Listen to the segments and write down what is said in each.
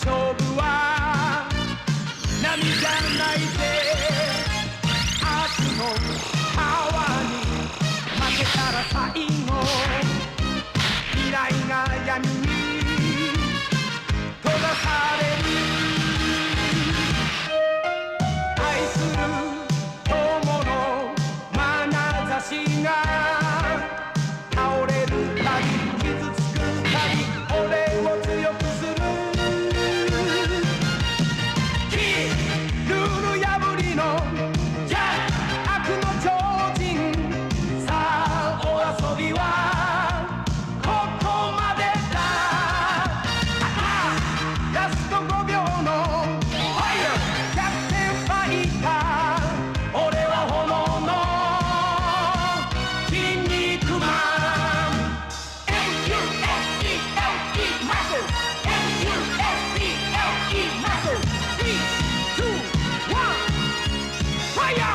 勝負は波じゃないぜ悪のパワーに負けたら最後未来が闇に閉ざされる愛する友の眼差しが倒れるたび傷つくたび俺を強くするルール破りの邪悪の超人さあお遊びはここまでだラスト5秒のファイヤーキャプテンファイター俺は炎の筋肉マン MUSCLE マッスル MUSCLE マッスル 3、2、1ファイヤー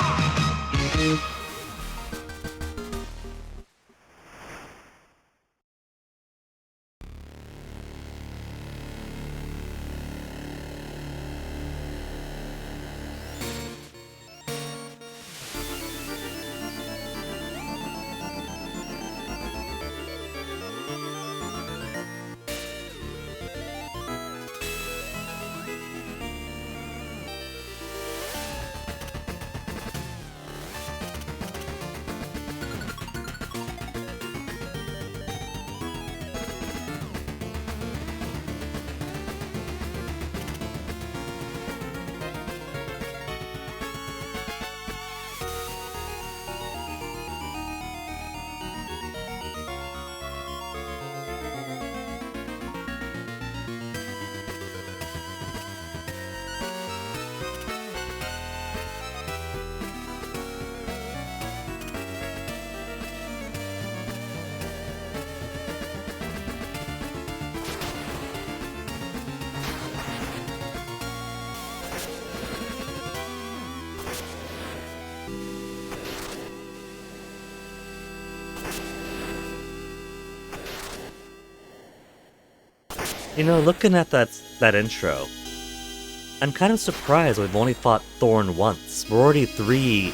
You know, looking at that intro, I'm kind of surprised we've only fought Thorn once. We're already 3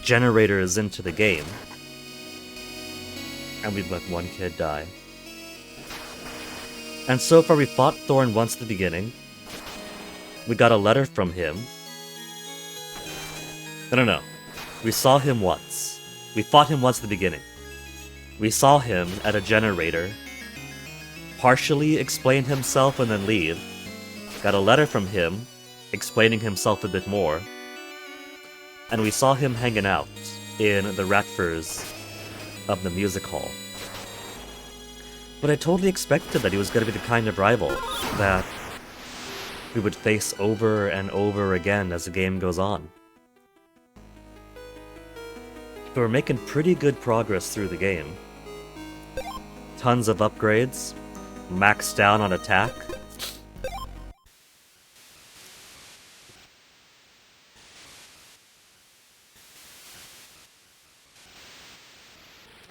generators into the game. And we've let 1 kid die. And so far we fought Thorn once at the beginning. We got a letter from him. No. We saw him once. We fought him once at the beginning. We saw him at a generator. Partially explain himself and then leave. Got a letter from him, explaining himself a bit more. And we saw him hanging out in the Ratfurs of the music hall. But I totally expected that he was going to be the kind of rival that we would face over and over again as the game goes on. But we're making pretty good progress through the game. Tons of upgrades. Maxed down on attack.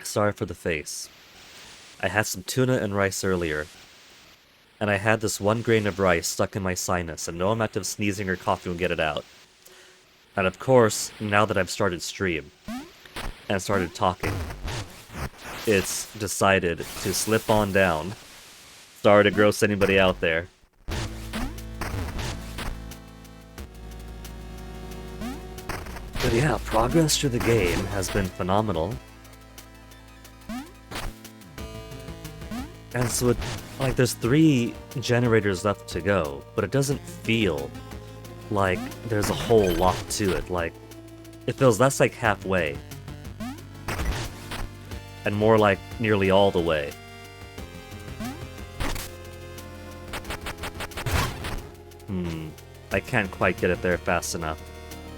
Sorry for the face. I had some tuna and rice earlier, and I had this 1 grain of rice stuck in my sinus, and no amount of sneezing or coughing will get it out. And of course, now that I've started stream, and started talking, it's decided to slip on down. Sorry to gross anybody out there. But yeah, progress through the game has been phenomenal. And so there's 3 generators left to go, but it doesn't feel like there's a whole lot to it. Like, it feels less like halfway. And more like nearly all the way. I can't quite get it there fast enough.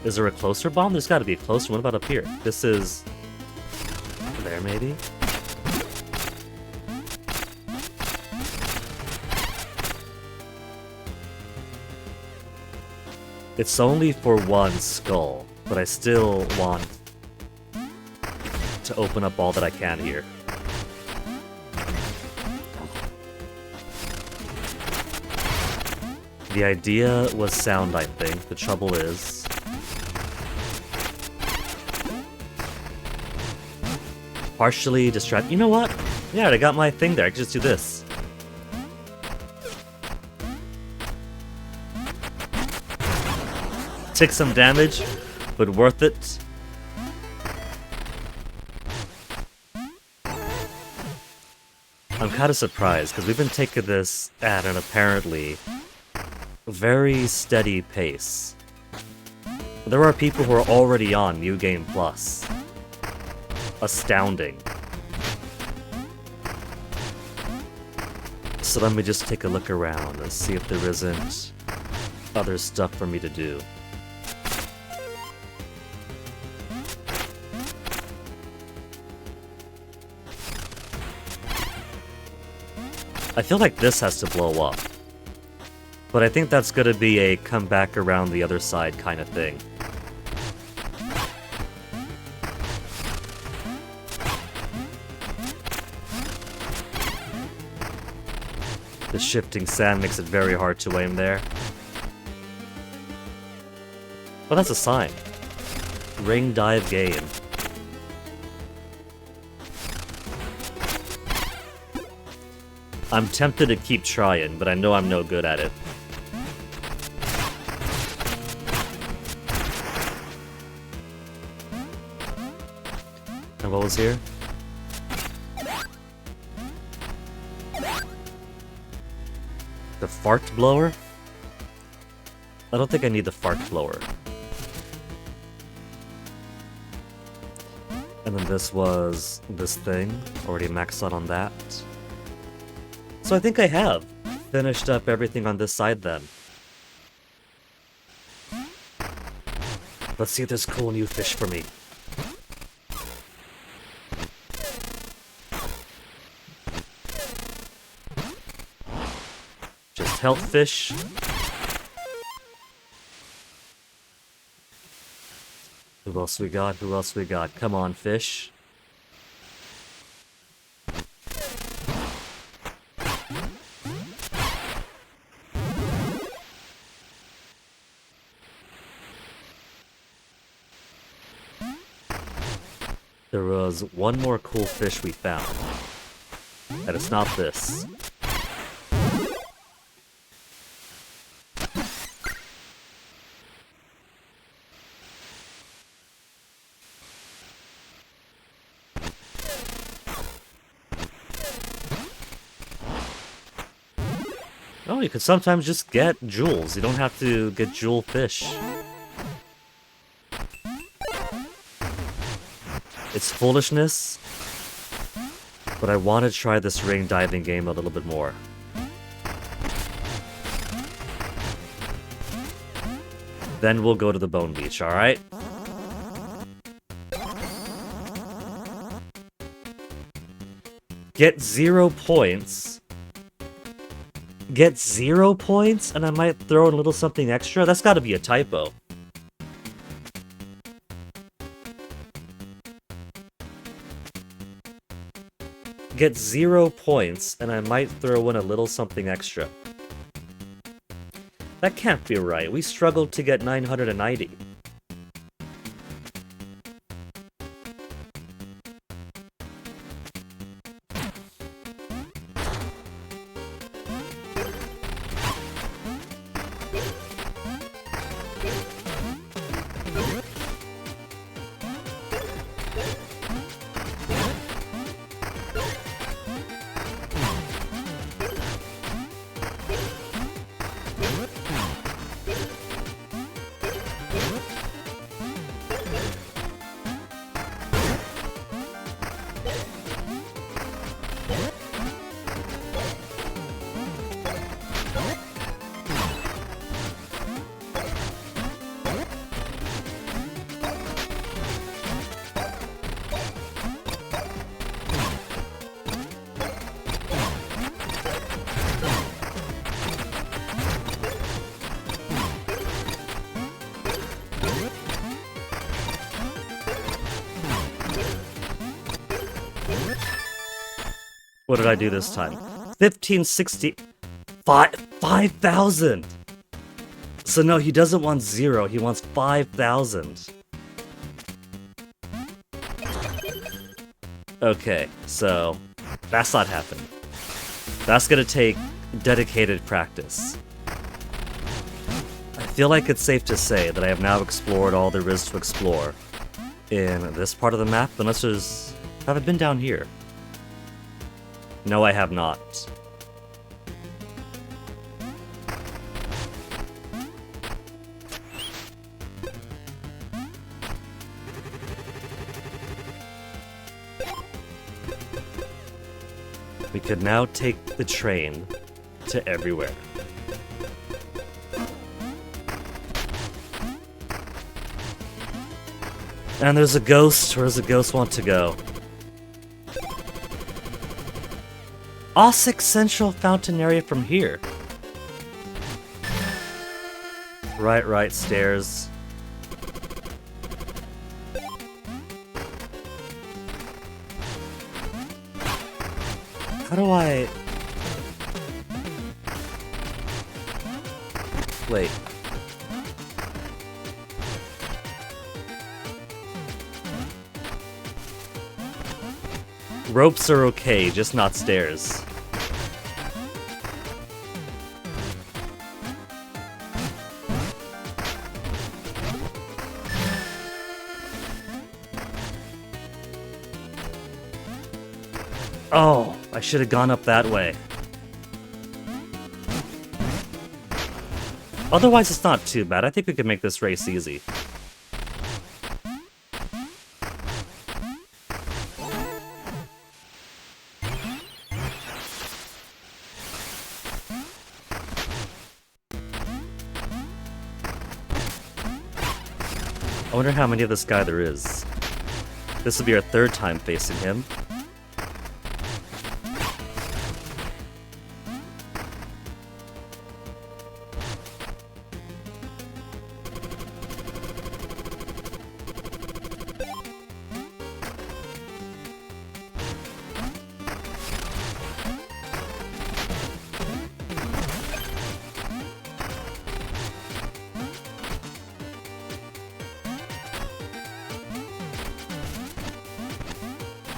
Is there a closer bomb? There's gotta be a closer one. What about up here? This is... there, maybe? It's only for 1 skull, but I still want to open up all that I can here. The idea was sound, I think. The trouble is... partially distract... You know what? Yeah, I got my thing there. I can just do this. Take some damage, but worth it. I'm kind of surprised, because we've been taking this at an apparently very steady pace. There are people who are already on New Game Plus. Astounding. So let me just take a look around and see if there isn't other stuff for me to do. I feel like this has to blow up. But I think that's gonna be a come back around the other side kind of thing. The shifting sand makes it very hard to aim there. Well, that's a sign. Ring dive game. I'm tempted to keep trying, but I know I'm no good at it. And what was here? The fart blower? I don't think I need the fart blower. And then this was this thing. Already maxed out on that. So I think I have finished up everything on this side then. Let's see if there's cool new fish for me. Just health fish. Who else we got? Who else we got? Come on, fish. There was one more cool fish we found. And it's not this. Oh, you could sometimes just get jewels. You don't have to get jewel fish. It's foolishness, but I want to try this ring diving game a little bit more. Then we'll go to the Bone Beach, alright? Get 0 points. Get 0 points, and I might throw in a little something extra? That's gotta be a typo. Get 0 points, and I might throw in a little something extra. That can't be right. We struggled to get 990. What did I do this time? 1560... 5,000! So no, he doesn't want 0, he wants 5,000. Okay, so that's not happening. That's gonna take dedicated practice. I feel like it's safe to say that I have now explored all there is to explore in this part of the map, unless there's... Have I been down here? No, I have not. We could now take the train to everywhere. And there's a ghost. Where does the ghost want to go? Ossix Central Fountain Area from here. Right, stairs. How do I... Wait. Ropes are okay, just not stairs. Oh, I should have gone up that way. Otherwise, it's not too bad. I think we could make this race easy. I wonder how many of this guy there is. This will be our 3rd time facing him.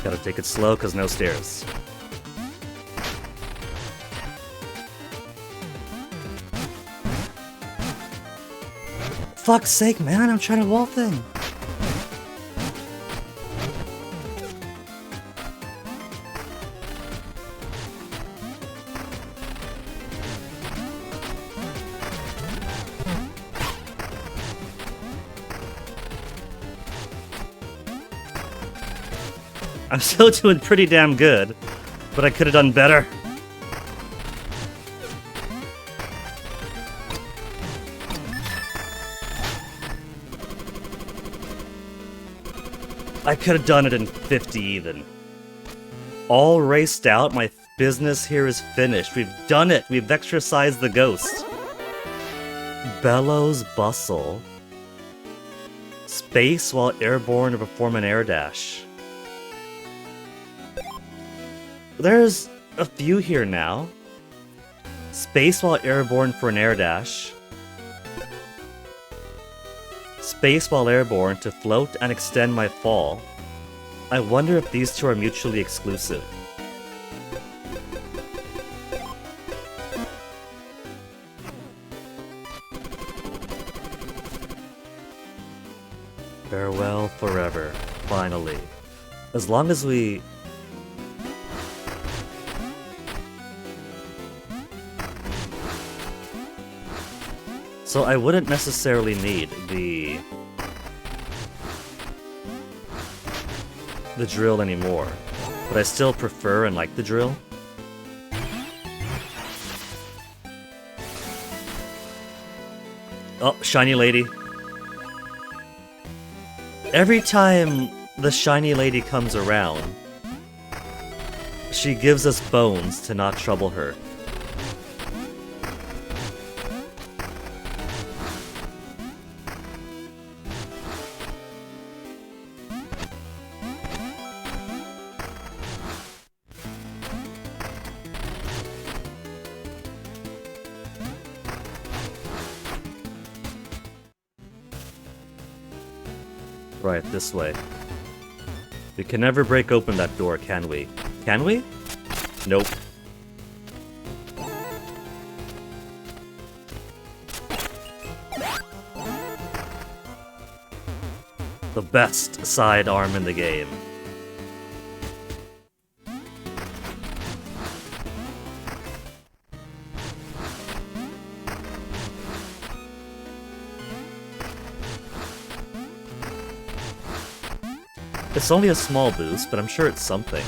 Gotta take it slow, cause no stairs. Fuck's sake, man, I'm trying to wall thing. I'm still doing pretty damn good, but I could have done better. I could have done it in 50 even. All raced out, my business here is finished. We've done it, we've exorcised the ghost. Bellows bustle. Space while airborne to perform an air dash. There's a few here now. Space while airborne for an air dash. Space while airborne to float and extend my fall. I wonder if these two are mutually exclusive. Farewell forever, finally. As long as we... So I wouldn't necessarily need the drill anymore, but I still prefer and like the drill. Oh, shiny lady. Every time the shiny lady comes around, she gives us bones to not trouble her. Right, this way. We can never break open that door, can we? Can we? Nope. The best sidearm in the game. It's only a small boost, but I'm sure it's something.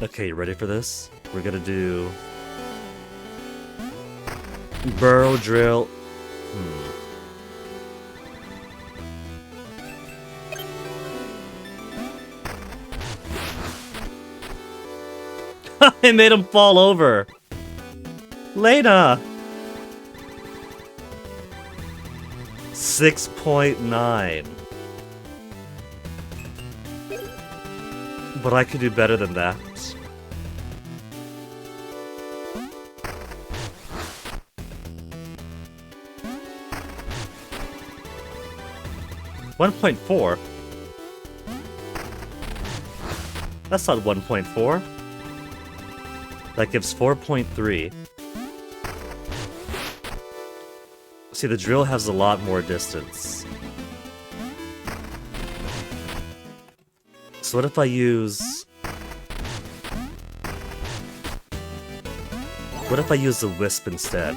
Okay, you ready for this? We're gonna do... burrow drill. I made him fall over! Lena! 6.9. But I could do better than that. $1.4? That's not 1.4. That gives 4.3. See, the drill has a lot more distance. So what if I use... what if I use the wisp instead?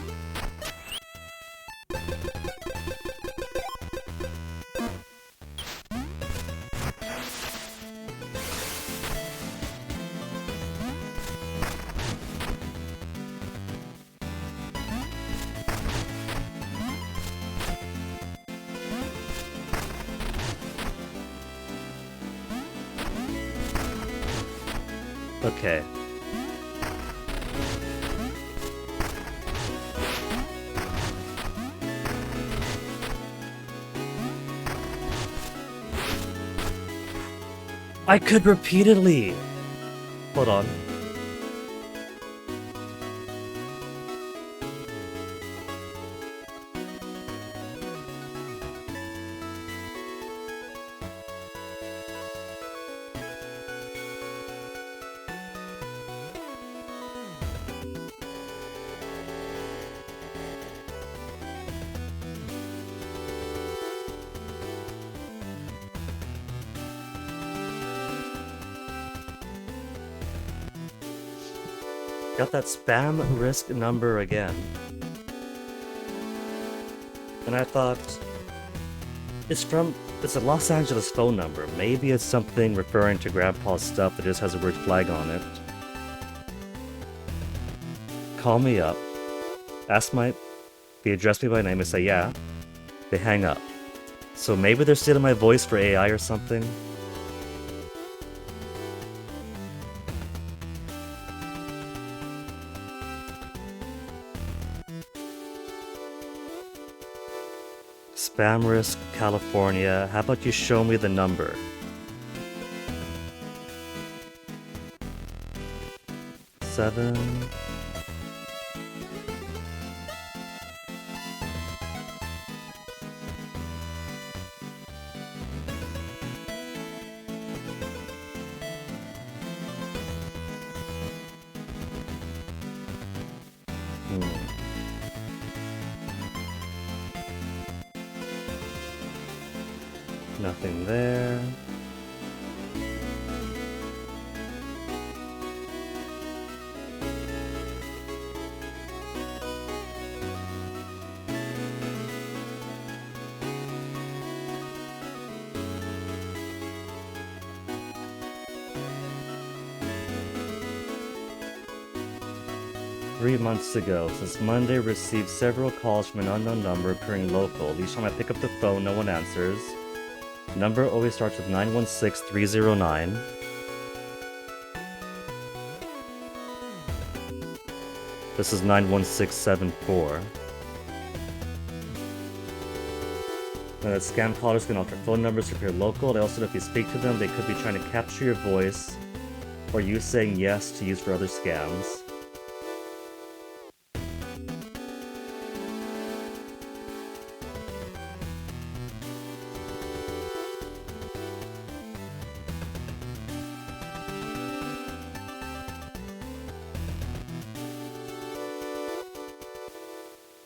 Okay. I could repeatedly. Hold on. Got that spam risk number again. And I thought, it's a Los Angeles phone number. Maybe it's something referring to Grandpa's stuff that just has a weird flag on it. Call me up. They address me by name and say, yeah. They hang up. So maybe they're stealing my voice for AI or something. Spam risk, California. How about you show me the number? Seven. Nothing there. Three months ago, since Monday, received several calls from an unknown number appearing local. Each time I pick up the phone, no one answers. Number always starts with 916309. This is 91674. And that scam callers can alter phone numbers to appear local. They also know if you speak to them, they could be trying to capture your voice or you saying yes to use for other scams.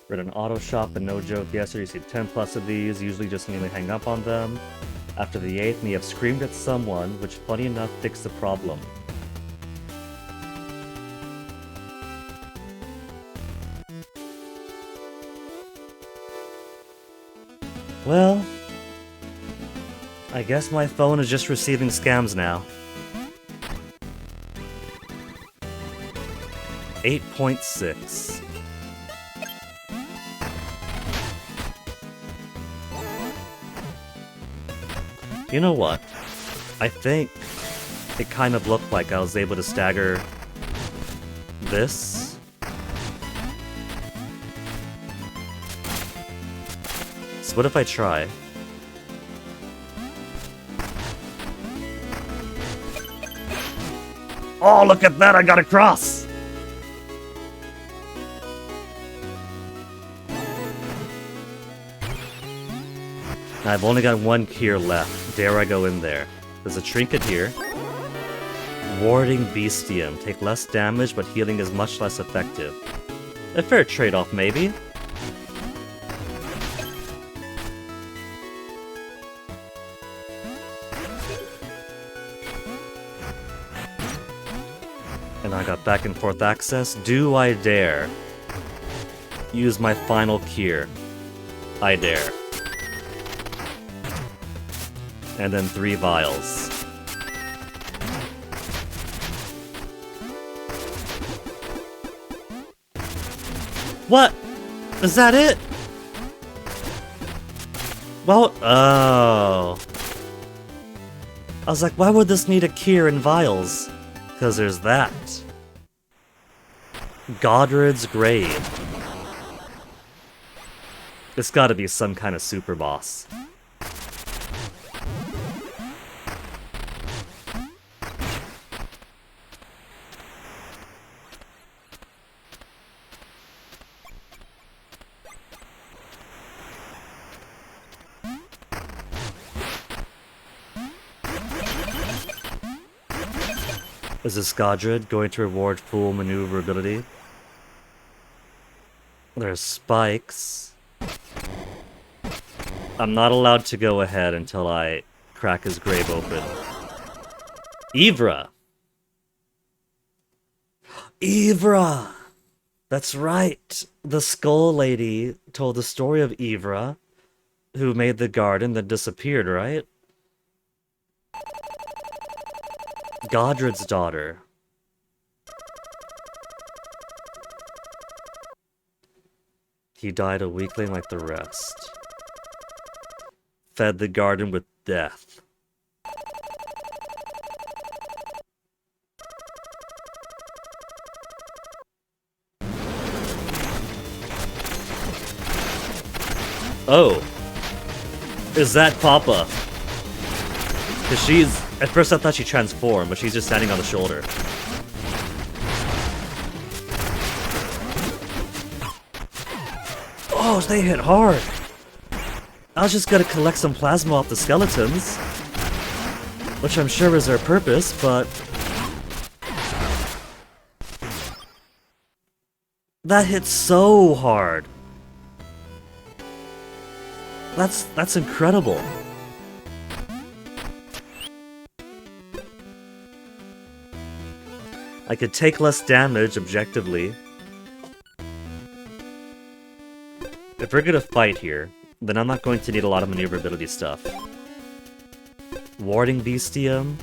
Read an auto shop, and no joke, yesterday received 10 plus of these, usually just mainly hang up on them. After the 8th, may have screamed at someone, which funny enough fixed the problem. Well, I guess my phone is just receiving scams now. 8.6. You know what? I think it kind of looked like I was able to stagger this. So what if I try? Oh, look at that! I got a cross! I've only got one Kier left. Dare I go in there? There's a trinket here. Warding Bestium. Take less damage, but healing is much less effective. A fair trade-off, maybe? And I got back and forth access. Do I dare use my final Kier? I dare. And then 3 vials. What? Is that it? Well, oh. I was like, why would this need a Kier in vials? Because there's that. Godred's Grave. It's gotta be some kind of super boss. Is this Godred going to reward full maneuverability? There's spikes. I'm not allowed to go ahead until I crack his grave open. Ivra! Ivra! That's right! The Skull Lady told the story of Ivra, who made the garden that disappeared, right? Godred's daughter. He died a weakling like the rest. Fed the garden with death. Oh. Is that Papa? Because she's... At first I thought she transformed, but she's just standing on the shoulder. Oh, they hit hard! I was just gonna collect some plasma off the skeletons. Which I'm sure is their purpose, but... That hit so hard! That's incredible. I could take less damage, objectively. If we're gonna fight here, then I'm not going to need a lot of maneuverability stuff. Warding Bestium.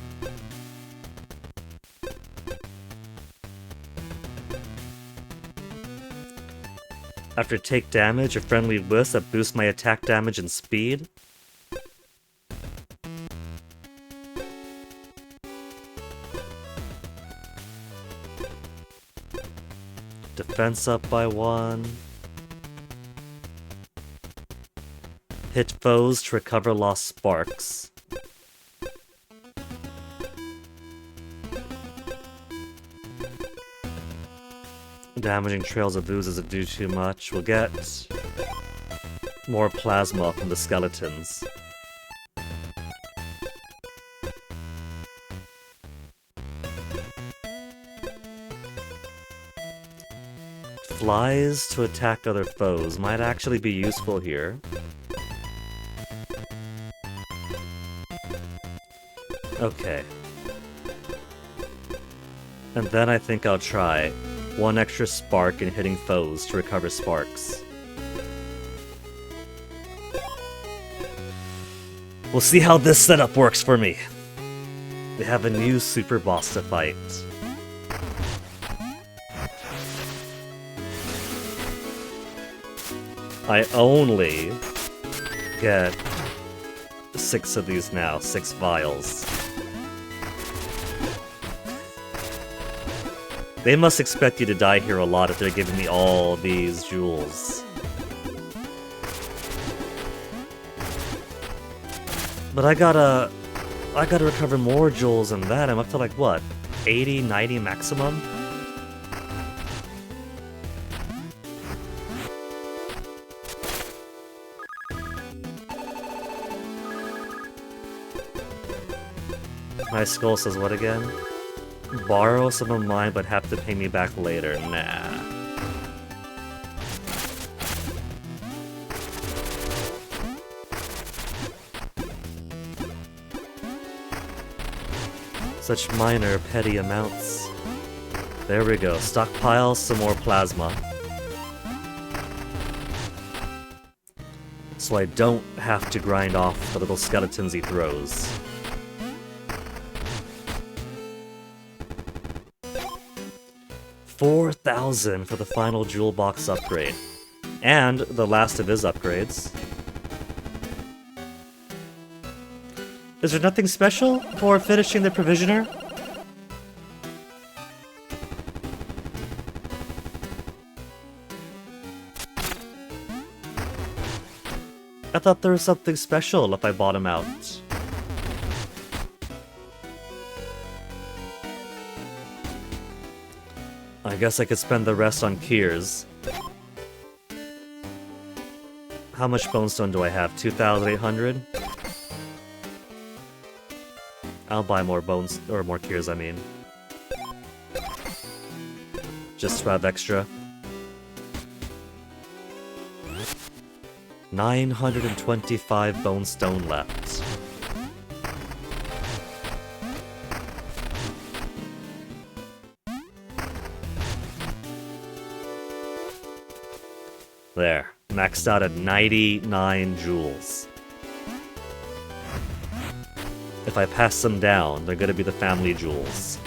After take damage, a friendly whisk that boosts my attack damage and speed. Defense up by 1. Hit foes to recover lost sparks. Damaging trails of ooze doesn't do too much. We'll get more plasma from the skeletons. Flies to attack other foes might actually be useful here. Okay. And then I think I'll try one extra spark in hitting foes to recover sparks. We'll see how this setup works for me. We have a new super boss to fight. I only get 6 of these now, 6 vials. They must expect you to die here a lot if they're giving me all these jewels. But I gotta recover more jewels than that. I'm up to like, what, 80, 90 maximum? My skull says what again? Borrow some of mine but have to pay me back later. Nah. Such minor, petty amounts. There we go. Stockpile some more plasma. So I don't have to grind off the little skeletons he throws. $4,000 for the final jewel box upgrade. And the last of his upgrades. Is there nothing special for finishing the Provisioner? I thought there was something special if I bought him out. I guess I could spend the rest on Kiers. How much Bonestone do I have? 2,800? I'll buy more bones, or more Kiers, I mean. Just to have extra. 925 Bonestone left. There. Maxed out at 99 jewels. If I pass them down, they're gonna be the family jewels.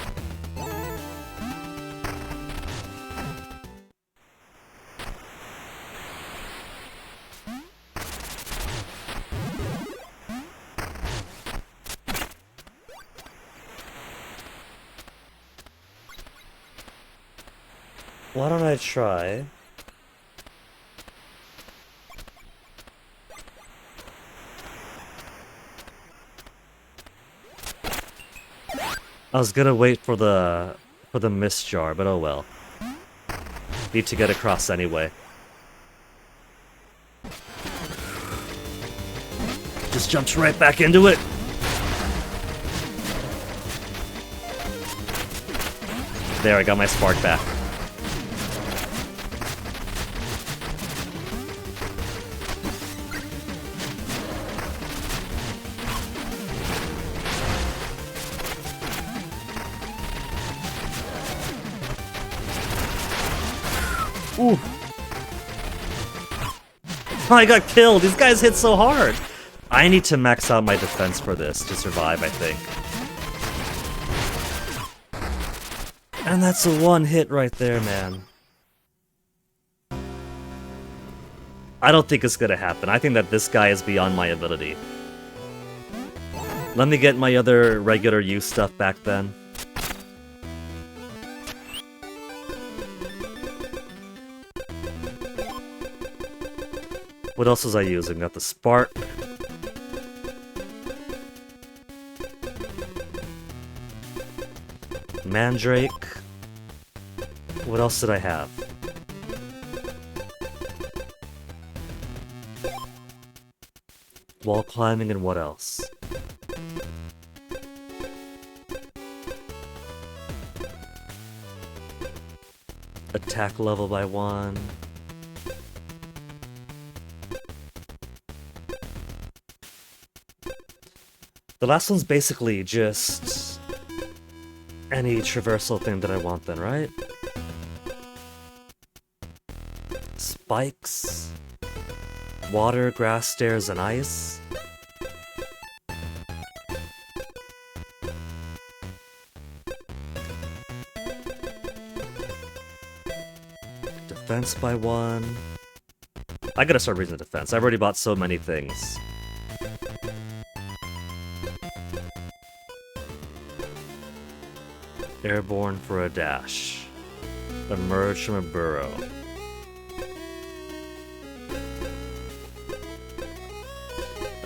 Why don't I try... I was gonna wait for the mist jar, but oh well. Need to get across anyway. Just jumps right back into it. There, I got my spark back. Ooh. I got killed! These guys hit so hard! I need to max out my defense for this to survive, I think. And that's a one hit right there, man. I don't think it's gonna happen. I think that this guy is beyond my ability. Let me get my other regular use stuff back then. What else was I using? Got the spark. Mandrake. What else did I have? Wall climbing and what else? Attack level by 1. The last one's basically just any traversal thing that I want then, right? Spikes, water, grass, stairs, and ice. Defense by 1. I gotta start reading the defense. I've already bought so many things. Airborne for a dash. Emerge from a burrow.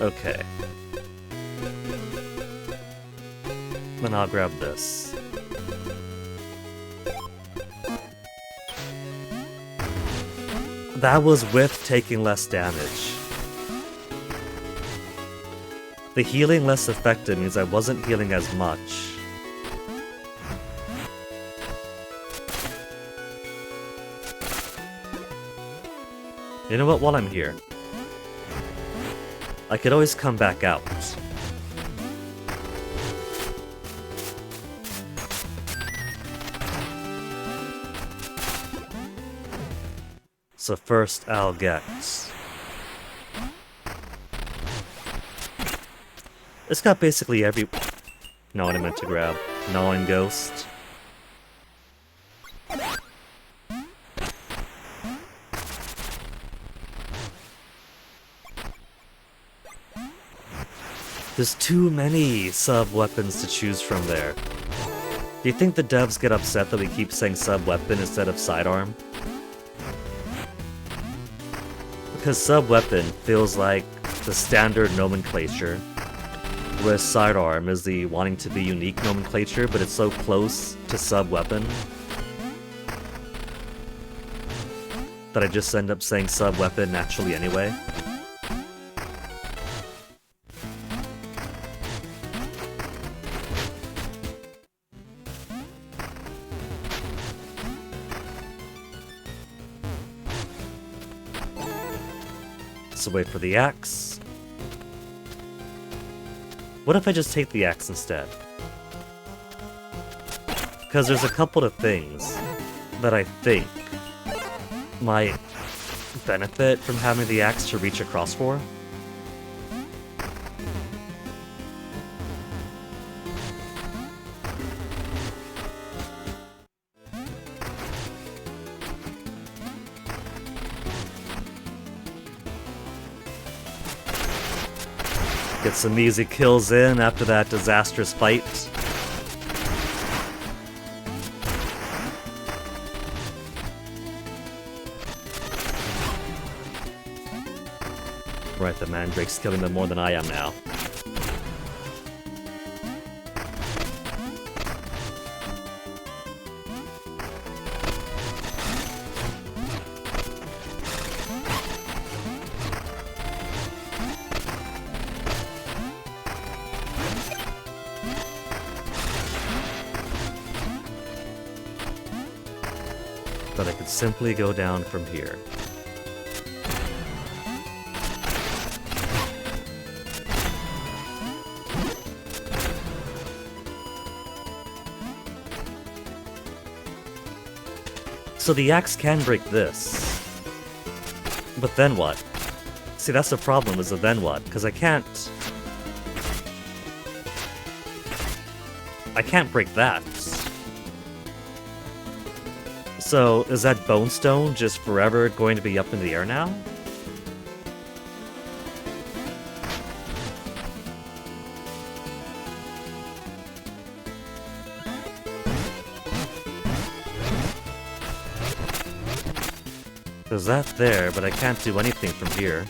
Okay. Then I'll grab this. That was with taking less damage. The healing less effective means I wasn't healing as much. You know what, while I'm here, I could always come back out. So first I'll get... It's got basically every... Not what I meant to grab. Gnawing Ghost. There's too many sub-weapons to choose from there. Do you think the devs get upset that we keep saying sub-weapon instead of sidearm? Because sub-weapon feels like the standard nomenclature, whereas sidearm is the wanting to be unique nomenclature, but it's so close to sub-weapon that I just end up saying sub-weapon naturally anyway. So wait for the axe. What if I just take the axe instead? Because there's a couple of things that I think might benefit from having the axe to reach across for. Get some easy kills in after that disastrous fight. Right, the Mandrake's killing them more than I am now. But I could simply go down from here. So the axe can break this. But then what? See, that's the problem, is the then what? Because I can't break that. So, is that Bone Stone just forever going to be up in the air now? There's that there, but I can't do anything from here.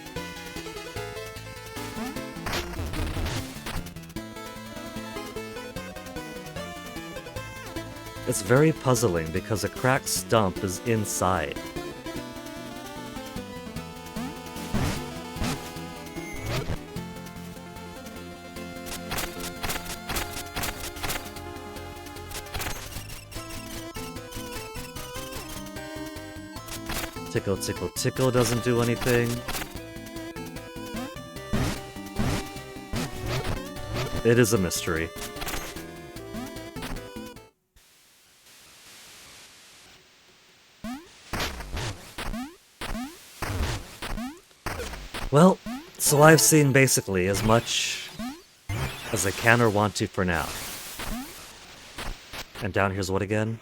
It's very puzzling because a cracked stump is inside. Tickle, tickle, tickle doesn't do anything. It is a mystery. Well, so I've seen basically as much as I can or want to for now. And down here's what again?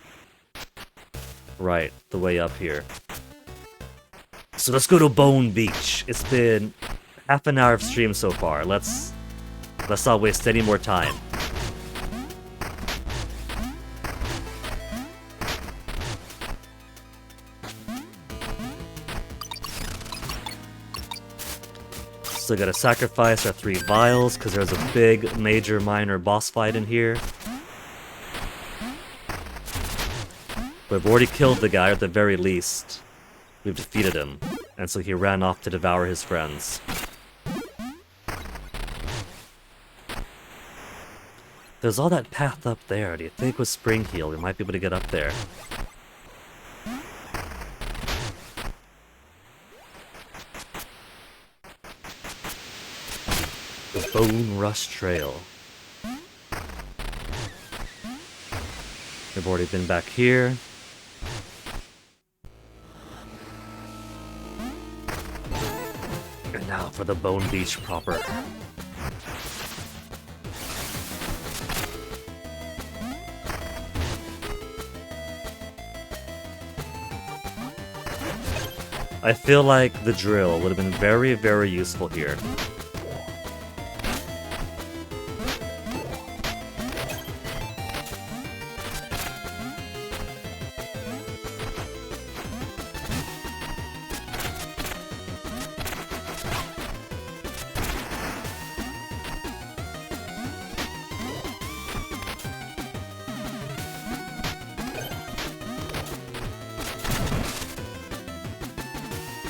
Right, the way up here. So let's go to Bone Beach. It's been half an hour of stream so far. Let's not waste any more time. So gotta sacrifice our 3 vials, because there's a big, major, minor boss fight in here. We've already killed the guy, or at the very least, we've defeated him. And so he ran off to devour his friends. There's all that path up there. Do you think with Spring Heal we might be able to get up there? The Bone Rush Trail. We've already been back here. And now for the Bone Beach proper. I feel like the drill would have been very, very useful here.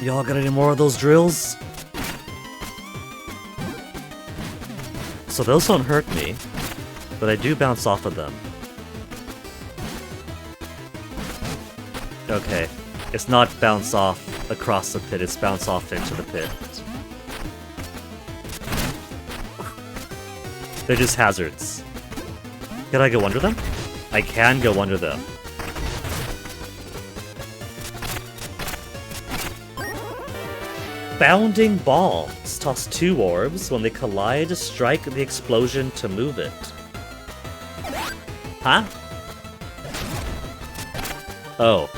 Y'all got any more of those drills? So those don't hurt me, but I do bounce off of them. Okay, it's not bounce off across the pit, it's bounce off into the pit. They're just hazards. Can I go under them? I can go under them. Bounding balls toss 2 orbs. When they collide, strike the explosion to move it. Huh? Oh.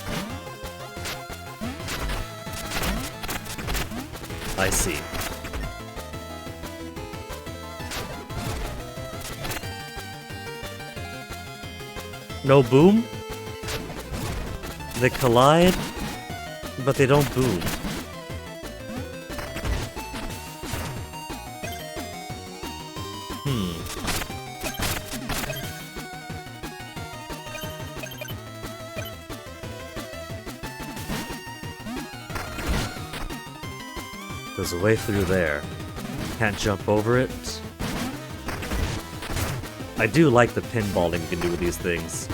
I see. No boom? They collide, but they don't boom. There's a way through there. Can't jump over it. I do like the pinballing you can do with these things.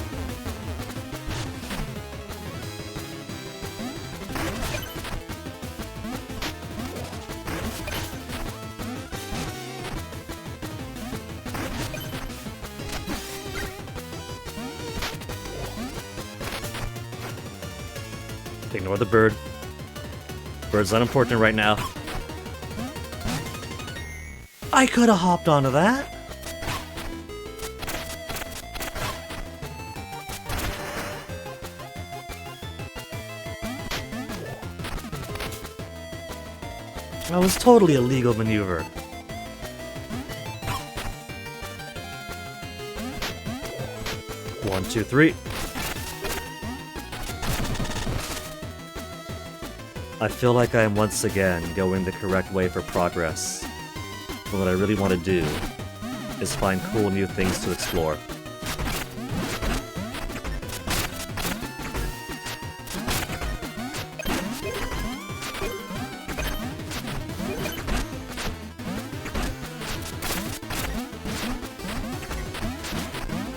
Ignore the bird. Bird's unimportant right now. I could have hopped onto that. That was totally a legal maneuver. One, two, three. I feel like I am once again going the correct way for progress. And what I really want to do is find cool new things to explore.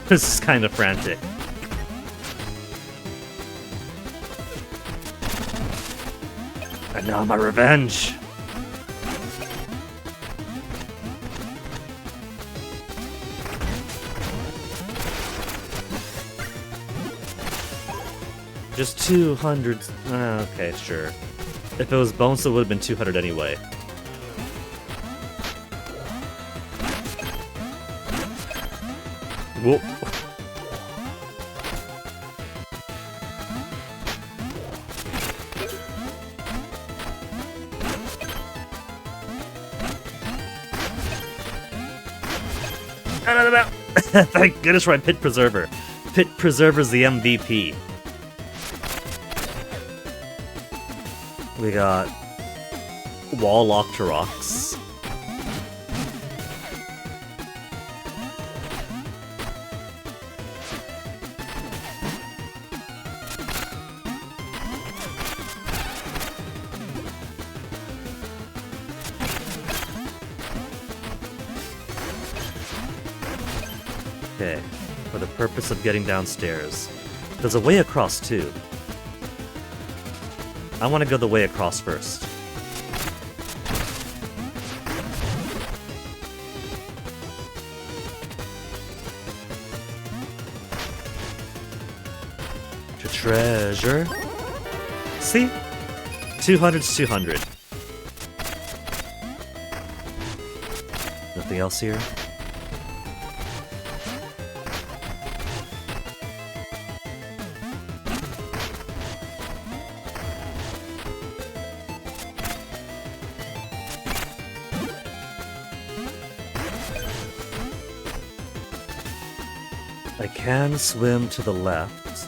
This is kind of frantic. And now my revenge! Just 200. Okay, sure. If it was bones, it would have been 200 anyway. Whoa. Thank goodness we're at Pit Preserver. Pit Preserver's the MVP. We got wall locked rocks. Okay, for the purpose of getting downstairs. There's a way across too. I want to go the way across first. To treasure. See? 200's 200. Nothing else here? I can swim to the left.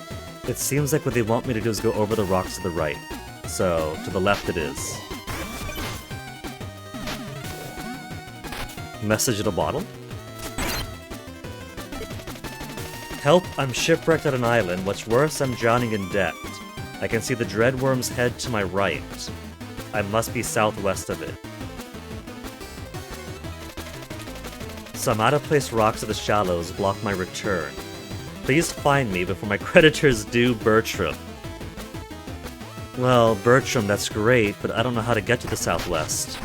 It seems like what they want me to do is go over the rocks to the right. So, to the left it is. Message in a bottle? Help, I'm shipwrecked at an island. What's worse, I'm drowning in debt. I can see the Dreadworm's head to my right. I must be southwest of it. Some out-of-place rocks at the shallows block my return. Please find me before my creditors do Bertram. Well, Bertram, that's great, but I don't know how to get to the southwest.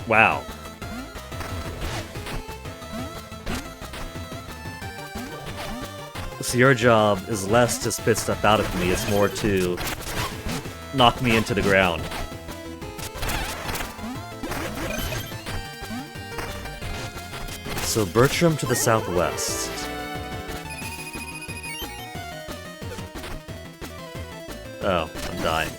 Wow. So your job is less to spit stuff out of me, it's more to knock me into the ground. So Bertram to the southwest. Oh, I'm dying.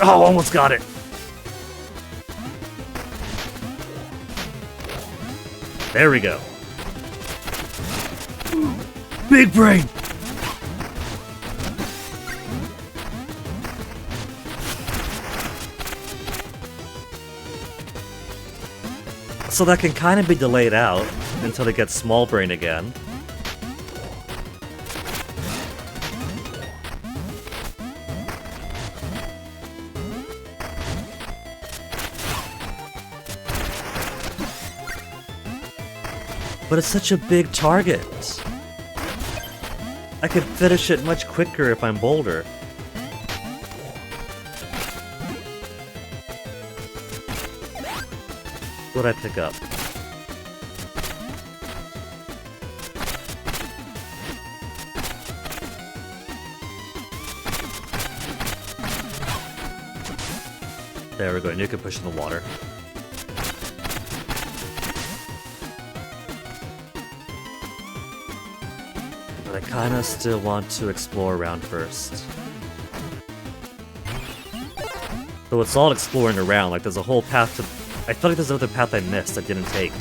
Oh, almost got it. There we go. Big brain. So that can kind of be delayed out until it gets small brain again. But it's such a big target. I could finish it much quicker if I'm bolder. What'd I pick up? There we go, you can push in the water. But I kinda still want to explore around first. Though it's all exploring around, like there's a whole path to... I feel like there's another path I missed I didn't take.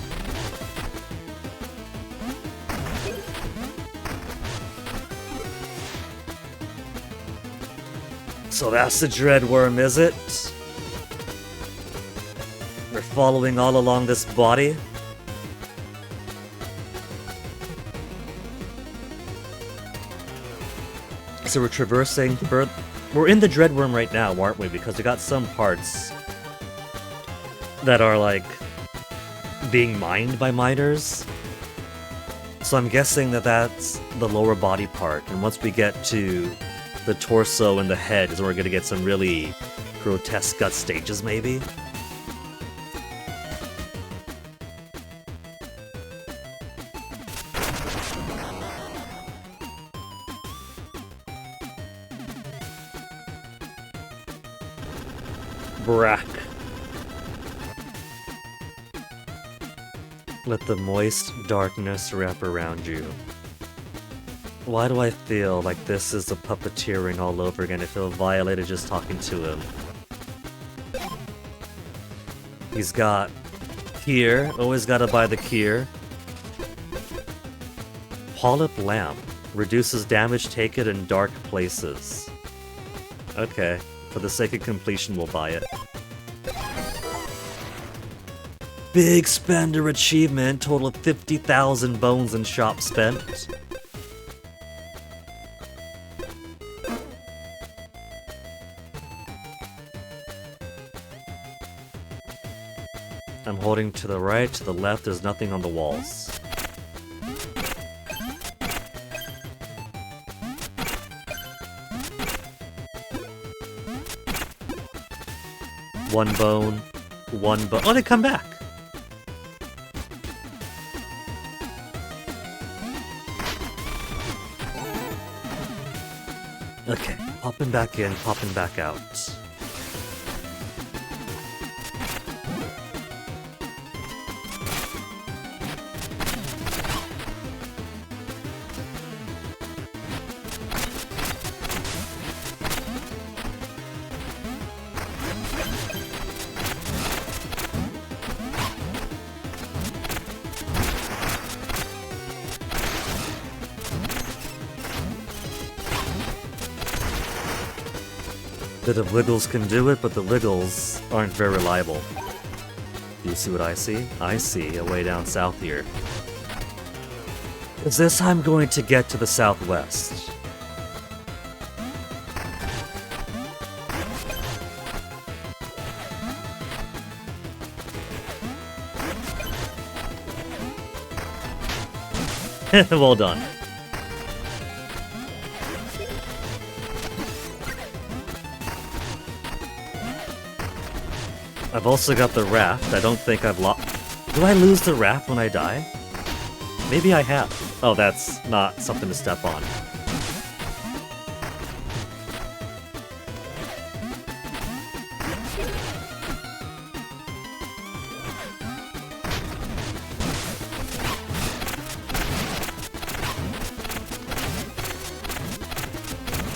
So that's the Dreadworm, is it? We're following all along this body. So we're traversing further. We're in the Dreadworm right now, aren't we? Because we got some parts that are like being mined by miners. So I'm guessing that that's the lower body part. And once we get to the torso and the head is where we're gonna get some really grotesque gut stages, maybe? Brack. Let the moist darkness wrap around you. Why do I feel like this is the puppeteering all over again? I feel violated just talking to him. He's got Kier. Always gotta buy the Kier. Polyp Lamp. Reduces damage taken in dark places. Okay. For the sake of completion, we'll buy it. Big spender achievement. Total of 50,000 bones in shop spent. I'm holding to the right, to the left, there's nothing on the walls. One bone, one bone. Oh, they come back! Okay, popping back in, popping back out. The Wiggles can do it, but the Wiggles aren't very reliable. Do you see what I see? I see a way down south here. Is this how I'm going to get to the southwest? Well done. I've also got the raft. I don't think I've lost. Do I lose the raft when I die? Maybe I have. Oh, that's not something to step on.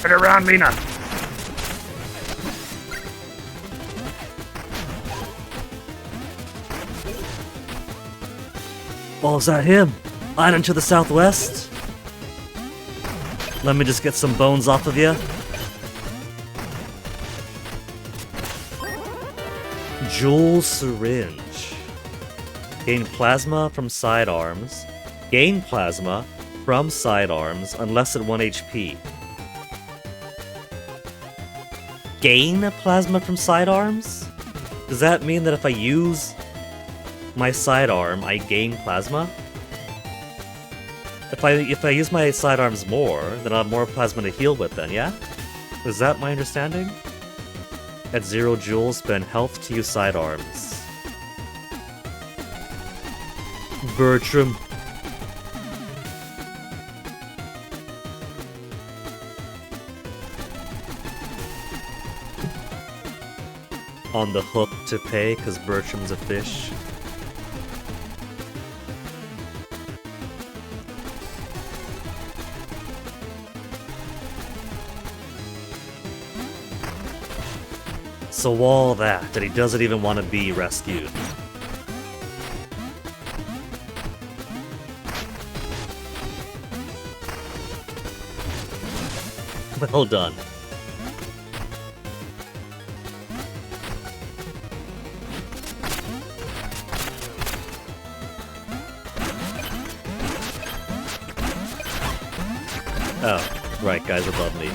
Get around, Mina! Oh, is that him? Island to the southwest? Let me just get some bones off of you. Jewel Syringe. Gain plasma from sidearms. Gain plasma from sidearms unless at 1 HP. Gain plasma from sidearms? Does that mean that if I use my sidearm, I gain plasma? If I use my sidearms more, then I'll have more plasma to heal with then, yeah? Is that my understanding? At 0 jewels, spend health to use sidearms. Bertram. On the hook to pay, cause Bertram's a fish. So all that he doesn't even want to be rescued. Well done. Oh, right, guys above me.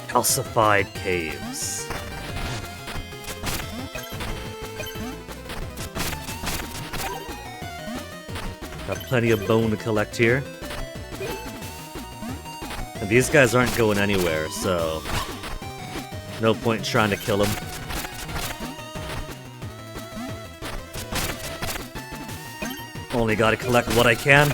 Calcified caves. Got plenty of bone to collect here. And these guys aren't going anywhere, so no point in trying to kill them. Only gotta collect what I can.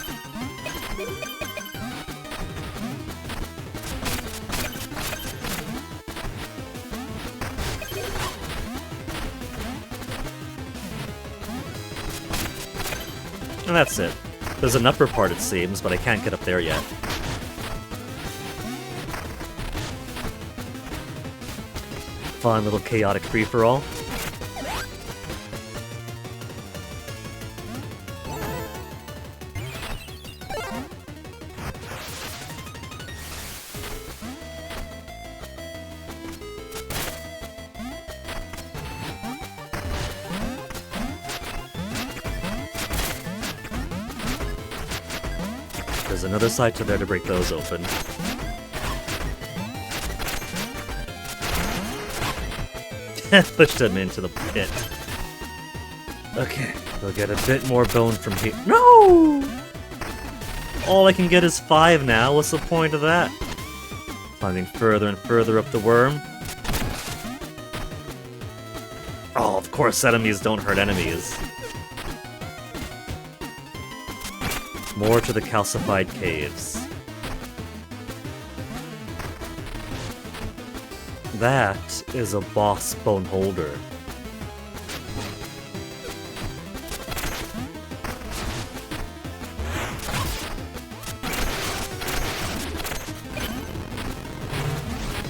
And that's it. There's an upper part, it seems, but I can't get up there yet. Fun little chaotic free-for-all. There's another side to there to break those open. Pushed him into the pit. Okay, we'll get a bit more bone from here. No! All I can get is 5 now. What's the point of that? Climbing further and further up the worm. Oh, of course enemies don't hurt enemies. More to the calcified caves. That is a boss bone holder.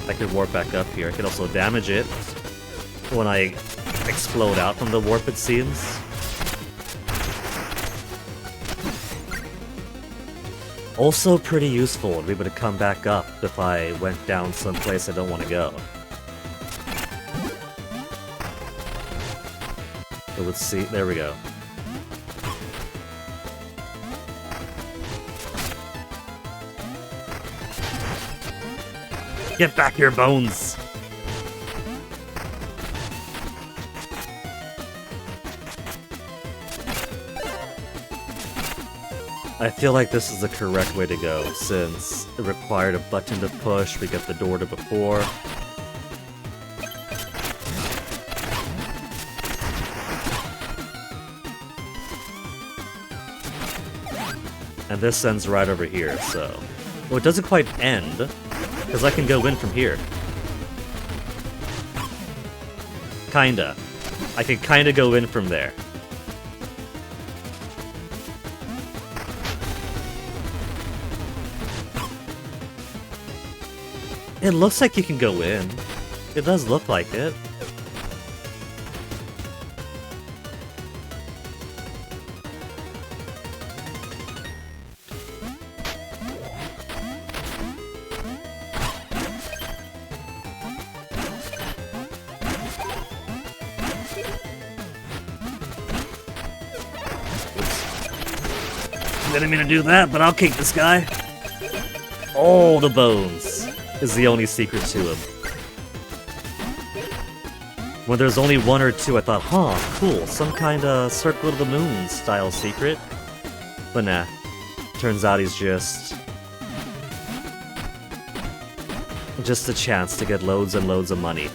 I could warp back up here. I could also damage it when I explode out from the warp, it seems. Also pretty useful to be able to come back up if I went down someplace I don't want to go. So let's see, there we go. Get back your bones! I feel like this is the correct way to go, since it required a button to push, we get the door to before. And this ends right over here, so... Well, it doesn't quite end, because I can go in from here. Kinda. I can kinda go in from there. It looks like you can go in. It does look like it. Didn't mean to do that, but I'll kick this guy. All the bones is the only secret to him. When there's only 1 or 2, I thought, huh, cool, some kind of Circle of the Moon style secret. But nah, turns out he's just a chance to get loads and loads of money.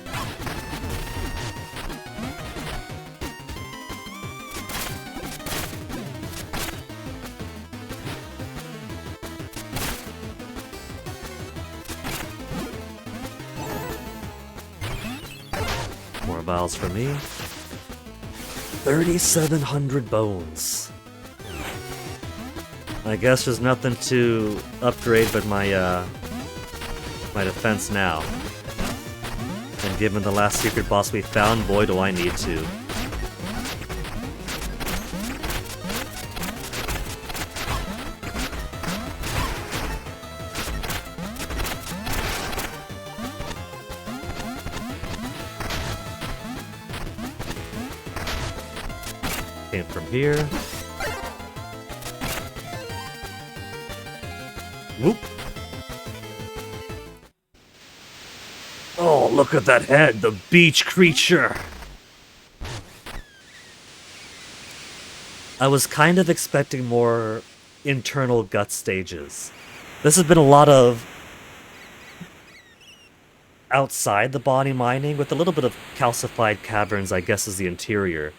More vials for me. 3,700 bones. I guess there's nothing to upgrade but my my defense now. And given the last secret boss we found, boy do I need to. came from here. Whoop. Oh, look at that head, the beach creature! I was kind of expecting more internal gut stages. This has been a lot of outside the body mining with a little bit of calcified caverns, I guess, is the interior.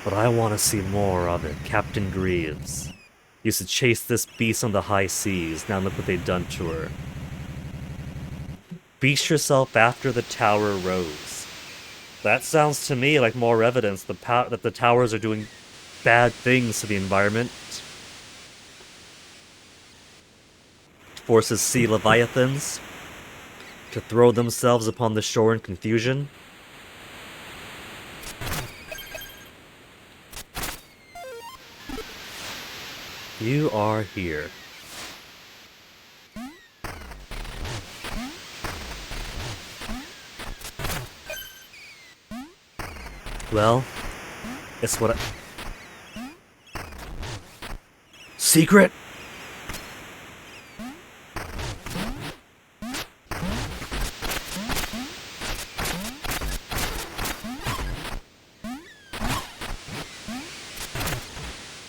But I want to see more of it. Captain Greaves used to chase this beast on the high seas. Now look what they've done to her. Beast yourself after the tower rose. That sounds to me like more evidence that the towers are doing bad things to the environment. Forces sea leviathans to throw themselves upon the shore in confusion. You are here. Well, it's what I... Secret?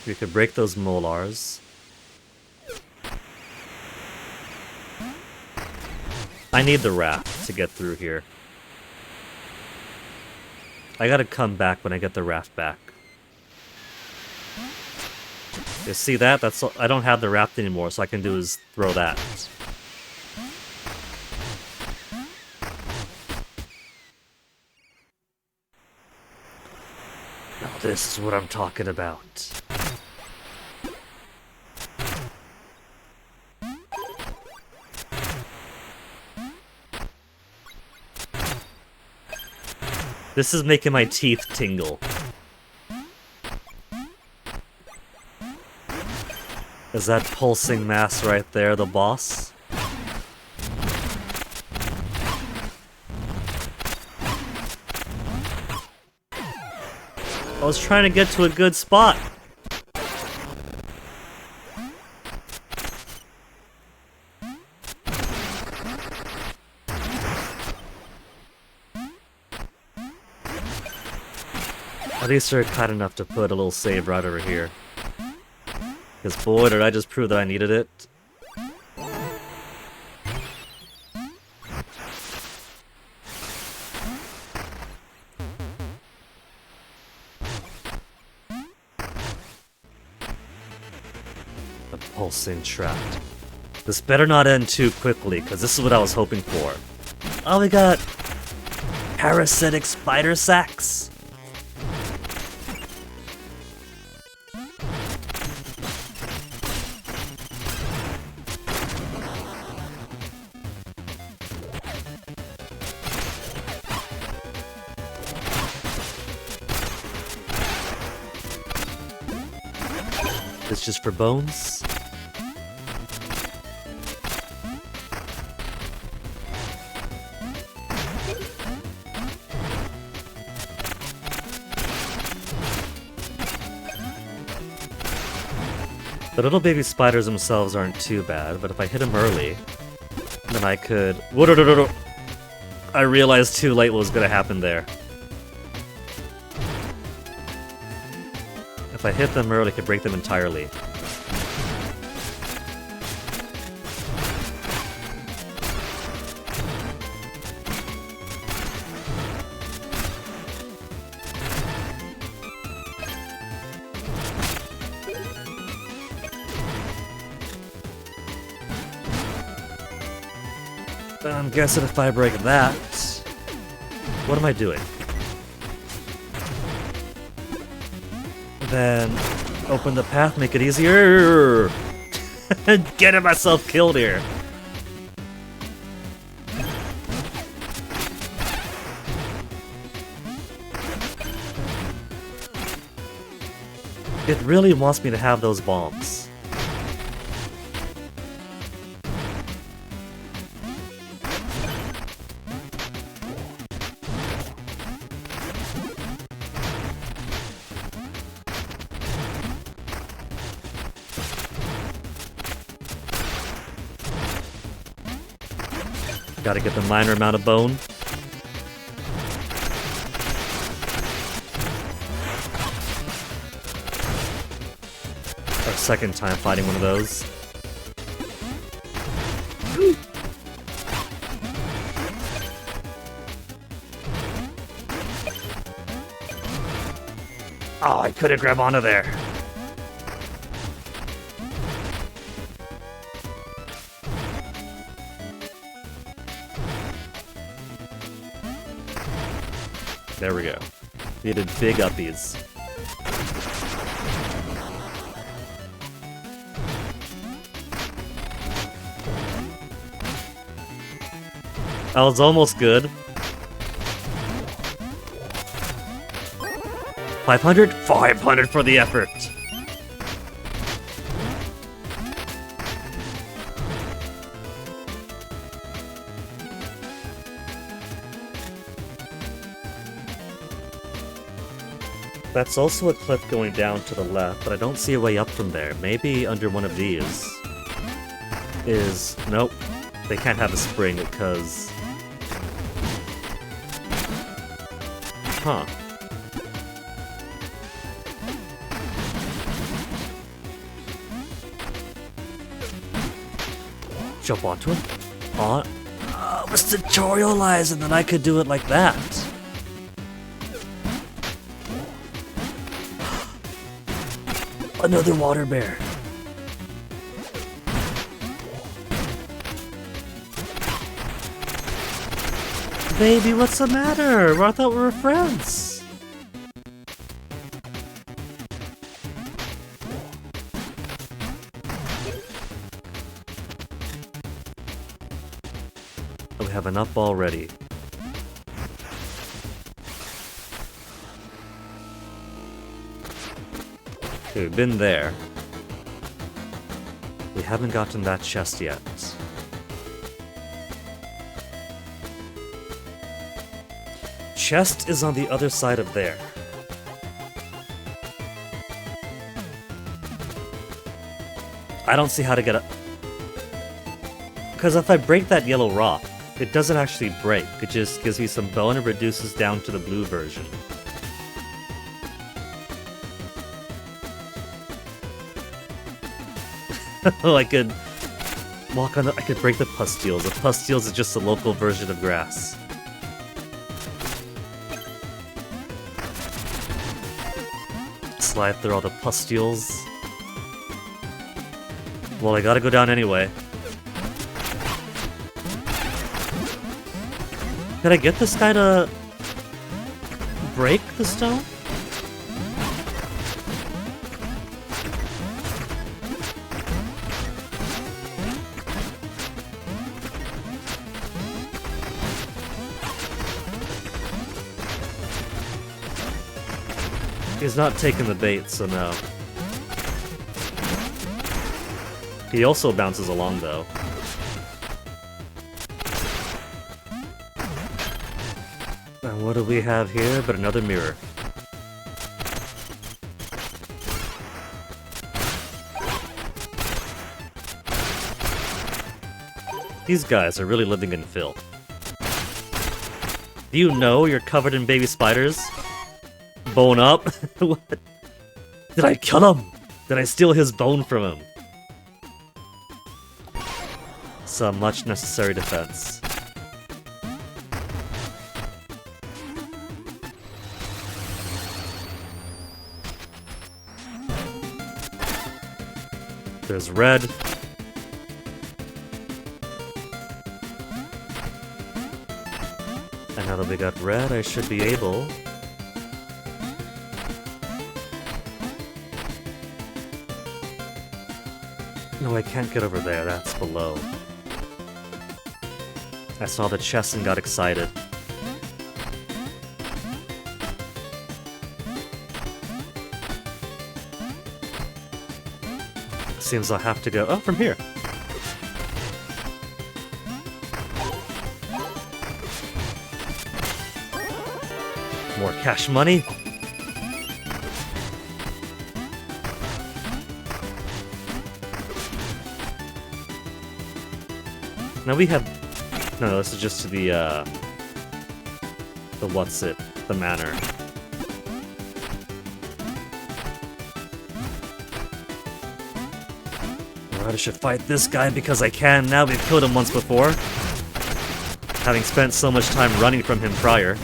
We could break those molars. I need the raft to get through here. I gotta come back when I get the raft back. You see that? That's all, I don't have the raft anymore, so I can do is throw that. Now this is what I'm talking about. This is making my teeth tingle. Is that pulsing mass right there the boss? I was trying to get to a good spot. At least they're kind enough to put a little save right over here. Because boy, did I just prove that I needed it. The pulsing tract. This better not end too quickly, because this is what I was hoping for. Oh, we got parasitic spider sacks. This just for bones. The little baby spiders themselves aren't too bad, but if I hit them early, then I could... I realized too late what was going to happen there. If I hit them early, I could break them entirely. I'm guessing if I break that... What am I doing? Then open the path, make it easier. Getting myself killed here. It really wants me to have those bombs. Gotta get the minor amount of bone. Our second time fighting one of those. Oh, I couldn't grab onto there. There we go. We did big uppies. That was almost good. 500? 500 for the effort! That's also a cliff going down to the left, but I don't see a way up from there. Maybe under one of these is... Nope. They can't have a spring because... Huh. Jump onto it? It was tutorialized and then I could do it like that. Another water bear. Baby, what's the matter? I thought we were friends. We have an up already. Okay, we've been there. We haven't gotten that chest yet. Chest is on the other side of there. I don't see how to get up. Because if I break that yellow rock, it doesn't actually break. It just gives me some bone and reduces down to the blue version. Oh, I could walk on the... I could break the pustules. The pustules is just a local version of grass. Slide through all the pustules. Well, I gotta go down anyway. Did I get this guy to break the stone? He's not taking the bait, so no. He also bounces along, though. And what do we have here but another mirror? These guys are really living in filth. Do you know you're covered in baby spiders? Bone up? What? Did I kill him? Did I steal his bone from him? Some much necessary defense. There's red. And now that we got red, I should be able... No, I can't get over there. That's below. I saw the chest and got excited. Seems I'll have to go... Oh, from here. More cash money. Now we have... No, this is just to the what's it? The manor. Alright, I should fight this guy because I can now. We've killed him once before. Having spent so much time running from him prior.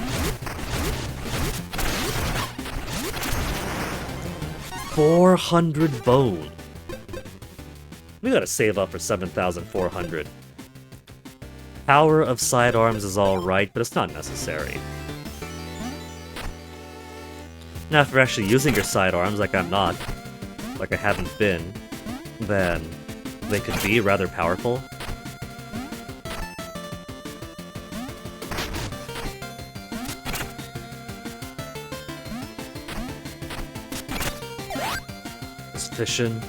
400 bone. We gotta save up for 7,400. Power of sidearms is alright, but it's not necessary. Now, if you're actually using your sidearms, like I'm not, like I haven't been, then they could be rather powerful. Just fishing.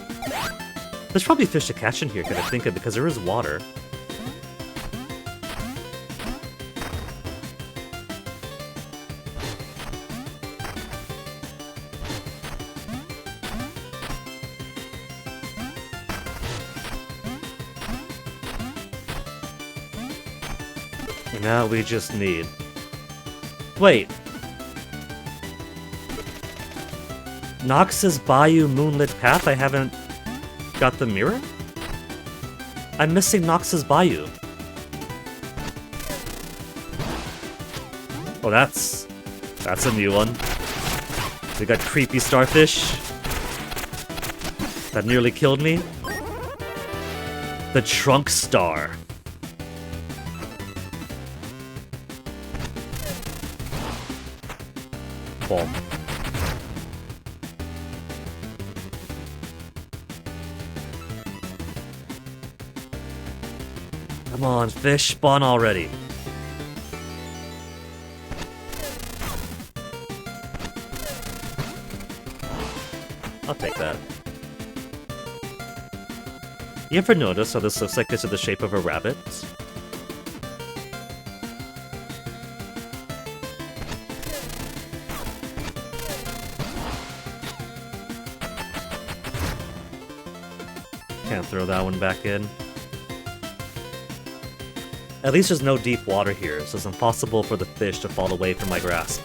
There's probably fish to catch in here, can I think of, because there is water. Now we just need... Wait. Nox's Bayou Moonlit Path? I haven't got the mirror? I'm missing Nox's Bayou. Oh, that's a new one. We got creepy starfish. That nearly killed me. The Trunk Star. Bomb. Come on, fish, spawn already. I'll take that. You ever notice how this looks like it's in the shape of a rabbit? Can't throw that one back in. At least there's no deep water here, so it's impossible for the fish to fall away from my grasp.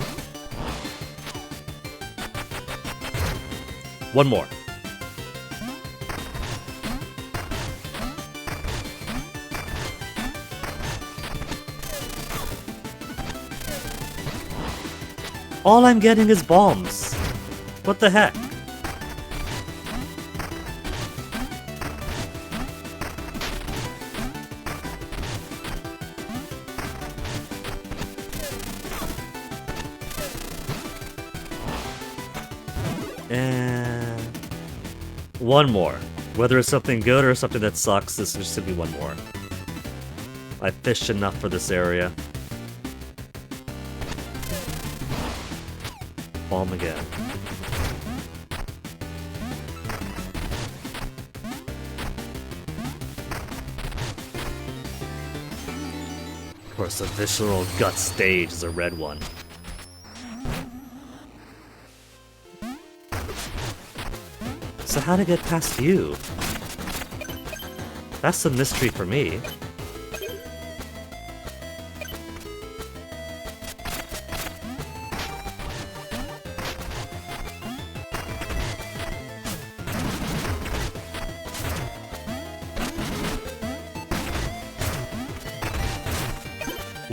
One more. All I'm getting is bombs. What the heck? And one more. Whether it's something good or something that sucks, this is just gonna be one more. I fished enough for this area. Bomb again. Of course, the visceral gut stage is a red one. So how to get past you? That's a mystery for me.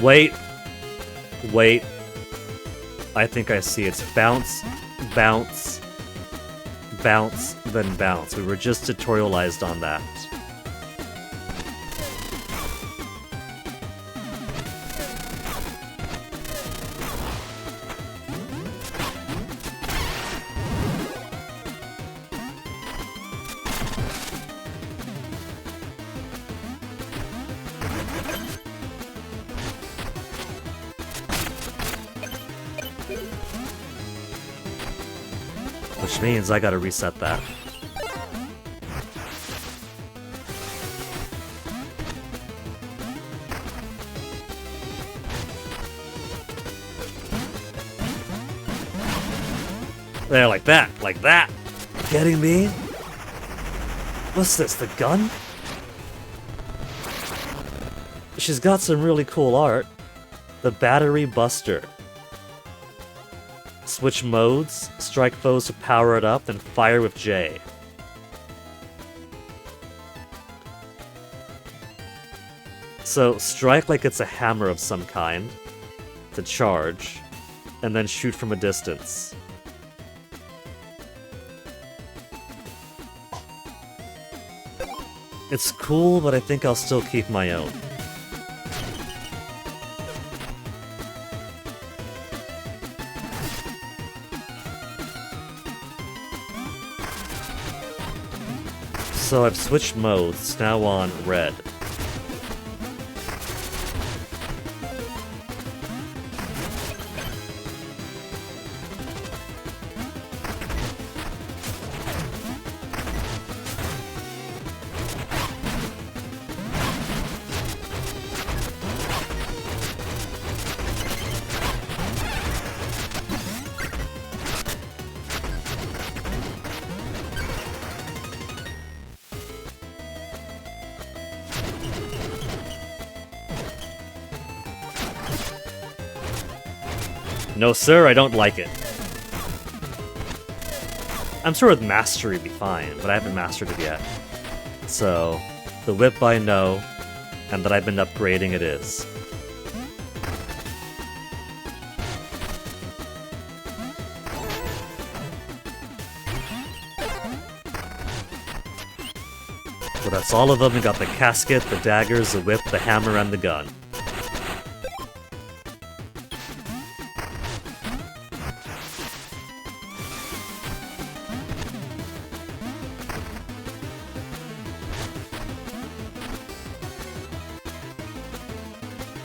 Wait. Wait. I think I see it's bounce, bounce, bounce, then bounce. We were just tutorialized on that. Which means I gotta reset that. There, like that, like that. Getting me? What's this, the gun? She's got some really cool art. The Battery Buster. Switch modes, strike foes to power it up, then fire with J. So, strike like it's a hammer of some kind, to charge, and then shoot from a distance. It's cool, but I think I'll still keep my own. So I've switched modes, it's now on red. No sir, I don't like it. I'm sure with mastery it'd be fine, but I haven't mastered it yet. So, the whip I know, and that I've been upgrading it is. So that's all of them. We got the casket, the daggers, the whip, the hammer, and the gun.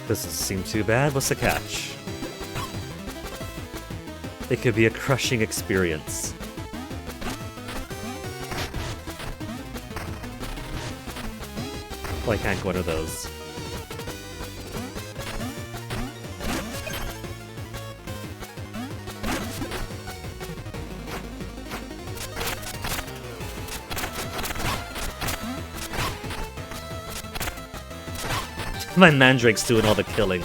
Doesn't seem too bad. What's the catch? It could be a crushing experience. Well, I can't go under those. My Mandrake's doing all the killing.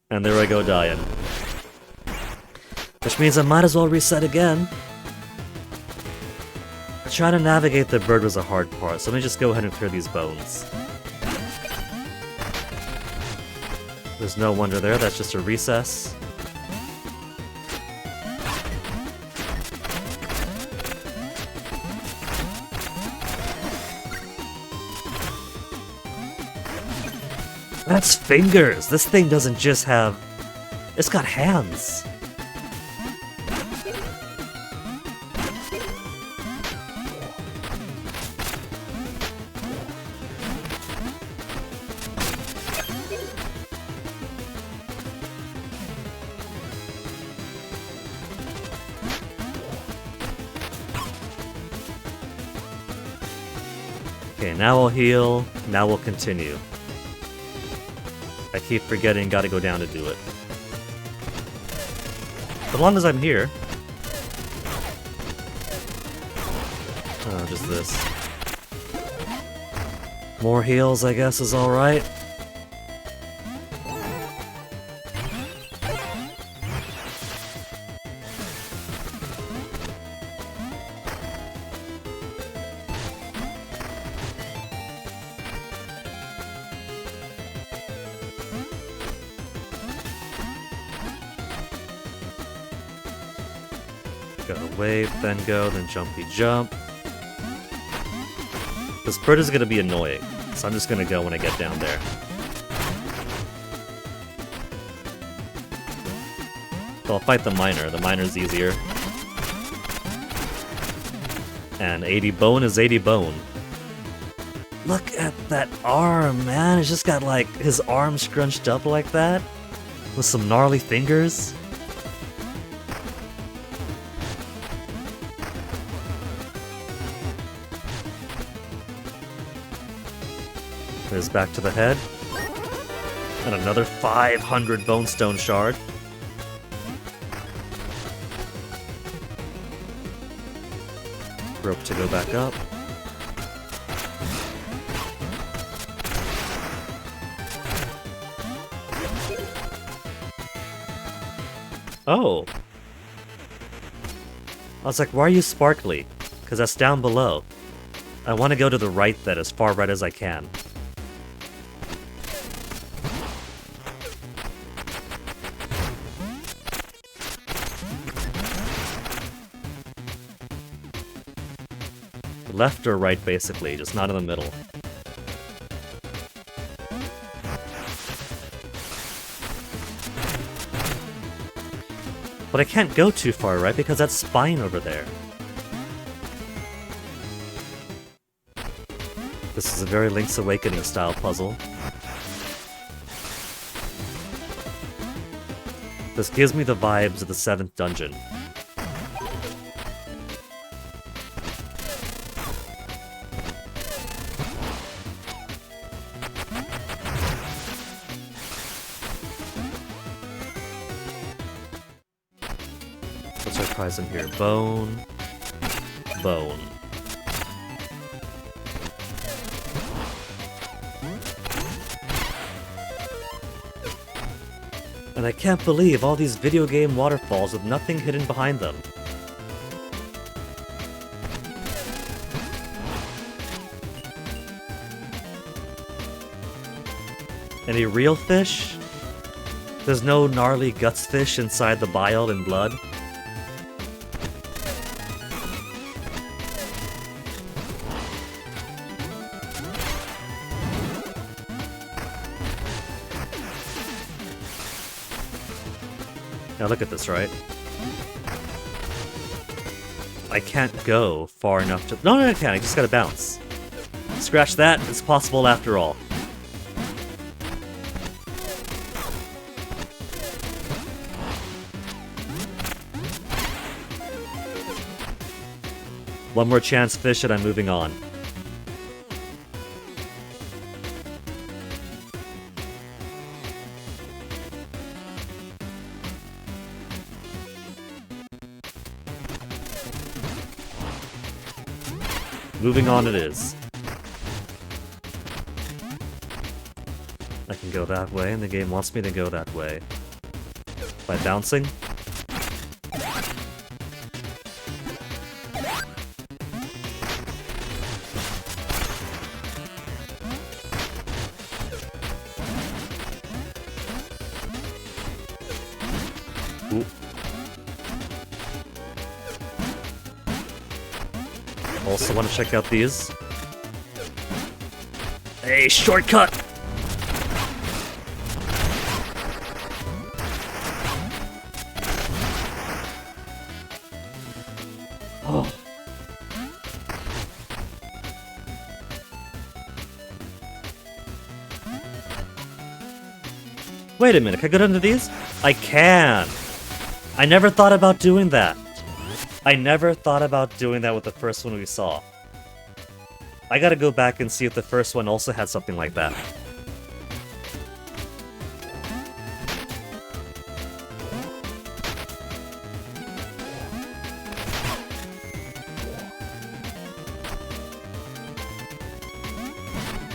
And there I go dying. Which means I might as well reset again. Trying to navigate the bird was a hard part, so let me just go ahead and clear these bones. There's no wonder there, that's just a recess. That's fingers! This thing doesn't just have... It's got hands! Okay, now we'll heal, now we'll continue. I keep forgetting, gotta go down to do it. As long as I'm here. Oh, just this. More heals, I guess, is alright. Gotta wave, then go, then jumpy jump. This bird is gonna be annoying, so I'm just gonna go when I get down there. So I'll fight the miner's easier. And 80 bone is 80 bone. Look at that arm, man, it's just got like his arm scrunched up like that, with some gnarly fingers. Is back to the head. And another 500 bone stone shard. rope to go back up. Oh! I was like, why are you sparkly? Because that's down below. I want to go to the right then, as far right as I can. Left or right, basically, just not in the middle. But I can't go too far, right? Because that's spine over there. This is a very Link's Awakening style puzzle. This gives me the vibes of the 7th dungeon. What's our prize in here? Bone. Bone. And I can't believe all these video game waterfalls with nothing hidden behind them. Any real fish? There's no gnarly guts fish inside the bile and blood? Now look at this, right? I can't go far enough to... No, I can't. I just gotta bounce. Scratch that. It's possible after all. One more chance, fish, and I'm moving on. Moving on it is. I can go that way, and the game wants me to go that way. By bouncing? Ooh. Also want to check out these. Hey, shortcut! Oh. Wait a minute, can I go down to these? I can! I never thought about doing that. I never thought about doing that with the first one we saw. I gotta go back and see if the first one also had something like that.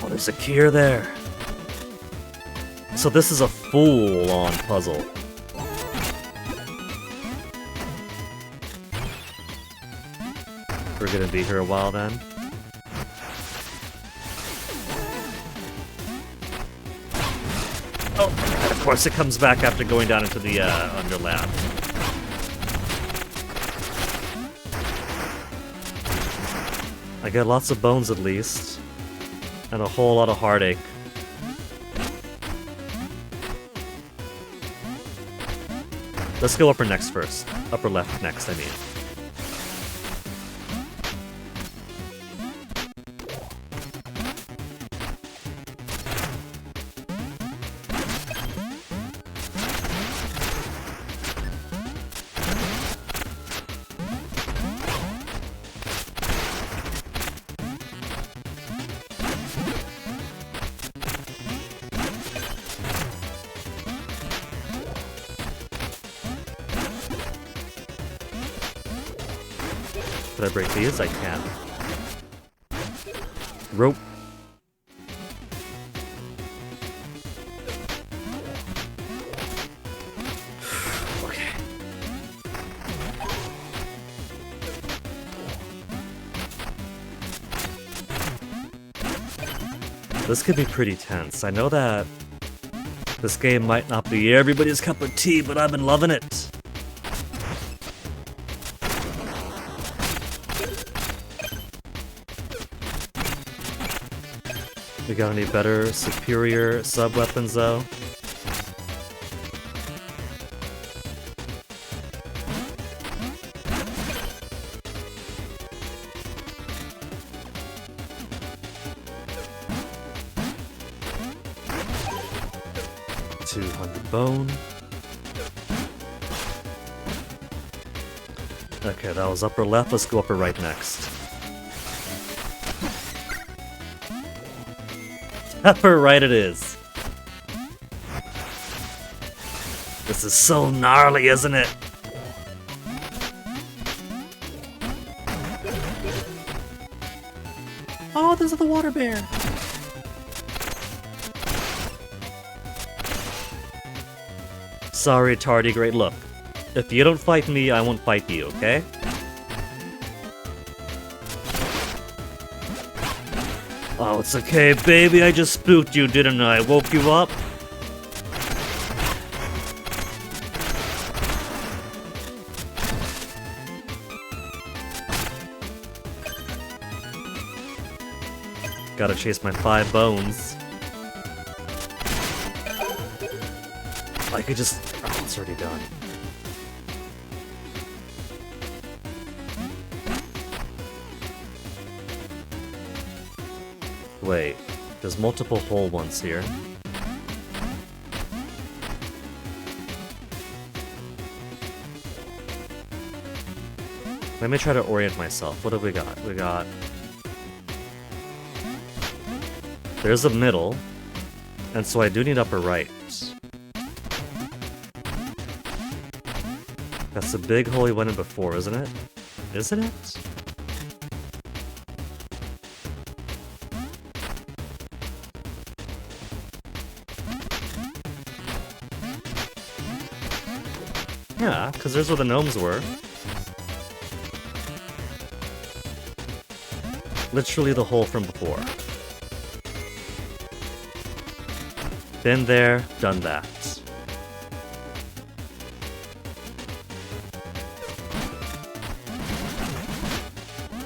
Oh, there's a Kier there. So this is a full-on puzzle. We're gonna be here a while then. Oh, and of course it comes back after going down into the Underlab. I got lots of bones at least, and a whole lot of heartache. Let's go upper next first. Upper left next, I mean. Can I break these? I can. Rope. Okay. This could be pretty tense. I know that this game might not be everybody's cup of tea, but I've been loving it. We got any better, superior sub-weapons, though? Bone. Okay, that was upper left. Let's go upper right next. Upper right it is. This is so gnarly, isn't it? Oh, this is the water bear. Sorry, tardigrade. Look, if you don't fight me, I won't fight you, okay? Oh, it's okay, baby. I just spooked you, didn't I? Woke you up? Gotta chase my 5 bones. I could just... Oh, it's already done. Wait, there's multiple whole ones here. Let me try to orient myself. What have we got? We got... There's a middle, and so I do need upper right. That's the big hole we went in before, isn't it? Isn't it? Yeah, because there's where the gnomes were. Literally the hole from before. Been there, done that.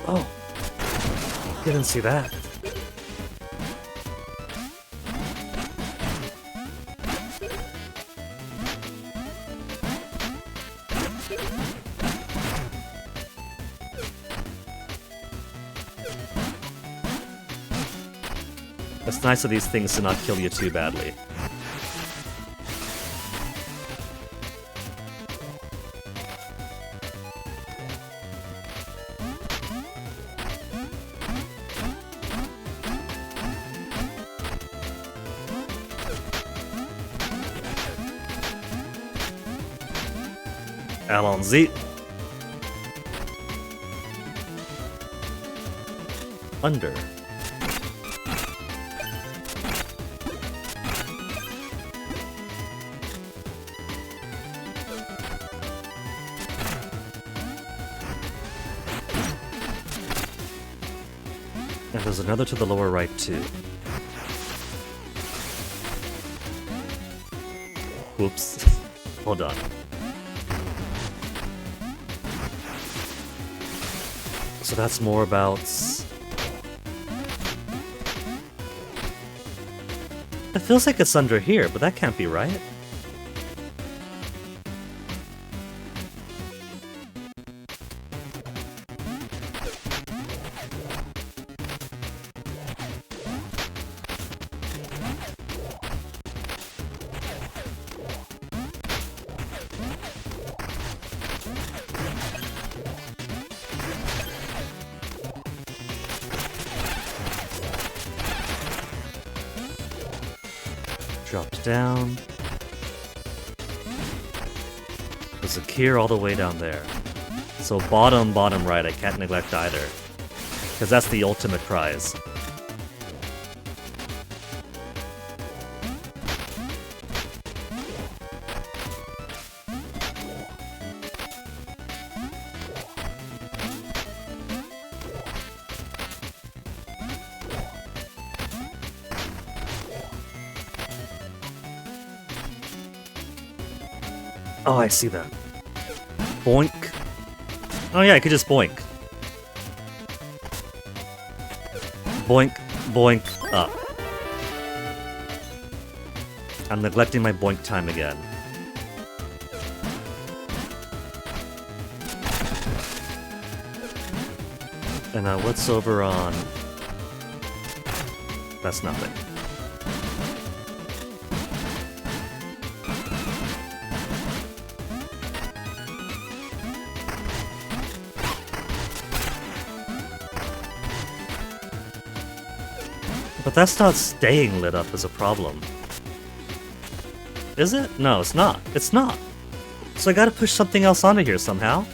Oh, didn't see that. It's nice of these things to not kill you too badly. Allons-y. Under. And there's another to the lower right too. Whoops. Hold on. So that's more about... It feels like it's under here, but that can't be right. Dropped down. There's a Kier all the way down there. So bottom right, I can't neglect either. Because that's the ultimate prize. Oh, I see that. Boink. Oh yeah, I could just boink. Boink, boink, up. I'm neglecting my boink time again. And now what's over on... That's nothing. But that's not staying lit up as a problem. Is it? No, it's not. It's not. So I gotta push something else onto here somehow.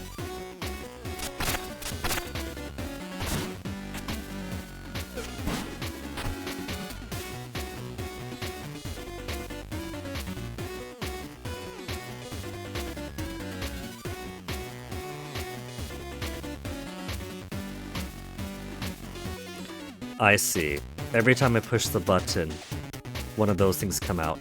I see. Every time I push the button, one of those things come out.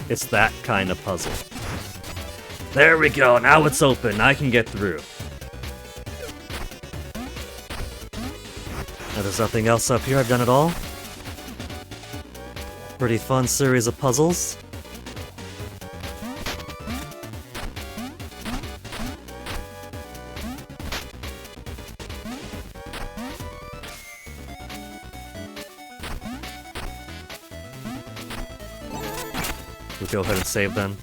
It's that kind of puzzle. There we go, now it's open, I can get through. Now there's nothing else up here, I've done it all. Pretty fun series of puzzles. We'll go ahead and save then.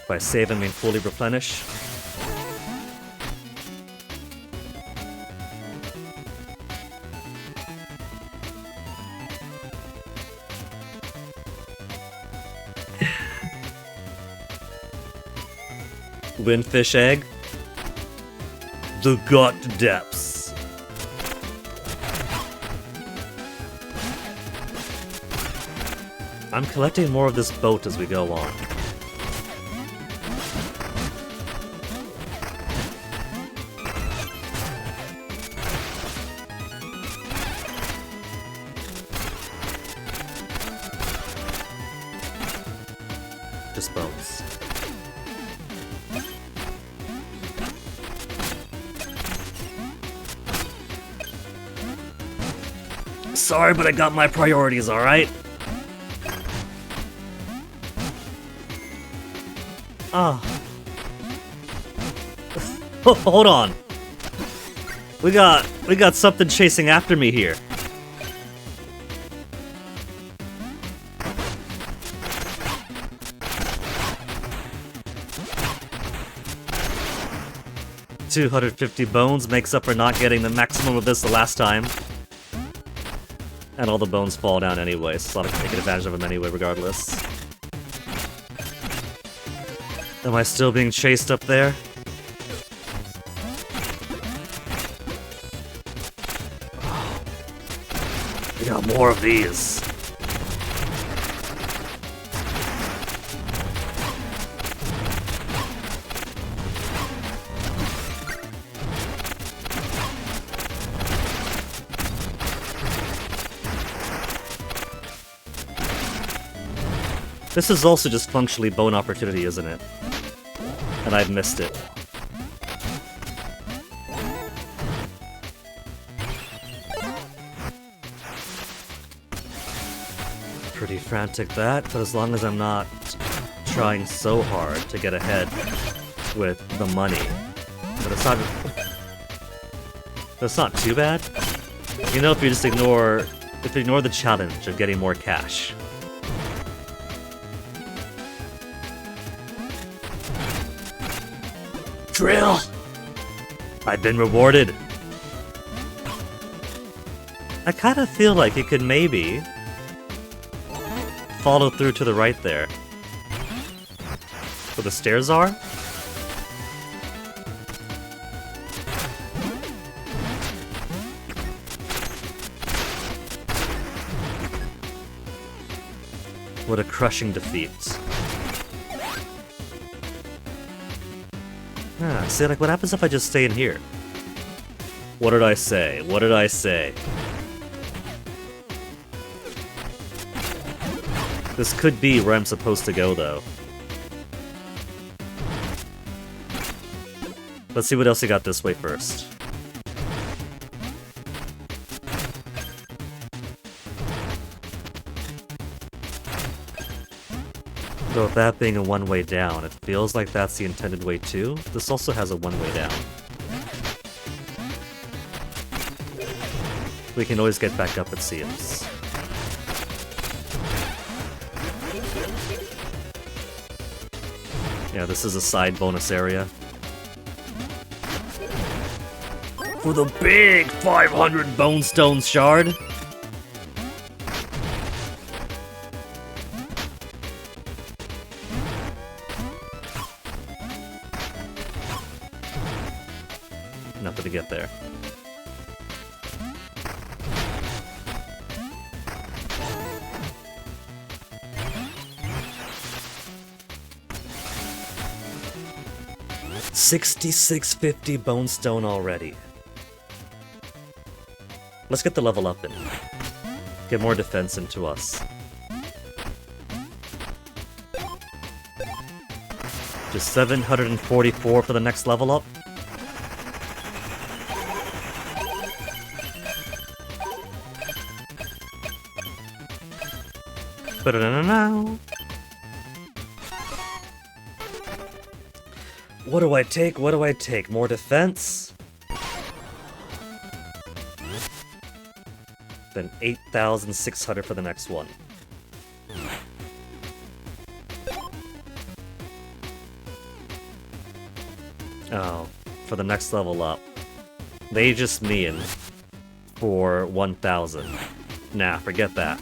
By save I mean fully replenish. Windfish egg. The gut depths. I'm collecting more of this boat as we go on. Just bones. Sorry, but I got my priorities, alright? Ah. Hold on. We got something chasing after me here. $250 bones makes up for not getting the maximum of this the last time. And all the bones fall down anyway, so I'm taking advantage of them anyway regardless. Am I still being chased up there? We got more of these. This is also just functionally bone opportunity, isn't it? And I've missed it. Pretty frantic that, but as long as I'm not trying so hard to get ahead with the money. But it's not too bad. You know, if you just ignore the challenge of getting more cash. Drill! I've been rewarded. I kind of feel like it could maybe follow through to the right there. Where the stairs are? What a crushing defeat. See, like, what happens if I just stay in here? What did I say? What did I say? This could be where I'm supposed to go, though. Let's see what else you got this way first. So with that being a one-way down, it feels like that's the intended way too. This also has a one-way down. We can always get back up, it seems. Yeah, this is a side bonus area. For the big 500 Bonestone Shard! Nothing to get there. $66.50 Bonestone already. Let's get the level up and get more defense into us. Just 744 for the next level up. Ba-da-da-da-da. What do I take? What do I take? More defense? Then 8,600 for the next one. Oh, for the next level up. They just mean for 1,000. Nah, forget that.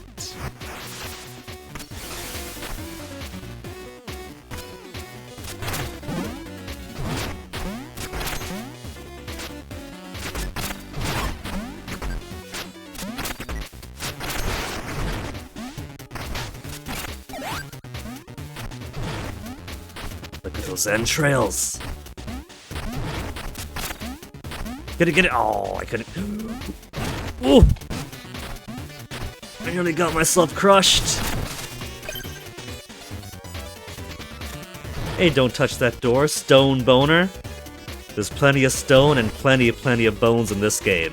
Look at those entrails. Get it. Oh, I couldn't. Ooh! I nearly got myself crushed. Hey, don't touch that door, stone boner. There's plenty of stone and plenty of bones in this game.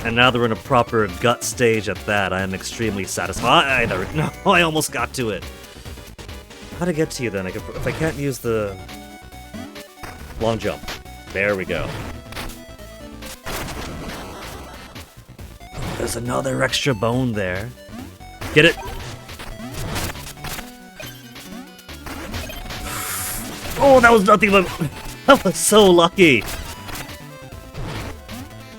And now they're in a proper gut stage at that. I am extremely satisfied. No, I almost got to it. How to get to you then? If I can't use the long jump. There we go. There's another extra bone there. Get it? Oh, that was nothing but... That was so lucky!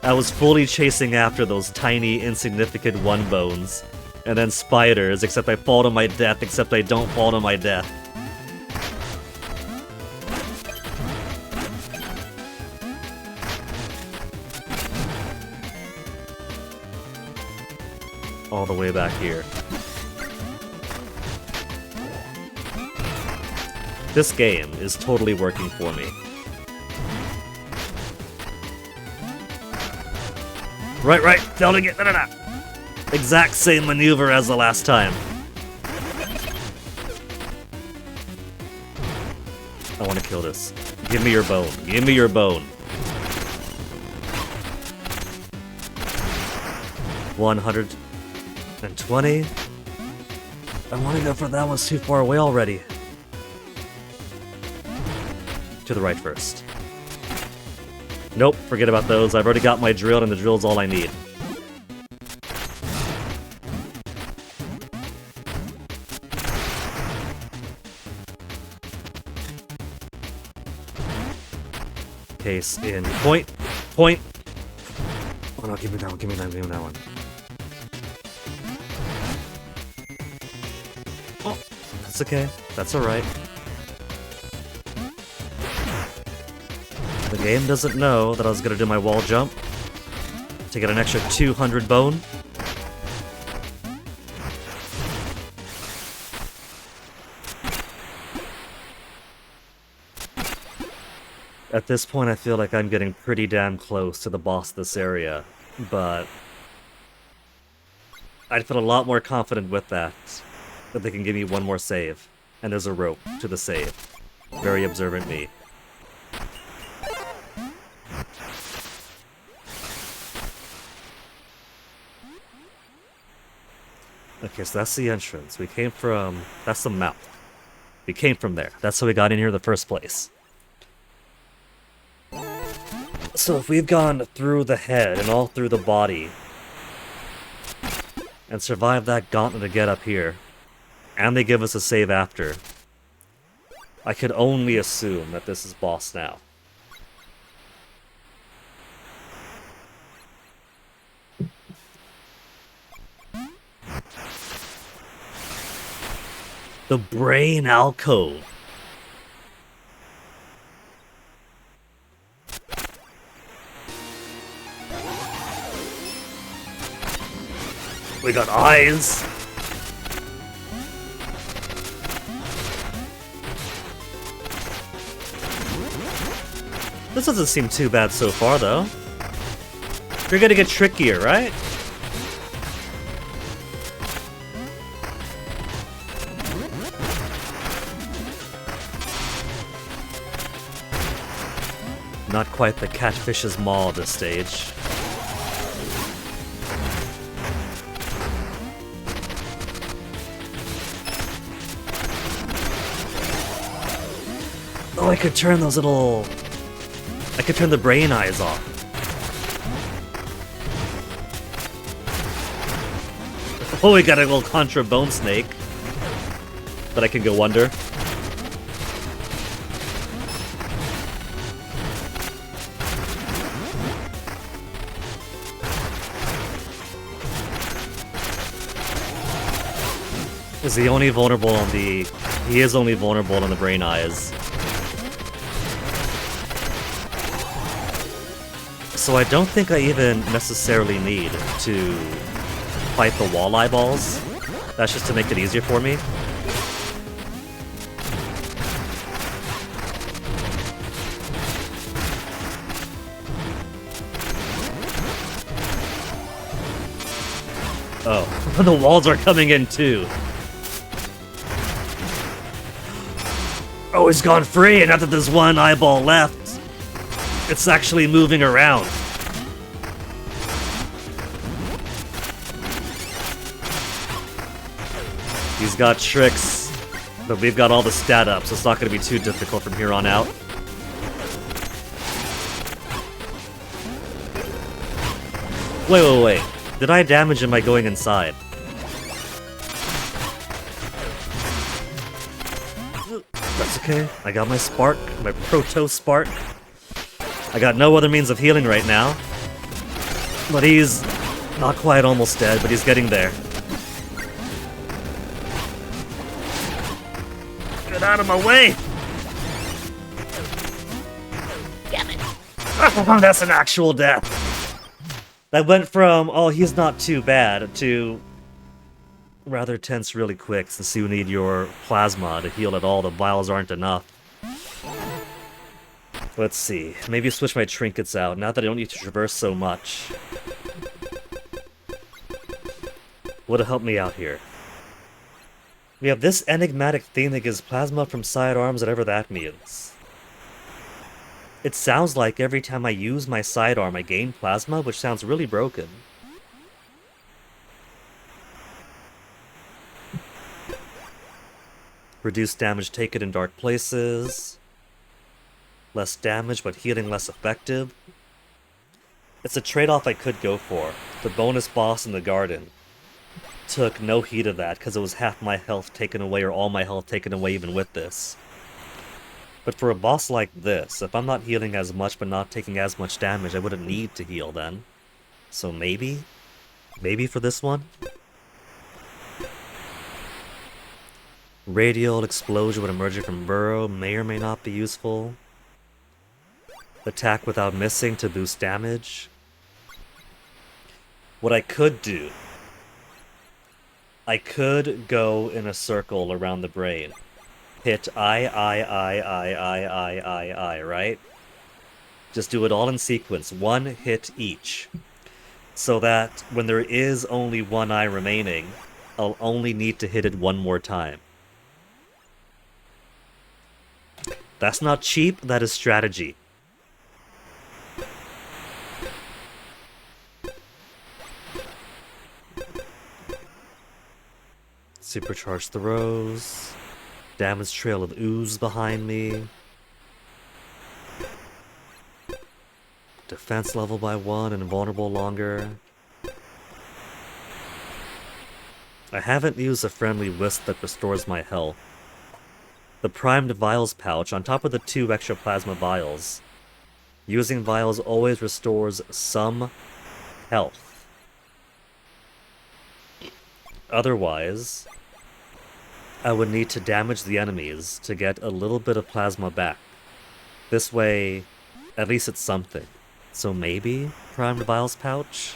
I was fully chasing after those tiny, insignificant one bones. And then spiders, except I fall to my death, except I don't fall to my death. All the way back here. This game is totally working for me. Right, failing it, no. Exact same maneuver as the last time. I want to kill this. Give me your bone. Give me your bone. 120. I want to go for that one's too far away already. To the right first. Nope, forget about those. I've already got my drill, and the drill's all I need. case in point. Point. Oh no, give me that one, give me that, give me that one. Oh, that's okay. That's alright. The game doesn't know that I was gonna do my wall jump to get an extra 200 bone. At this point, I feel like I'm getting pretty damn close to the boss of this area, but I'd feel a lot more confident with that they can give me one more save, and there's a rope to the save. Very observant me. Okay, so that's the entrance. We came from... That's the mouth. We came from there. That's how we got in here in the first place. So if we've gone through the head and all through the body and survived that gauntlet to get up here, and they give us a save after, I could only assume that this is boss now. The Brain Alcove. We got eyes. This doesn't seem too bad so far, though. You're gonna get trickier, right? Not quite the Catfish's Maw at this stage. Oh, I could turn those little... I could turn the brain eyes off. Oh, we got a little Contra Bone Snake that I can go under. Is he only vulnerable on the... He is only vulnerable on the brain eyes. So I don't think I even necessarily need to fight the wall eyeballs. That's just to make it easier for me. Oh, the walls are coming in too. Oh, he's gone free, and now that there's one eyeball left, it's actually moving around. He's got tricks, but we've got all the stat up, so it's not going to be too difficult from here on out. Wait. Did I damage him by going inside? That's okay. I got my spark, my Proto Spark. I got no other means of healing right now. But he's not quite almost dead, but he's getting there. Get out of my way! Damn it. Oh, that's an actual death. That went from, oh, he's not too bad, to rather tense really quick, since you need your plasma to heal at all. The vials aren't enough. Let's see. Maybe switch my trinkets out, now that I don't need to traverse so much. What'll help me out here? We have this enigmatic thing that gives plasma from sidearms, whatever that means. It sounds like every time I use my sidearm I gain plasma, which sounds really broken. Reduce damage taken in dark places. Less damage, but healing less effective. It's a trade-off I could go for. The bonus boss in the garden took no heed of that, because it was half my health taken away, or all my health taken away even with this. But for a boss like this, if I'm not healing as much but not taking as much damage, I wouldn't need to heal then. So maybe? Maybe for this one? Radial explosion when emerging from burrow may or may not be useful. Attack without missing to boost damage. What I could do, I could go in a circle around the brain. Hit I, right? Just do it all in sequence, one hit each. So that when there is only one eye remaining, I'll only need to hit it one more time. That's not cheap, that is strategy. Supercharged throws. Damage trail of ooze behind me. Defense level by 1, invulnerable longer. I haven't used a friendly wisp that restores my health. The primed vials pouch on top of the 2 extra plasma vials. Using vials always restores some health. Otherwise, I would need to damage the enemies to get a little bit of plasma back. This way, at least it's something. So maybe primed vials pouch?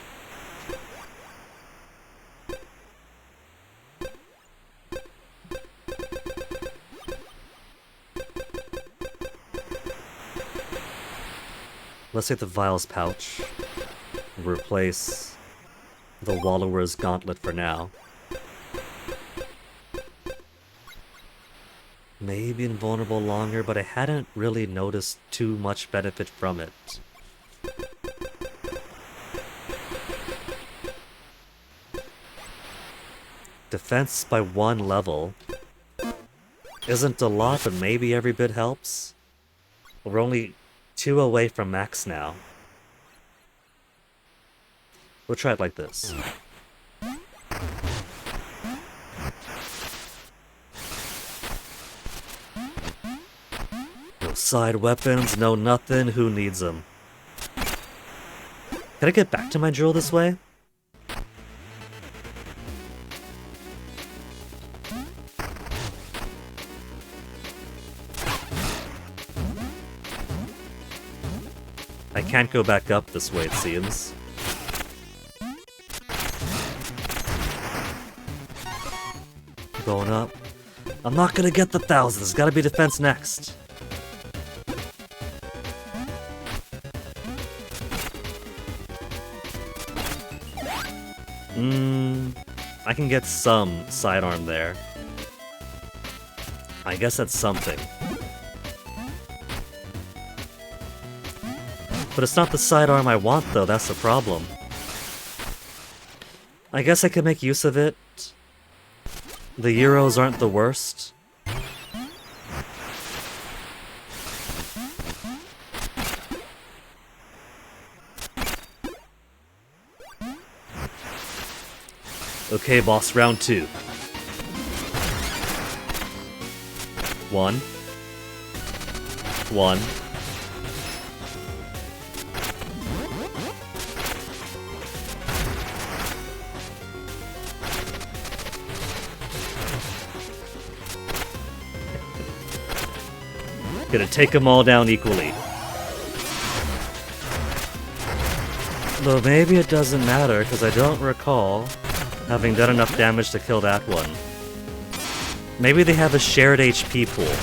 Let's take the vials pouch. Replace the Wallower's Gauntlet for now. Maybe invulnerable longer, but I hadn't really noticed too much benefit from it. Defense by 1 level isn't a lot, but maybe every bit helps. We're only 2 away from max now. We'll try it like this. No side weapons, no nothing, who needs them? Can I get back to my drill this way? I can't go back up this way, it seems. Going up. I'm not gonna get the 1,000. There's gotta be defense next. I can get some sidearm there. I guess that's something. But it's not the sidearm I want, though, that's the problem. I guess I could make use of it. The Euros aren't the worst. Okay, boss, round 2. 1. 1. Gonna take them all down equally. Though maybe it doesn't matter, because I don't recall having done enough damage to kill that one. Maybe they have a shared HP pool.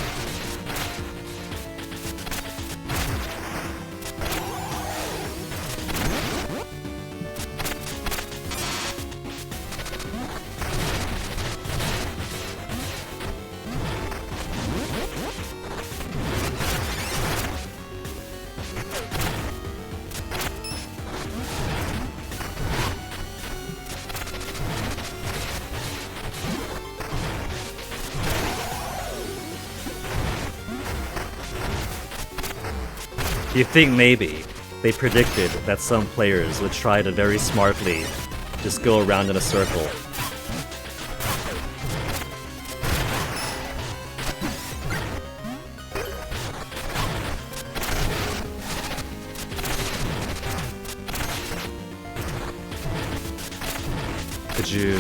You think maybe they predicted that some players would try to very smartly just go around in a circle. Could you...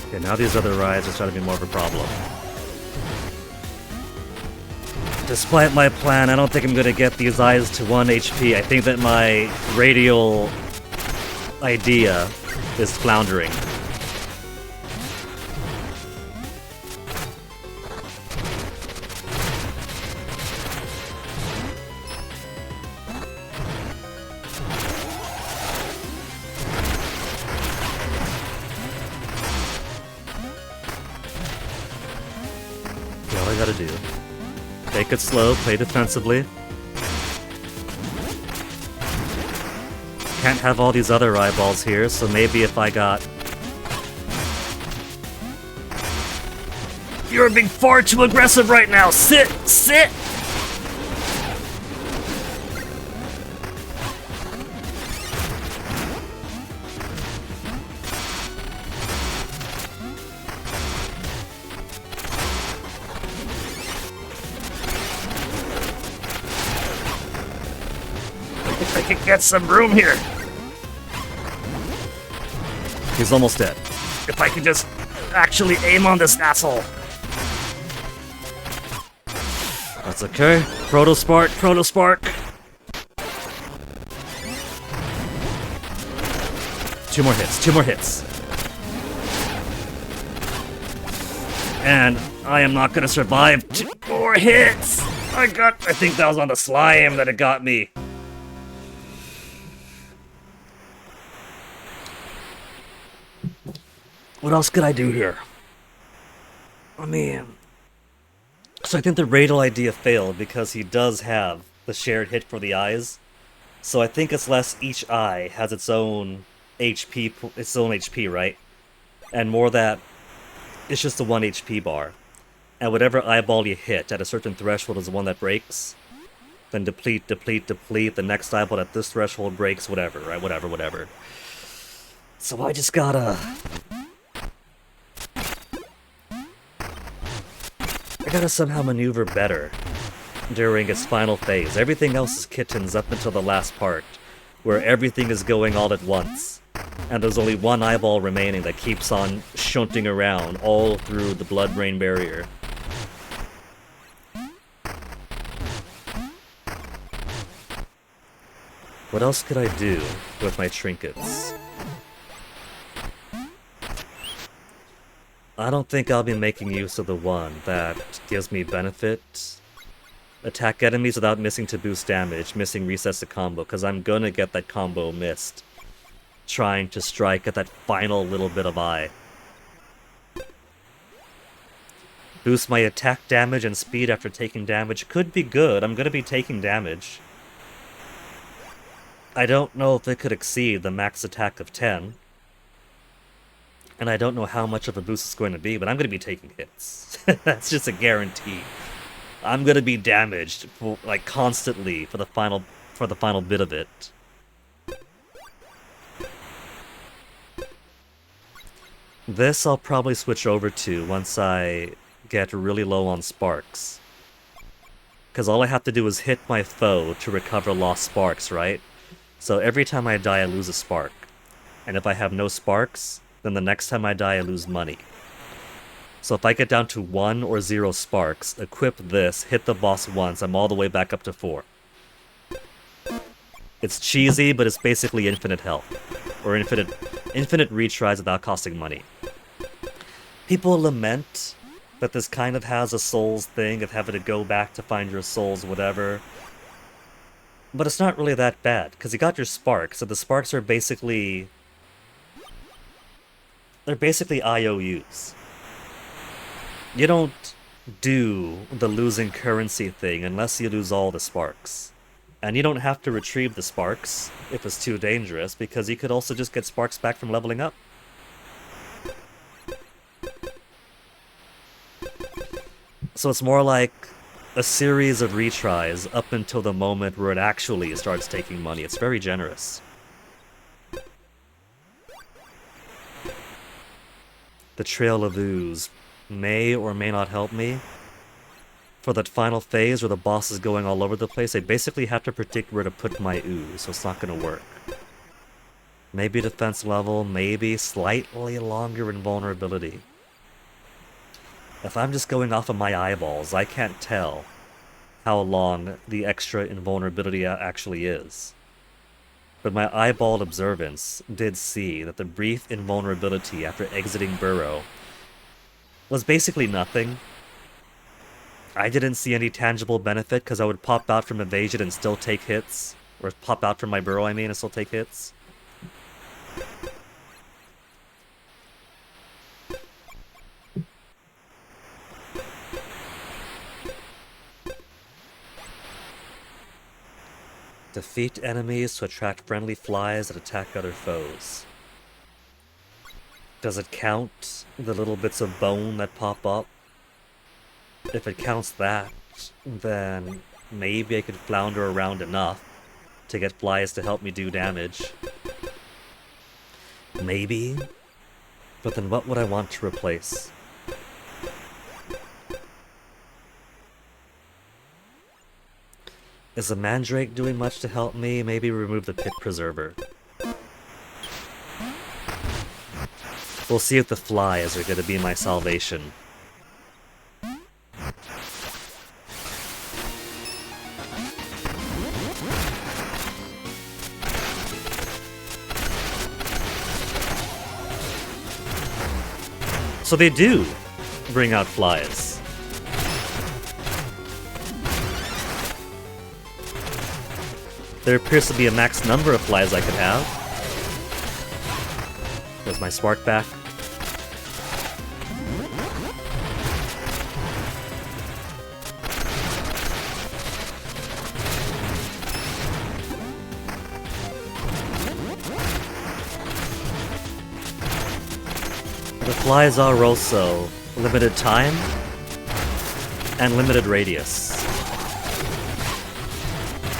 Okay, now these other rides are starting to be more of a problem. Despite my plan, I don't think I'm gonna get these eyes to 1 HP. I think that my radial idea is floundering. All I gotta do. Take it slow, play defensively. Can't have all these other eyeballs here, so maybe if I got... You're being far too aggressive right now! Sit! Sit! I can get some room here. He's almost dead. If I could just actually aim on this asshole. That's okay. Protospark, Protospark. 2 more hits, 2 more hits. And I am not gonna survive 2 more hits. I think that was on the slime that it got me. What else could I do here? I mean... So I think the radial idea failed because he does have the shared hit for the eyes. So I think it's less each eye has its own HP, right? And more that it's just a 1 HP bar. And whatever eyeball you hit at a certain threshold is the one that breaks. Then deplete, deplete, deplete, the next eyeball at this threshold breaks, whatever, right? Whatever. So I just gotta... I gotta somehow maneuver better during its final phase. Everything else is kittens up until the last part, where everything is going all at once. And there's only 1 eyeball remaining that keeps on shunting around all through the blood-brain barrier. What else could I do with my trinkets? I don't think I'll be making use of the one that gives me benefit. Attack enemies without missing to boost damage, missing resets the combo, because I'm gonna get that combo missed. Trying to strike at that final little bit of eye. Boost my attack damage and speed after taking damage could be good. I'm gonna be taking damage. I don't know if it could exceed the max attack of 10. And I don't know how much of a boost it's going to be, but I'm going to be taking hits. That's just a guarantee. I'm going to be damaged, like, constantly for the final bit of it. This I'll probably switch over to once I get really low on sparks. Because all I have to do is hit my foe to recover lost sparks, right? So every time I die, I lose a spark. And if I have no sparks, then the next time I die, I lose money. So if I get down to 1 or 0 sparks, equip this, hit the boss once, I'm all the way back up to 4. It's cheesy, but it's basically infinite health. Or infinite retries without costing money. People lament that this kind of has a souls thing of having to go back to find your souls, whatever. But it's not really that bad, because you got your sparks, so the sparks are basically... They're basically IOUs. You don't do the losing currency thing unless you lose all the sparks. And you don't have to retrieve the sparks if it's too dangerous, because you could also just get sparks back from leveling up. So it's more like a series of retries up until the moment where it actually starts taking money. It's very generous. The Trail of Ooze may or may not help me. For that final phase where the boss is going all over the place, I basically have to predict where to put my ooze, so it's not gonna work. Maybe defense level, maybe slightly longer invulnerability. If I'm just going off of my eyeballs, I can't tell how long the extra invulnerability actually is. But my eyeball observance did see that the brief invulnerability after exiting Burrow was basically nothing. I didn't see any tangible benefit because I would pop out from evasion and still take hits. Or pop out from my Burrow, I mean, and still take hits. Defeat enemies to attract friendly flies that attack other foes. Does it count the little bits of bone that pop up? If it counts that, then maybe I could flounder around enough to get flies to help me do damage. Maybe? But then what would I want to replace? Is the Mandrake doing much to help me? Maybe remove the Pit Preserver. We'll see if the flies are going to be my salvation. So they do bring out flies. There appears to be a max number of flies I could have. There's my spark back. The flies are also limited time and limited radius.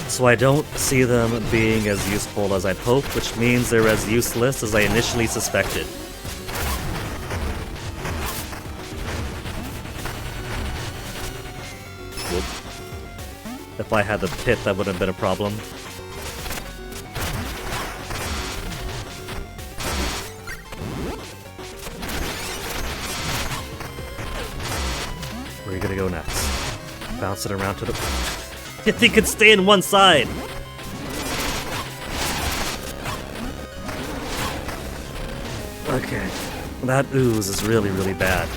So I don't see them being as useful as I'd hoped, which means they're as useless as I initially suspected. Whoop. If I had the pit, that would have been a problem. Where are you gonna go next? Bounce it around to the... If he could stay in one side! Okay. That ooze is really, really bad.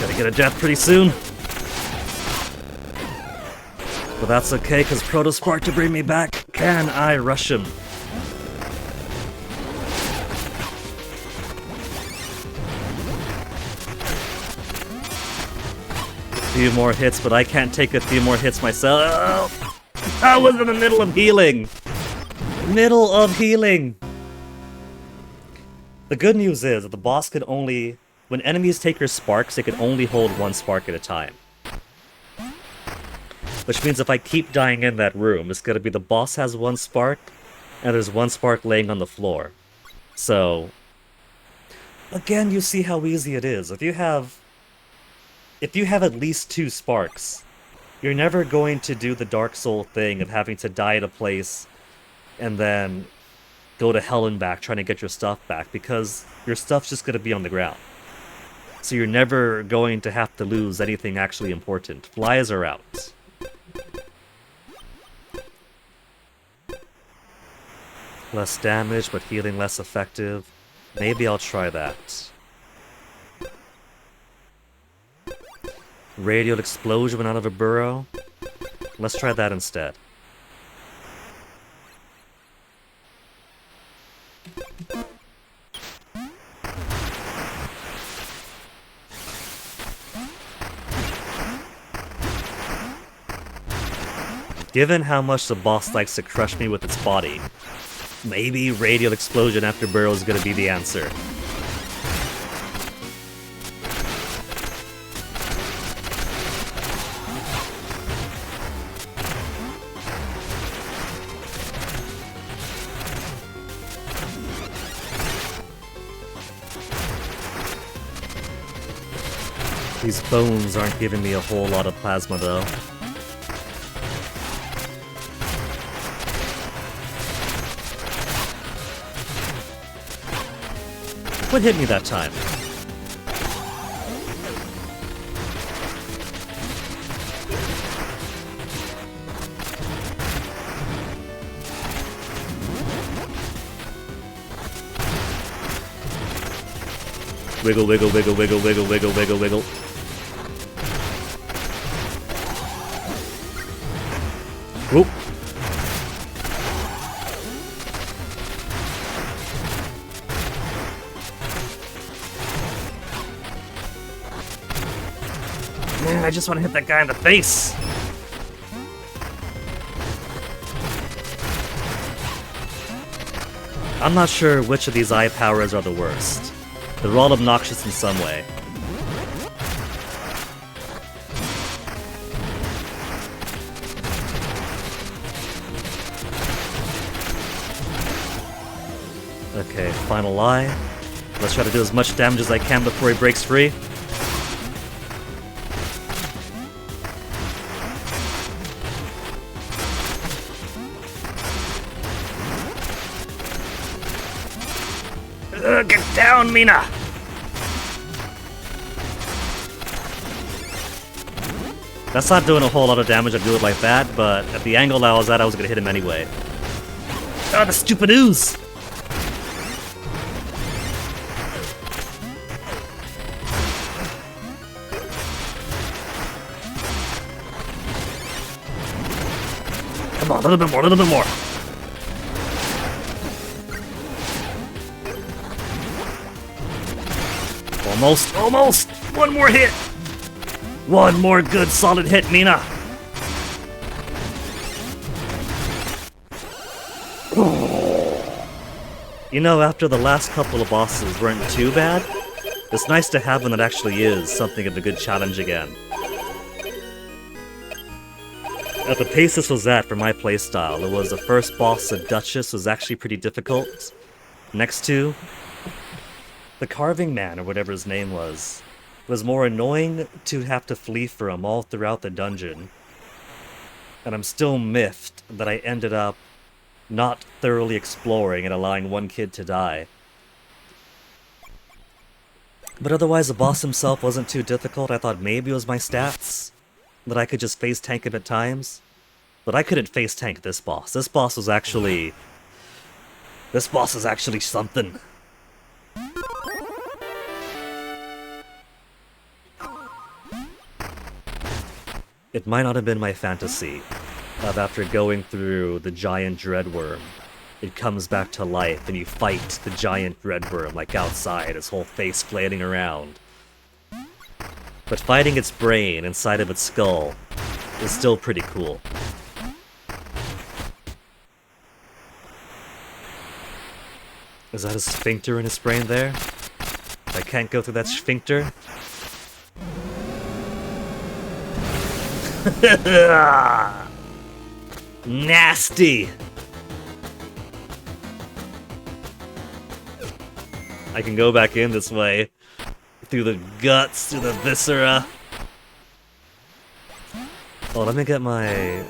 Gotta get a death pretty soon. But that's okay, because Protospark to bring me back. Can I rush him? Few more hits, but I can't take a few more hits myself. I was in the middle of healing. Middle of healing. The good news is that the boss could only... When enemies take your sparks, they can only hold one spark at a time. Which means if I keep dying in that room, it's gonna be the boss has one spark, and there's one spark laying on the floor. So... Again, you see how easy it is. If you have at least 2 sparks, you're never going to do the Dark Soul thing of having to die at a place and then go to hell and back trying to get your stuff back, because your stuff's just going to be on the ground. So you're never going to have to lose anything actually important. Flies are out. Less damage, but healing less effective. Maybe I'll try that. Radial explosion went out of a burrow. Let's try that instead. Given how much the boss likes to crush me with its body, maybe radial explosion after burrow is gonna be the answer. These bones aren't giving me a whole lot of plasma though. What hit me that time? Wiggle, wiggle, wiggle, wiggle, wiggle, wiggle, wiggle, wiggle. Whoop. Man, I just want to hit that guy in the face. I'm not sure which of these eye powers are the worst. They're all obnoxious in some way. Okay, final eye. Let's try to do as much damage as I can before he breaks free. Get down, Mina! That's not doing a whole lot of damage to do it like that, but at the angle I was at, I was gonna hit him anyway. Ah, the stupid ooze! Come on, a little bit more, a little bit more. Almost, almost! One more hit! One more good solid hit, Mina! You know, after the last couple of bosses weren't too bad, it's nice to have one that actually is something of a good challenge again. At the pace this was at for my playstyle, it was the first boss of Duchess was actually pretty difficult. Next to the Carving Man, or whatever his name was more annoying to have to flee from all throughout the dungeon. And I'm still miffed that I ended up not thoroughly exploring and allowing one kid to die. But otherwise, the boss himself wasn't too difficult. I thought maybe it was my stats, that I could just face tank him at times. But I couldn't face tank this boss. This boss was actually something. It might not have been my fantasy of after going through the giant dreadworm, it comes back to life and you fight the giant dreadworm like outside, its whole face flailing around. But fighting its brain inside of its skull is still pretty cool. Is that a sphincter in his brain there? I can't go through that sphincter? Nasty! I can go back in this way. Through the guts, through the viscera. Oh, let me get my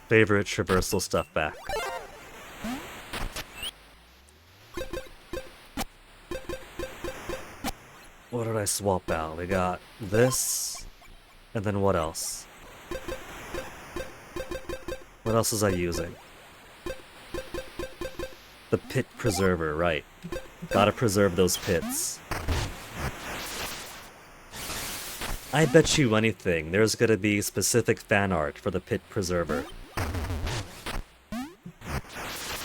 favorite traversal stuff back. What did I swap out? We got this, and then what else? What else was I using? The Pit Preserver, right. Gotta preserve those pits. I bet you anything, there's gonna be specific fan art for the Pit Preserver.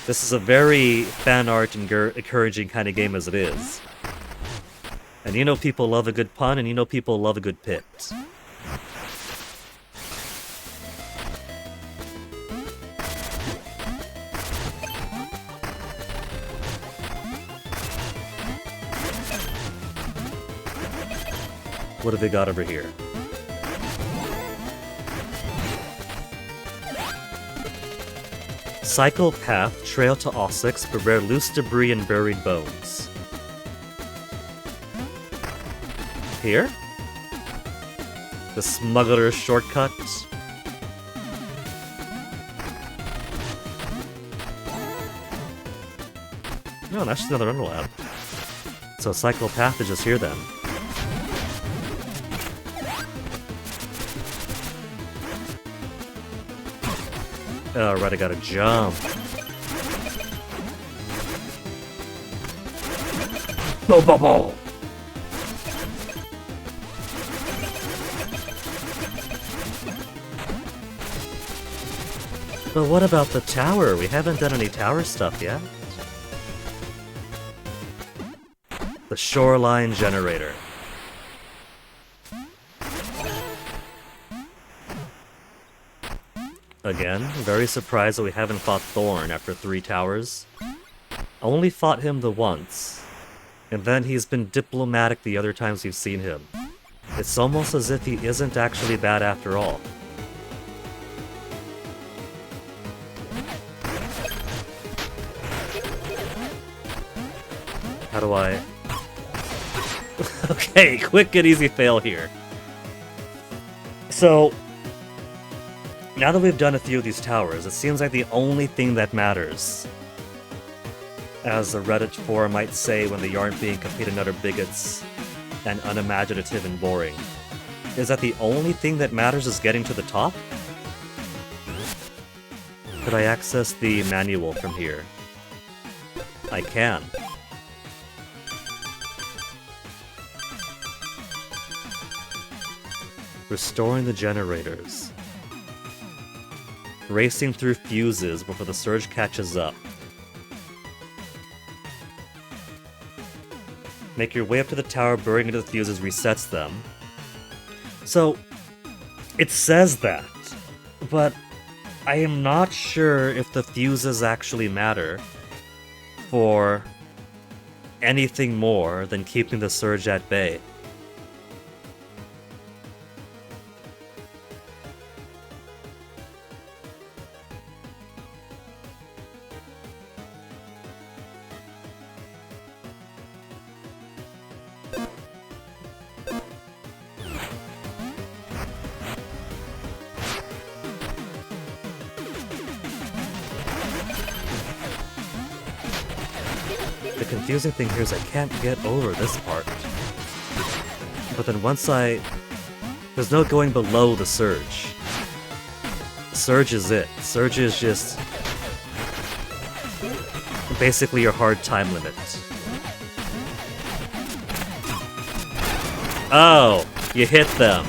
This is a very fan art encouraging kind of game as it is. And you know people love a good pun, and you know people love a good pit. What have they got over here? Cycle path, trail to Ossix, beware loose debris and buried bones. Here? The smuggler's shortcut. No, that's just another underlap. So Psychopath is just here then. Oh, right, I gotta jump. Bo bo bo! But what about the tower? We haven't done any tower stuff yet. The shoreline generator. Again, very surprised that we haven't fought Thorn after 3 towers. Only fought him the once, and then he's been diplomatic the other times we've seen him. It's almost as if he isn't actually bad after all. How do I... Okay, quick and easy fail here. So, now that we've done a few of these towers, it seems like the only thing that matters, as the Reddit forum might say when they aren't being complete and utter bigots and unimaginative and boring, is that the only thing that matters is getting to the top? Could I access the manual from here? I can. Restoring the generators. Racing through fuses before the surge catches up. Make your way up to the tower, burying into the fuses resets them. So, it says that, but I am not sure if the fuses actually matter for anything more than keeping the surge at bay. The confusing thing here is I can't get over this part. But then once there's no going below the surge. Surge is it. Surge is just basically your hard time limit. Oh, you hit them.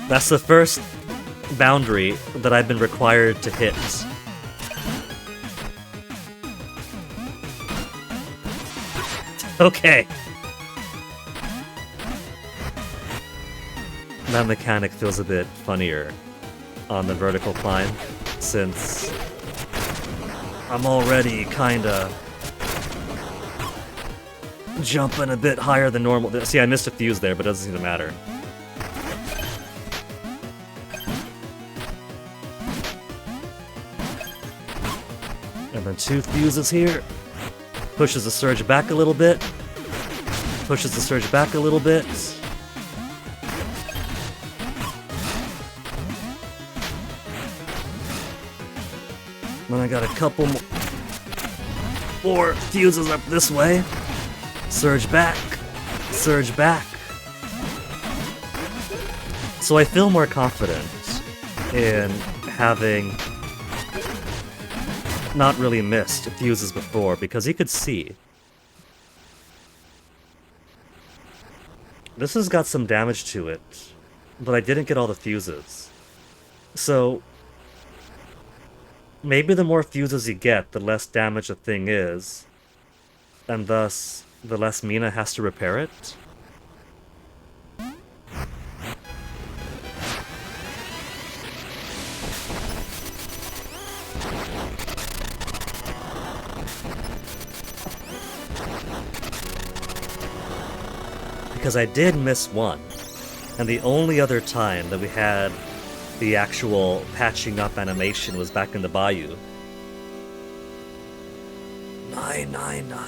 That's the first boundary that I've been required to hit. Okay. That mechanic feels a bit funnier on the vertical climb, since I'm already kinda jumping a bit higher than normal. See, I missed a fuse there, but it doesn't seem to matter. And then 2 fuses here. Pushes the surge back a little bit. Pushes the surge back a little bit. Then I got a couple more fuses up this way. Surge back. Surge back. So I feel more confident in having not really missed fuses before, because you could see. This has got some damage to it, but I didn't get all the fuses. So, maybe the more fuses you get, the less damage the thing is, and thus, the less Mina has to repair it? Because I did miss one, and the only other time that we had the actual patching up animation was back in the bayou. 999.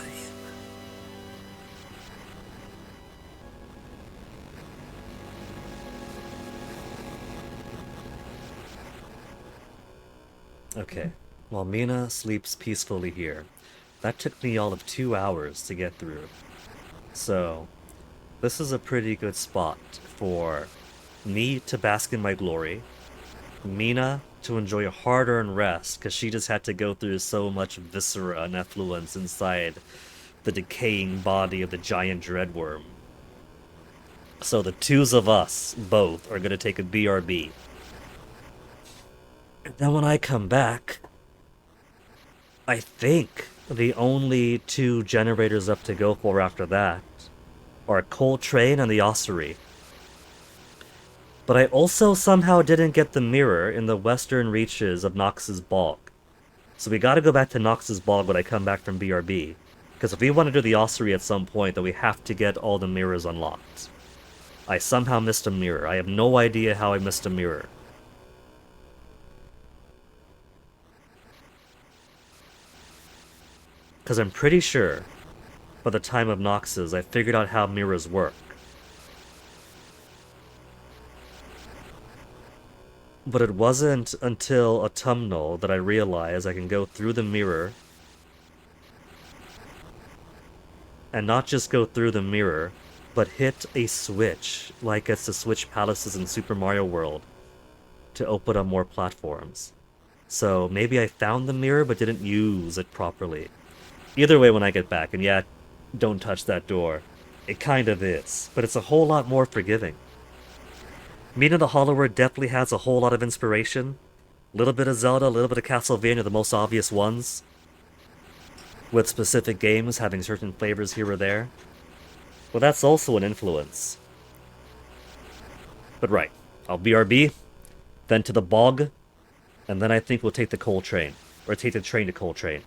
Okay. While Mina sleeps peacefully here, that took me all of 2 hours to get through. So, this is a pretty good spot for me to bask in my glory, Mina to enjoy a hard-earned rest, because she just had to go through so much viscera and effluence inside the decaying body of the giant dreadworm. So the twos of us, both, are gonna take a BRB. And then when I come back, I think the only two generators up to go for after that are Coltrane and the Ossuary. But I also somehow didn't get the mirror in the western reaches of Nox's Bog. So we gotta go back to Nox's Bog when I come back from BRB. Because if we want to do the Ossuary at some point, then we have to get all the mirrors unlocked. I somehow missed a mirror. I have no idea how I missed a mirror. Because I'm pretty sure, by the time of Nox's, I figured out how mirrors work. But it wasn't until Autumnal that I realized I can go through the mirror, and not just go through the mirror, but hit a switch, like it's the Switch Palaces in Super Mario World, to open up more platforms. So maybe I found the mirror but didn't use it properly. Either way, when I get back, and yeah, don't touch that door. It kind of is, but it's a whole lot more forgiving. Mina the Hollower definitely has a whole lot of inspiration. A little bit of Zelda, a little bit of Castlevania, the most obvious ones. With specific games having certain flavors here or there. Well, that's also an influence. But right, I'll BRB, then to the Bog, and then I think we'll take the Coal Train. Or take the train to Coltrane.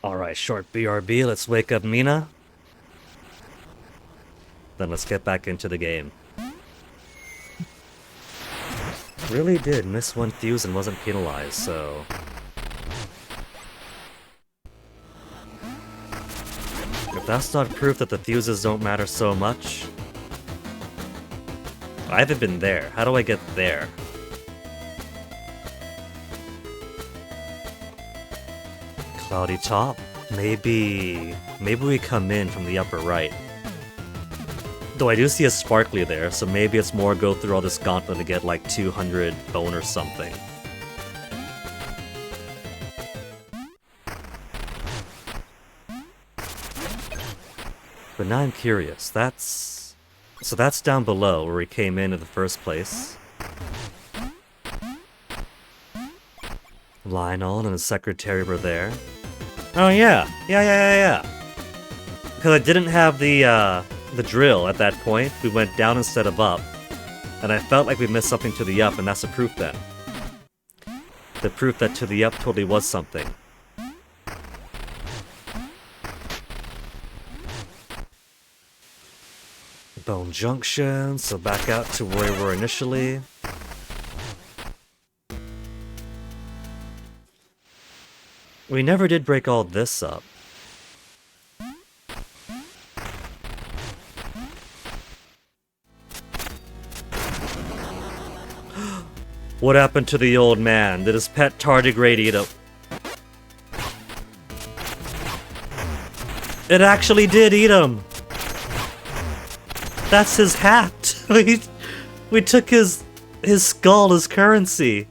Alright, short BRB, let's wake up Mina. Then let's get back into the game. Really did miss one fuse and wasn't penalized, so... If that's not proof that the fuses don't matter so much... I haven't been there. How do I get there? Cloudy top? Maybe we come in from the upper right. Though I do see a sparkly there, so maybe it's more go through all this gauntlet to get like 200 bone or something. But now I'm curious, so that's down below where we came in the first place. Lionel and his secretary were there. Oh yeah. Because I didn't have the drill at that point. We went down instead of up. And I felt like we missed something to the up, and that's the proof then. The proof that to the up totally was something. Bone Junction, so back out to where we were initially. We never did break all this up. What happened to the old man? Did his pet tardigrade eat him? It actually did eat him! That's his hat! we took his skull as currency.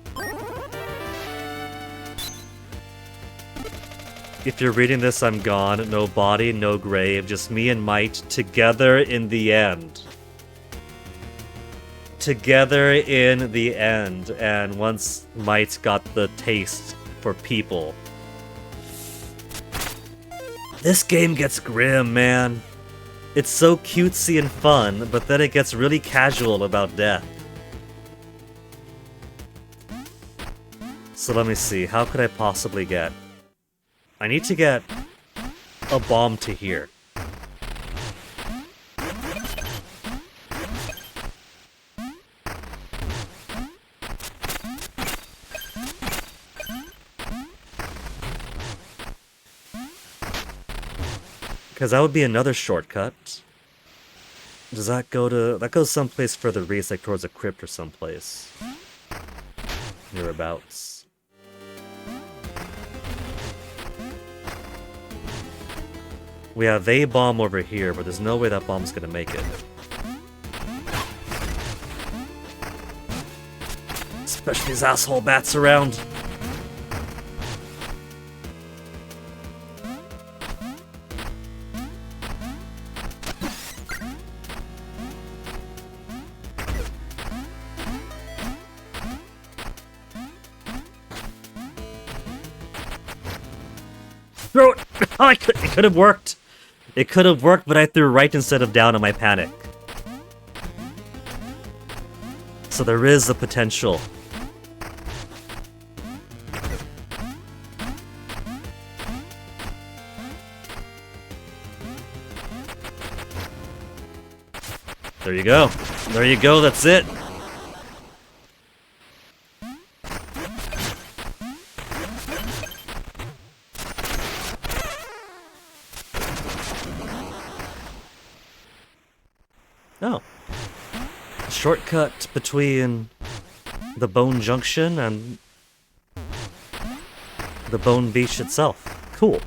If you're reading this, I'm gone. No body, no grave. Just me and Might together in the end. Together in the end. And once Might got the taste for people. This game gets grim, man. It's so cutesy and fun, but then it gets really casual about death. So let me see. How could I possibly get... I need to get a bomb to here. Because that would be another shortcut. Does that go to... That goes someplace further east, like towards a crypt or someplace. Nearabouts. We have a bomb over here, but there's no way that bomb's gonna make it. Especially these asshole bats around. Throw it! Oh, it could have worked. It could have worked, but I threw right instead of down in my panic. So there is a potential. There you go. There you go, that's it. Oh. Shortcut between the Bone Junction and the Bone Beach itself. Cool.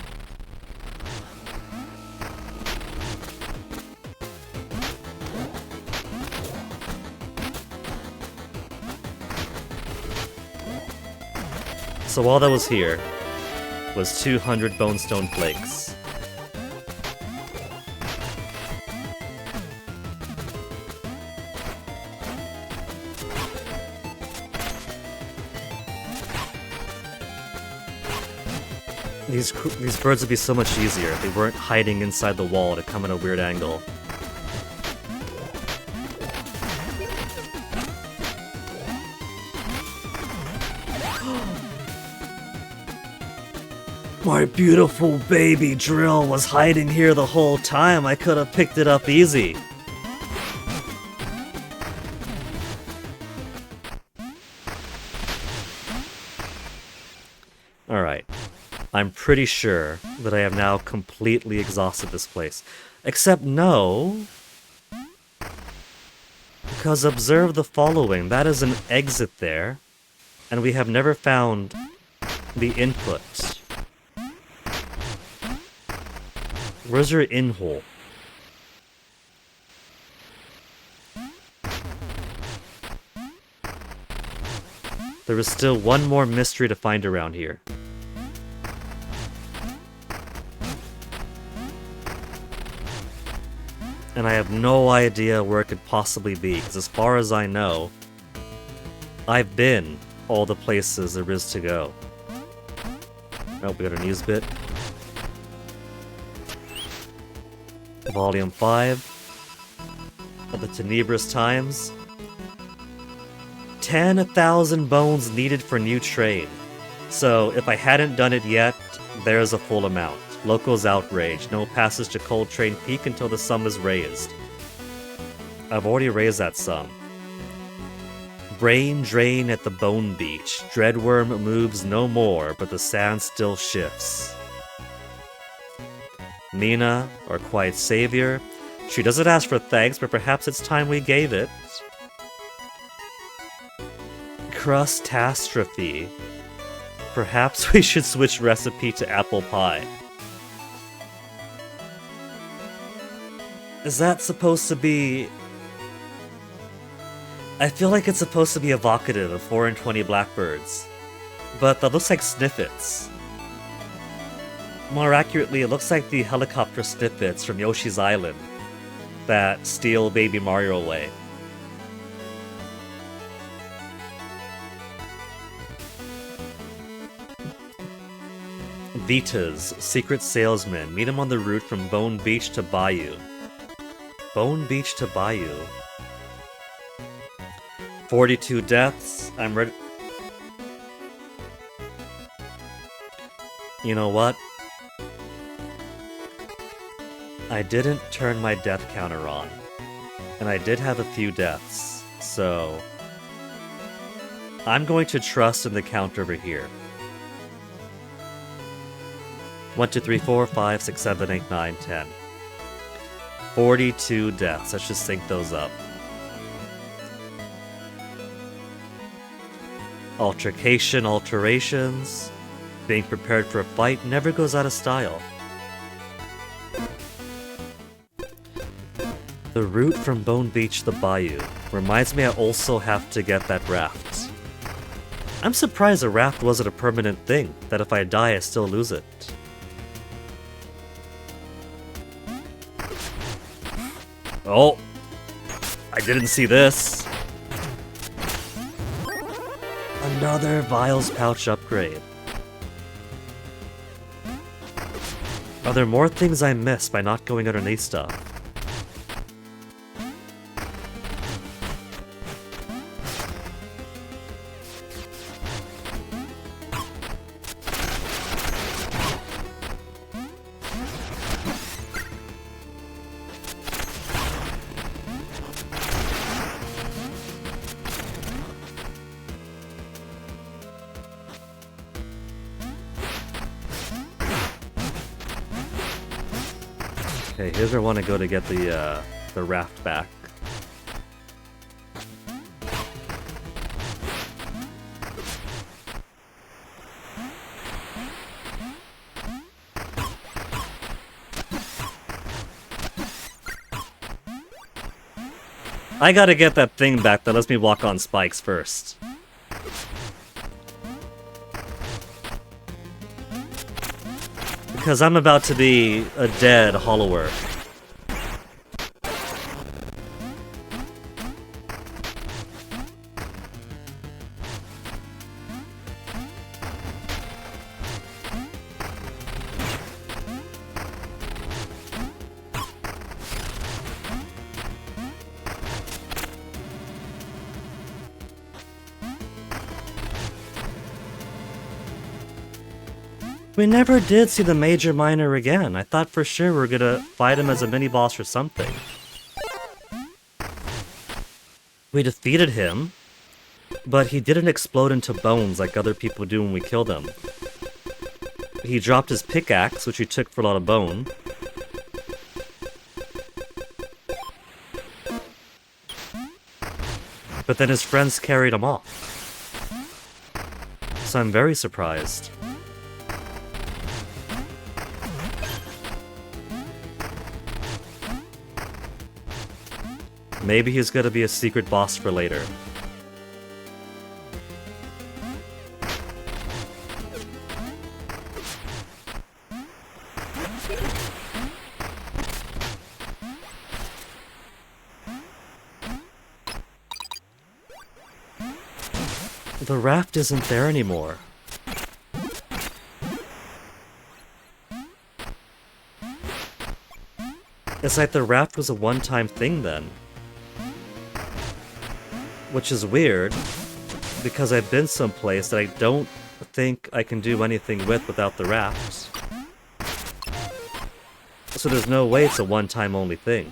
So all that was here was 200 Bonestone Flakes. These birds would be so much easier if they weren't hiding inside the wall to come at a weird angle. My beautiful baby drill was hiding here the whole time. I could have picked it up easy. Alright. I'm pretty sure that I have now completely exhausted this place. Except no. Because observe the following. That is an exit there. And we have never found the input. Where's your in-hole? There is still one more mystery to find around here. And I have no idea where it could possibly be, because as far as I know, I've been all the places there is to go. Oh, we got a news bit. Volume 5 of the Tenebrous Times. 10,000 bones needed for new trade. So, if I hadn't done it yet, there's a full amount. Locals outraged. No passage to Coltrane Peak until the sum is raised. I've already raised that sum. Brain drain at the Bone Beach. Dreadworm moves no more, but the sand still shifts. Mina, our quiet savior. She doesn't ask for thanks, but perhaps it's time we gave it. Crustastrophe. Perhaps we should switch recipe to apple pie. Is that supposed to be... I feel like it's supposed to be evocative of 4 and 20 blackbirds. But that looks like snippets. More accurately, it looks like the helicopter snippets from Yoshi's Island that steal Baby Mario away. Vita's secret salesman. Meet him on the route from Bone Beach to Bayou. Bone Beach to Bayou. 42 deaths. I'm ready. You know what? I didn't turn my death counter on. And I did have a few deaths. So... I'm going to trust in the count over here. 1, 2, 3, 4, 5, 6, 7, 8, 9, 10. 42 deaths. Let's just sync those up. Altercation, alterations. Being prepared for a fight never goes out of style. The route from Bone Beach to Bayou reminds me I also have to get that raft. I'm surprised a raft wasn't a permanent thing, that if I die I still lose it. Oh! I didn't see this! Another Vials Pouch upgrade. Are there more things I missed by not going underneath stuff? Okay, here's where I want to go to get the raft back. I gotta get that thing back that lets me walk on spikes first. Because I'm about to be a dead hollower. We never did see the Major Minor again. I thought for sure we were gonna fight him as a mini-boss or something. We defeated him, but he didn't explode into bones like other people do when we killed him. He dropped his pickaxe, which he took for a lot of bone. But then his friends carried him off. So I'm very surprised. Maybe he's gonna be a secret boss for later. The raft isn't there anymore. It's like the raft was a one-time thing then. Which is weird, because I've been someplace that I don't think I can do anything with without the rafts. So there's no way it's a one-time only thing.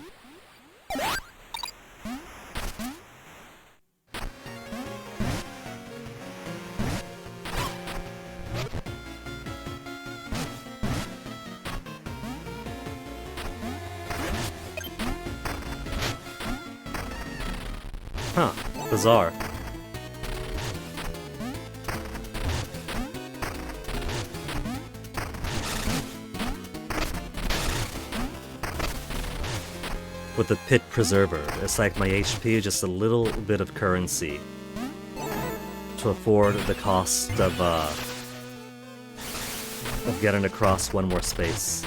Huh, bizarre. With the Pit Preserver, it's like my HP is just a little bit of currency to afford the cost of getting across one more space.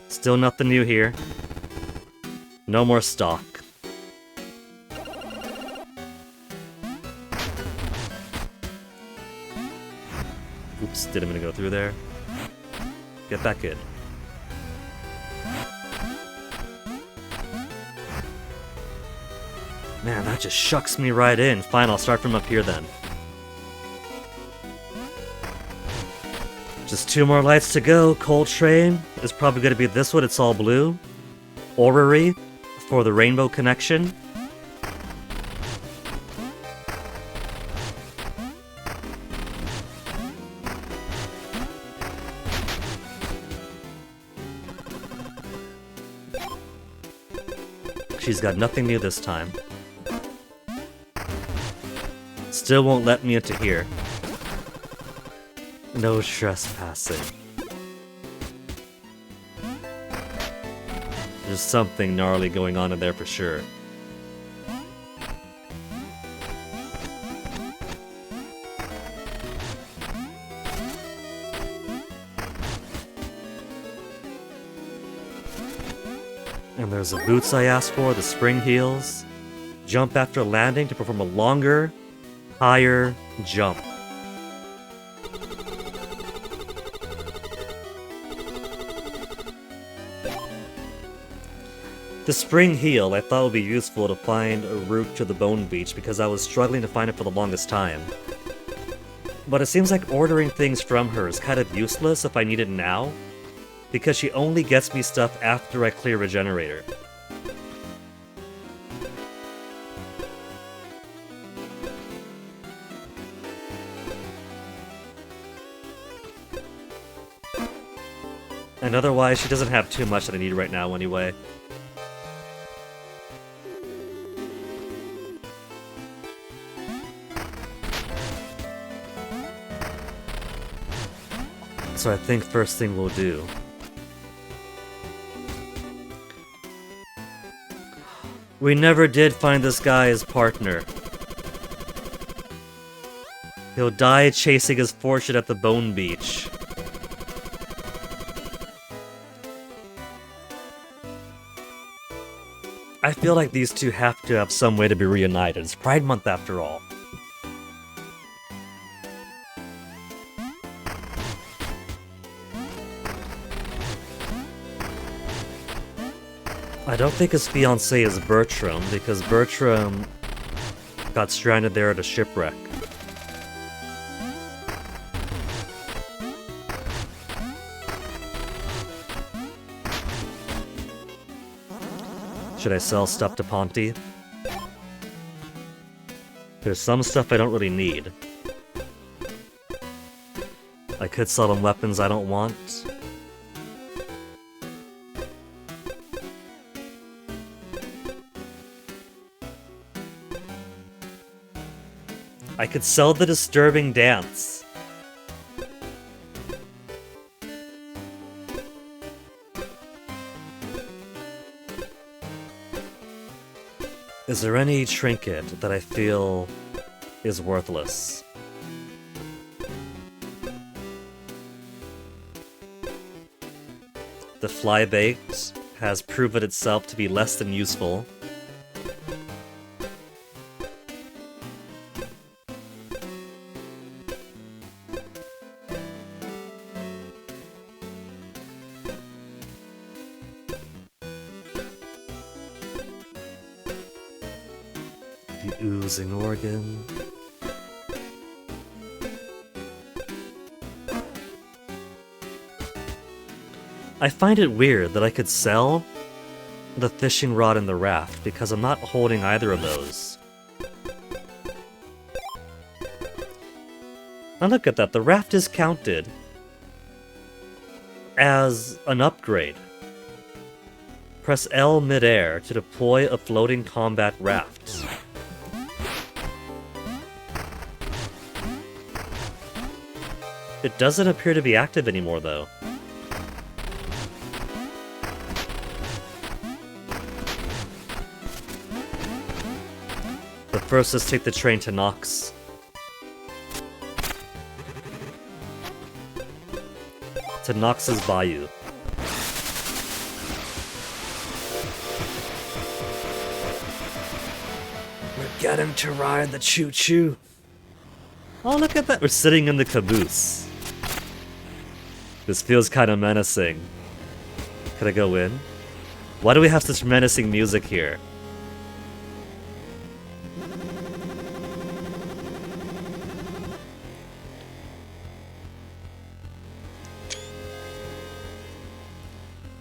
Still nothing new here. No more stock. Oops, didn't mean to go through there. Get back in. Man, that just shucks me right in. Fine, I'll start from up here then. Just 2 more lights to go. Coltrane is probably going to be this one. It's all blue. Orrery for the rainbow connection. She's got nothing new this time. Still won't let me into here. No trespassing. There's something gnarly going on in there for sure. And there's the boots I asked for, the spring heels. Jump after landing to perform a longer, higher jump. The spring heel I thought would be useful to find a route to the Bone Beach because I was struggling to find it for the longest time. But it seems like ordering things from her is kind of useless if I need it now, because she only gets me stuff after I clear Regenerator. And otherwise, she doesn't have too much that I need right now anyway. So I think first thing we'll do we never did find this guy as partner. He'll die chasing his fortune at the Bone Beach. I feel like these two have to have some way to be reunited. It's Pride Month after all. I don't think his fiancé is Bertram, because Bertram got stranded there at a shipwreck. Should I sell stuff to Ponty? There's some stuff I don't really need. I could sell them weapons I don't want. I could sell the disturbing dance. Is there any trinket that I feel is worthless? The flybait has proven itself to be less than useful. The oozing organ. I find it weird that I could sell the fishing rod and the raft because I'm not holding either of those. Now look at that, the raft is counted as an upgrade. Press L mid-air to deploy a floating combat raft. It doesn't appear to be active anymore though. But first, let's take the train to Nox. To Nox's Bayou. We're getting to ride the choo-choo. Oh, look at that. We're sitting in the caboose. This feels kind of menacing. Could I go in? Why do we have such menacing music here?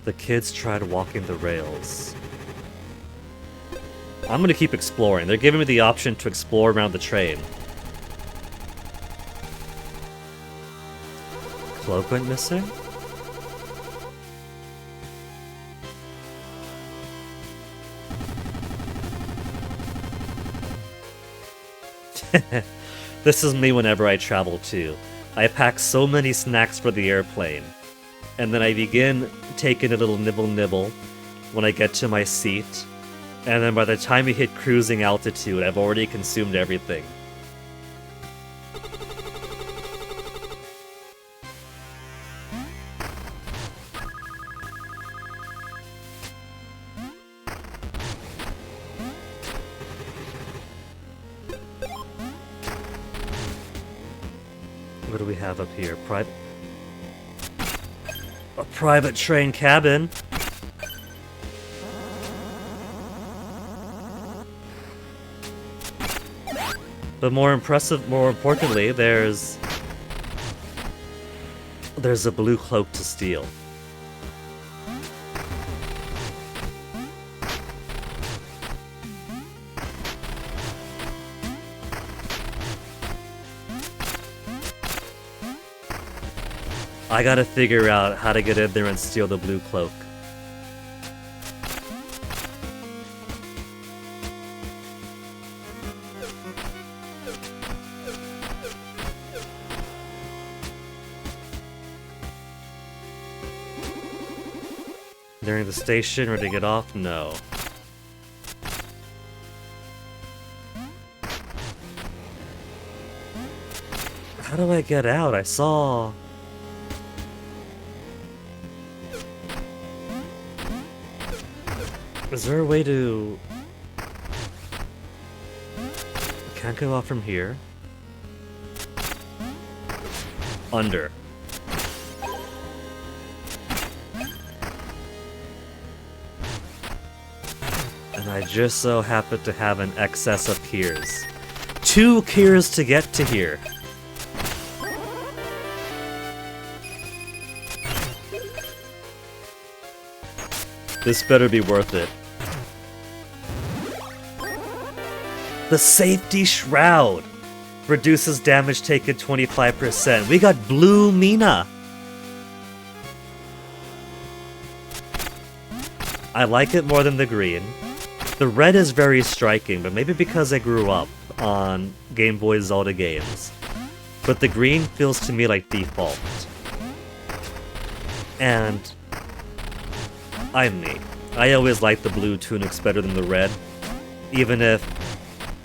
The kids tried walking the rails. I'm gonna keep exploring. They're giving me the option to explore around the train. Cloak went missing? This is me whenever I travel too. I pack so many snacks for the airplane. And then I begin taking a little nibble when I get to my seat. And then by the time we hit cruising altitude, I've already consumed everything. What do we have up here? A private train cabin. But more importantly, there's a blue cloak to steal. I gotta figure out how to get in there and steal the blue cloak. Nearing the station, ready to get off? No. How do I get out? I saw... Is there a way to... I can't go out from here. Under. And I just so happen to have an excess of Kiers. 2 Kiers to get to here. This better be worth it. The Safety Shroud reduces damage taken 25%. We got Blue Mina. I like it more than the green. The red is very striking, but maybe because I grew up on Game Boy Zelda games. But the green feels to me like default. And I'm me. I always like the blue tunics better than the red. Even if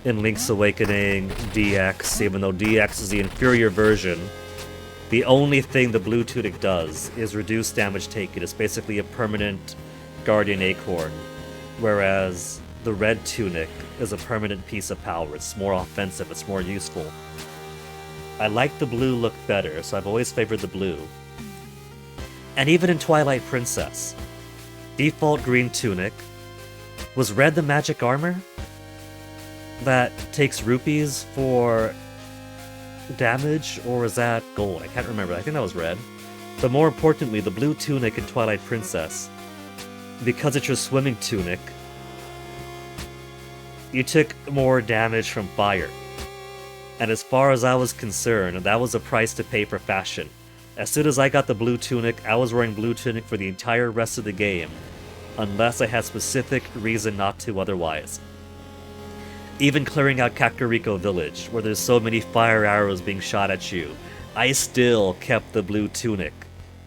in Link's Awakening, DX, even though DX is the inferior version, the only thing the blue tunic does is reduce damage taken. It's basically a permanent Guardian Acorn, whereas the red tunic is a permanent piece of power. It's more offensive, it's more useful. I like the blue look better, so I've always favored the blue. And even in Twilight Princess, default green tunic. Was red the magic armor that takes rupees for damage, or was that gold? I can't remember. I think that was red. But more importantly, the blue tunic in Twilight Princess, because it's your swimming tunic, you took more damage from fire. And as far as I was concerned, that was a price to pay for fashion. As soon as I got the blue tunic, I was wearing blue tunic for the entire rest of the game, unless I had specific reason not to otherwise. Even clearing out Kakariko Village, where there's so many fire arrows being shot at you, I still kept the blue tunic,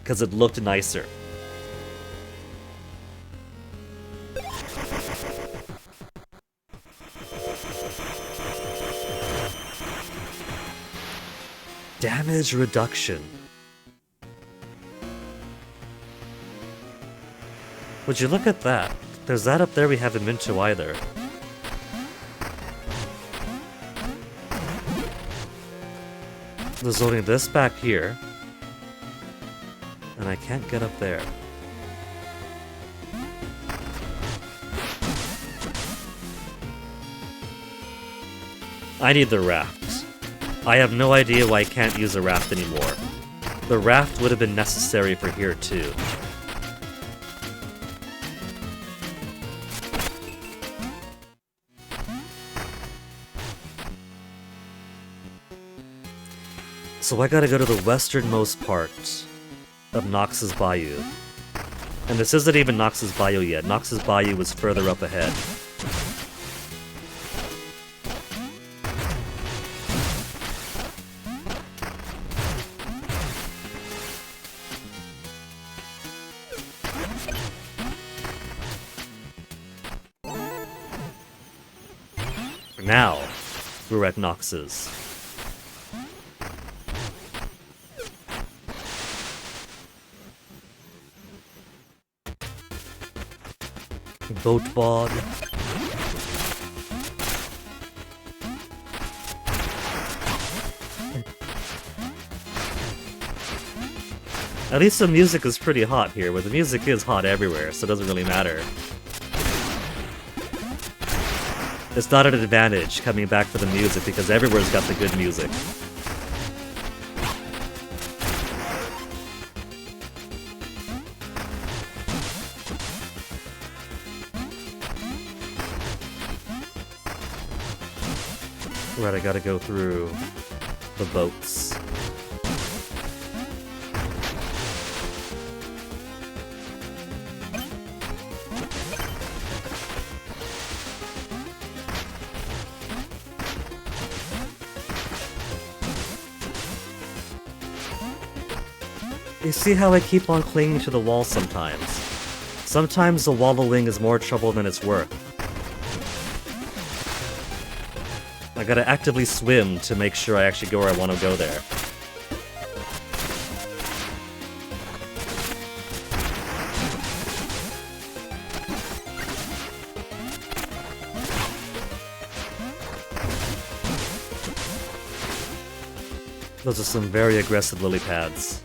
because it looked nicer. Damage reduction. Would you look at that? There's that up there we haven't been to either. There's only this back here. And I can't get up there. I need the raft. I have no idea why I can't use a raft anymore. The raft would have been necessary for here too. So I gotta go to the westernmost part of Nox's Bayou. And this isn't even Nox's Bayou yet. Nox's Bayou was further up ahead. Now, we're at Nox's. Boat bog. At least the music is pretty hot here, but the music is hot everywhere, so it doesn't really matter. It's not an advantage coming back for the music because everywhere's got the good music. Right, I gotta go through the boats. You see how I keep on clinging to the wall sometimes? Sometimes the wallowing is more trouble than it's worth. I gotta actively swim to make sure I actually go where I want to go there. Those are some very aggressive lily pads.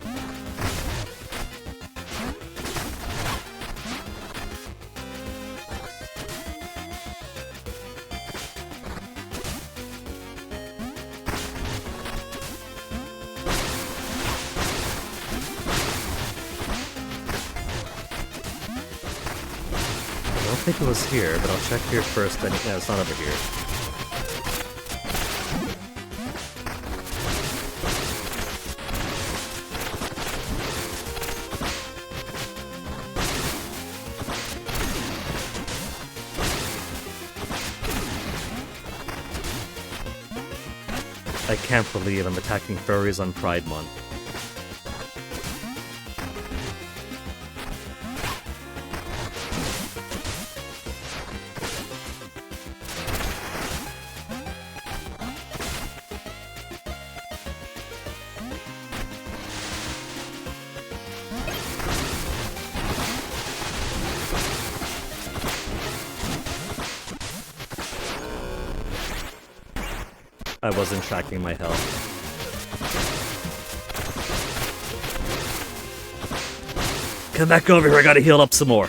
I think it was here, but I'll check here first. Yeah, it's not over here. I can't believe I'm attacking furries on Pride Month. I wasn't tracking my health. Come back over here, I gotta heal up some more.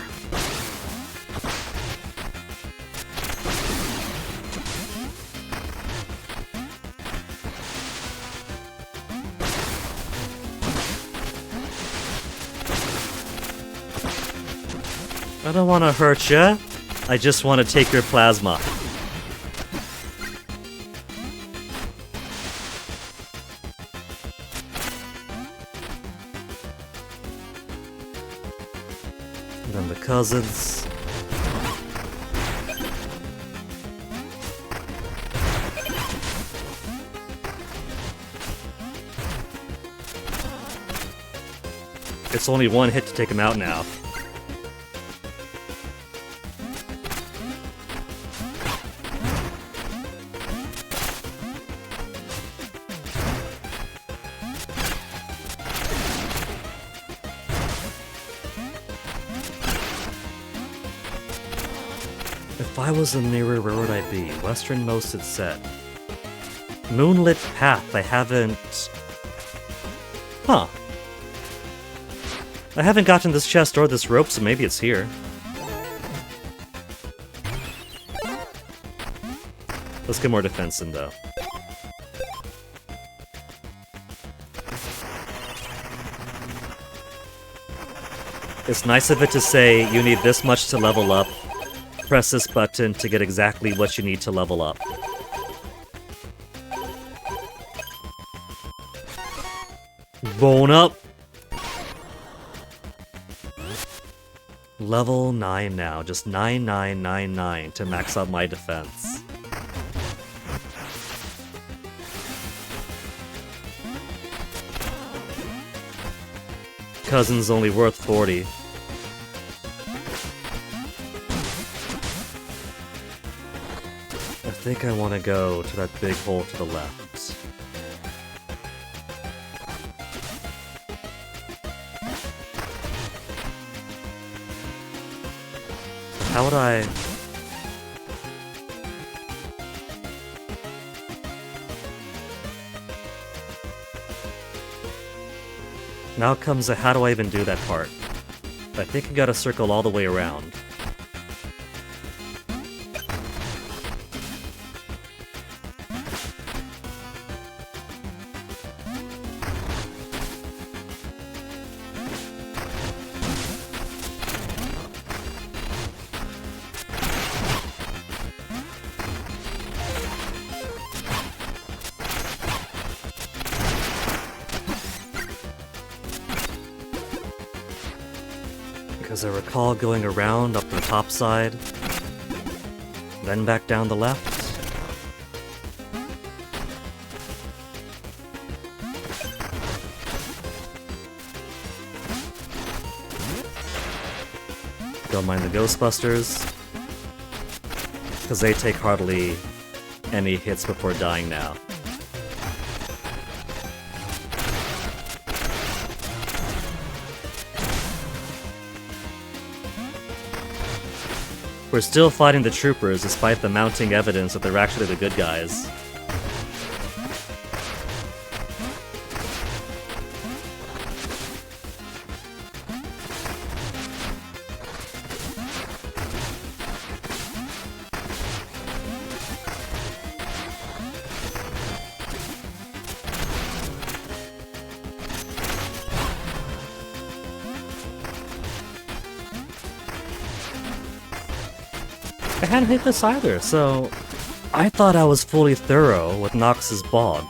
I don't want to hurt ya. I just want to take your plasma. And then the cousins. It's only one hit to take him out now. If I was a mirror, where would I be? Westernmost, it said. Moonlit path, I haven't... Huh. I haven't gotten this chest or this rope, so maybe it's here. Let's get more defense in, though. It's nice of it to say, you need this much to level up. Press this button to get exactly what you need to level up. Bone up! Level 9 now, just 9999 to max out my defense. Cousin's only worth 40. I think I want to go to that big hole to the left. How would I... Now comes the how do I even do that part. I think you gotta circle all the way around. Because I recall going around up the top side, then back down the left. Don't mind the Ghostbusters, because they take hardly any hits before dying now. We're still fighting the troopers despite the mounting evidence that they're actually the good guys. I hadn't hit this either, so I thought I was fully thorough with Nox's Bog,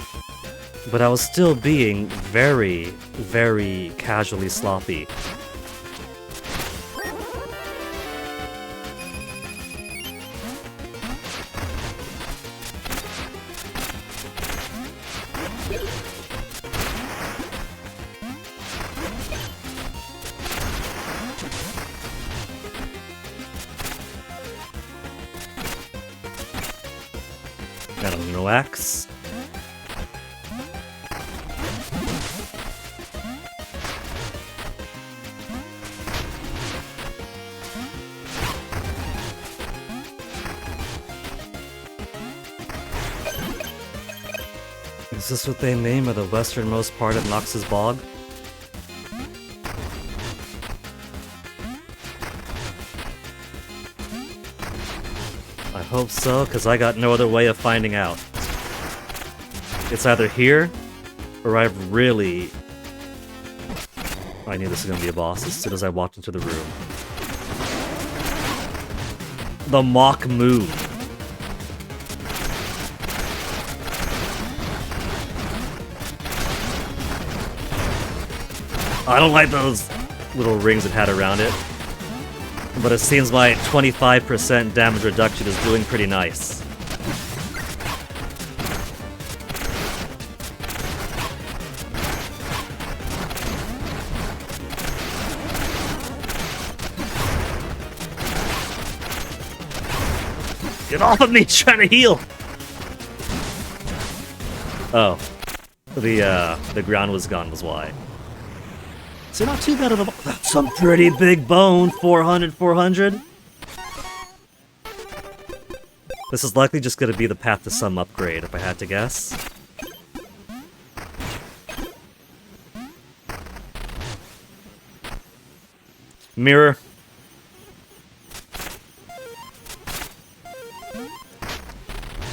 but I was still being very, very casually sloppy. I don't know, axe. Is this what they name of the westernmost part of Nox's Bog? I hope so, because I got no other way of finding out. It's either here, or I've really... I knew this was going to be a boss as soon as I walked into the room. The Mock Moon. I don't like those little rings it had around it. But it seems my 25% damage reduction is doing pretty nice. Get off of me, trying to heal! Oh. The ground was gone was why. So not too bad of a... That's some pretty big bone, 400, 400. This is likely just gonna be the path to some upgrade, if I had to guess. Mirror.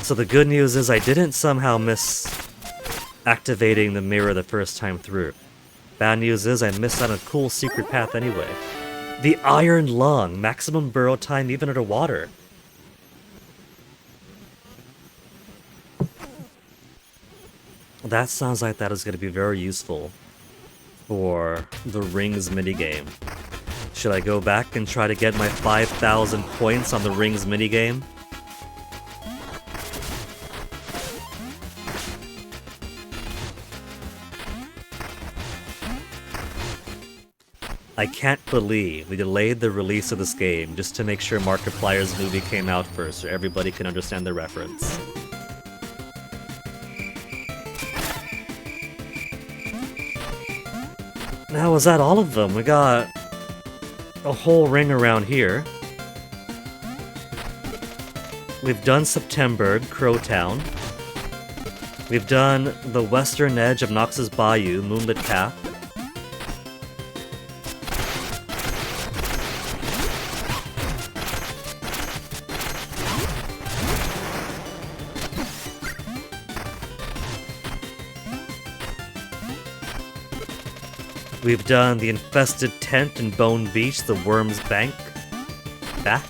So the good news is I didn't somehow miss activating the mirror the first time through. Bad news is I missed out on a cool secret path anyway. The Iron Lung, maximum burrow time even underwater. That sounds like that is going to be very useful for the Rings minigame. Should I go back and try to get my 5,000 points on the Rings minigame? I can't believe we delayed the release of this game just to make sure Markiplier's movie came out first so everybody can understand the reference. Now, was that all of them? We got a whole ring around here. We've done September, Crowtown. We've done the western edge of Nox's Bayou, Moonlit Path. We've done the Infested Tent and Bone Beach, the Worm's Bank. Back?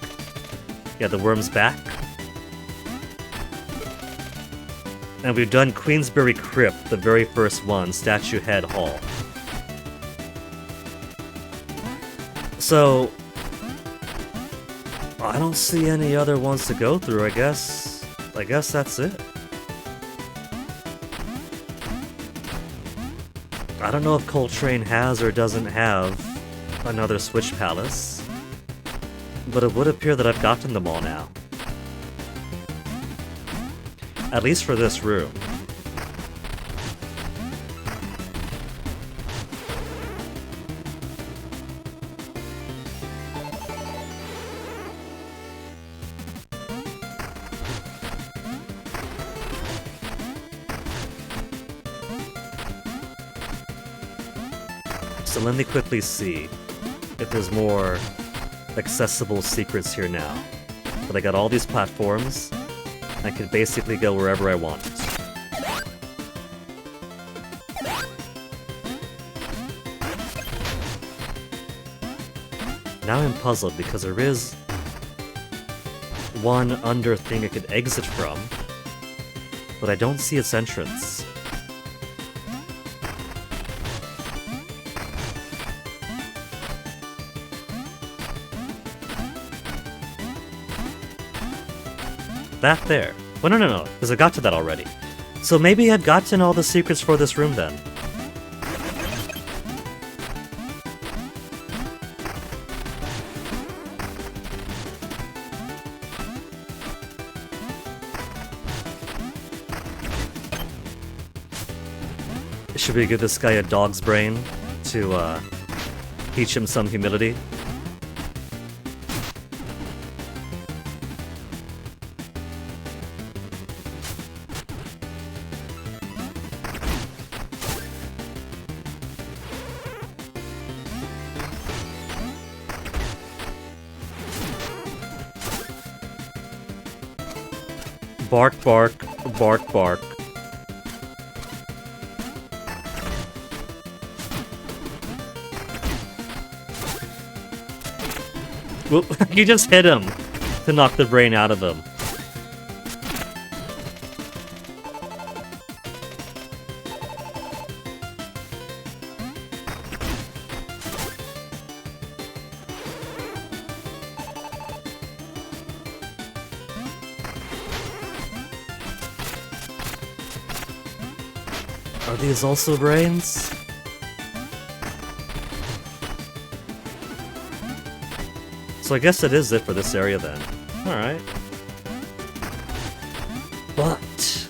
Yeah, the Worm's Back. And we've done Queensbury Crypt, the very first one, Statue Head Hall. So... I don't see any other ones to go through, I guess that's it. I don't know if Coltrane has or doesn't have another Switch Palace, but it would appear that I've gotten them all now. At least for this room. So let me quickly see if there's more accessible secrets here now. But I got all these platforms. I can basically go wherever I want. Now I'm puzzled because there is one under thing I could exit from, but I don't see its entrance. That there. Well, no, because I got to that already. So maybe I've gotten all the secrets for this room then. Should we give this guy a dog's brain to teach him some humility? Bark, bark, bark, bark. Whoop, you just hit him to knock the brain out of him. Are these also brains? So I guess that is it for this area then. Alright. But...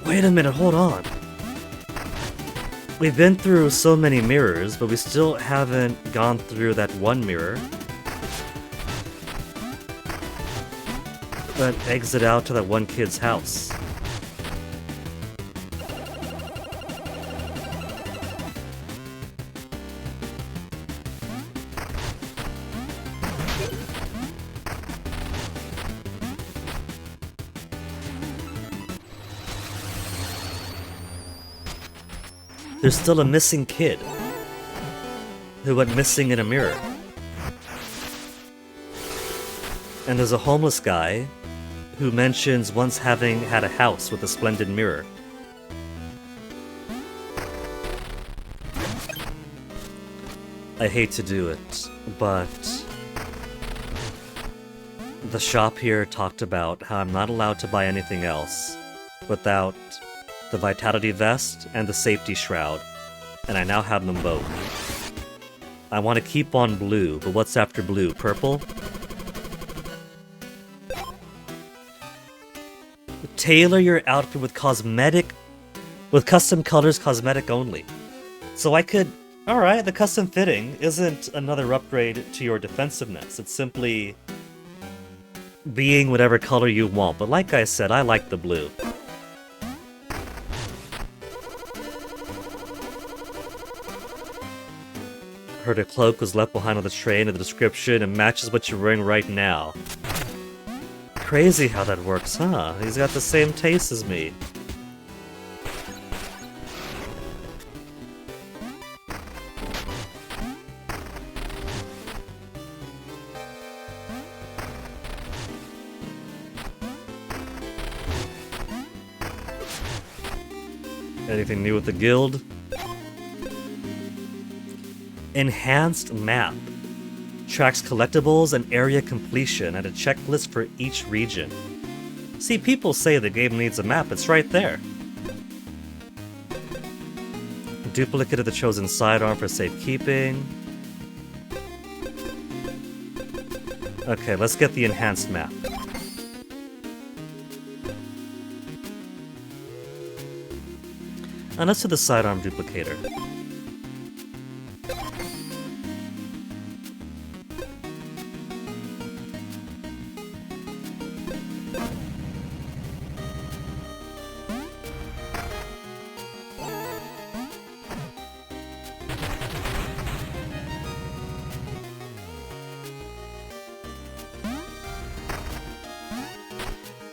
wait a minute, hold on. We've been through so many mirrors, but we still haven't gone through that one mirror. That exit out to that one kid's house. There's still a missing kid who went missing in a mirror. And there's a homeless guy who mentions once having had a house with a splendid mirror. I hate to do it, but the shop here talked about how I'm not allowed to buy anything else without the Vitality Vest and the Safety Shroud, and I now have them both. I want to keep on blue, but what's after blue? Purple? Tailor your outfit with custom colors, cosmetic only. So I could... Alright, the custom fitting isn't another upgrade to your defensiveness, it's simply being whatever color you want, but like I said, I like the blue. Heard a cloak was left behind on the train in the description and matches what you're wearing right now. Crazy how that works, huh? He's got the same taste as me. Anything new with the guild? Enhanced map. Tracks collectibles and area completion and a checklist for each region. See, people say the game needs a map, it's right there. Duplicate of the chosen sidearm for safekeeping. Okay, let's get the enhanced map. And let's do the sidearm duplicator.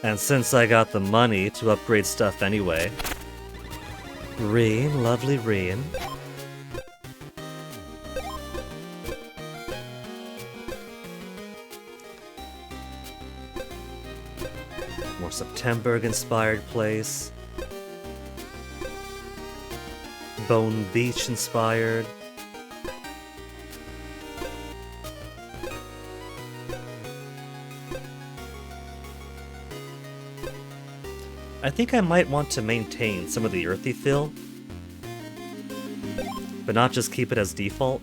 And since I got the money to upgrade stuff anyway... Reen, lovely Reen. More Septemberg-inspired place. Bone Beach-inspired. I think I might want to maintain some of the earthy feel, but not just keep it as default.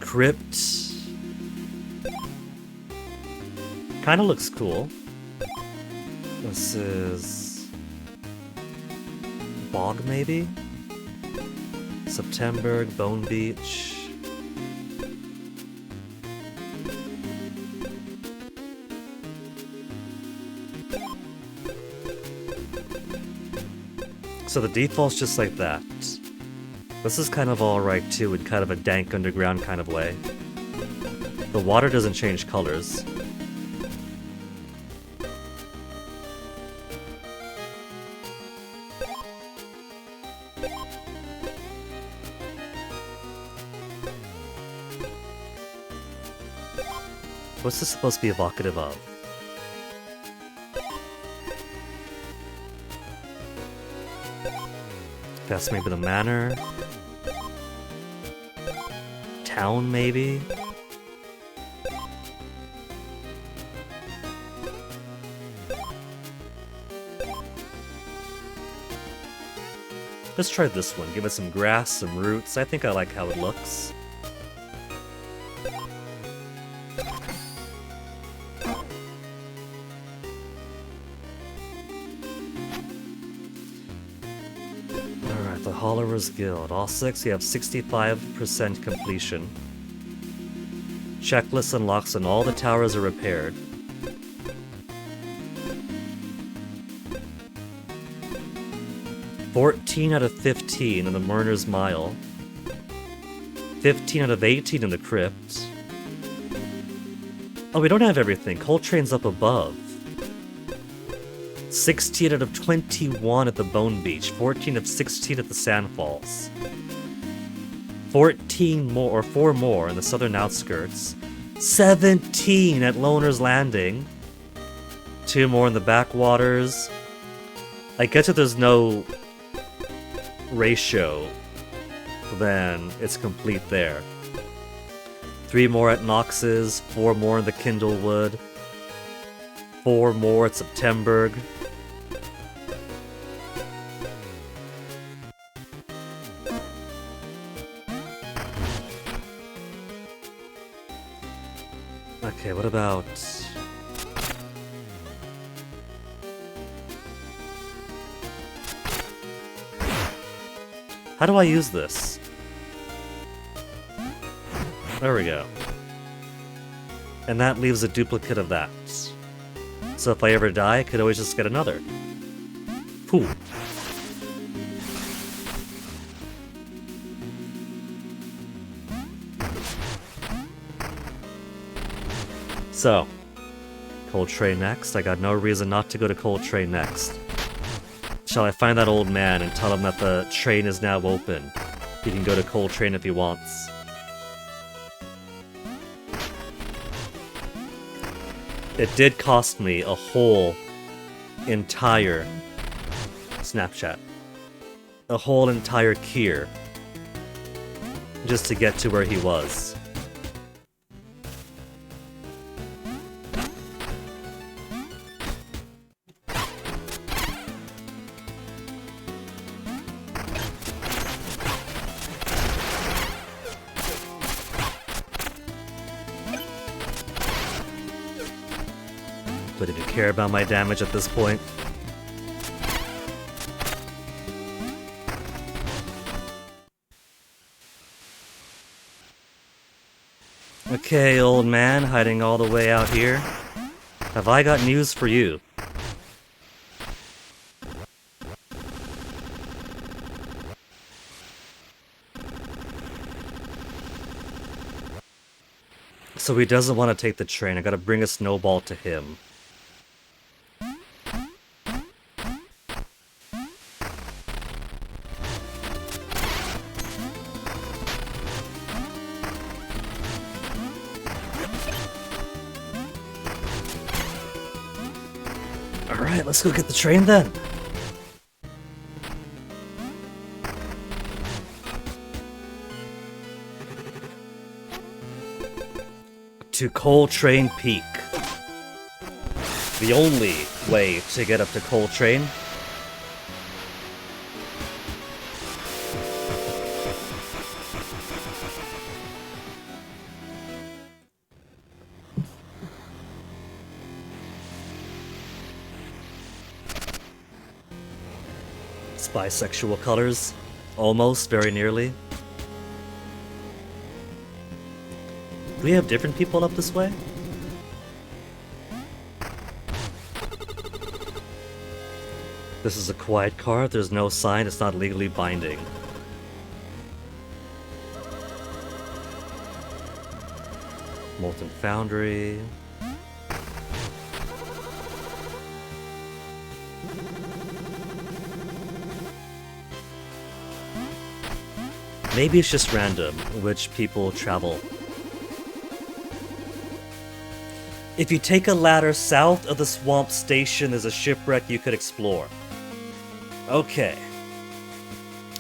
Crypt. Kinda looks cool. This is... Bog, maybe? September, Bone Beach. So the default's just like that. This is kind of alright too, in kind of a dank underground kind of way. The water doesn't change colors. What's this supposed to be evocative of? That's maybe the manor. Town, maybe? Let's try this one. Give it some grass, some roots. I think I like how it looks. Alright, the Hollowers Guild. All 6, you have 65% completion. Checklist unlocks and all the towers are repaired. "14 out of 15 in the Murner's Mile. 15 out of 18 in the Crypt. Oh, we don't have everything. Coltrane's up above. 16 out of 21 at the Bone Beach. 14 of 16 at the Sandfalls. 14 more, or 4 more in the southern outskirts. 17 at Loner's Landing. 2 more in the backwaters. I guess if there's no ratio, then it's complete there. 3 more at Knox's, 4 more in the Kindlewood, 4 more at Septemberg. Okay, what about... How do I use this? There we go. And that leaves a duplicate of that. So if I ever die, I could always just get another. Pooh. So, Coltrane next. I got no reason not to go to Coltrane next. Shall I find that old man and tell him that the train is now open? He can go to Coltrane if he wants. It did cost me a whole entire Snapchat. A whole entire Kier. Just to get to where he was. But did you care about my damage at this point? Okay, old man, hiding all the way out here. Have I got news for you? So he doesn't want to take the train. I gotta bring a snowball to him. Alright, let's go get the train then. To Coltrane Peak. The only way to get up to Coltrane. It's Bisexual colors. Almost, very nearly. Do we have different people up this way? This is a quiet card. There's no sign. It's not legally binding. Molten Foundry. Maybe it's just random which people travel. If you take a ladder south of the swamp station, there's a shipwreck you could explore. Okay.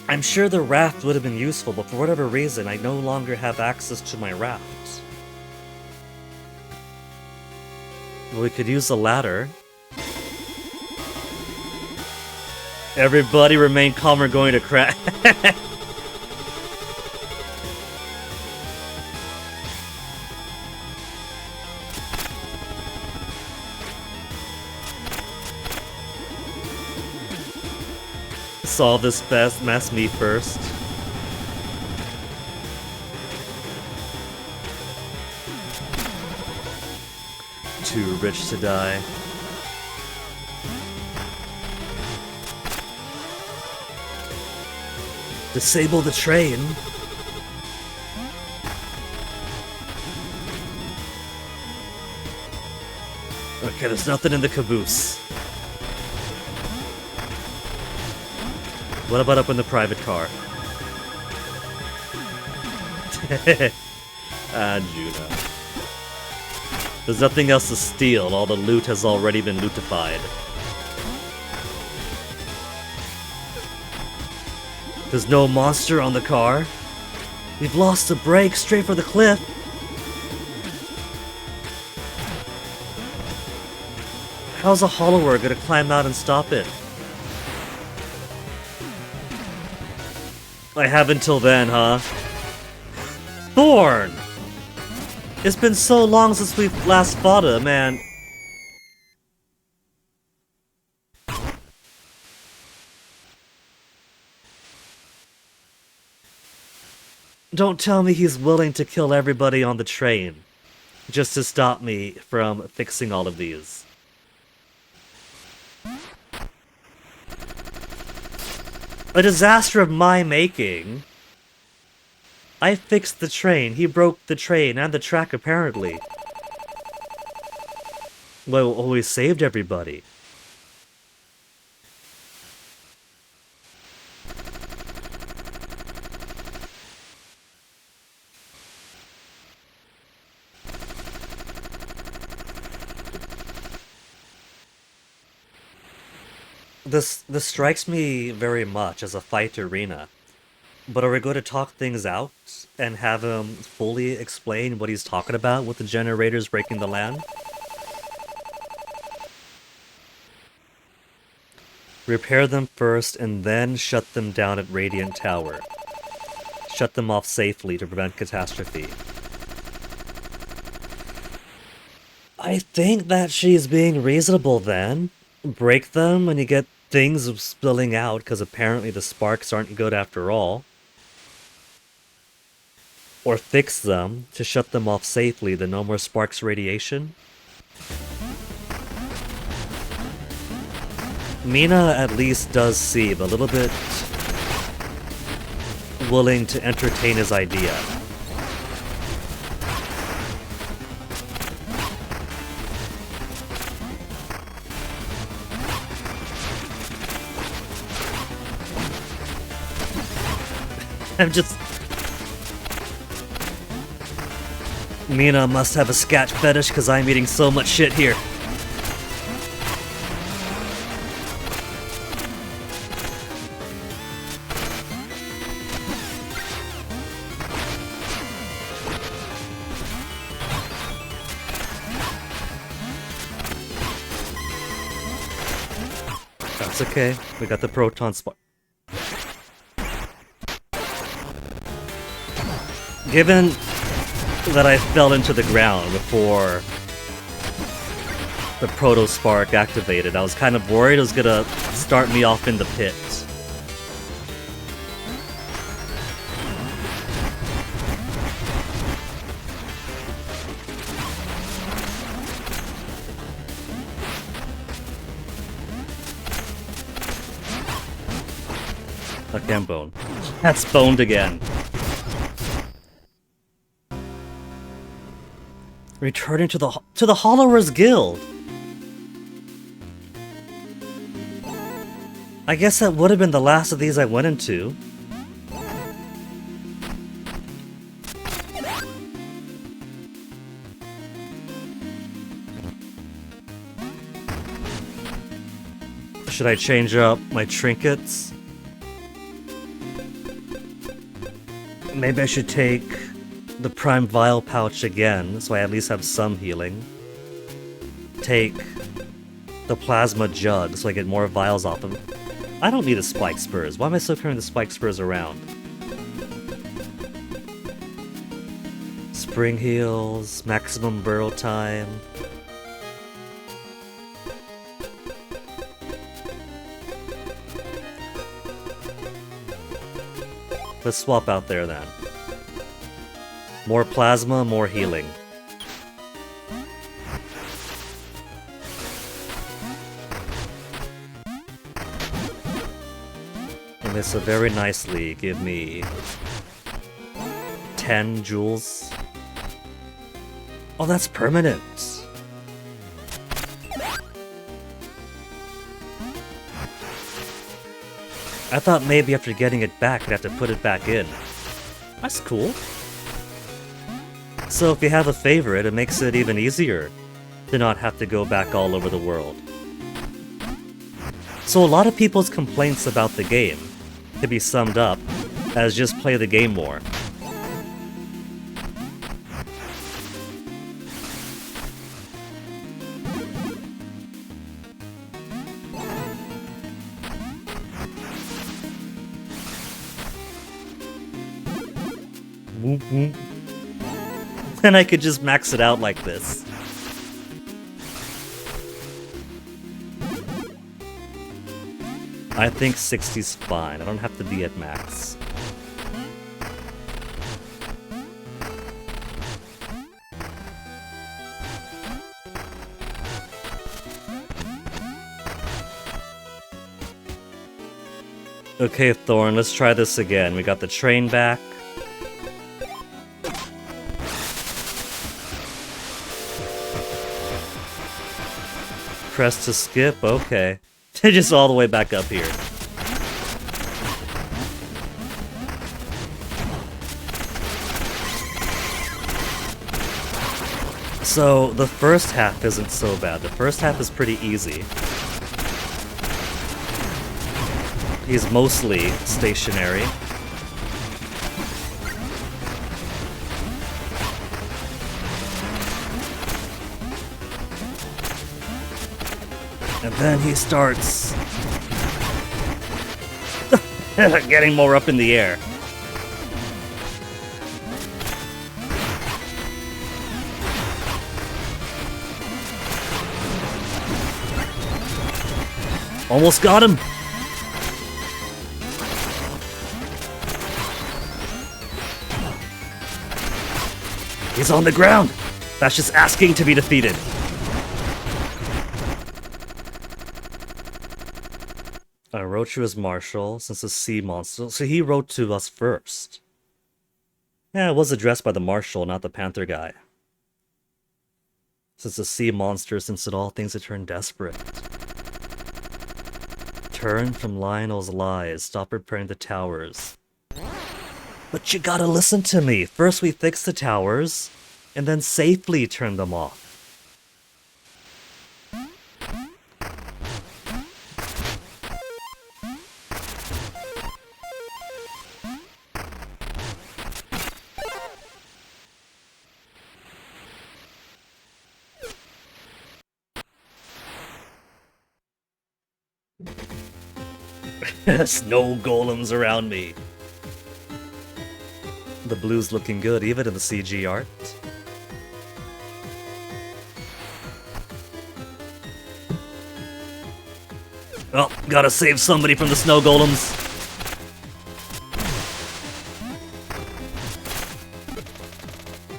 I'm sure the raft would have been useful, but for whatever reason, I no longer have access to my raft. Well, we could use the ladder. Everybody remain calm, we're going to crash. Solve this mess me first. Too rich to die. Disable the train. Okay, there's nothing in the caboose. What about up in the private car? Juno. There's nothing else to steal, all the loot has already been lootified. There's no monster on the car. We've lost the brake straight for the cliff. How's a hollower gonna climb out and stop it? I have until then, huh? Thorn! It's been so long since we've last fought him, man. Don't tell me he's willing to kill everybody on the train, just to stop me from fixing all of these. A disaster of my making. I fixed the train, he broke the train and the track apparently. Well, we saved everybody. This strikes me very much as a fight arena. But are we going to talk things out and have him fully explain what he's talking about with the generators breaking the land? Repair them first and then shut them down at Radiant Tower. Shut them off safely to prevent catastrophe. I think that she's being reasonable then. Break them when you get things spilling out, because apparently the sparks aren't good after all. Or fix them to shut them off safely, the no more sparks radiation. Mina at least does seem a little bit willing to entertain his idea. I'm just... Mina must have a scat fetish because I'm eating so much shit here. That's okay. We got the proton spark. Given that I fell into the ground before the proto spark activated, I was kind of worried it was gonna start me off in the pit. Okay, I'm boned. That's boned again. Returning to the Hollowers Guild. I guess that would have been the last of these I went into. Should I change up my trinkets? Maybe I should take the Prime Vial pouch again, so I at least have some healing. Take the Plasma Jug, so I get more vials off of it. I don't need a Spike Spurs. Why am I still carrying the Spike Spurs around? Spring Heals, Maximum Burrow Time. Let's swap out there then. More plasma, more healing. And this will very nicely give me 10 jewels. Oh, that's permanent. I thought maybe after getting it back, I'd have to put it back in. That's cool. So if you have a favorite, it makes it even easier to not have to go back all over the world. So a lot of people's complaints about the game can be summed up as just play the game more. And I could just max it out like this. I think 60's fine. I don't have to be at max. Okay, Thorn, let's try this again. We got the train back. Press to skip? Okay. Just all the way back up here. So, the first half isn't so bad. The first half is pretty easy. He's mostly stationary. And then he starts getting more up in the air. Almost got him. He's on the ground. That's just asking to be defeated. Orochi is Marshall, since the sea monster. So he wrote to us first. Yeah, it was addressed by the Marshal, not the Panther guy. Since the sea monster, since it all things to turn desperate. Turn from Lionel's lies, stop repairing the towers. But you gotta listen to me. First we fix the towers, and then safely turn them off. Snow golems around me. The blue's looking good, even in the CG art. Oh, gotta save somebody from the snow golems.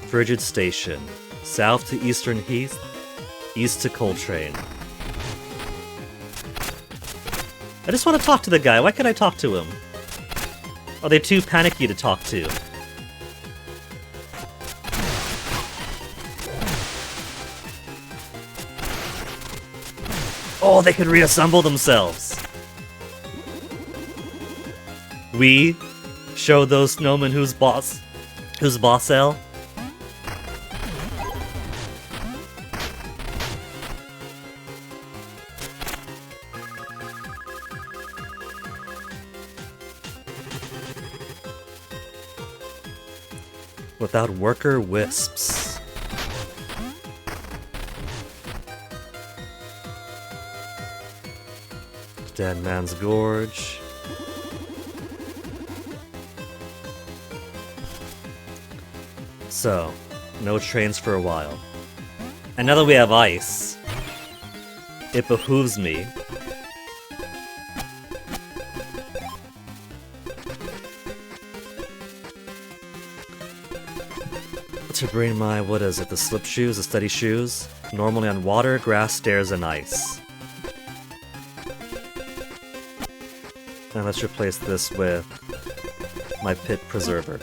Frigid Station. South to Eastern Heath, east to Coltrane. I just want to talk to the guy. Why can't I talk to him? Are they too panicky to talk to? Oh, they can reassemble themselves! We show those snowmen who's boss L. Without worker wisps. Dead Man's Gorge. So, no trains for a while. And now that we have ice, it behooves me to bring my, what is it, the slip shoes, the steady shoes? Normally on water, grass, stairs, and ice. And let's replace this with my pit preserver.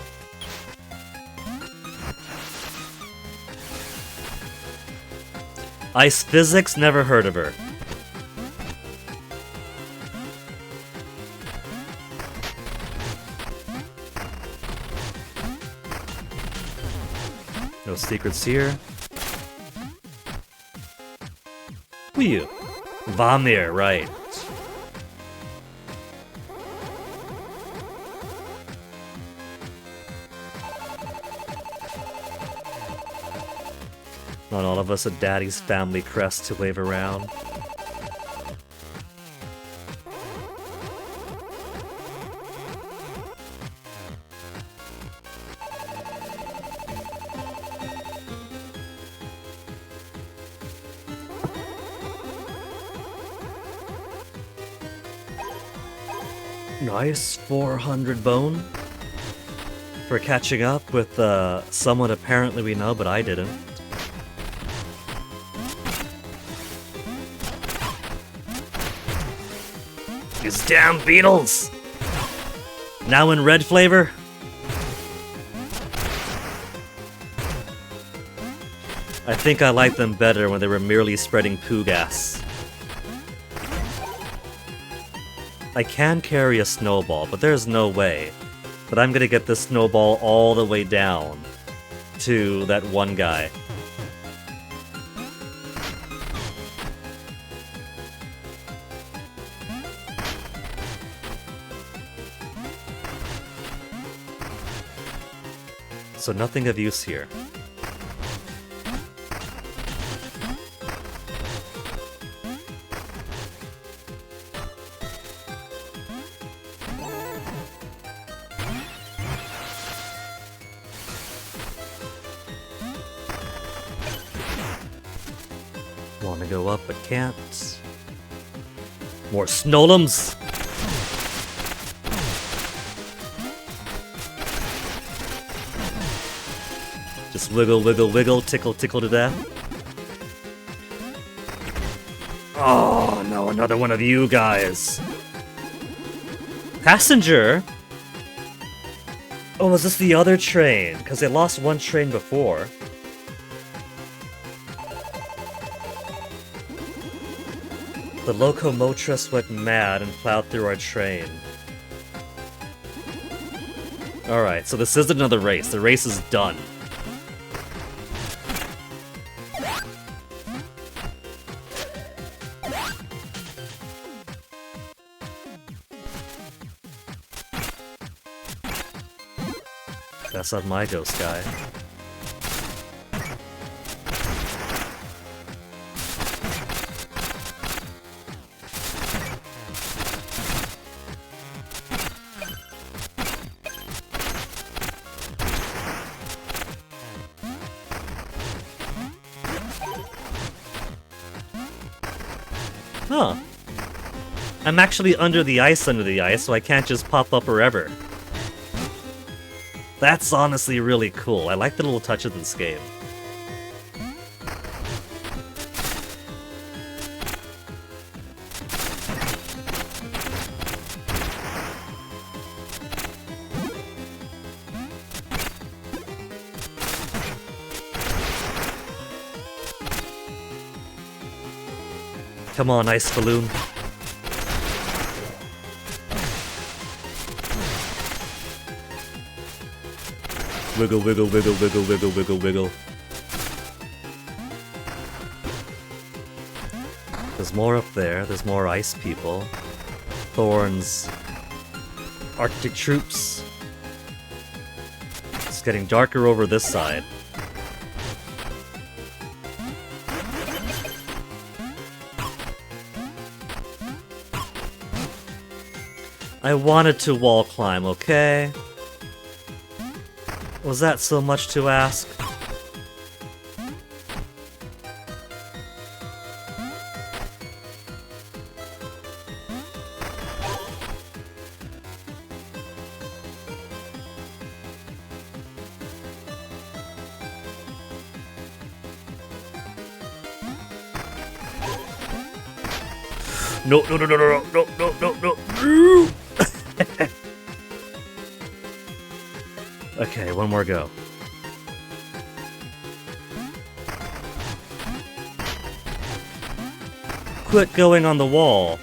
Ice physics? Never heard of her. No secrets here. Who you? Vamir, right. Not all of us a daddy's family crest to wave around. Nice 400 bone for catching up with someone apparently we know, but I didn't. These damn beetles! Now in red flavor? I think I liked them better when they were merely spreading poo gas. I can carry a snowball, but there's no way that I'm gonna get this snowball all the way down to that one guy. So nothing of use here. Wanna go up but can't. More Snowlums! Just wiggle, wiggle, wiggle, tickle, tickle to death. Oh no, another one of you guys. Passenger? Oh, was this the other train? Because they lost one train before. The locomotress went mad and plowed through our train. Alright, so this isn't another race. The race is done. That's not my ghost guy. Huh. I'm actually under the ice, so I can't just pop up wherever. That's honestly really cool. I like the little touch of this game. Come on, ice balloon. Wiggle, wiggle, wiggle, wiggle, wiggle, wiggle, wiggle. There's more up there. There's more ice people. Thorns. Arctic troops. It's getting darker over this side. I wanted to wall climb, okay? Was that so much to ask? No, no, no, no, no, no, no, no, no, no. Okay, one more go. Quit going on the wall.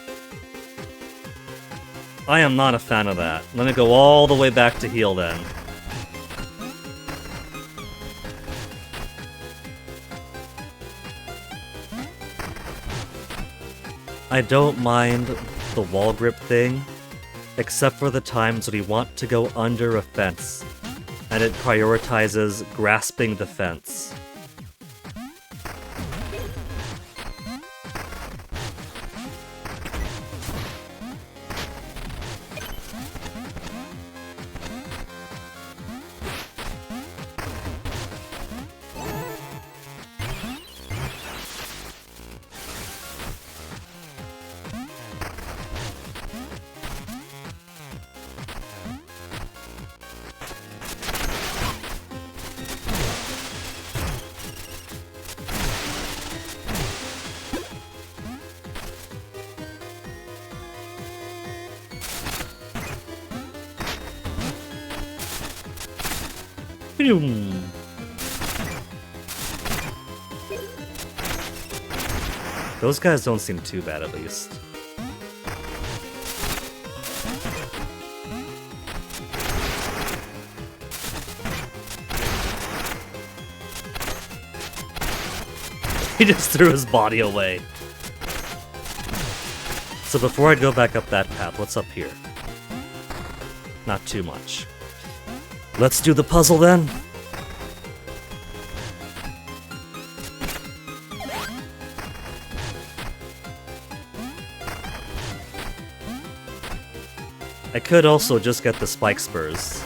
I am not a fan of that. Let me go all the way back to heal then. I don't mind the wall grip thing, except for the times when you want to go under a fence, and it prioritizes grasping the fence. Phew. Those guys don't seem too bad, at least. He just threw his body away. So before I go back up that path, what's up here? Not too much. Let's do the puzzle then. I could also just get the spike spurs.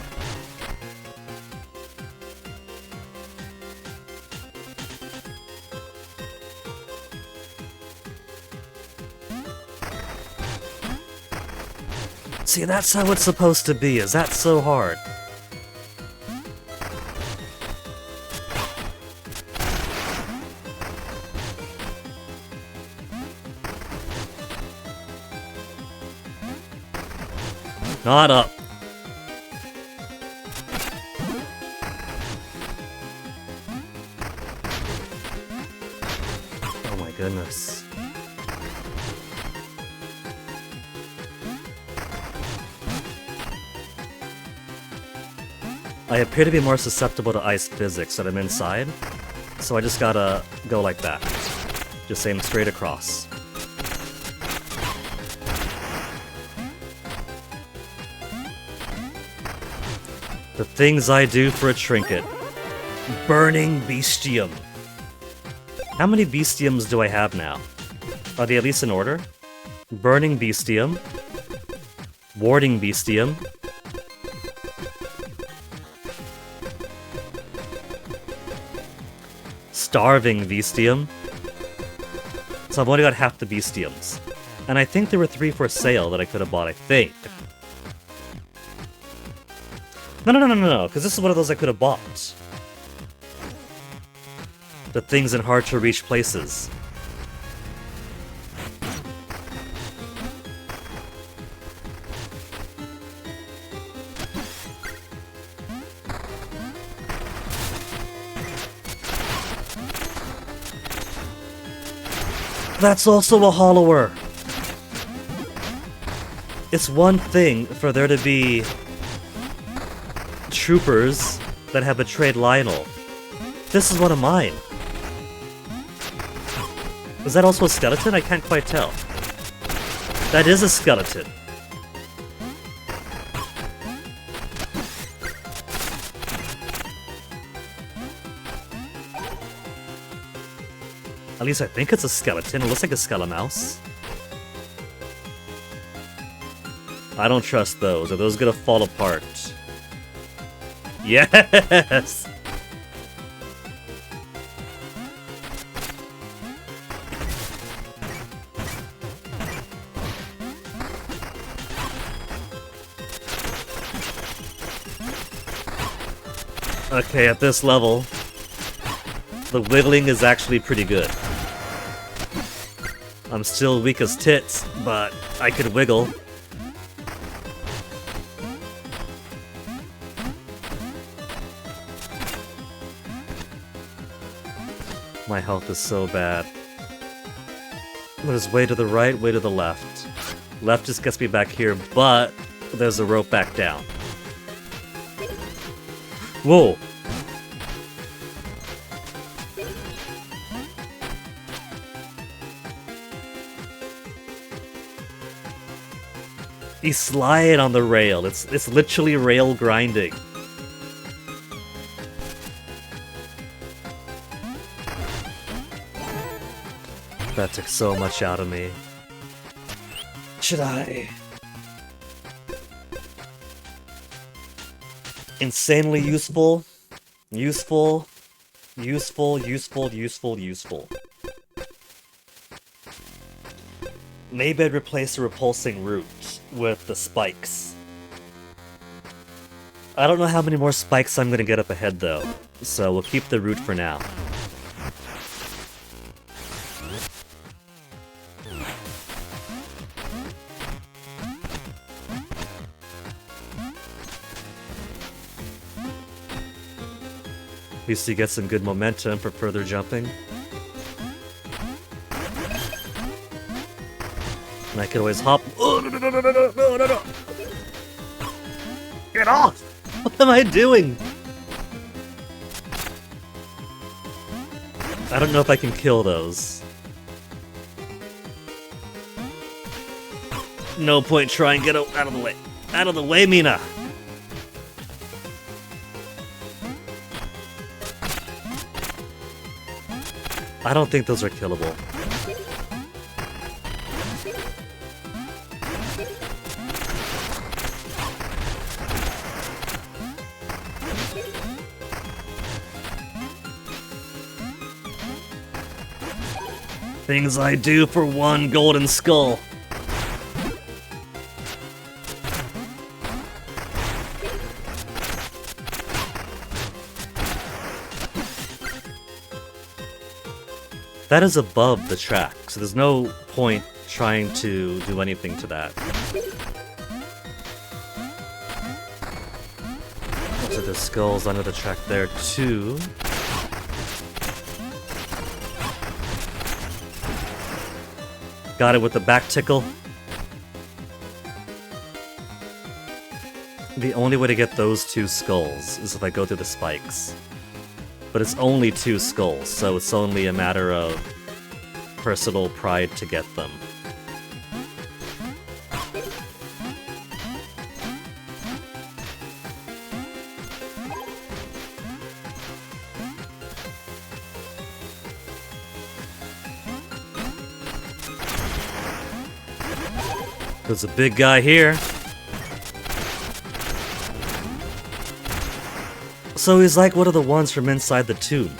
See, that's how it's supposed to be. Is that so hard? Not up. Oh my goodness. I appear to be more susceptible to ice physics that I'm inside, so I just gotta go like that. Just aim straight across. The things I do for a trinket. Burning Bestium. How many Bestiums do I have now? Are they at least in order? Burning Bestium. Warding Bestium. Starving Bestium. So I've only got half the Bestiums. And I think there were 3 for sale that I could have bought, I think. No, because this is one of those I could have bought. The things in hard-to-reach places. That's also a hollower! It's one thing for there to be troopers that have betrayed Lionel. This is one of mine. Is that also a skeleton? I can't quite tell. That is a skeleton. At least I think it's a skeleton. It looks like a Skelemouse. I don't trust those. Are those gonna fall apart? Yes! Okay, at this level, the wiggling is actually pretty good. I'm still weak as tits, but I could wiggle. My health is so bad. There's way to the right, way to the left. Left just gets me back here, but there's a rope back down. Whoa! He's sliding on the rail. It's literally rail grinding. That took so much out of me. Should I? Insanely useful. Useful. Useful, useful, useful, useful. Maybe I'd replace the repulsing root with the spikes. I don't know how many more spikes I'm gonna get up ahead though, so we'll keep the root for now. At least you get some good momentum for further jumping. And I can always hop. Oh, no. Get off! What am I doing? I don't know if I can kill those. No point trying to get out of the way. Out of the way, Mina! I don't think those are killable. Things I do for one golden skull. That is above the track, so there's no point trying to do anything to that. So there's skulls under the track there too. Got it with the back tickle. The only way to get those two skulls is if I go through the spikes. But it's only two skulls, so it's only a matter of personal pride to get them. There's a big guy here. So he's like one of the ones from inside the tomb.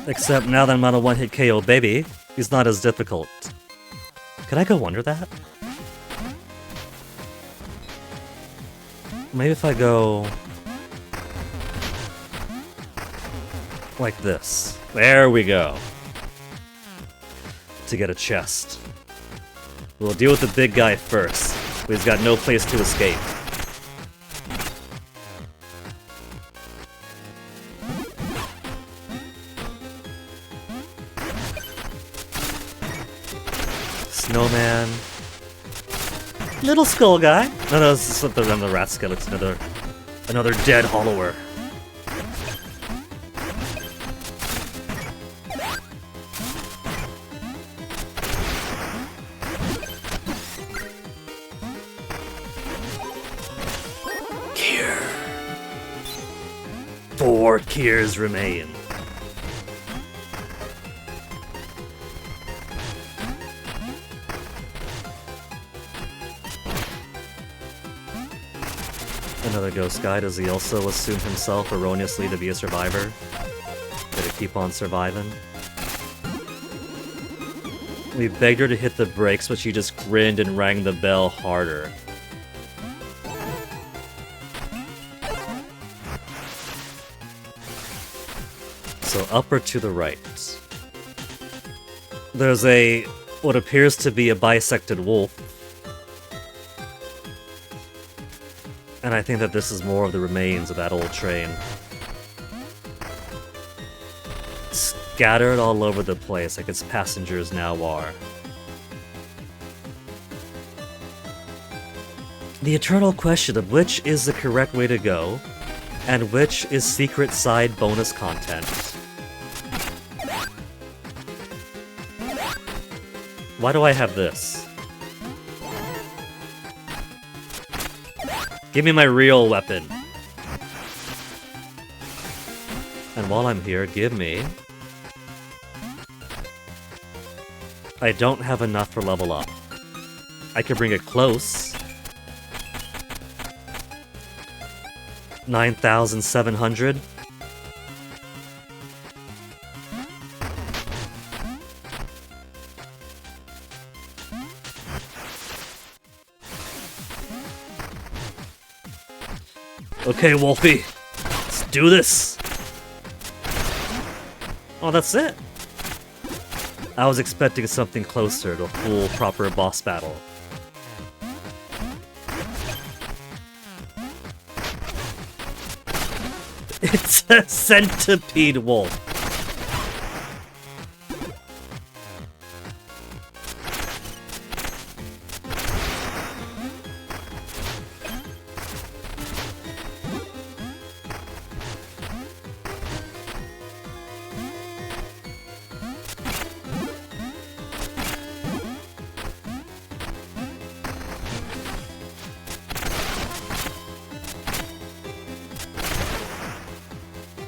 Except now that I'm on a one-hit KO baby, he's not as difficult. Can I go under that? Maybe if I go... like this. There we go. To get a chest. We'll deal with the big guy first. But he's got no place to escape. snowman. Little skull guy. No, this is the rat skeleton. Another dead hollower. Kier. 4 Kiers remain. Another ghost guy. Does he also assume himself erroneously to be a survivor? Did he keep on surviving? We begged her to hit the brakes, but she just grinned and rang the bell harder. So up or to the right. There's what appears to be a bisected wolf. And I think that this is more of the remains of that old train. Scattered all over the place like its passengers now are. The eternal question of which is the correct way to go, and which is secret side bonus content. Why do I have this? Give me my real weapon. And while I'm here, give me... I don't have enough for level up. I could bring it close. 9,700. Okay, Wolfie, let's do this. Oh, that's it. I was expecting something closer to a full, proper boss battle. It's a centipede wolf.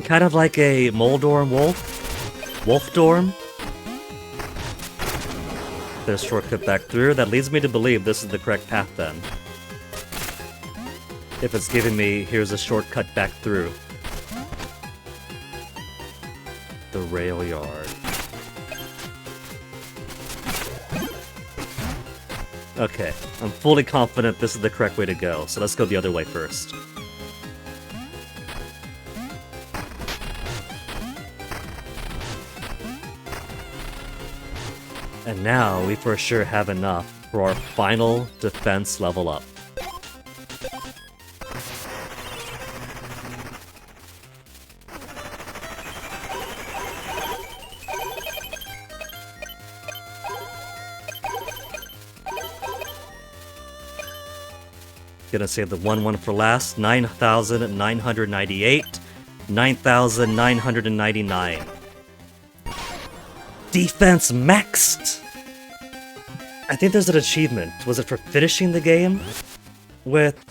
Kind of like a Moldorm wolf. Wolfdorm. There's a shortcut back through. That leads me to believe this is the correct path then. If it's giving me, here's a shortcut back through. The rail yard. Okay, I'm fully confident this is the correct way to go, so let's go the other way first. And now we for sure have enough for our final defense level up. Gonna save the 1-1 for last. 9,998. 9,999. Defense maxed! I think there's an achievement. Was it for finishing the game with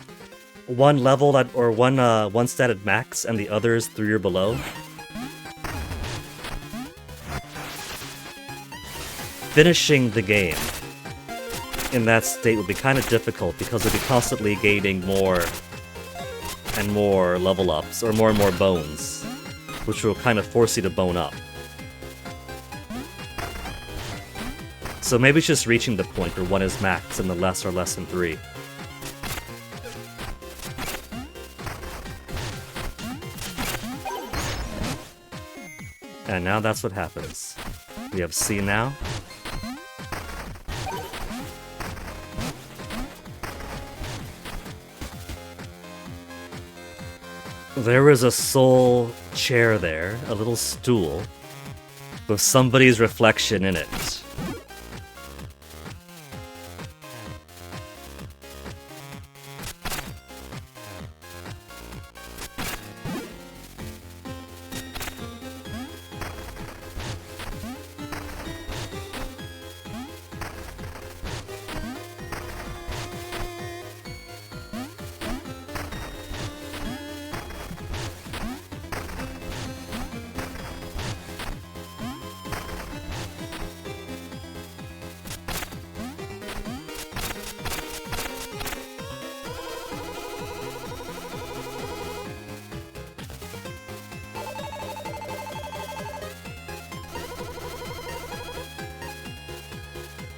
one level that, or one stat at max and the others 3 or below? Finishing the game in that state would be kind of difficult because we'd be constantly gaining more and more level ups, or more and more bones, which will kind of force you to bone up. So maybe it's just reaching the point where 1 is max and the less are less than 3. And now that's what happens. We have C now. There is a soul chair there, a little stool, with somebody's reflection in it.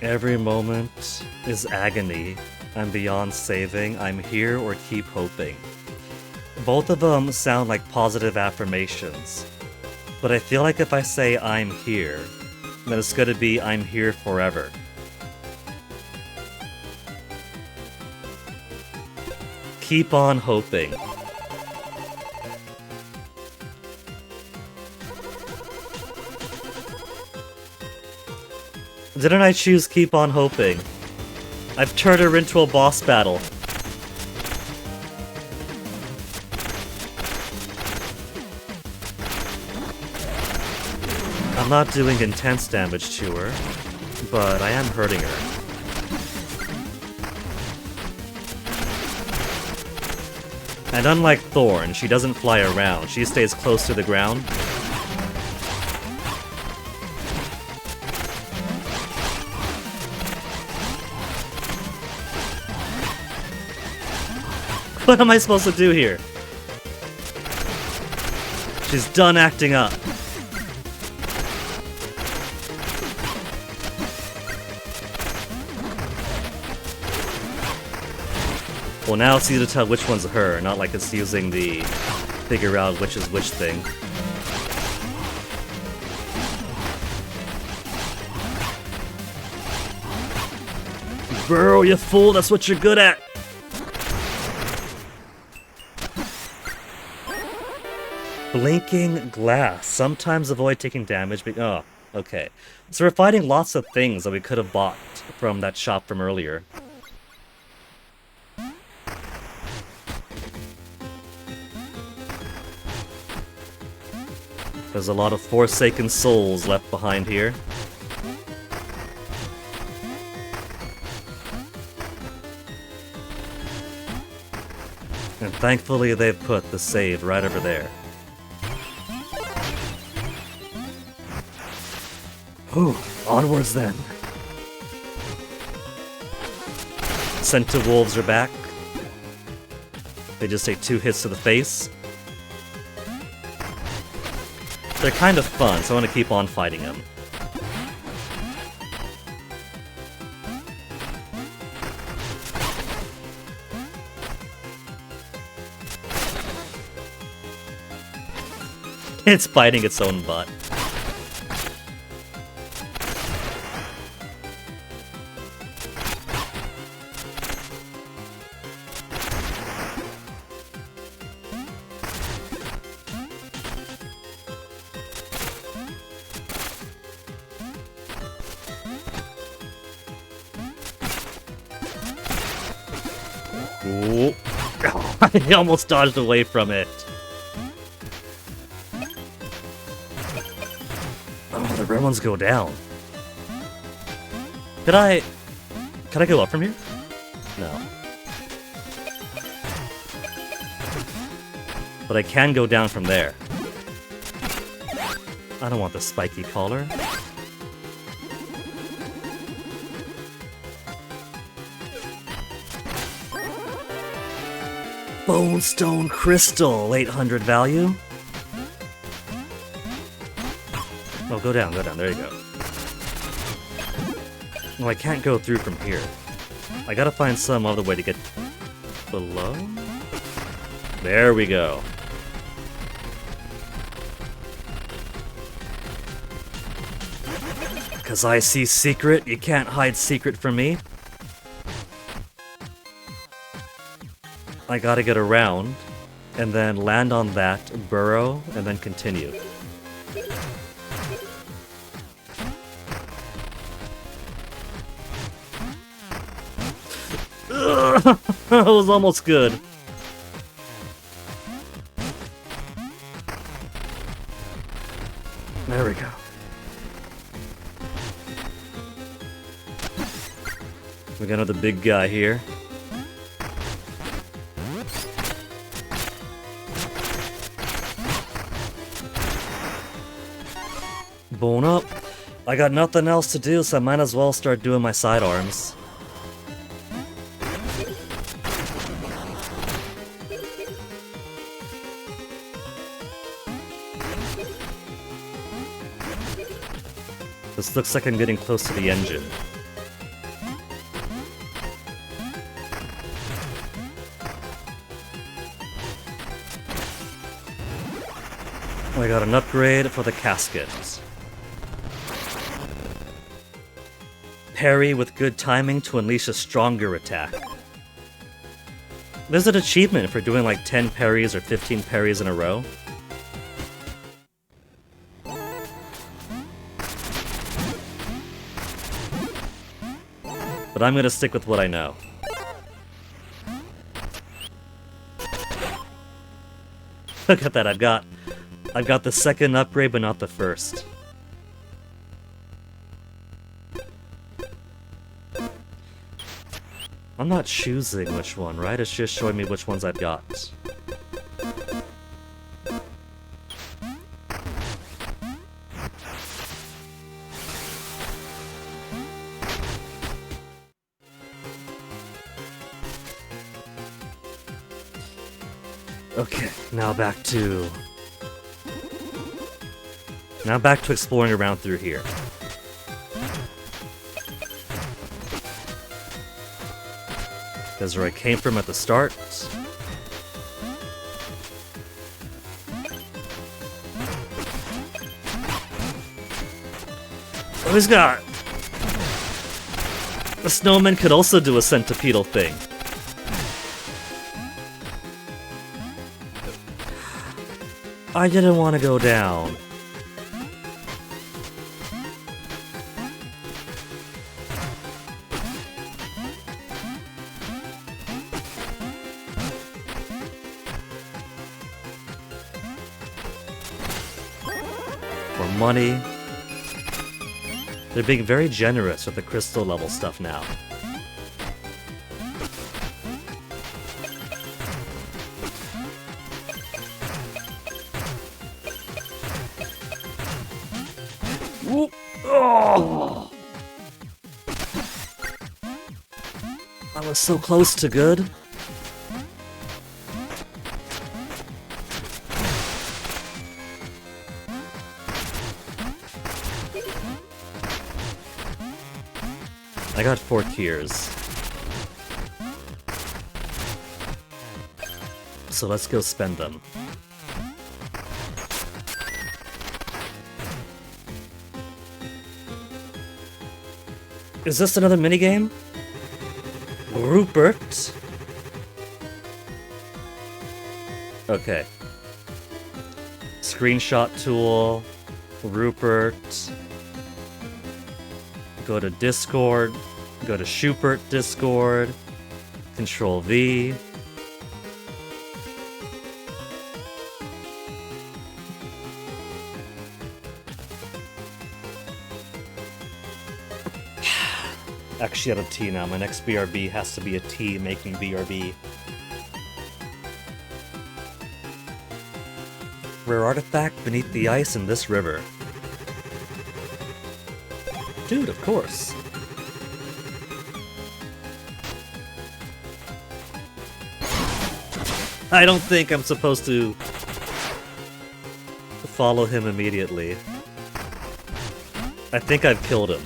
Every moment is agony. I'm beyond saving. I'm here or keep hoping. Both of them sound like positive affirmations. But I feel like if I say I'm here, then it's gonna be I'm here forever. Keep on hoping. Didn't I choose keep on hoping? I've turned her into a boss battle. I'm not doing intense damage to her, but I am hurting her. And unlike Thorn, she doesn't fly around, she stays close to the ground. What am I supposed to do here? She's done acting up. Well, now it's easy to tell which one's her, not like it's using the figure out which is which thing. Bro, you fool, that's what you're good at! Blinking glass. Sometimes avoid taking damage, but oh, okay. So we're fighting lots of things that we could have bought from that shop from earlier. There's a lot of Forsaken souls left behind here. And thankfully they've put the save right over there. Whew, onwards then. Centi-wolves are back. They just take 2 hits to the face. They're kind of fun, so I want to keep on fighting them. It's biting its own butt. Ooh. I almost dodged away from it. Oh, the red ones go down. Can I go up from here? No. But I can go down from there. I don't want the spiky collar. Bone Stone Crystal, 800 value. Oh, go down, there you go. No, I can't go through from here. I gotta find some other way to get below? There we go. Cause I see secret, you can't hide secret from me. I gotta get around, and then land on that, burrow, and then continue. That was almost good. There we go. We got another big guy here. Bone up. I got nothing else to do, so I might as well start doing my sidearms. This looks like I'm getting close to the engine. I got an upgrade for the casket. Parry with good timing to unleash a stronger attack. There's an achievement for doing like 10 parries or 15 parries in a row. But I'm gonna stick with what I know. Look at that, I've got the second upgrade, but not the first. I'm not choosing which one, right? It's just showing me which ones I've got. Okay, now back to exploring around through here. That's where I came from at the start. Oh, he's got... The snowman could also do a centipedal thing. I didn't want to go down. More money. They're being very generous with the crystal level stuff now. Whoop. Oh! I was so close to good. I got 4 tiers. So let's go spend them. Is this another minigame? Rupert? Okay. Screenshot tool. Rupert. Go to Discord. Go to Schubert Discord. Control V. Actually out of T now. My next BRB has to be a T making BRB. Rare artifact beneath the ice in this river. Dude, of course. I don't think I'm supposed to follow him immediately. I think I've killed him.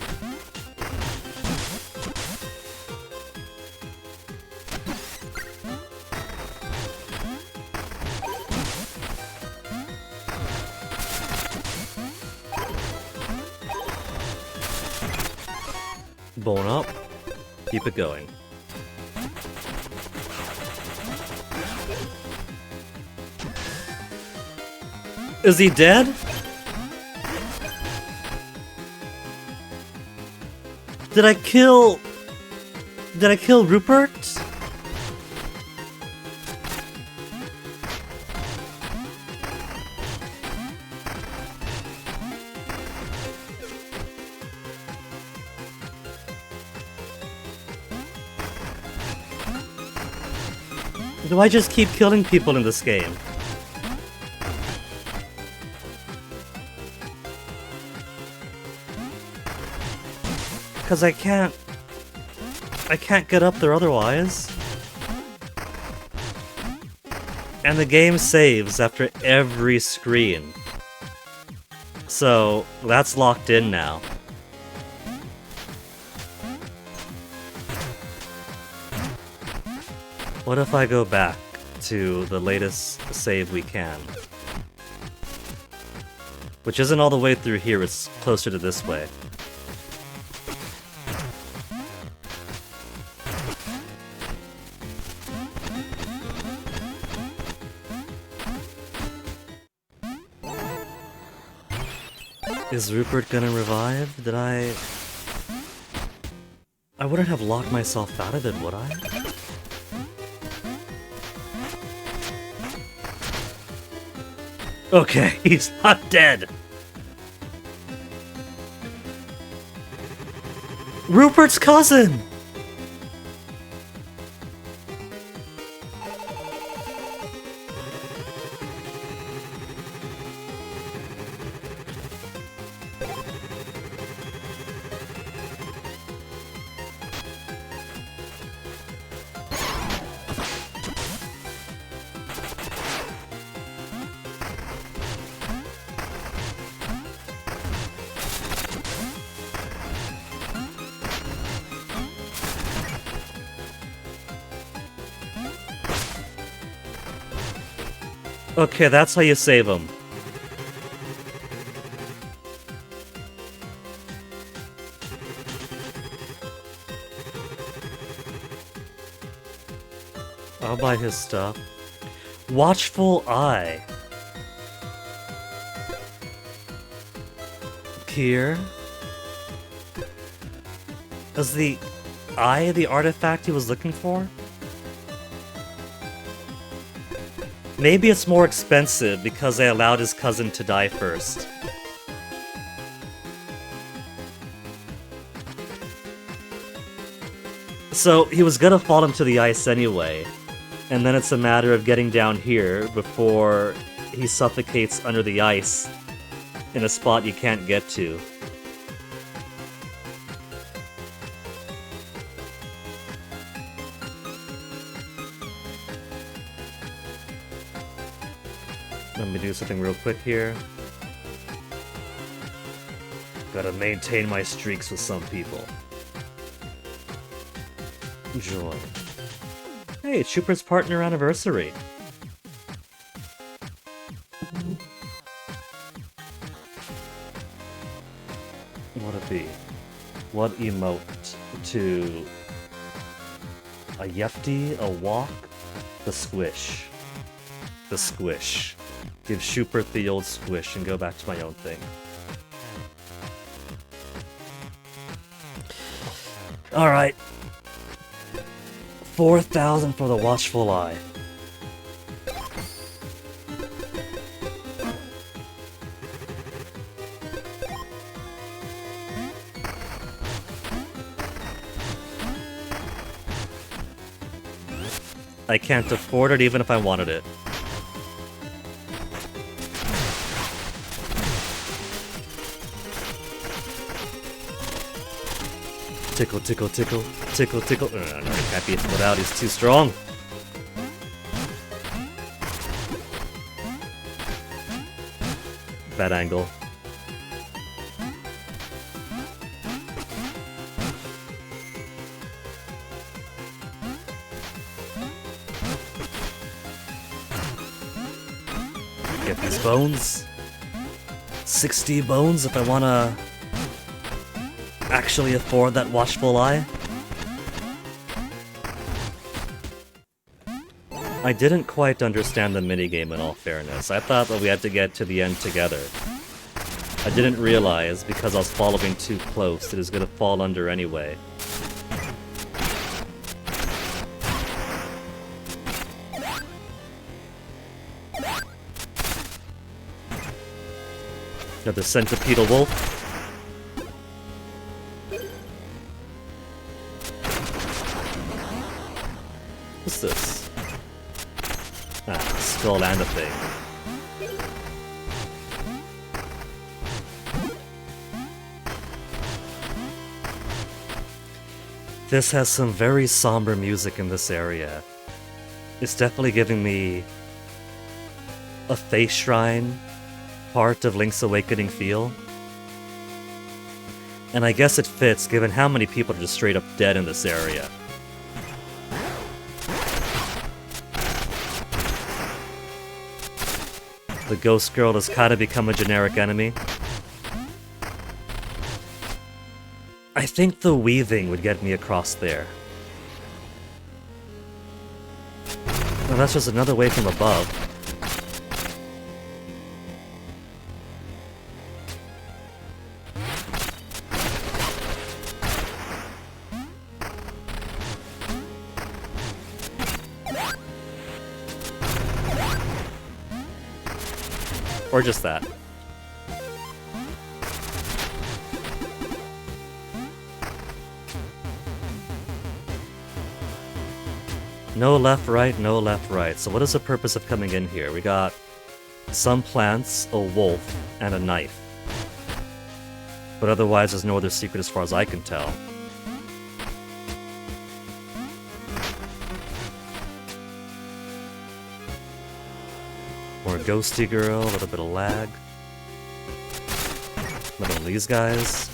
Bone up. Keep it going. Is he dead? Did I kill Rupert? Do I just keep killing people in this game? Because I can't get up there otherwise. And the game saves after every screen. So, that's locked in now. What if I go back to the latest save we can? Which isn't all the way through here, it's closer to this way. Is Rupert gonna revive? Did I wouldn't have locked myself out of it, would I? Okay, he's not dead! Rupert's cousin! Okay, that's how you save him. I'll buy his stuff. Watchful Eye. Here. Is the eye the artifact he was looking for? Maybe it's more expensive because they allowed his cousin to die first. So he was gonna fall into the ice anyway, and then it's a matter of getting down here before he suffocates under the ice in a spot you can't get to. Let me do something real quick here. Gotta maintain my streaks with some people. Joy. Hey, it's Shupert's partner anniversary. What'd it be? What emote to a Yefty, a walk, the squish. The squish. Give Schubert the old squish and go back to my own thing. Alright. 4,000 for the Watchful Eye. I can't afford it even if I wanted it. Tickle, tickle, tickle, tickle, tickle. No, he can't be split out, he's too strong. Bad angle. Get these bones. 60 bones if I wanna actually afford that Watchful Eye. I didn't quite understand the minigame in all fairness. I thought that we had to get to the end together. I didn't realize, because I was following too close, it was gonna fall under anyway. Got the centipedal wolf. What's this? Ah, skull and a thing. This has some very somber music in this area. It's definitely giving me a Face Shrine part of Link's Awakening feel. And I guess it fits given how many people are just straight up dead in this area. The ghost girl has kind of become a generic enemy. I think the weaving would get me across there. Well, that's just another way from above. Or just that. No left, right, no left, right. So what is the purpose of coming in here? We got some plants, a wolf, and a knife. But otherwise there's no other secret as far as I can tell. More ghosty girl, a little bit of lag. Little of these guys.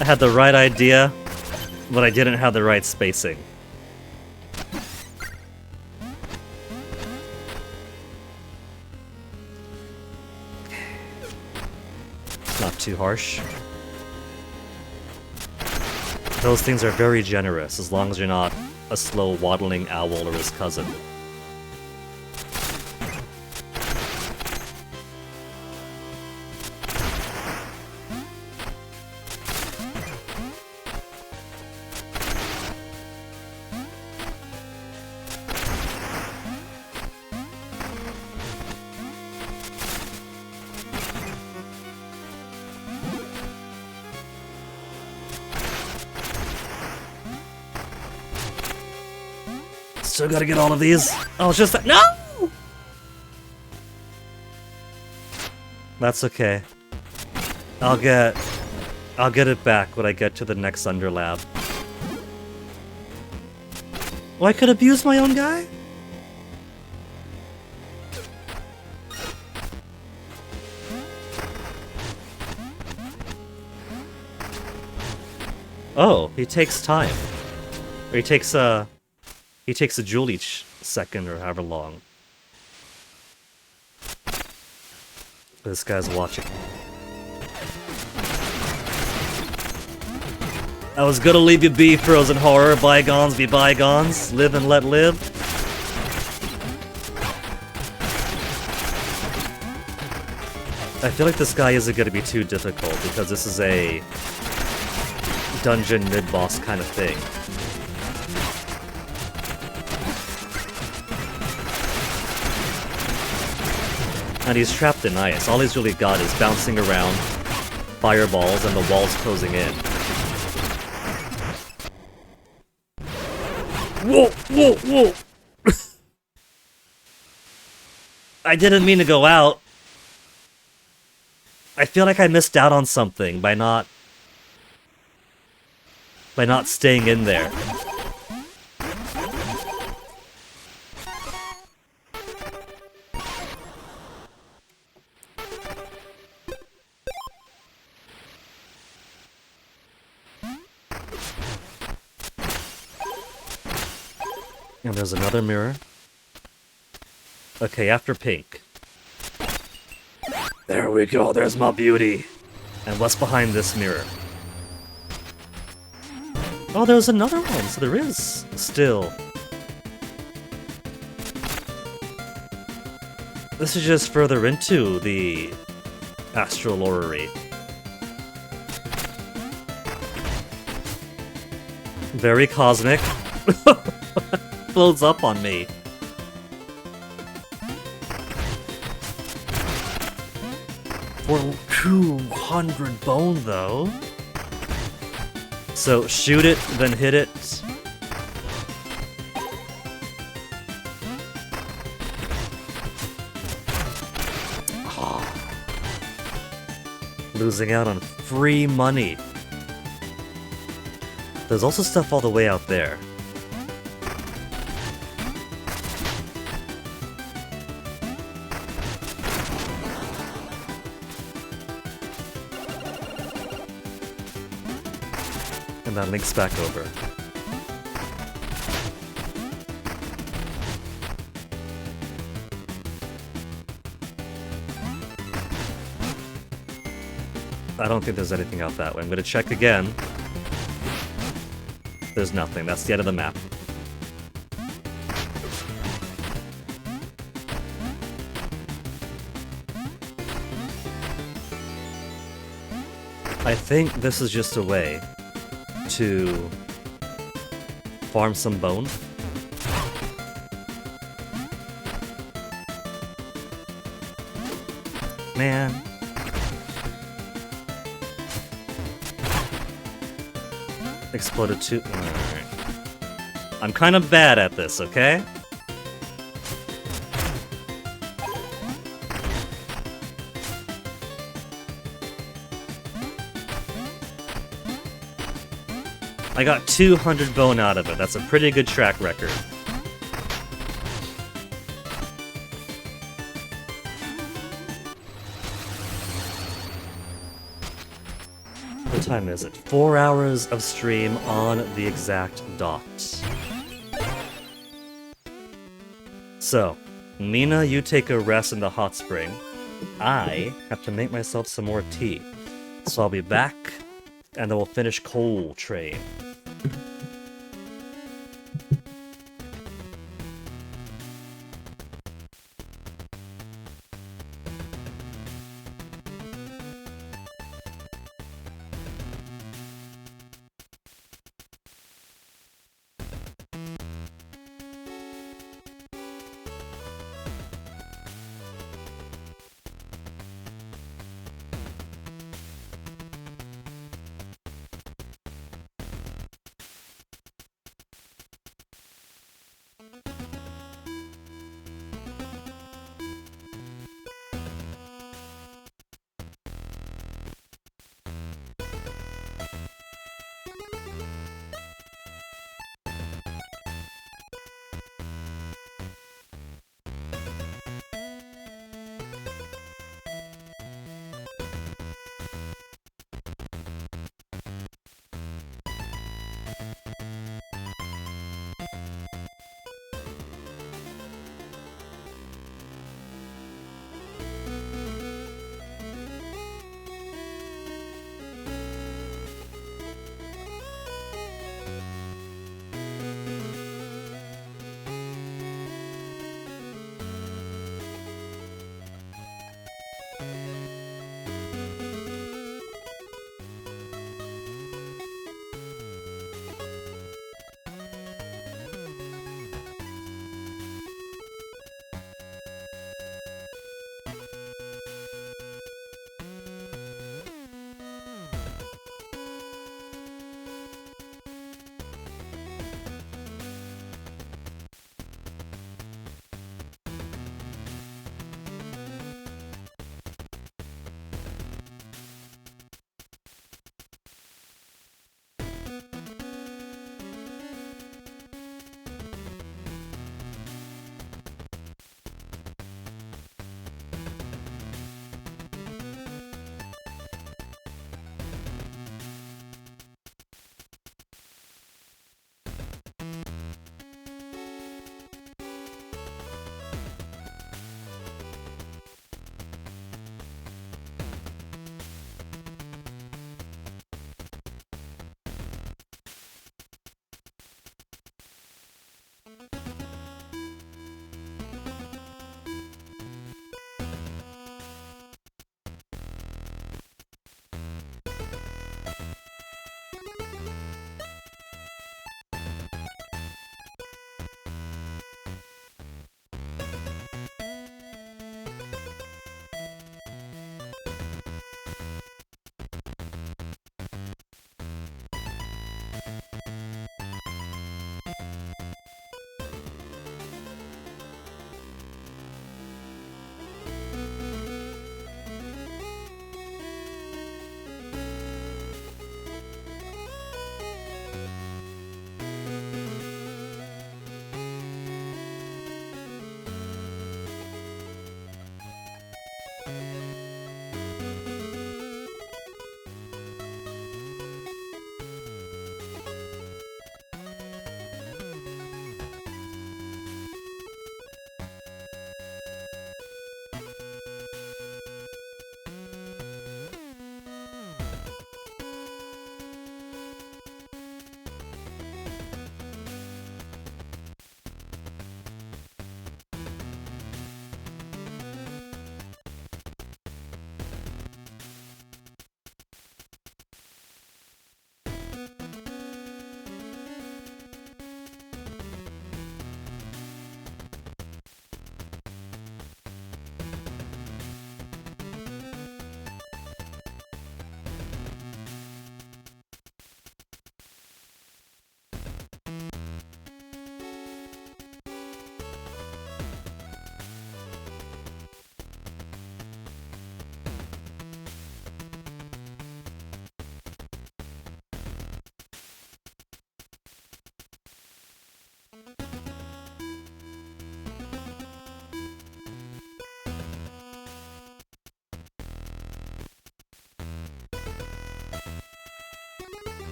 I had the right idea, but I didn't have the right spacing. Not too harsh. Those things are very generous, as long as you're not a slow waddling owl or his cousin. Still gotta get all of these. Oh, it's just that. No! That's okay. I'll get it back when I get to the next Underlab. Oh, I could abuse my own guy? Oh, he takes time. Or he takes a jewel each second or however long. This guy's watching. I was gonna leave you be, Frozen Horror. Bygones be bygones. Live and let live. I feel like this guy isn't gonna be too difficult because this is a dungeon mid-boss kind of thing. And he's trapped in ice. All he's really got is bouncing around, fireballs, and the walls closing in. Whoa, whoa, whoa! I didn't mean to go out. I feel like I missed out on something by not staying in there. And there's another mirror. Okay, after pink. There we go, there's my beauty. And what's behind this mirror? Oh, there's another one, so there is still. This is just further into the Astral Orrery. Very cosmic. Blows up on me. For 200 bone, though. So, shoot it, then hit it. Oh. Losing out on free money. There's also stuff all the way out there. And that links back over. I don't think there's anything out that way. I'm gonna check again. There's nothing. That's the end of the map. I think this is just a way to farm some bone. Man. Exploded too. Alright. I'm kind of bad at this, okay? I got 200 bone out of it. That's a pretty good track record. What time is it? 4 hours of stream on the exact dot. So, Mina, you take a rest in the hot spring. I have to make myself some more tea. So I'll be back, and then we'll finish Coal Train.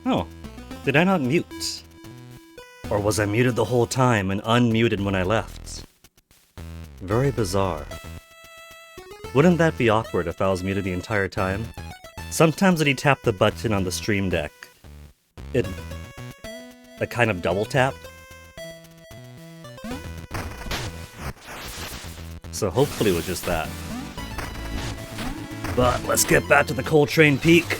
Oh, did I not mute? Or was I muted the whole time and unmuted when I left? Very bizarre. Wouldn't that be awkward if I was muted the entire time? Sometimes when you tap the button on the stream deck, it a kind of double tap. So hopefully it was just that. But let's get back to the Coltrane Peak.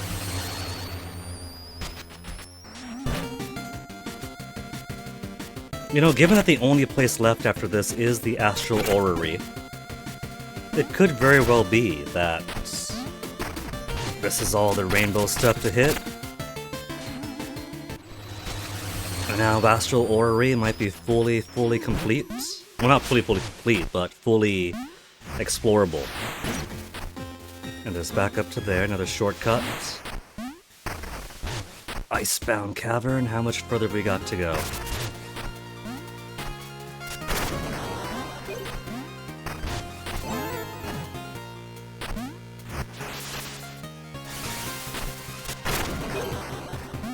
You know, given that the only place left after this is the Astral Orrery, it could very well be that this is all the rainbow stuff to hit. And now Astral Orrery might be fully complete. Well, not fully complete, but fully explorable. And there's back up to there, another shortcut. Icebound Cavern, how much further we got to go?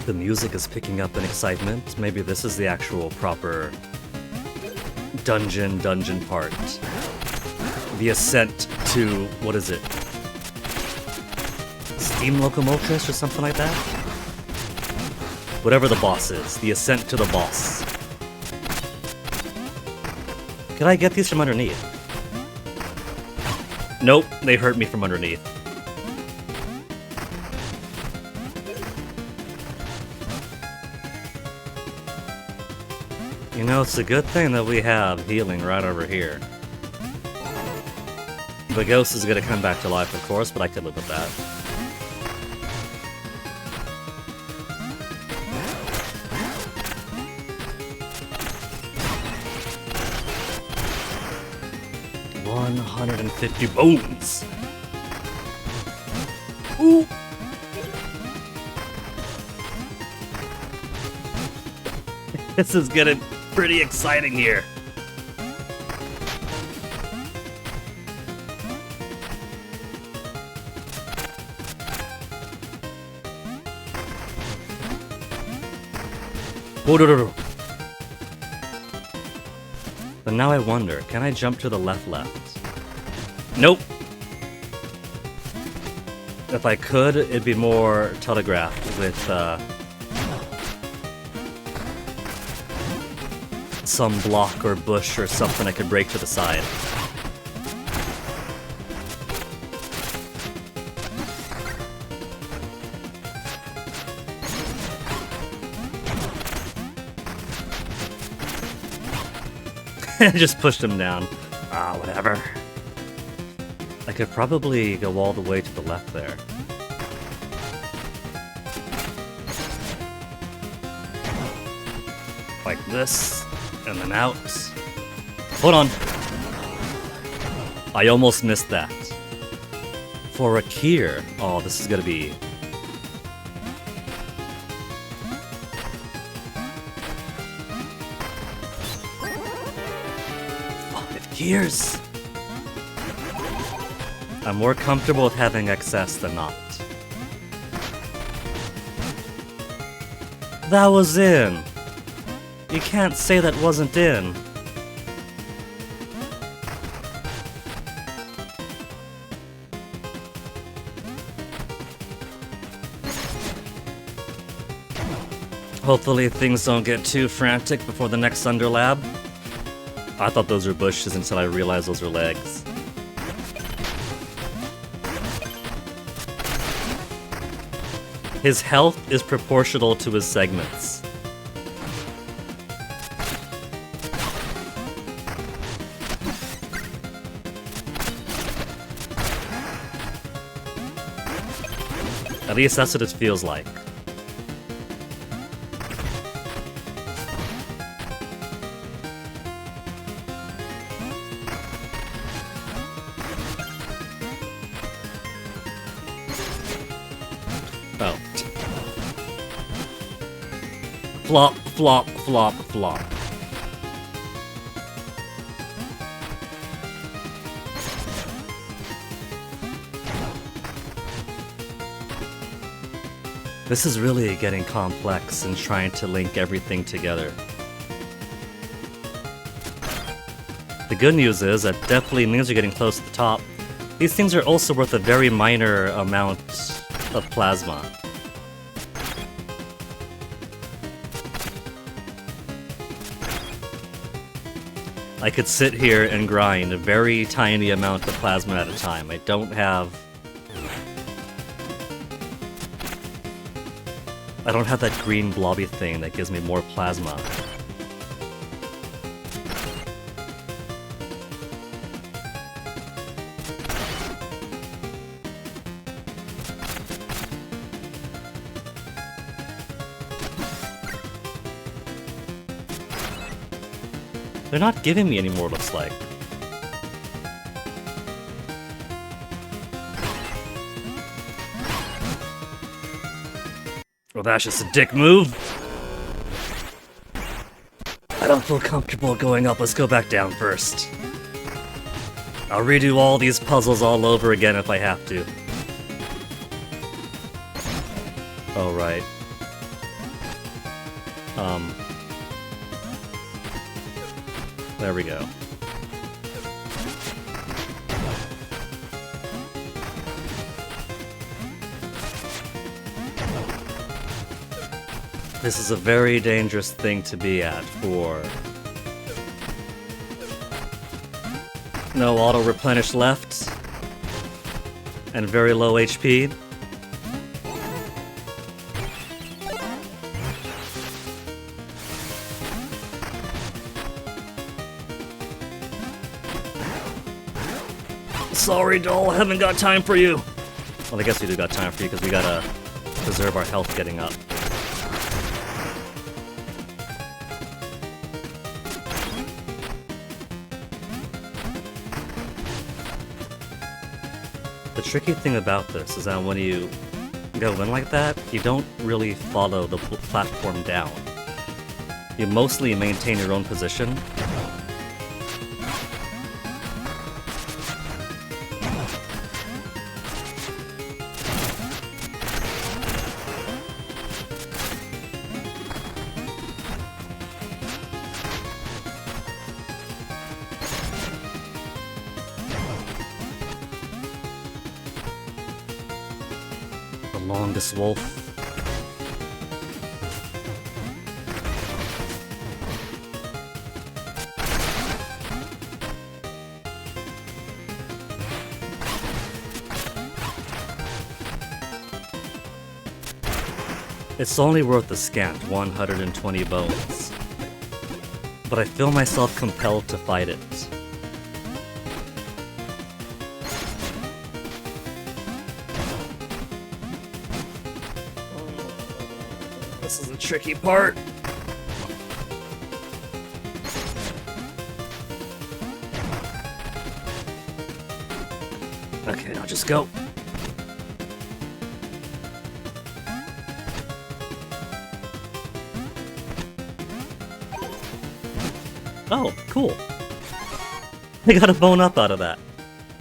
The music is picking up in excitement. Maybe this is the actual proper dungeon part. The ascent to, what is it? Steam Locomotress or something like that? Whatever the boss is. The ascent to the boss. Can I get these from underneath? Nope, they hurt me from underneath. You know, it's a good thing that we have healing right over here. The ghost is gonna come back to life, of course, but I could live with that. $150 bones! Ooh! This is getting pretty exciting here. Oh, but now I wonder, can I jump to the left? Nope. If I could, it'd be more telegraphed with some block or bush or something I could break to the side. Just pushed him down. Ah, whatever. I could probably go all the way to the left there. Like this, and then out. Hold on. I almost missed that. For Akir. Oh, this is gonna be... 5 gears! I'm more comfortable with having excess than not. That was in! You can't say that wasn't in. Hopefully things don't get too frantic before the next Underlab. I thought those were bushes until I realized those were legs. His health is proportional to his segments. At least that's what it feels like. Oh. Flop, flop, flop, flop. This is really getting complex and trying to link everything together. The good news is that definitely means you're getting close to the top. These things are also worth a very minor amount of plasma. I could sit here and grind a very tiny amount of plasma at a time. I don't have that green blobby thing that gives me more plasma. They're not giving me any more, looks like. Well, that's just a dick move. I don't feel comfortable going up. Let's go back down first. I'll redo all these puzzles all over again if I have to. Oh, right. There we go. This is a very dangerous thing to be at for... No auto-replenish left. And very low HP. Sorry, doll, haven't got time for you. Well, I guess we do got time for you because we gotta preserve our health getting up. The tricky thing about this is that when you go in like that, you don't really follow the platform down. You mostly maintain your own position. The longest wolf. It's only worth the scant 120 bones, but I feel myself compelled to fight it. This is the tricky part. Okay, I'll just go. Oh, cool. I got a bone up out of that.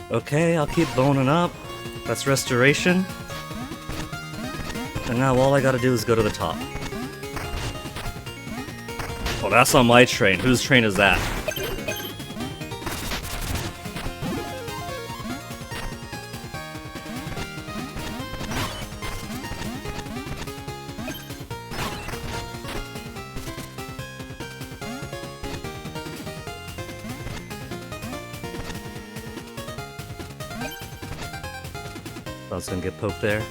Okay, I'll keep boning up. That's restoration. And now all I gotta do is go to the top. Oh, that's on my train. Whose train is that? I was gonna get poked there.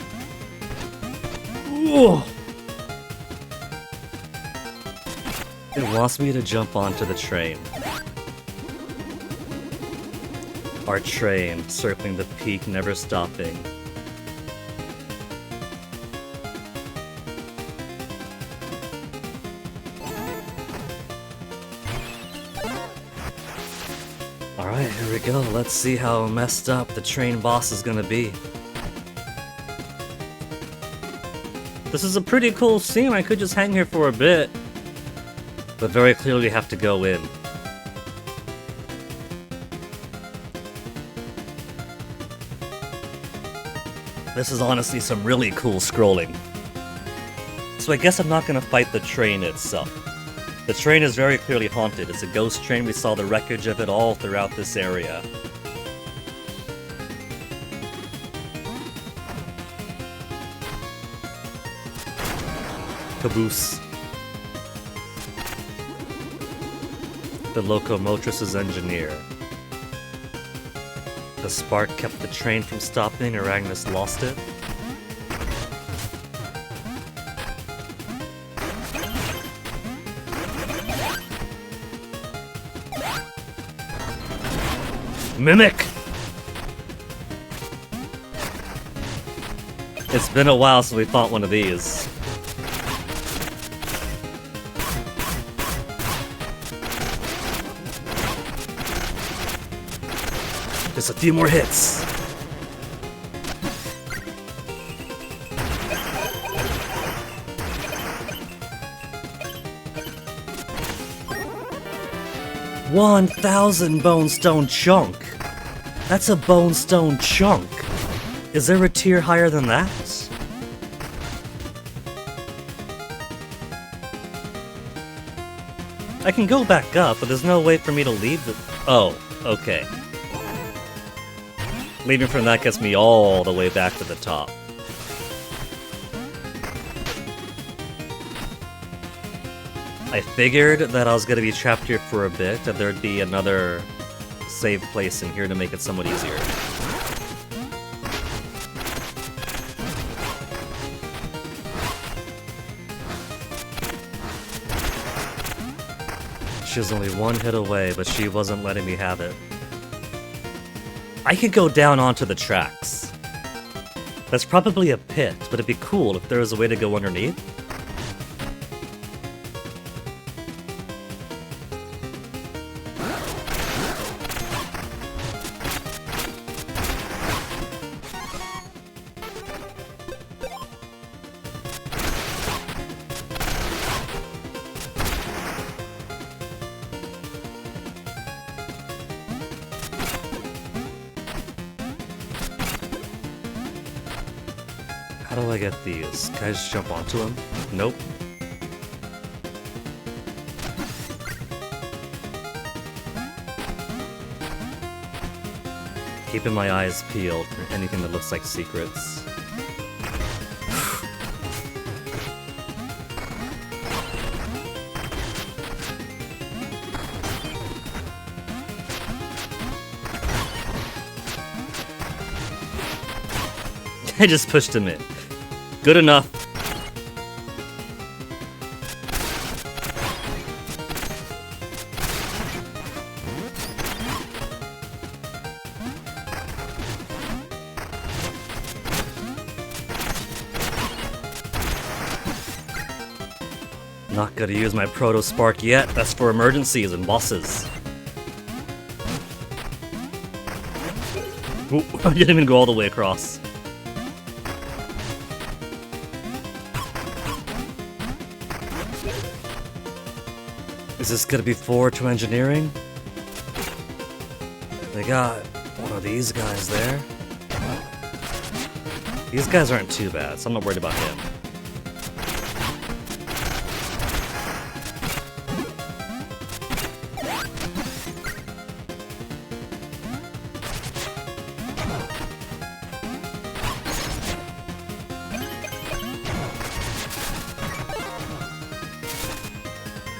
Ooh. It wants me to jump onto the train. Our train, circling the peak, never stopping. Alright, here we go. Let's see how messed up the train boss is gonna be. This is a pretty cool scene. I could just hang here for a bit. But very clearly have to go in. This is honestly some really cool scrolling. So I guess I'm not gonna fight the train itself. The train is very clearly haunted. It's a ghost train. We saw the wreckage of it all throughout this area. Caboose. The locomotress's engineer. The spark kept the train from stopping, or Agnes lost it. Mimic! It's been a while since we fought one of these. Just a few more hits. $1,000 bone stone chunk. That's a bone stone chunk. Is there a tier higher than that? I can go back up, but there's no way for me to leave the... Oh, okay. Leaving from that gets me all the way back to the top. I figured that I was gonna be trapped here for a bit, and there'd be another save place in here to make it somewhat easier. She was only one hit away, but she wasn't letting me have it. I could go down onto the tracks. That's probably a pit, but it'd be cool if there was a way to go underneath. How do I get these? Can I just jump onto them? Nope. Keeping my eyes peeled for anything that looks like secrets. I just pushed him in. Good enough. Not gonna use my Proto Spark yet. That's for emergencies and bosses. Ooh, I didn't even go all the way across. Is this gonna be forward to engineering? They got one of these guys there. These guys aren't too bad, so I'm not worried about him.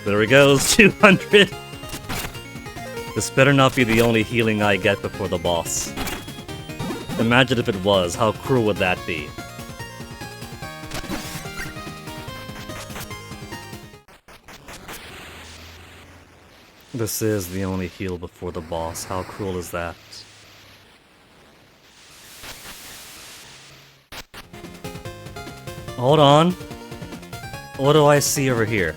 There he goes, 200! This better not be the only healing I get before the boss. Imagine if it was, how cruel would that be? This is the only heal before the boss, how cruel is that? Hold on. What do I see over here?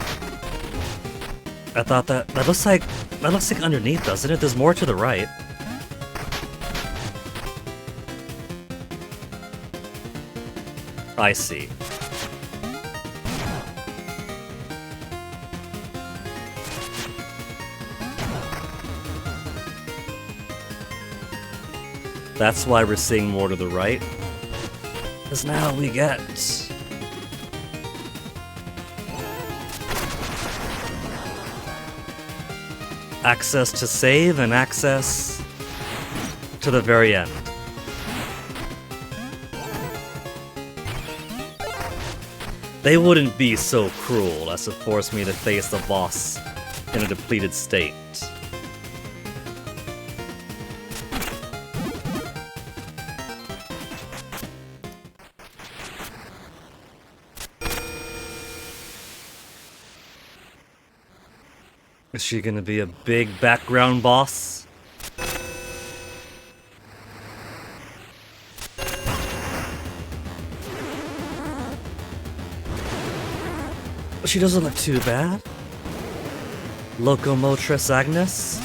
I thought that looks like underneath, doesn't it? There's more to the right. I see. That's why we're seeing more to the right. Because now we get access to save and access to the very end. They wouldn't be so cruel as to force me to face the boss in a depleted state. Is she gonna be a big background boss? She doesn't look too bad. Locomotress Agnes?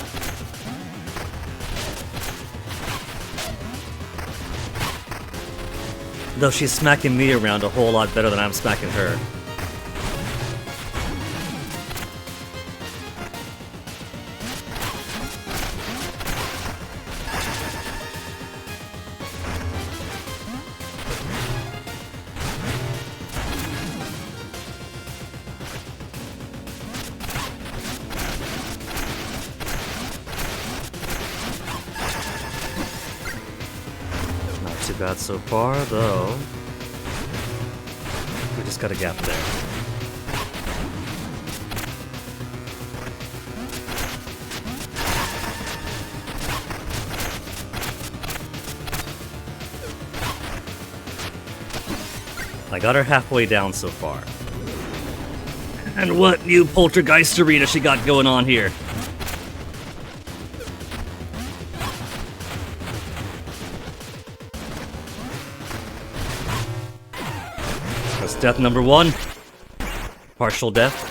Though she's smacking me around a whole lot better than I'm smacking her. Too bad so far, though. We just got a gap there. I got her halfway down so far. And what new poltergeistery does she got going on here? That's death number 1. Partial death.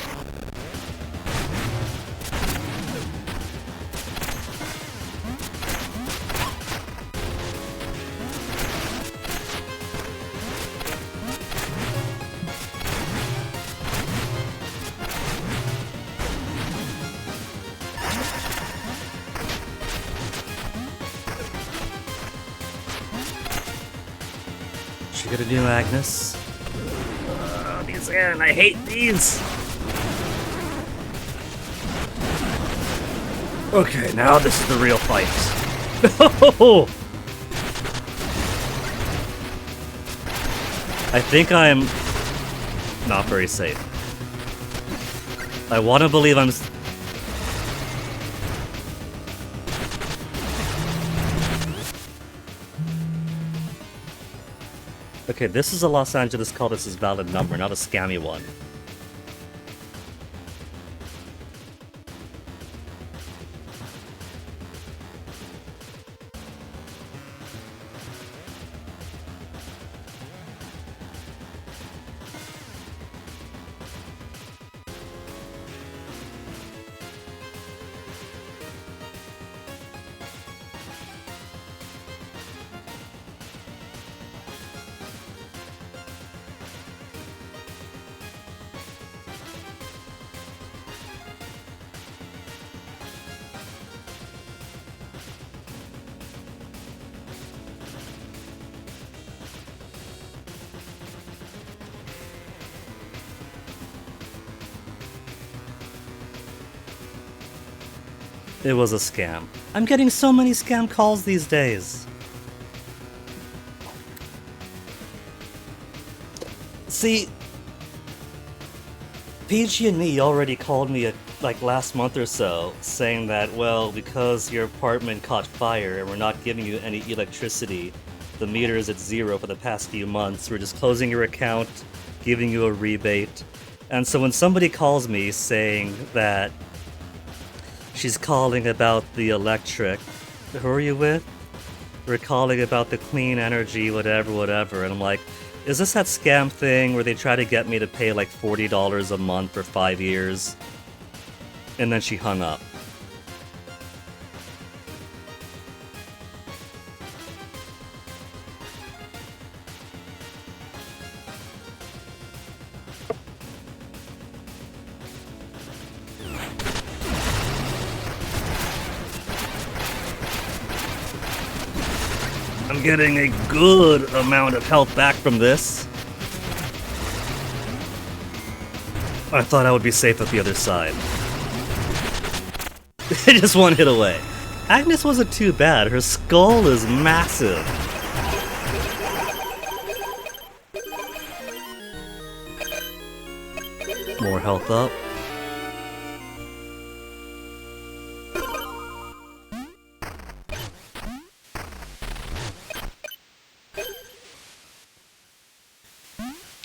She got a new Agnes. These and I hate these. Okay, now this is the real fight. No! I think I'm not very safe. I want to believe I'm. Okay, this is a Los Angeles Cultist's valid number, not a scammy one. It was a scam. I'm getting so many scam calls these days. See, PG&E already called me like last month or so, saying that, well, because your apartment caught fire and we're not giving you any electricity, the meter is at 0 for the past few months, we're just closing your account, giving you a rebate. And so when somebody calls me saying that she's calling about the electric, who are you with? We're calling about the clean energy, whatever, and I'm like, is this that scam thing where they try to get me to pay like $40 a month for 5 years? And then she hung up. I'm getting a good amount of health back from this. I thought I would be safe at the other side. Just one hit away. Agnes wasn't too bad. Her skull is massive. More health up.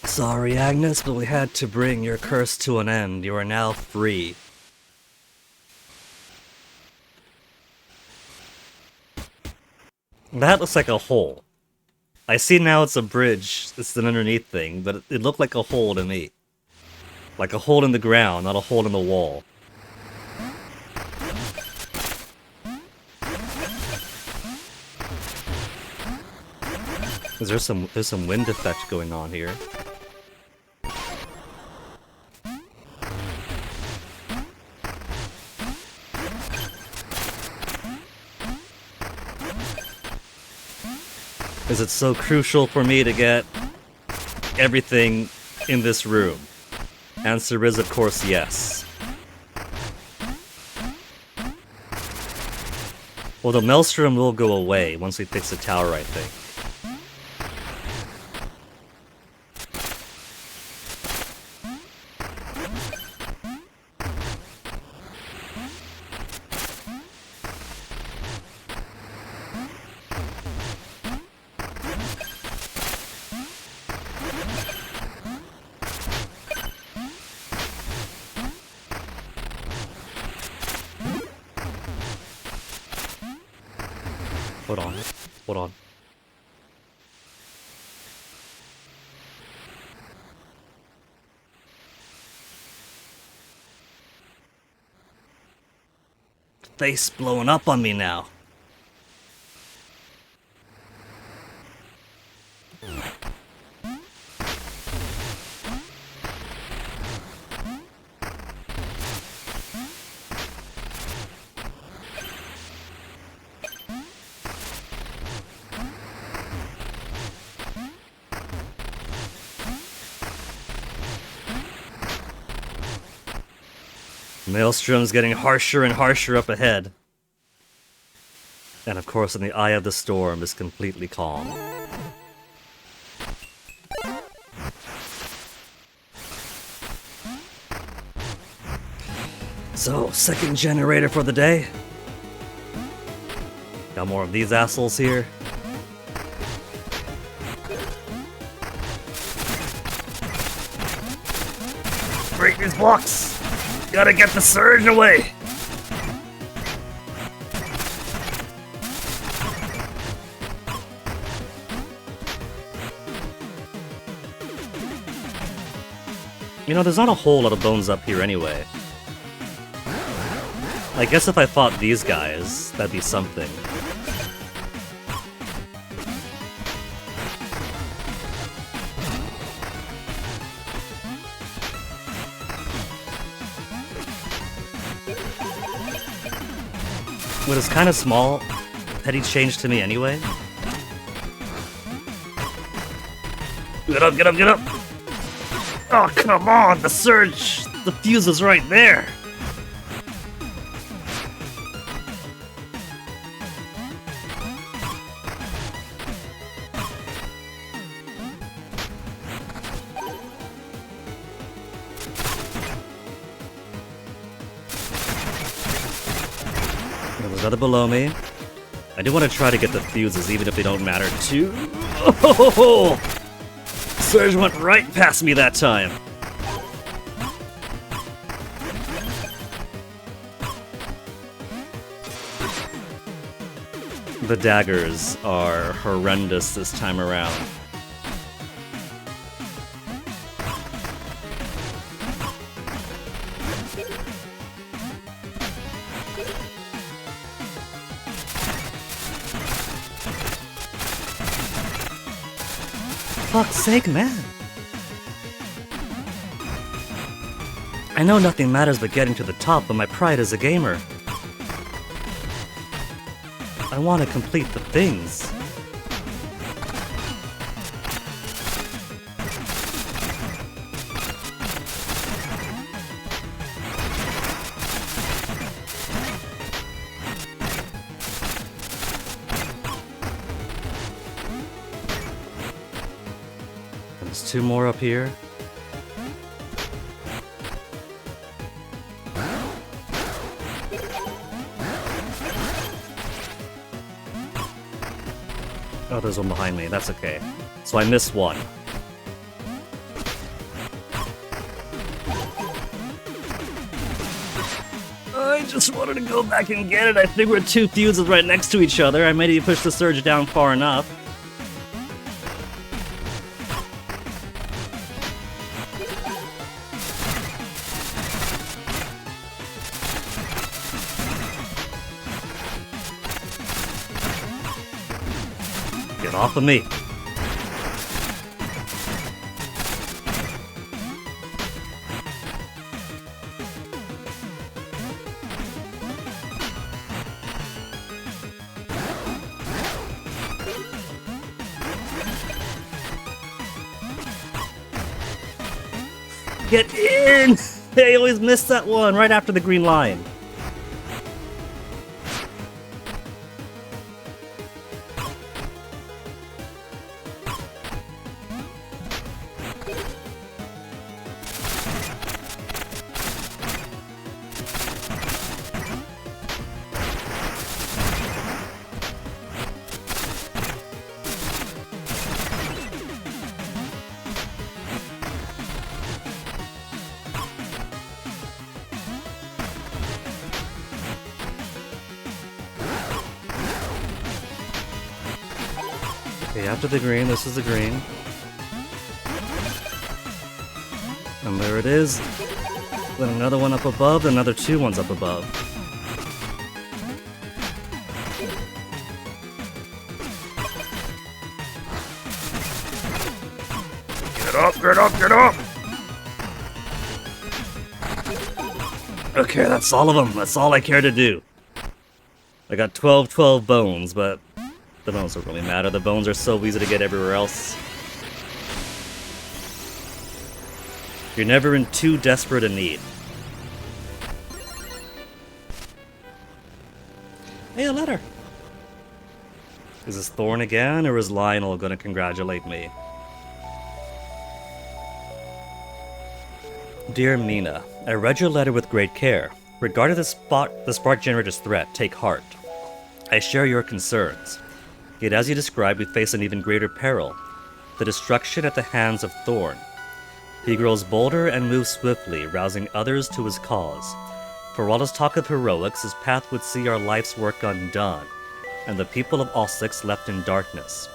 Sorry, Agnes, but we had to bring your curse to an end. You are now free. That looks like a hole. I see now it's a bridge. It's an underneath thing, but it looked like a hole to me. Like a hole in the ground, not a hole in the wall. There's some wind effect going on here. Is it so crucial for me to get everything in this room? Answer is, of course, yes. Well, the Maelstrom will go away once we fix the tower, I think. Hold on. Hold on. Face blowing up on me now. Maelstrom's getting harsher and harsher up ahead. And of course, in the eye of the storm is completely calm. So, second generator for the day. Got more of these assholes here. Break these blocks! Gotta get the surge away! You know, there's not a whole lot of bones up here anyway. I guess if I fought these guys, that'd be something. What is kind of small, petty change to me anyway. Get up, get up, get up! Oh, come on! The surge! The fuse is right there! There's another below me. I do want to try to get the fuses, even if they don't matter too. Oh! Surge went right past me that time. The daggers are horrendous this time around. Fuck's sake, man. I know nothing matters but getting to the top, but my pride as a gamer. I want to complete the things. There's 2 more up here. Oh, there's one behind me. That's okay. So I missed one. I just wanted to go back and get it. I figured 2 fuses right next to each other. I maybe pushed the surge down far enough. Get off of me. Get in! I always miss that one right after the green line. Okay, after the green, this is the green. And there it is. Then another one up above, another 2 ones up above. Get up, get up, get up! Okay, that's all of them. That's all I care to do. I got 12 bones, but the bones don't really matter. The bones are so easy to get everywhere else. You're never in too desperate a need. Hey, a letter! Is this Thorn again, or is Lionel gonna congratulate me? Dear Mina, I read your letter with great care. Regarding the spark generator's threat, take heart. I share your concerns. Yet as you described, we face an even greater peril, the destruction at the hands of Thorn. He grows bolder and moves swiftly, rousing others to his cause. For all his talk of heroics, his path would see our life's work undone, and the people of Alsix left in darkness.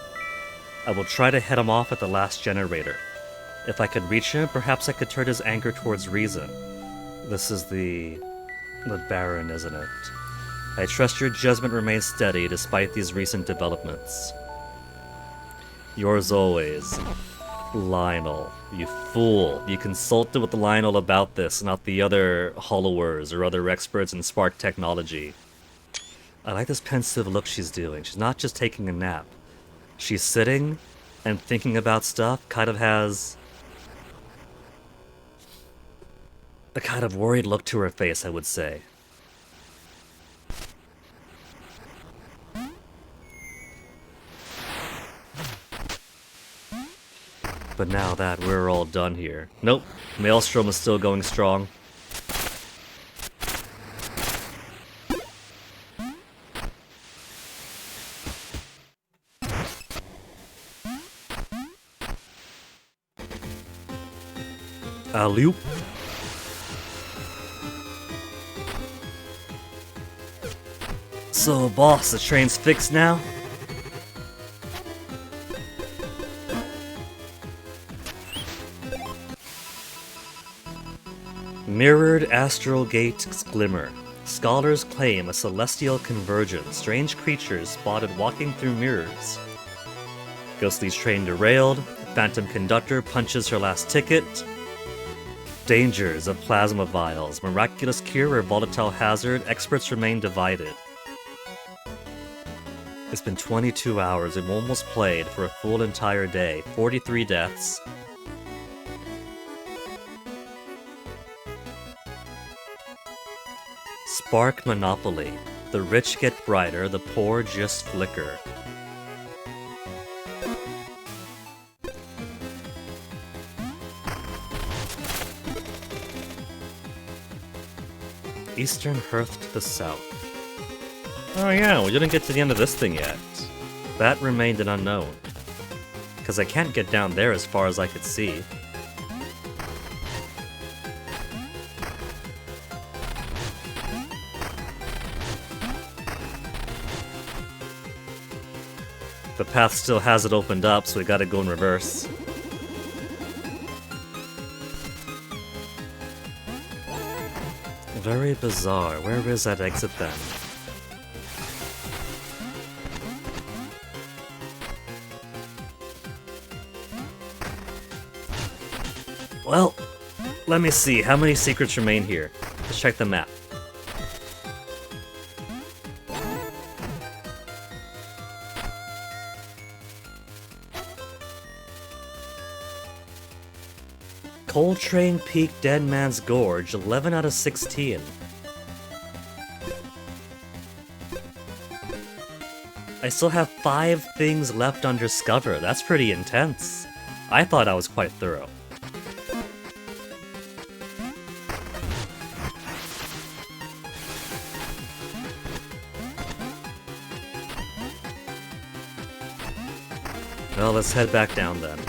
I will try to head him off at the last generator. If I could reach him, perhaps I could turn his anger towards reason. This is the Baron, isn't it? I trust your judgment remains steady despite these recent developments. Yours always, Lionel. You fool. You consulted with Lionel about this, not the other Hollowers or other experts in spark technology. I like this pensive look she's doing. She's not just taking a nap. She's sitting and thinking about stuff, kind of has a kind of worried look to her face, I would say. But now that we're all done here... Nope, Maelstrom is still going strong. Alley-oop. So, boss, the train's fixed now? Mirrored astral gates glimmer. Scholars claim a celestial convergence. Strange creatures spotted walking through mirrors. Ghostly's train derailed. Phantom conductor punches her last ticket. Dangers of plasma vials. Miraculous cure or volatile hazard. Experts remain divided. It's been 22 hours. We've almost played for a full entire day. 43 deaths. Spark Monopoly. The rich get brighter, the poor just flicker. Eastern Hearth to the south. Oh yeah, we didn't get to the end of this thing yet. That remained an unknown. Because I can't get down there as far as I could see. The path still has it opened up, so we gotta go in reverse. Very bizarre. Where is that exit then? Well, let me see. How many secrets remain here? Let's check the map. Coltrane Peak Dead Man's Gorge, 11 out of 16. I still have 5 things left undiscovered. That's pretty intense. I thought I was quite thorough. Well, let's head back down then.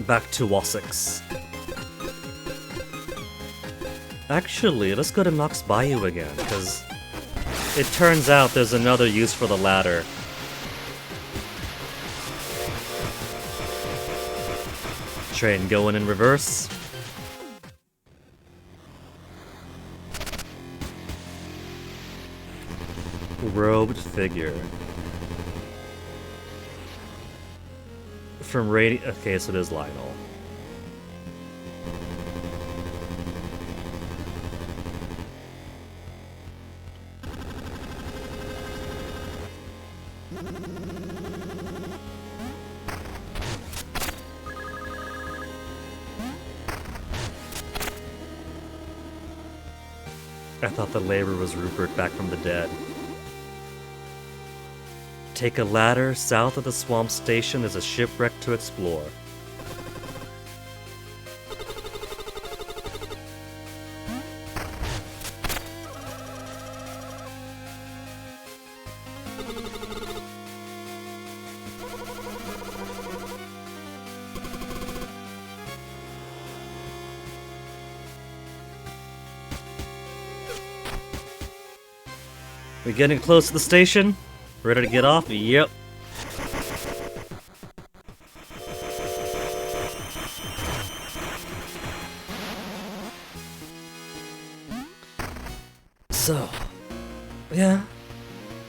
Back to Wessex. Actually, let's go to Nox Bayou again, because it turns out there's another use for the ladder. Train going in reverse. Robed figure. From okay, so it is Lionel. I thought the labor was Rupert back from the dead. Take a ladder south of the swamp station. There's a shipwreck to explore. We getting close to the station? Ready to get off? Yep. So, yeah,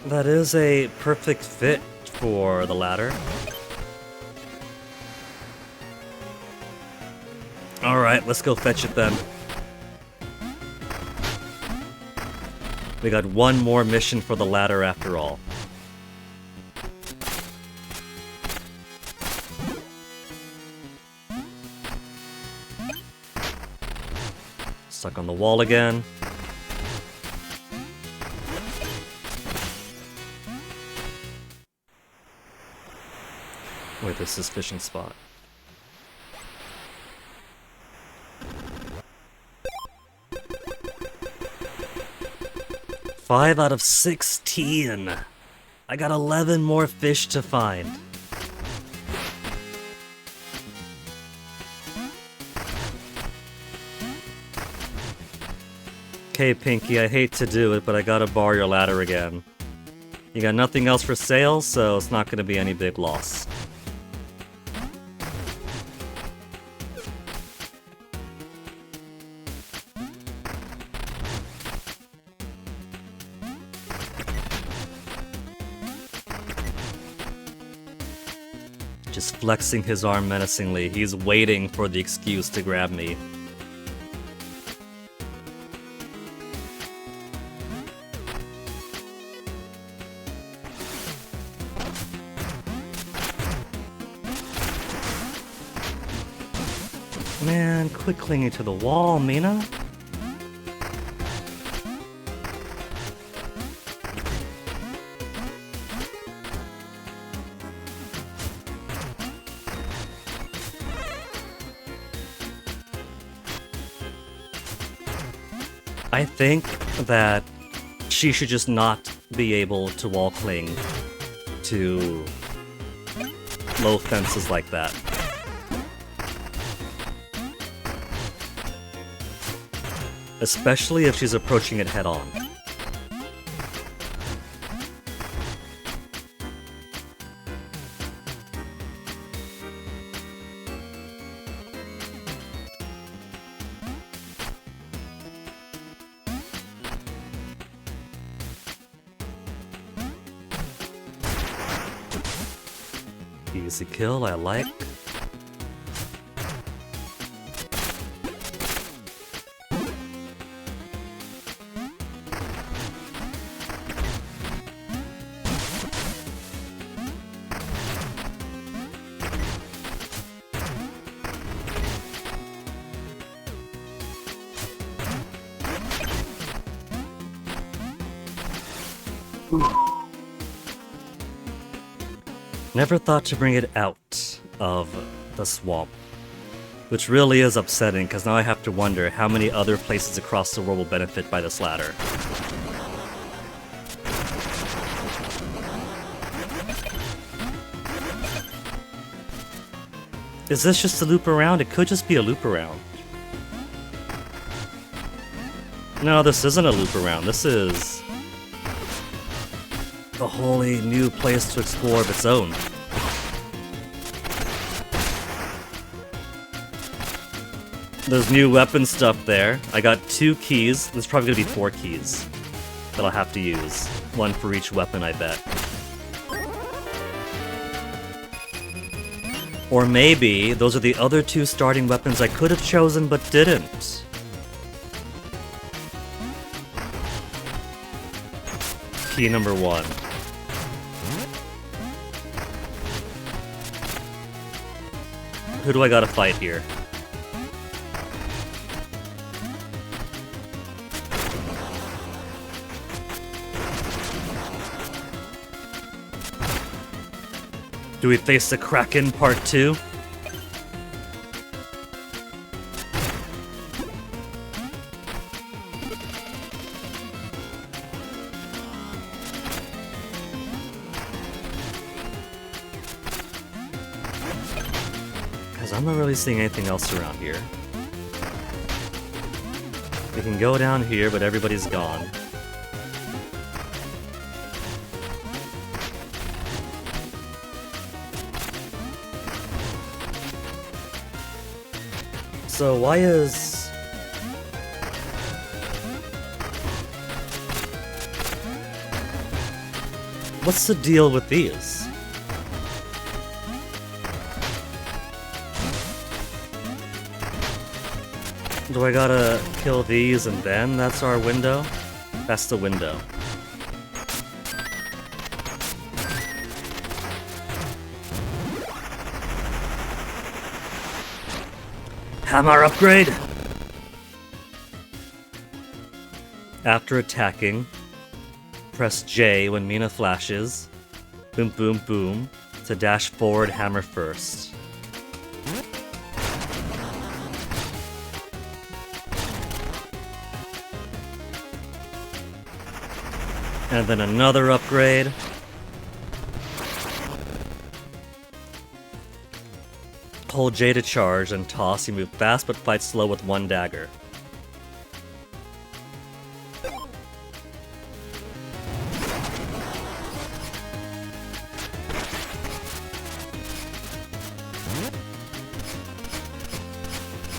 that is a perfect fit for the ladder. Alright, let's go fetch it then. We got one more mission for the ladder after all. Stuck on the wall again. Wait, this is fishing spot. Five out of 16. I got 11 more fish to find. Okay, Pinky, I hate to do it, but I gotta borrow your ladder again. You got nothing else for sale, so it's not gonna be any big loss. Just flexing his arm menacingly, he's waiting for the excuse to grab me. Man, quit clinging to the wall, Mina. I think that she should just not be able to wall cling to low fences like that. Especially if she's approaching it head on. Easy kill, I like. Never thought to bring it out of the swamp. Which really is upsetting, because now I have to wonder how many other places across the world will benefit by this ladder. Is this just a loop around? It could just be a loop around. No, this isn't a loop around. This is a wholly new place to explore of its own. There's new weapon stuff there. I got 2 keys. There's probably gonna be 4 keys that I'll have to use. 1 for each weapon, I bet. Or maybe those are the other 2 starting weapons I could have chosen but didn't. Key number 1. Who do I gotta fight here? Do we face the Kraken Part 2? I'm not really seeing anything else around here. We can go down here, but everybody's gone. So why is... What's the deal with these? Do I gotta kill these and then that's our window? That's the window. Hammer upgrade! After attacking, press J when Mina flashes. Boom boom boom. To dash forward, hammer first. And then another upgrade. Hold J to charge and toss. You move fast but fight slow with 1 dagger.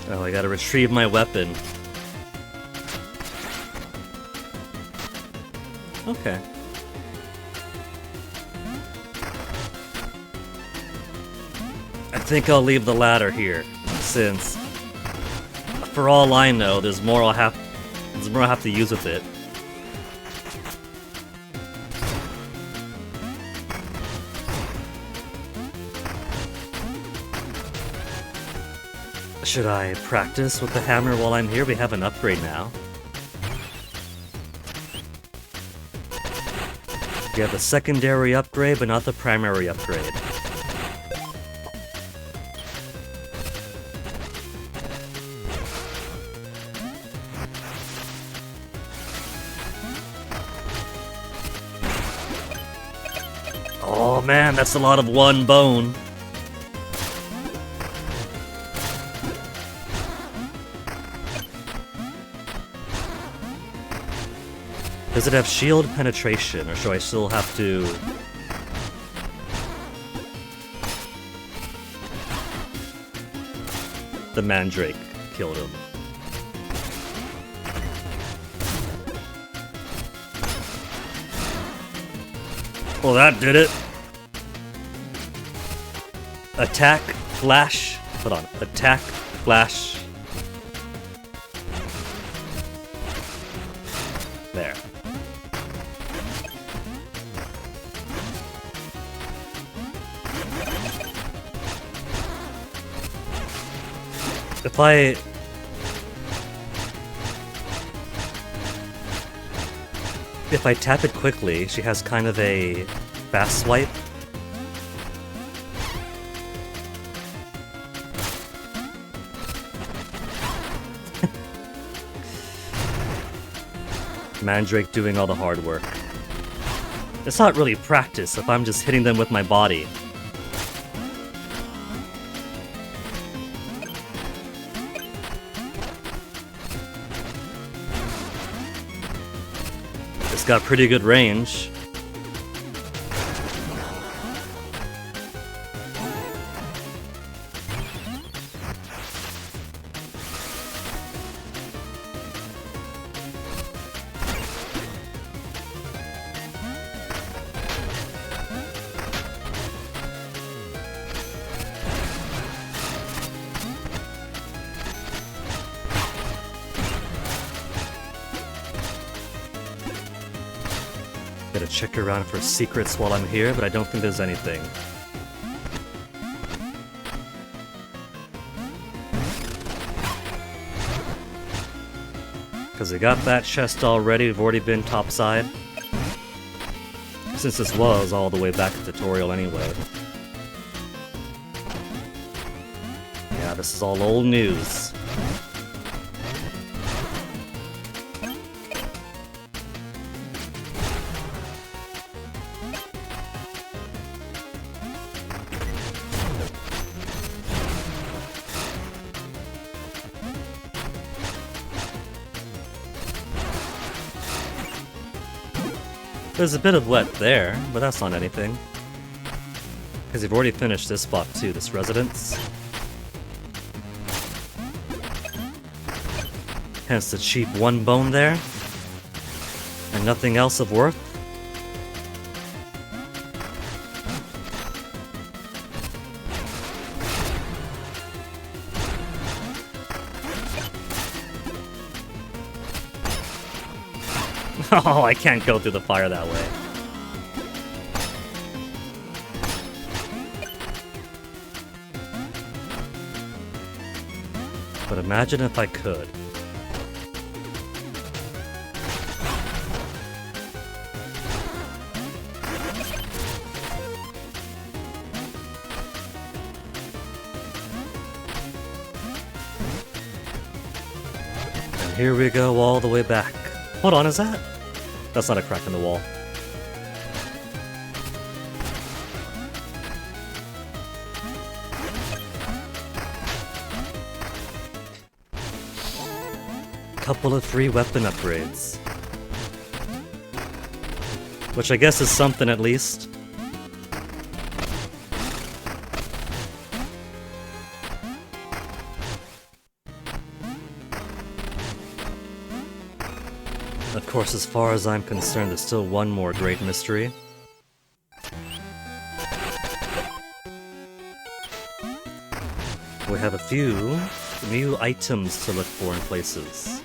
Oh, I gotta retrieve my weapon. Okay. I think I'll leave the ladder here, since, for all I know, there's more I'll have to use with it. Should I practice with the hammer while I'm here? We have an upgrade now. We have the secondary upgrade, but not the primary upgrade. man, that's a lot of one bone. Does it have shield penetration, or should I still have to... The Mandrake killed him. Well, that did it. Attack, flash. Hold on. Attack, flash. There. If I tap it quickly, she has kind of a fast swipe. Mandrake doing all the hard work. It's not really practice if I'm just hitting them with my body. It's got pretty good range. Gotta check around for secrets while I'm here, but I don't think there's anything. Because we got that chest already, we've already been topside. Since this was all the way back in tutorial anyway. Yeah, this is all old news. There's a bit of wet there, but that's not anything. Because you've already finished this spot too, this residence. Hence the cheap one bone there. And nothing else of worth. Oh, I can't go through the fire that way. But imagine if I could. And here we go all the way back. Hold on, is that? That's not a crack in the wall. Couple of free weapon upgrades. Which I guess is something at least. Of course, as far as I'm concerned, there's still one more great mystery. We have a few new items to look for in places.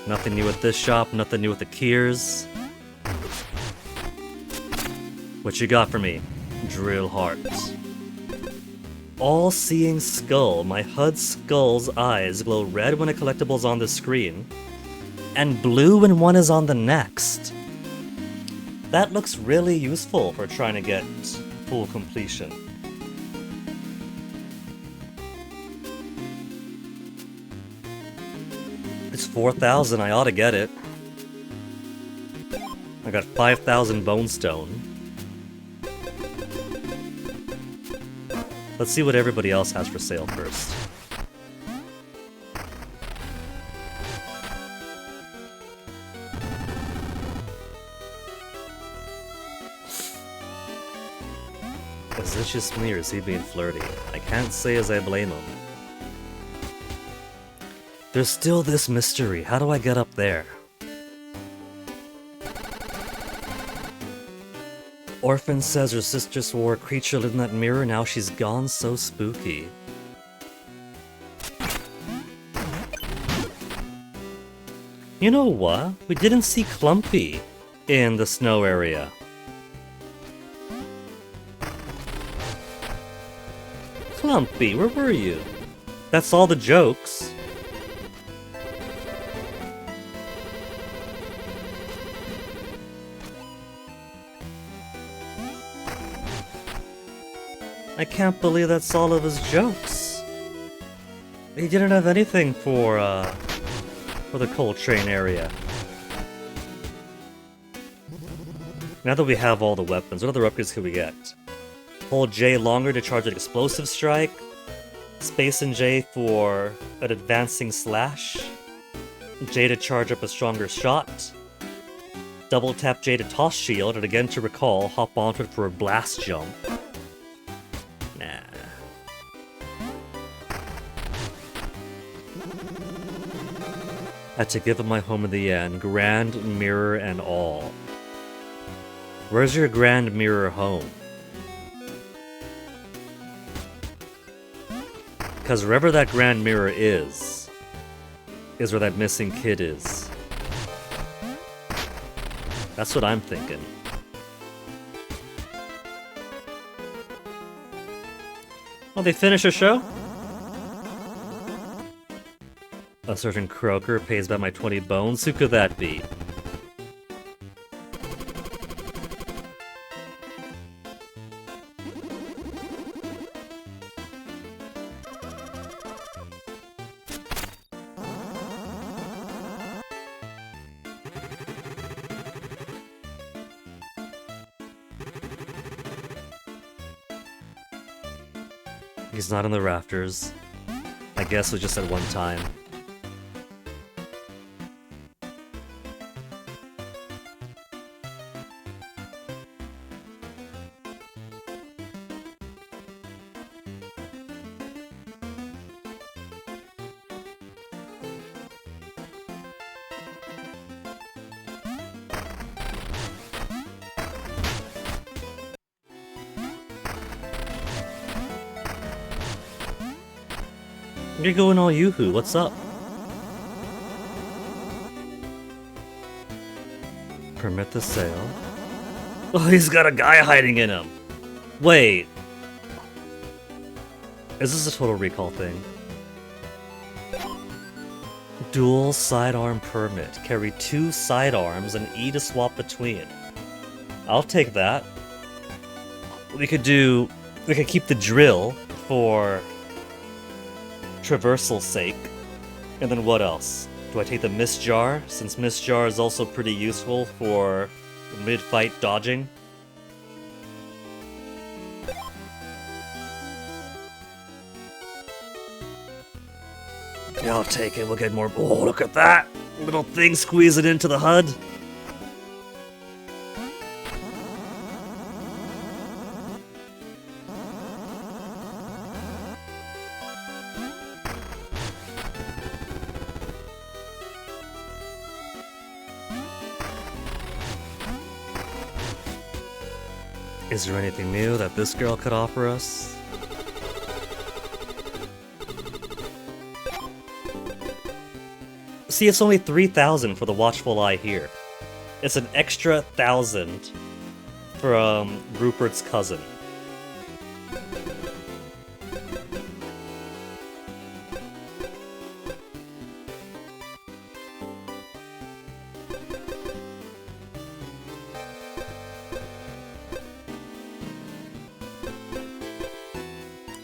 Nothing new at this shop, nothing new with the Kiers. What you got for me? Drill heart. All-seeing skull. My HUD skull's eyes glow red when a collectible's on the screen, and blue when one is on the next. That looks really useful for trying to get full completion. It's 4,000, I ought to get it. I got 5,000 bone stone. Let's see what everybody else has for sale first. Is this just me or is he being flirty? I can't say as I blame him. There's still this mystery. How do I get up there? Orphan says her sister swore a creature lived in that mirror, now she's gone, so spooky. You know what? We didn't see Clumpy in the snow area. Clumpy, where were you? That's all the jokes. I can't believe that's all of his jokes. He didn't have anything for the Coltrane area. Now that we have all the weapons, what other upgrades can we get? Hold J longer to charge an explosive strike. Space and J for an advancing slash. J to charge up a stronger shot. Double tap J to toss shield, and again to recall, hop onto it for a blast jump. Nah. Had to give him my home in the end, grand mirror and all. Where's your grand mirror home? Because wherever that grand mirror is where that missing kid is. That's what I'm thinking. Oh, they finish a show? A certain croaker pays back my 20 bones? Who could that be? He's not in the rafters. I guess it was just at one time. You're going all yoo-hoo, what's up? Permit the sale? Oh, he's got a guy hiding in him! Wait. Is this a Total Recall thing? Dual sidearm permit. Carry 2 sidearms and E to swap between. I'll take that. We could keep the drill for traversal's sake. And then what else? Do I take the Mist Jar, since Mist Jar is also pretty useful for mid-fight dodging? Yeah, I'll take it, we'll get more— oh, look at that! Little thing squeezing into the HUD. Is there anything new that this girl could offer us? See, it's only 3,000 for the Watchful Eye here. It's an extra 1,000 from Rupert's cousin.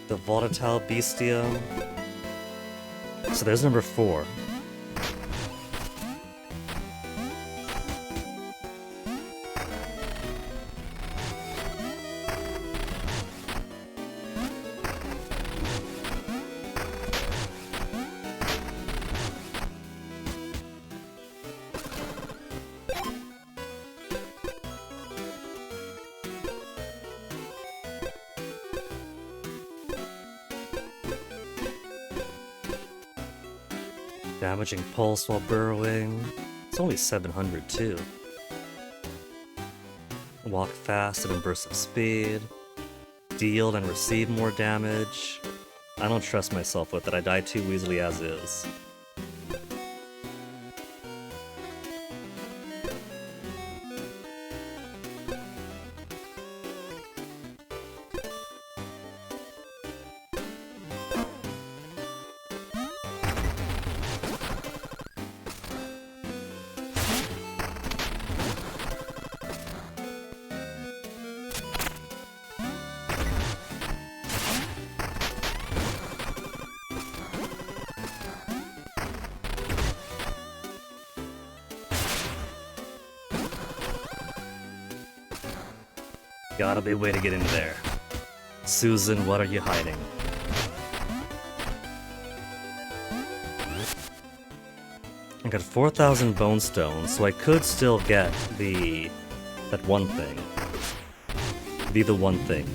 The Volatile Bestium. So there's number 4. Damaging pulse while burrowing. It's only 700 too. Walk fast and in bursts of speed. Deal and receive more damage. I don't trust myself with it, I die too easily as is. Gotta be a way to get in there. Susan, what are you hiding? I got 4,000 bone stones, so I could still get that one thing. Be the one thing.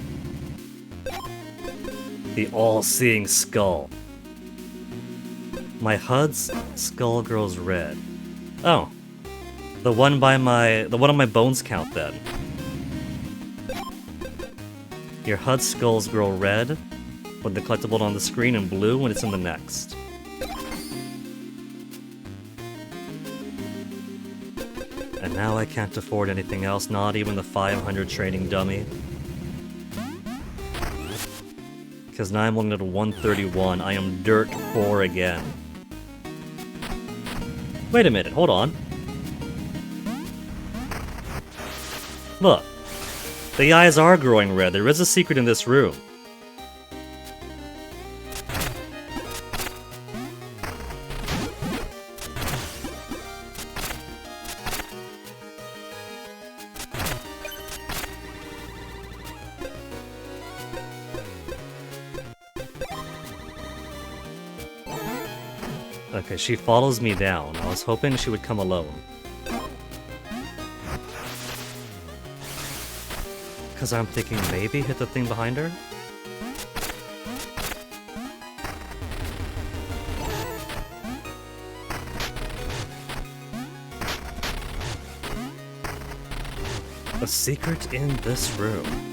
The all-seeing skull. My HUD's skull grows red. Oh. The one on my bones count then. Your HUD skulls grow red when the collectible on the screen and blue when it's in the next. And now I can't afford anything else, not even the 500 training dummy. Because now I'm only at 131, I am dirt poor again. Wait a minute, hold on. Look. The eyes are growing red. There is a secret in this room. Okay, she follows me down. I was hoping she would come alone. Because I'm thinking maybe hit the thing behind her? A secret in this room.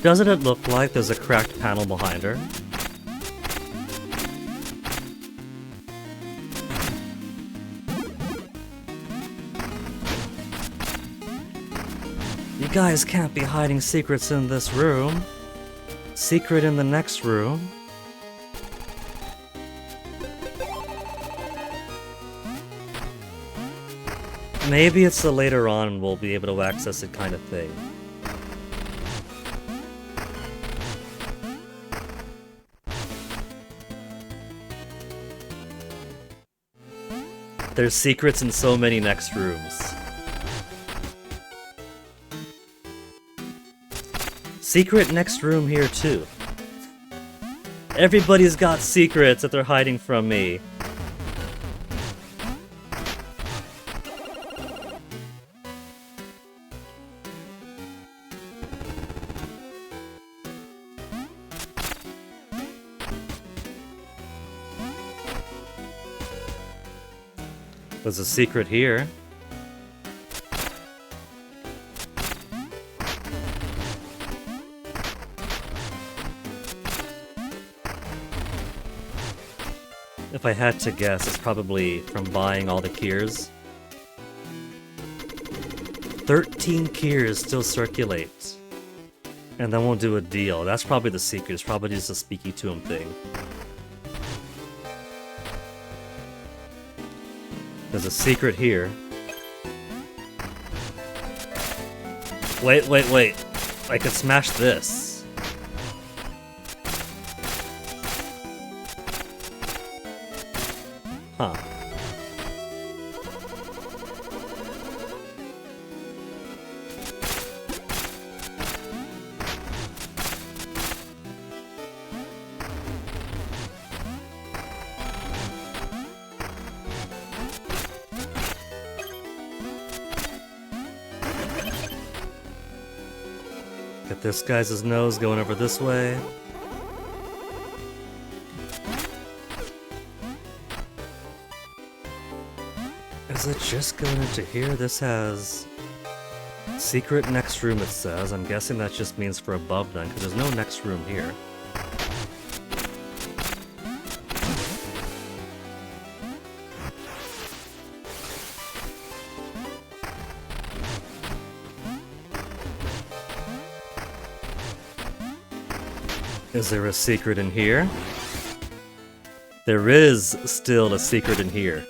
Doesn't it look like there's a cracked panel behind her? You guys can't be hiding secrets in this room. Secret in the next room. Maybe it's the later on we'll be able to access it kind of thing. There's secrets in so many next rooms. Secret next room here too. Everybody's got secrets that they're hiding from me. There's a secret here. If I had to guess, it's probably from buying all the Kiers. 13 Kiers still circulate. And then we'll do a deal. That's probably the secret. It's probably just a Speaky Tomb thing. There's a secret here. Wait. I could smash this. Huh. This guy's nose going over this way. Is it just going into here? This has secret next room, it says. I'm guessing that just means for above then, because there's no next room here. Is there a secret in here? There is still a secret in here.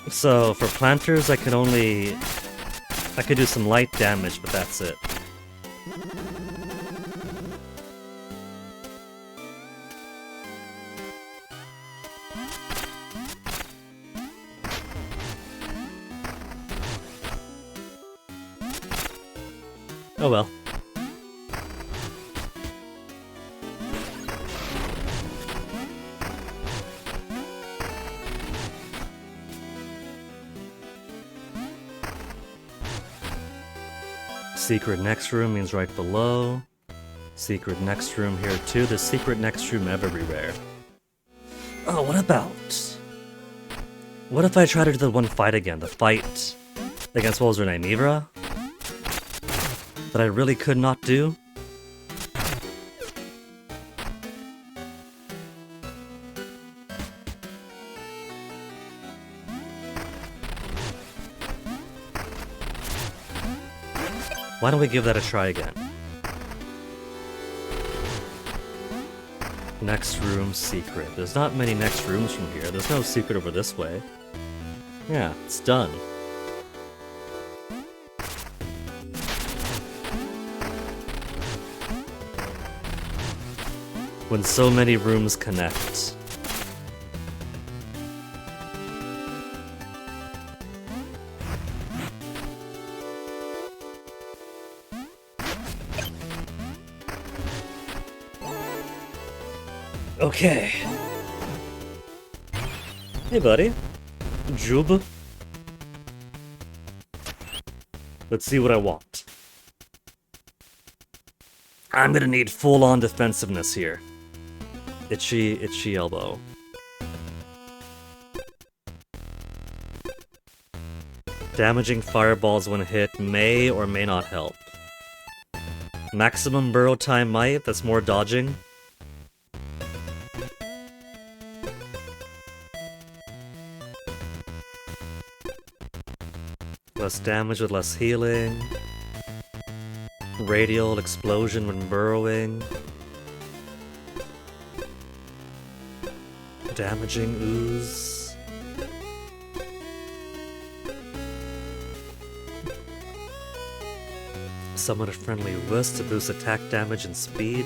So, for planters, I could do some light damage, but that's it. Oh well. Secret next room means right below. Secret next room here too. There's secret next room everywhere. Oh, what if I try to do the one fight again? The fight against, what was her name, Ivra? That I really could not do? Why don't we give that a try again? Next room secret. There's not many next rooms from here. There's no secret over this way. Yeah, it's done. When so many rooms connect. Okay. Hey, buddy. Jub. Let's see what I want. I'm gonna need full-on defensiveness here. Itchy elbow. Damaging fireballs when hit may or may not help. Maximum burrow time might, that's more dodging. Less damage with less healing. Radial explosion when burrowing. Damaging ooze. Summon a friendly wuss to boost attack damage and speed.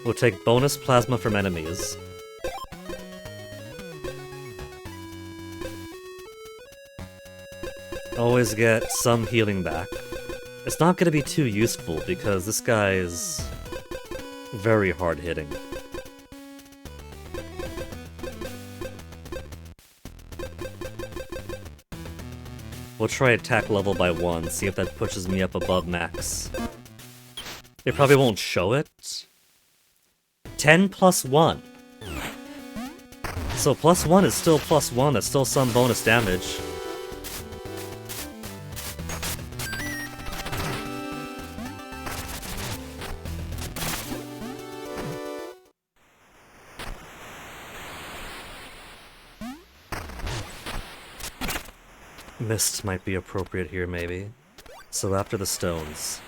We'll take bonus plasma from enemies. Always get some healing back. It's not going to be too useful because this guy is very hard hitting. We'll try attack level by 1, see if that pushes me up above max. It probably won't show it. 10 plus 1. So plus 1 is still plus 1, that's still some bonus damage. Mist might be appropriate here, maybe. So after the stones.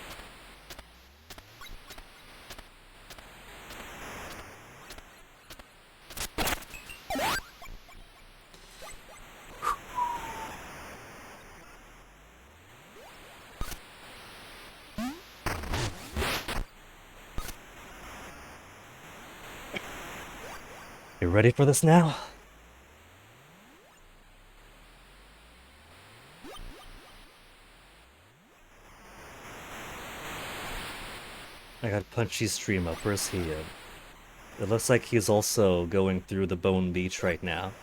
You ready for this now? I got Punchy's stream up. Where's he in? It looks like he's also going through the Bone Beach right now.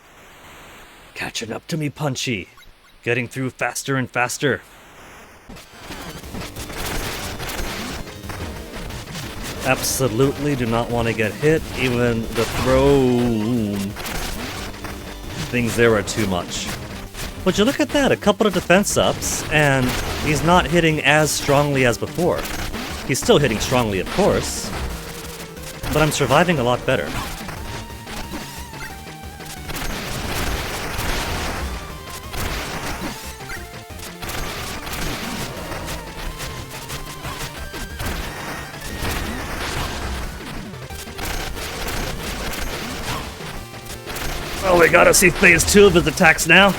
Catching up to me, Punchy! Getting through faster and faster! Absolutely do not want to get hit. Even the thrown things there are too much. But you look at that, a couple of defense ups, and he's not hitting as strongly as before. He's still hitting strongly, of course, but I'm surviving a lot better. Oh, we gotta see phase 2 of his attacks now.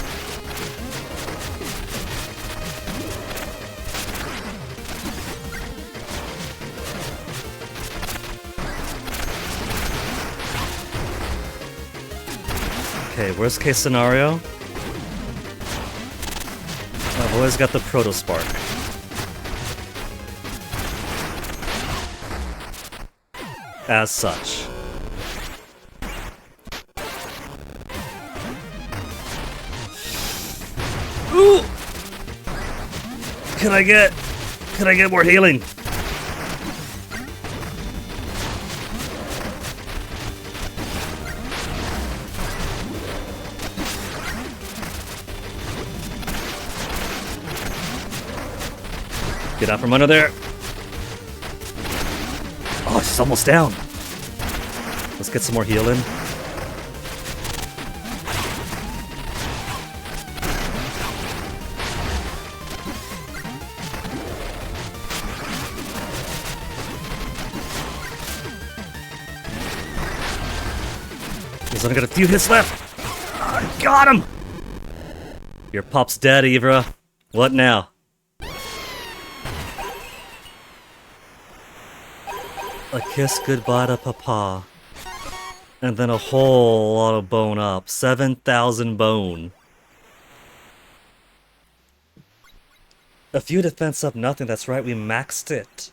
Okay, worst case scenario. I've always got the Proto Spark. As such. Ooh! Can I get more healing? Get out from under there. Oh, she's almost down. Let's get some more healing. He's only got a few hits left. I got him! Your pop's dead, Ivra. What now? A kiss goodbye to Papa. And then a whole lot of bone up. 7,000 bone. A few defense up, nothing. That's right, we maxed it.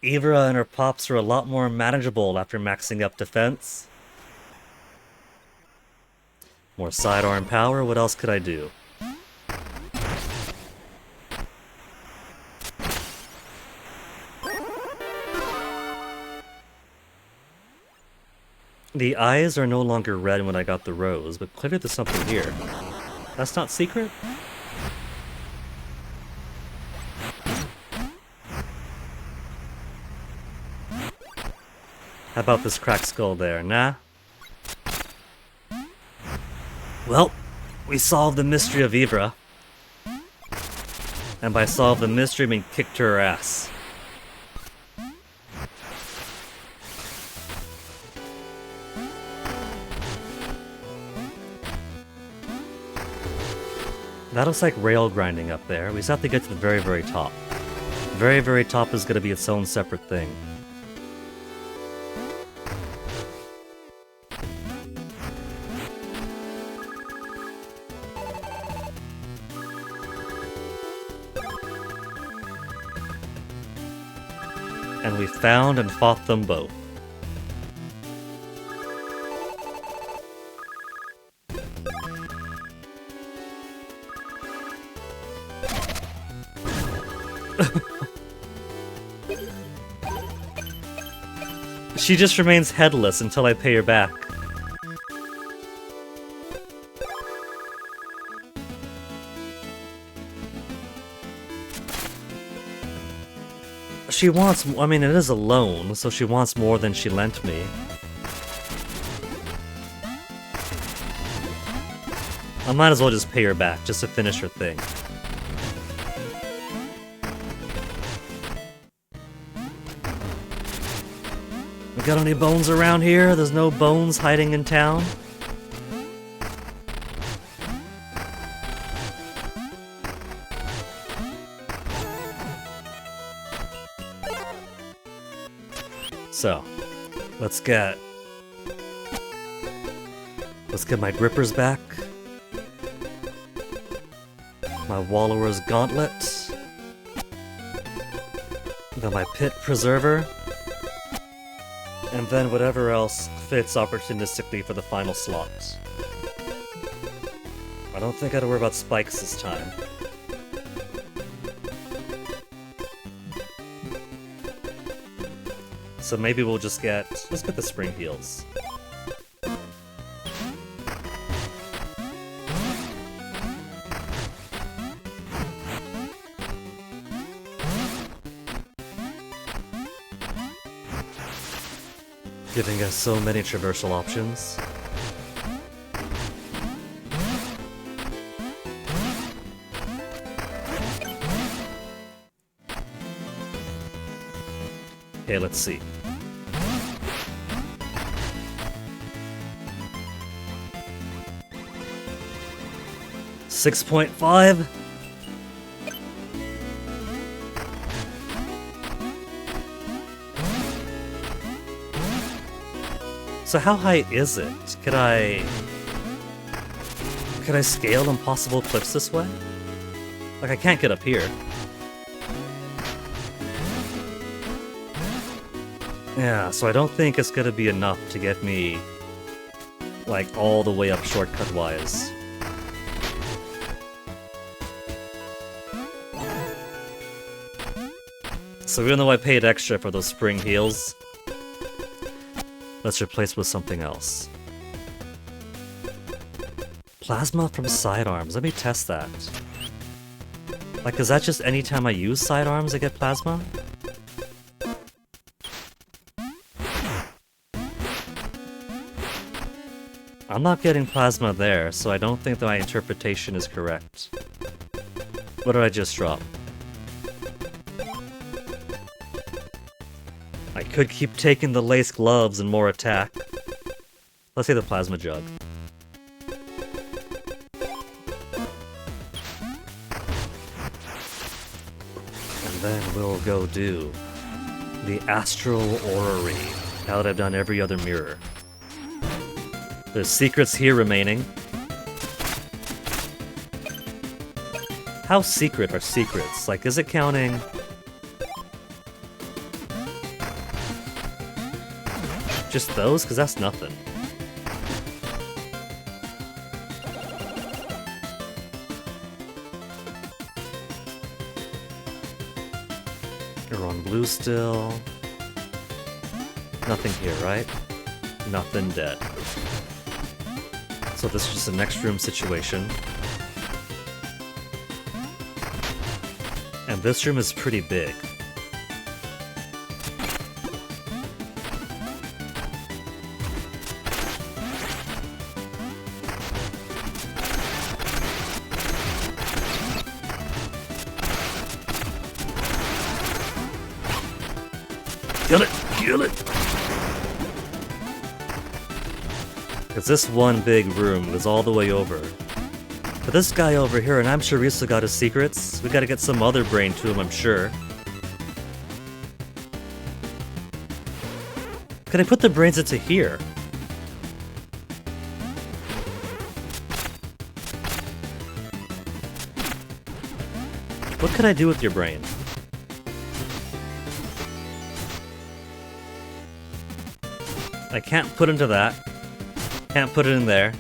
Ivra and her pops are a lot more manageable after maxing up defense. More sidearm power, what else could I do? The eyes are no longer red when I got the rose, but clearly there's something here. That's not secret? How about this cracked skull there? Nah? Well, we solved the mystery of Ivra. And by solve the mystery, I mean kicked her ass. That looks like rail grinding up there. We just have to get to the very, very top. Very, very top is going to be its own separate thing. And we found and fought them both. She just remains headless until I pay her back. She wants, I mean, it is a loan, so she wants more than she lent me. I might as well just pay her back, just to finish her thing. We got any bones around here? There's no bones hiding in town? So, let's get Let's get my grippers back. My Wallower's Gauntlet. Then my Pit Preserver. And then whatever else fits opportunistically for the final slot. I don't think I gotta worry about spikes this time. So maybe we'll just let's get the Spring Heels. Giving us so many traversal options. Okay, let's see. $6.5. So how high is it? Could I scale impossible cliffs this way? Like, I can't get up here. Yeah, so I don't think it's gonna be enough to get me, like, all the way up shortcut-wise. So even though I paid extra for those Spring Heels, let's replace with something else. Plasma from sidearms. Let me test that. Like, is that just anytime I use sidearms I get plasma? I'm not getting plasma there, so I don't think that my interpretation is correct. What did I just drop? I could keep taking the lace gloves and more attack. Let's say the plasma jug. And then we'll go do the Astral Orrery, now that I've done every other mirror. There's secrets here remaining. How secret are secrets? Like, is it counting? Just those? Because that's nothing. You're on blue still. Nothing here, right? Nothing dead. So this is just a next room situation. And this room is pretty big. Kill it! Kill it! Because this one big room is all the way over. But this guy over here, and I'm sure Risa got his secrets. We gotta get some other brain to him, I'm sure. Could I put the brains into here? What could I do with your brain? I can't put into that. Can't put it in there.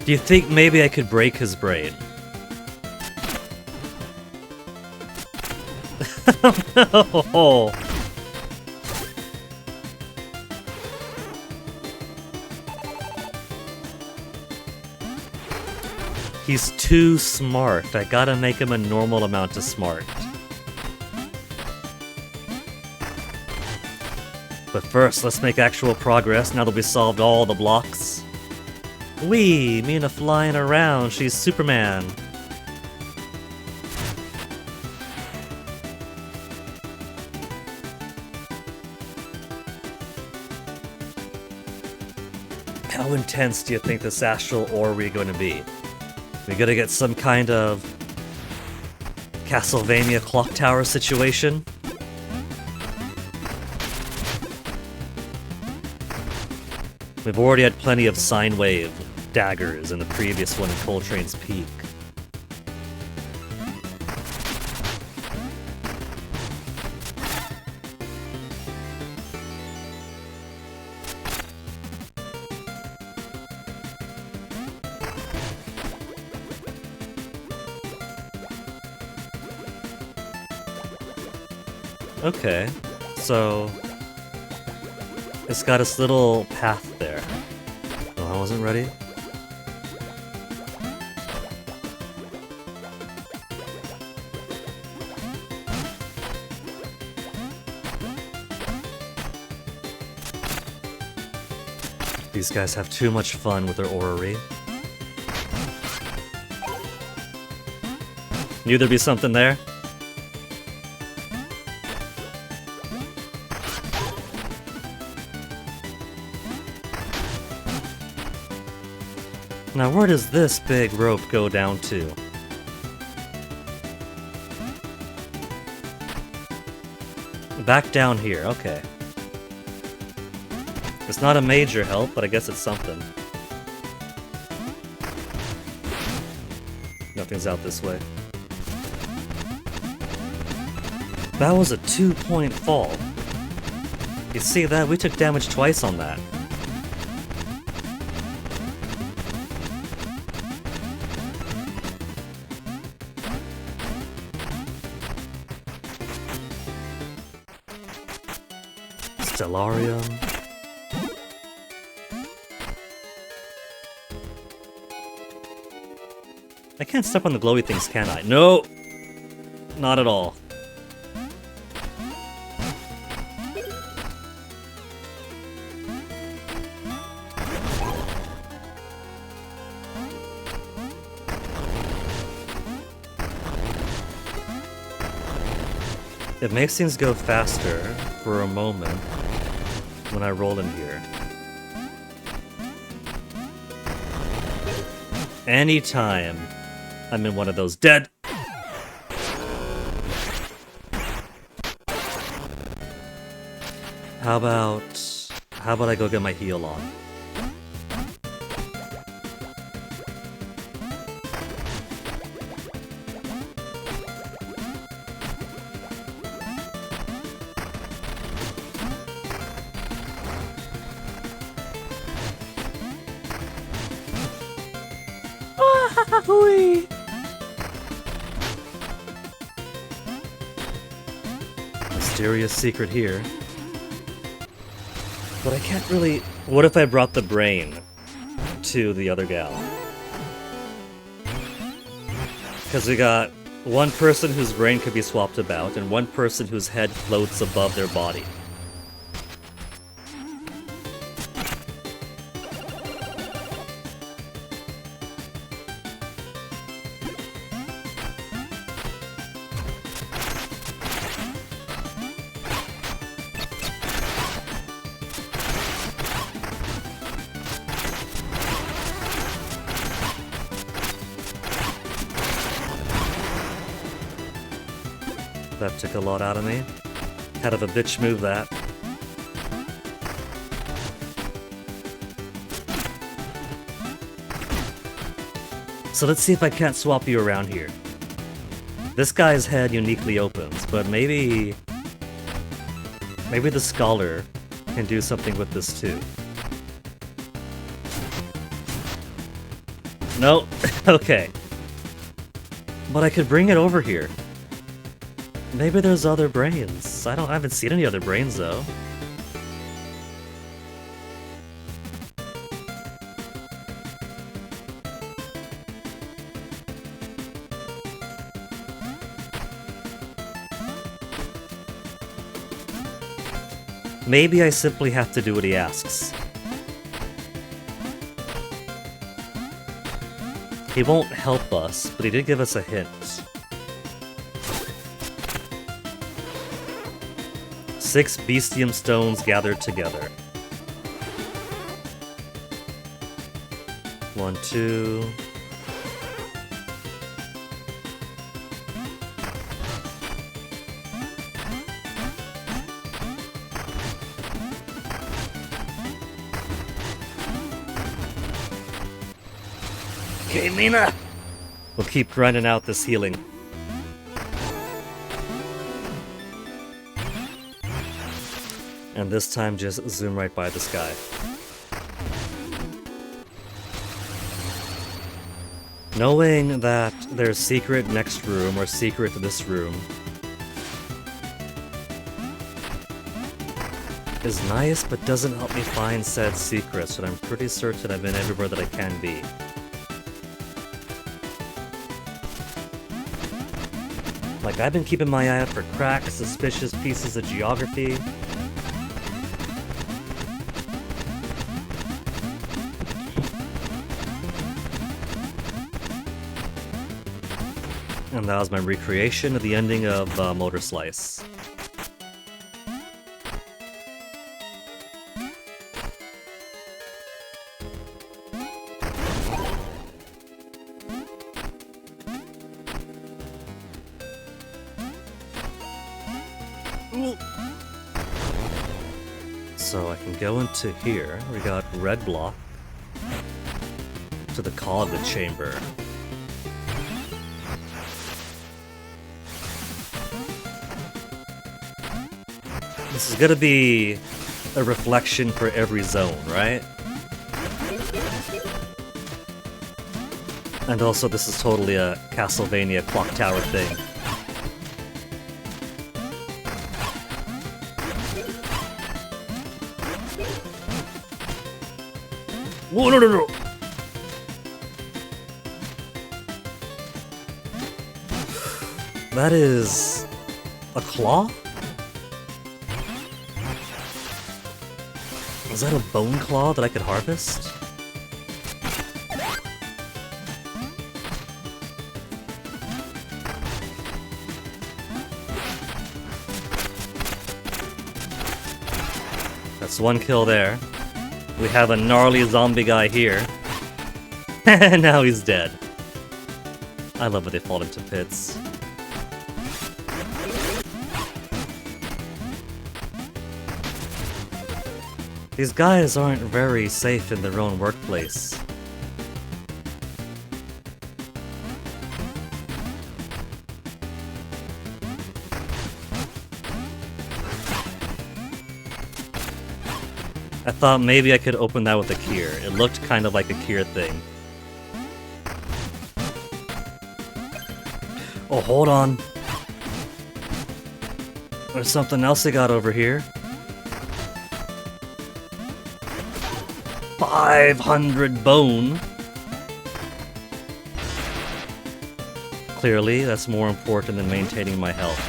Do you think maybe I could break his brain? No! He's too smart. I gotta make him a normal amount of smart. But first, let's make actual progress now that we solved all the blocks. Wee! Mina flying around, she's Superman. How intense do you think this astral orrery is going to be? We gotta get some kind of Castlevania clock tower situation. We've already had plenty of sine wave daggers in the previous one in Coltrane's Peak. Okay, so it's got its little path there. Oh, I wasn't ready. These guys have too much fun with their orrery. Knew there'd be something there. Now where does this big rope go down to? Back down here, okay. It's not a major help, but I guess it's something. Nothing's out this way. That was a 2-point fall. You see that? We took damage twice on that. Stellarium. I can't step on the glowy things, can I? No! Not at all. It makes things go faster for a moment when I roll in here. Anytime I'm in one of those dead. How about I go get my heal on? Mysterious secret here. But I can't really... What if I brought the brain to the other gal? Because we got one person whose brain could be swapped about, and one person whose head floats above their body. That took a lot out of me. Kind of a bitch move, that. So let's see if I can't swap you around here. This guy's head uniquely opens, but maybe the Scholar can do something with this too. No, okay. But I could bring it over here. Maybe there's other brains. I haven't seen any other brains though. Maybe I simply have to do what he asks. He won't help us, but he did give us a hint. 6 Bestium stones gathered together. 1, 2, Okay, Mina! We'll keep grinding out this healing. And this time just zoom right by this guy. Knowing that there's secret next room or secret to this room is nice, but doesn't help me find said secrets, and I'm pretty certain I've been everywhere that I can be. Like, I've been keeping my eye out for cracks, suspicious pieces of geography. And that was my recreation of the ending of Motor Slice. So I can go into here. We got red block to the Coglet chamber. This is gonna be a reflection for every zone, right? And also, this is totally a Castlevania clock tower thing. Whoa, no. That is a claw? Is that a bone claw that I could harvest? That's one kill there. We have a gnarly zombie guy here. And now he's dead. I love when they fall into pits. These guys aren't very safe in their own workplace. I thought maybe I could open that with a Kier. It looked kind of like a Kier thing. Oh, hold on. There's something else I got over here. 500 bone. Clearly, that's more important than maintaining my health.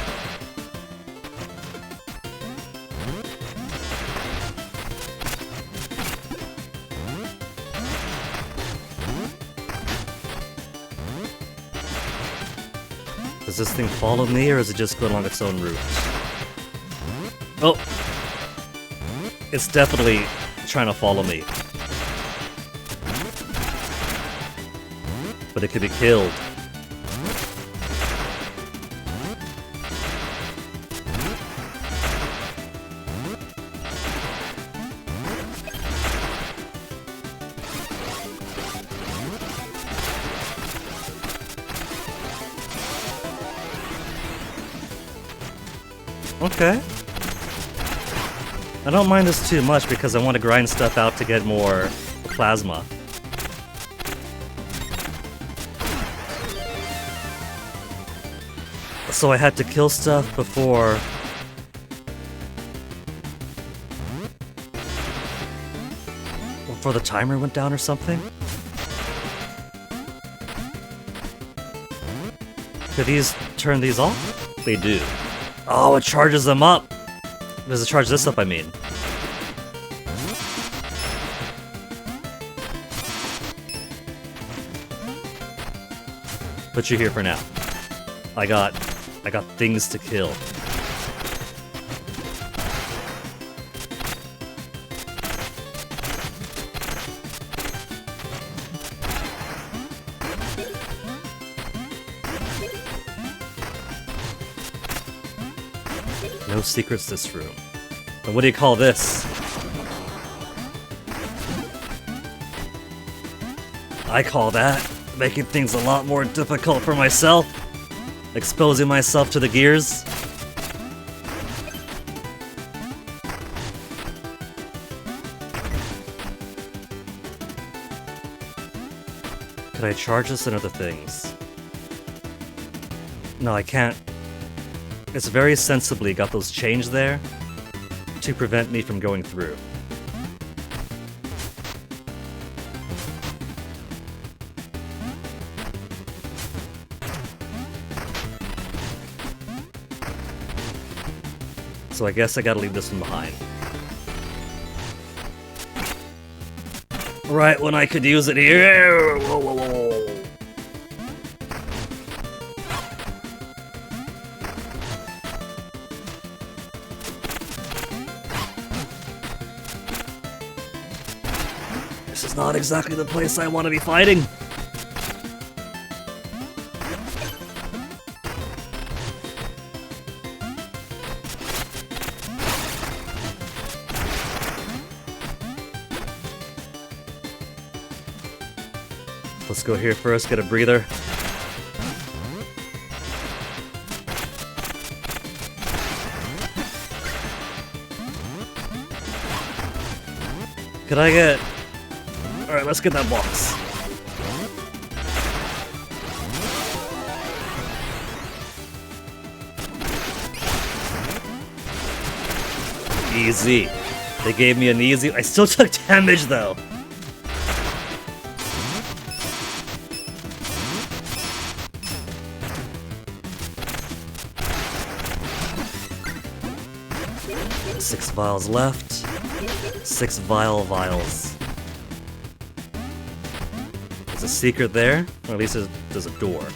Does this thing follow me, or is it just go along its own route? Oh! It's definitely trying to follow me. But it could be killed. Okay. I don't mind this too much because I want to grind stuff out to get more plasma. So I had to kill stuff before... before the timer went down or something? Could these turn these off? They do. Oh, it charges them up! Does it charge this up, I mean? Put you here for now. I got things to kill. No secrets this room. But what do you call this? I call that making things a lot more difficult for myself. Exposing myself to the gears. Could I charge this in other things? No, I can't. It's very sensibly got those chains there to prevent me from going through. So I guess I gotta leave this one behind. Right when I could use it here. Whoa, whoa, whoa. This is not exactly the place I want to be fighting. Let's go here first, get a breather. Could I get... Alright, let's get that box. Easy. They gave me an easy... I still took damage though. Six vials left. 6 vials. There's a secret there, or at least there's a door.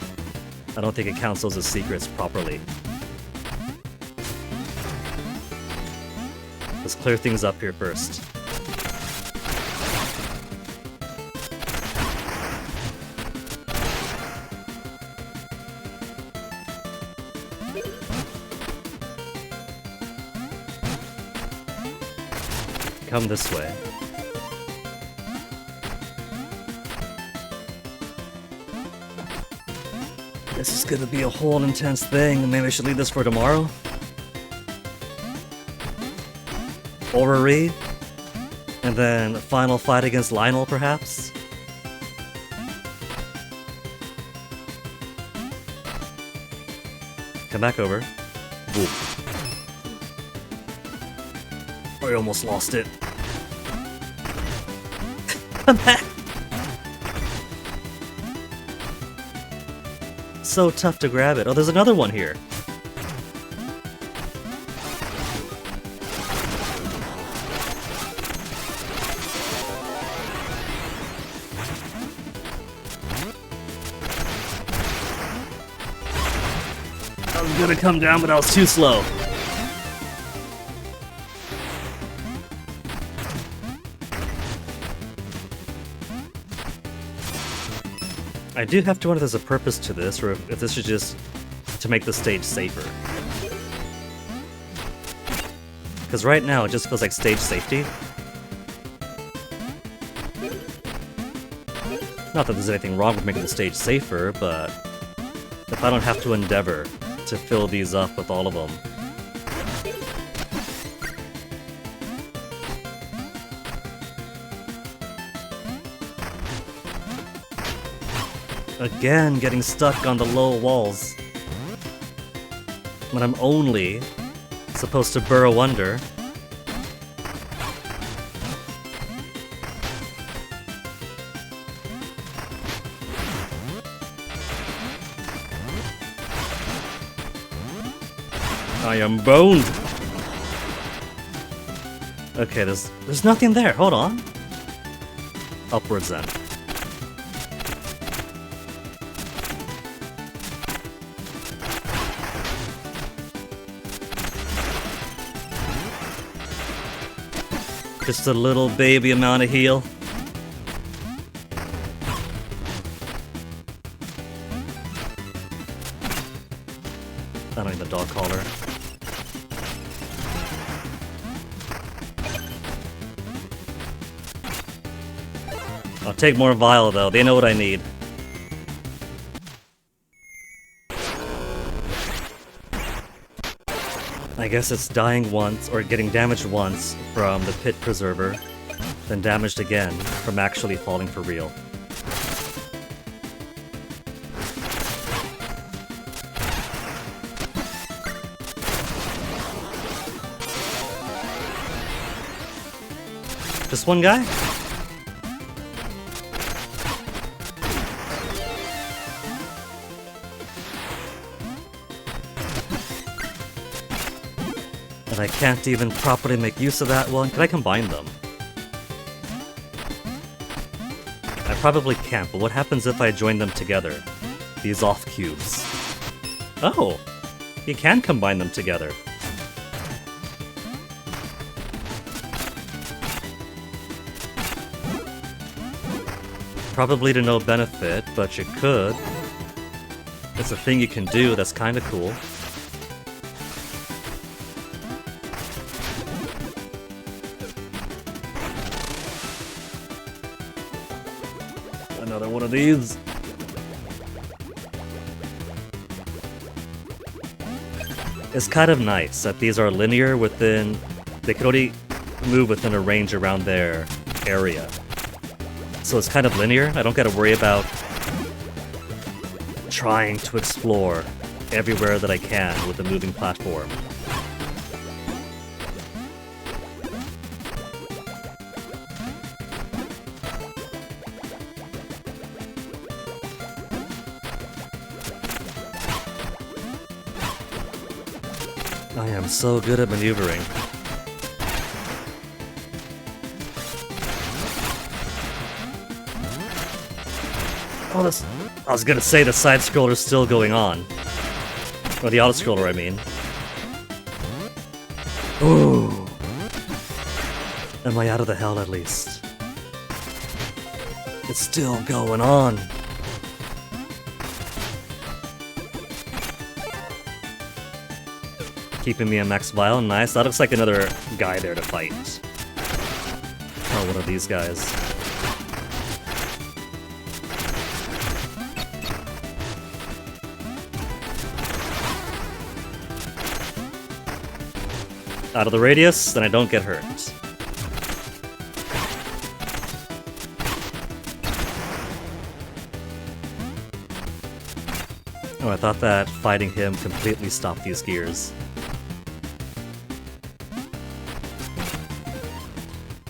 I don't think it counts those as secrets properly. Let's clear things up here first. Come this way. This is gonna be a whole intense thing. Maybe I should leave this for tomorrow? Orrery? And then a final fight against Lionel, perhaps? Come back over. Whoop. I almost lost it. Come back! So tough to grab it. Oh, there's another one here. I was gonna come down, but I was too slow. I do have to wonder if there's a purpose to this, or if this is just to make the stage safer. Because right now it just feels like stage safety. Not that there's anything wrong with making the stage safer, but if I don't have to endeavor to fill these up with all of them. Again, getting stuck on the low walls. When I'm only supposed to burrow under. I am boned! Okay, there's nothing there, hold on. Upwards then. Just a little baby amount of heal. I don't need the dog collar. I'll take more vial though, they know what I need. I guess it's dying once, or getting damaged once from the pit preserver, then damaged again from actually falling for real. Just one guy? And I can't even properly make use of that one. Can I combine them? I probably can't, but what happens if I join them together? These off cubes. Oh! You can combine them together. Probably to no benefit, but you could. It's a thing you can do that's kinda cool. Another one of these. It's kind of nice that these are linear within... They can only move within a range around their area. So it's kind of linear. I don't gotta worry about trying to explore everywhere that I can with the moving platform. I am so good at maneuvering. Oh, this... I was gonna say the side scroller's still going on. Or the auto scroller, I mean. Ooh. Am I out of the hell at least? It's still going on. Keeping me a max vial, nice. That looks like another guy there to fight. Oh, one of these guys. Out of the radius, then I don't get hurt. Oh, I thought that fighting him completely stopped these gears.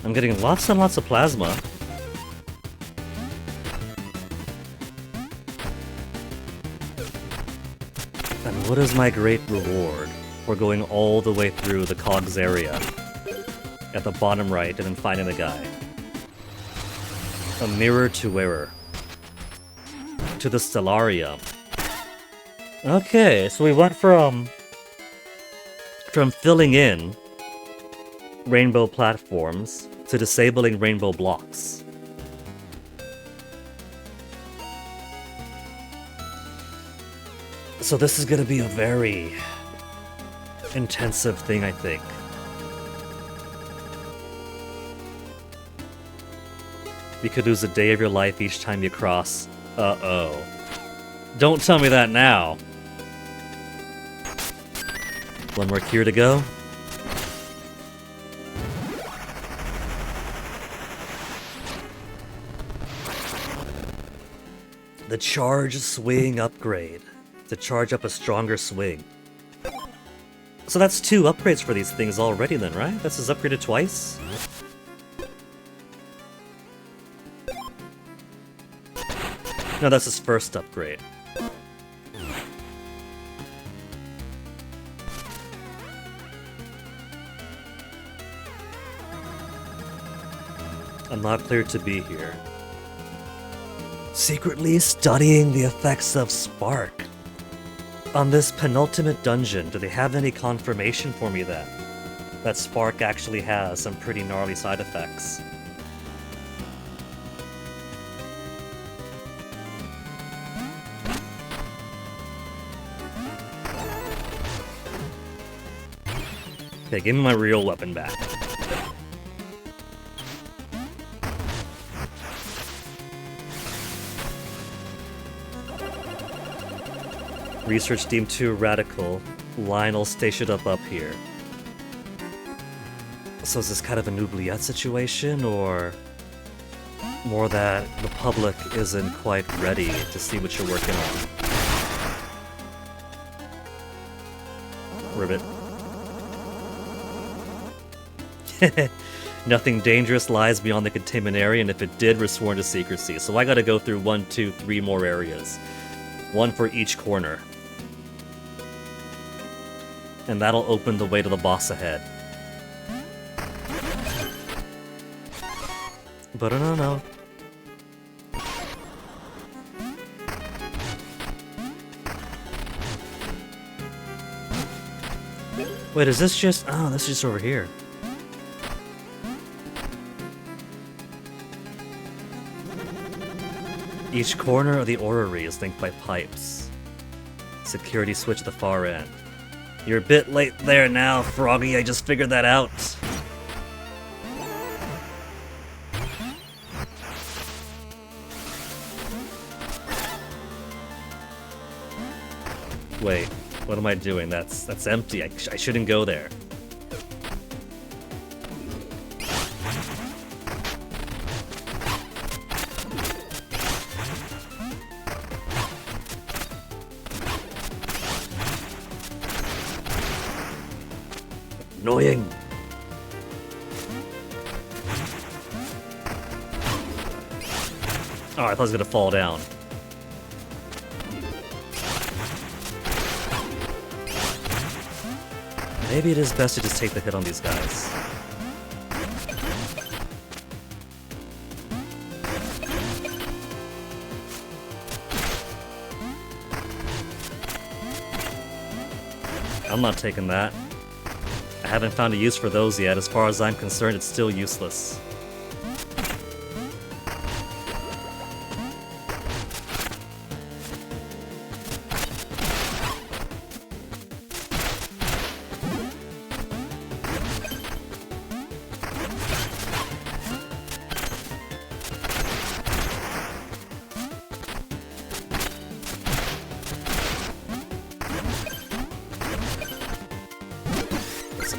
I'm getting lots and lots of plasma. And what is my great reward for going all the way through the cogs area at the bottom right and then finding the guy? A mirror to wearer. To the Stellarium. Okay, so we went from filling in rainbow platforms to disabling rainbow blocks. So this is gonna be a very intensive thing, I think. You could lose a day of your life each time you cross. Uh-oh. Don't tell me that now. One more cure to go. The charge swing upgrade. To charge up a stronger swing. So that's 2 upgrades for these things already then, right? This is upgraded twice? No, that's his first upgrade. I'm not cleared to be here. Secretly studying the effects of Spark. On this penultimate dungeon, do they have any confirmation for me then? That Spark actually has some pretty gnarly side effects. Okay, give me my real weapon back. Research deemed too radical. Lionel stationed up here. So is this kind of an oubliette situation, or more that the public isn't quite ready to see what you're working on? Ribbit. Nothing dangerous lies beyond the containment area, and if it did, we're sworn to secrecy. So I gotta go through 1, 2, 3 more areas. One for each corner. And that'll open the way to the boss ahead. But no. Wait, is this just... Oh, this is just over here. Each corner of the orrery is linked by pipes. Security switch at the far end. You're a bit late there now, Froggy. I just figured that out. Wait, what am I doing? That's empty. I shouldn't go there. Annoying. Oh, I thought it was gonna fall down. Maybe it is best to just take the hit on these guys. I'm not taking that. I haven't found a use for those yet. As far as I'm concerned, it's still useless.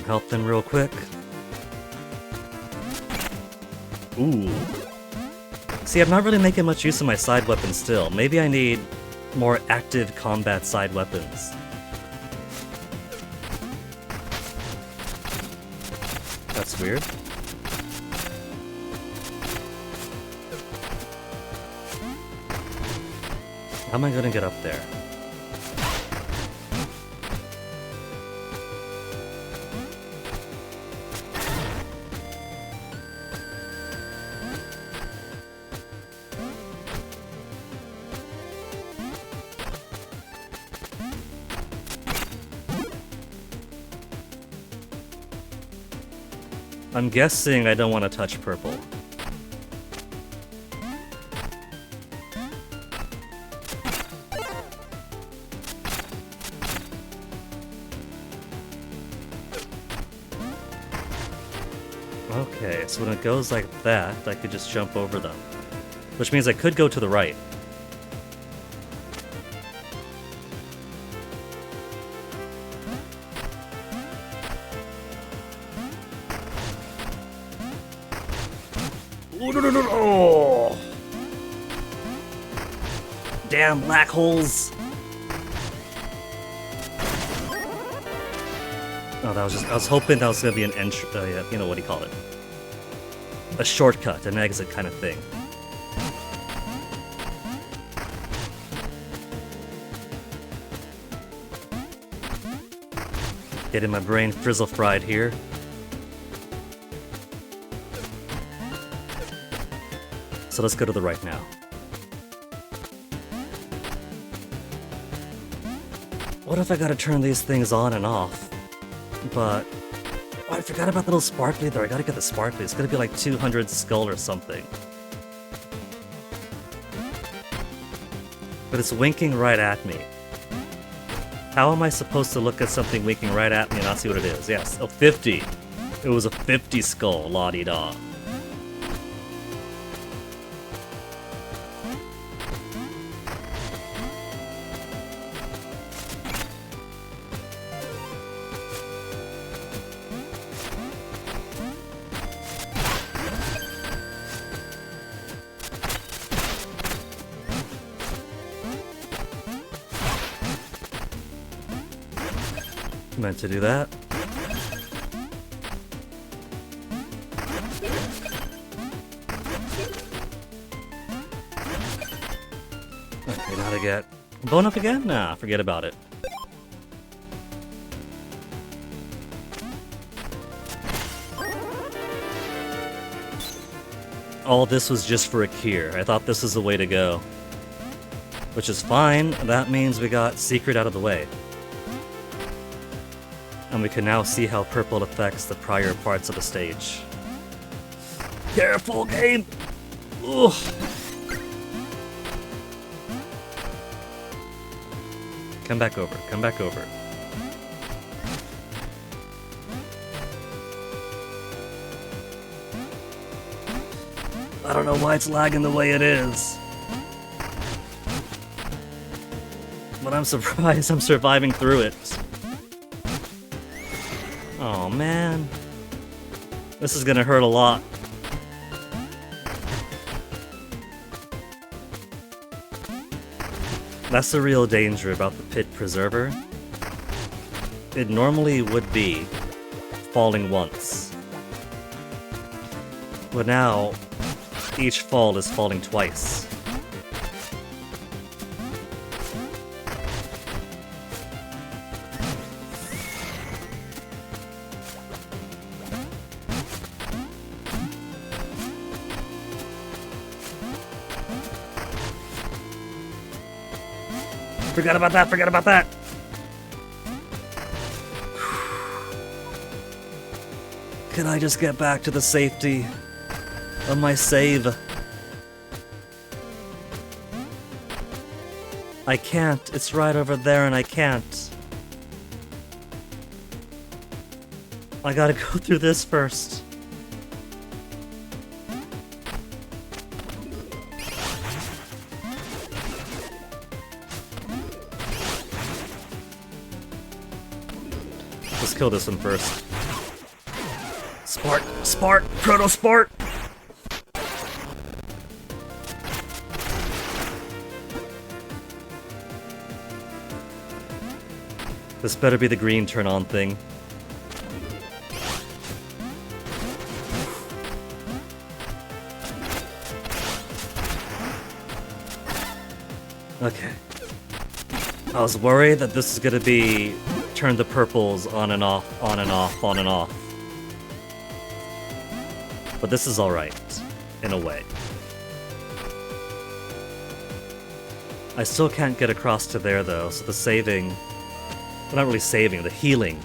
Help them real quick. Ooh. See, I'm not really making much use of my side weapons still. Maybe I need more active combat side weapons. That's weird. How am I gonna get up there? I'm guessing I don't want to touch purple. Okay, so when it goes like that, I could just jump over them. Which means I could go to the right. Oh! Damn black holes! Oh, that was just... I was hoping that was gonna be an entry... yeah, you know, what do you call it? A shortcut, an exit kind of thing. Getting my brain frizzle fried here. So let's go to the right now. What if I gotta turn these things on and off? But... oh, I forgot about the little sparkly there. I gotta get the sparkly. It's gonna be like 200 skull or something. But it's winking right at me. How am I supposed to look at something winking right at me and not see what it is? Yes, oh, 50. It was a 50 skull, la-di-da. Meant to do that. Okay, now to get bone up again? Nah, forget about it. All this was just for a cure. I thought this was the way to go. Which is fine. That means we got secret out of the way. And we can now see how purple affects the prior parts of the stage. Careful, game! Ugh. Come back over, come back over. I don't know why it's lagging the way it is. But I'm surprised I'm surviving through it. Oh man. This is gonna hurt a lot. That's the real danger about the Pit Preserver. It normally would be falling once. But now, each fall is falling twice. Forget about that, forget about that! Can I just get back to the safety of my save? I can't, it's right over there and I can't. I gotta go through this first. Let's kill this one first. Spart! Proto Spart! This better be the green turn on thing. Okay. I was worried that this is gonna be turn the purples on and off, on and off, on and off. But this is alright, in a way. I still can't get across to there though, so the saving... well, not really saving, the healing.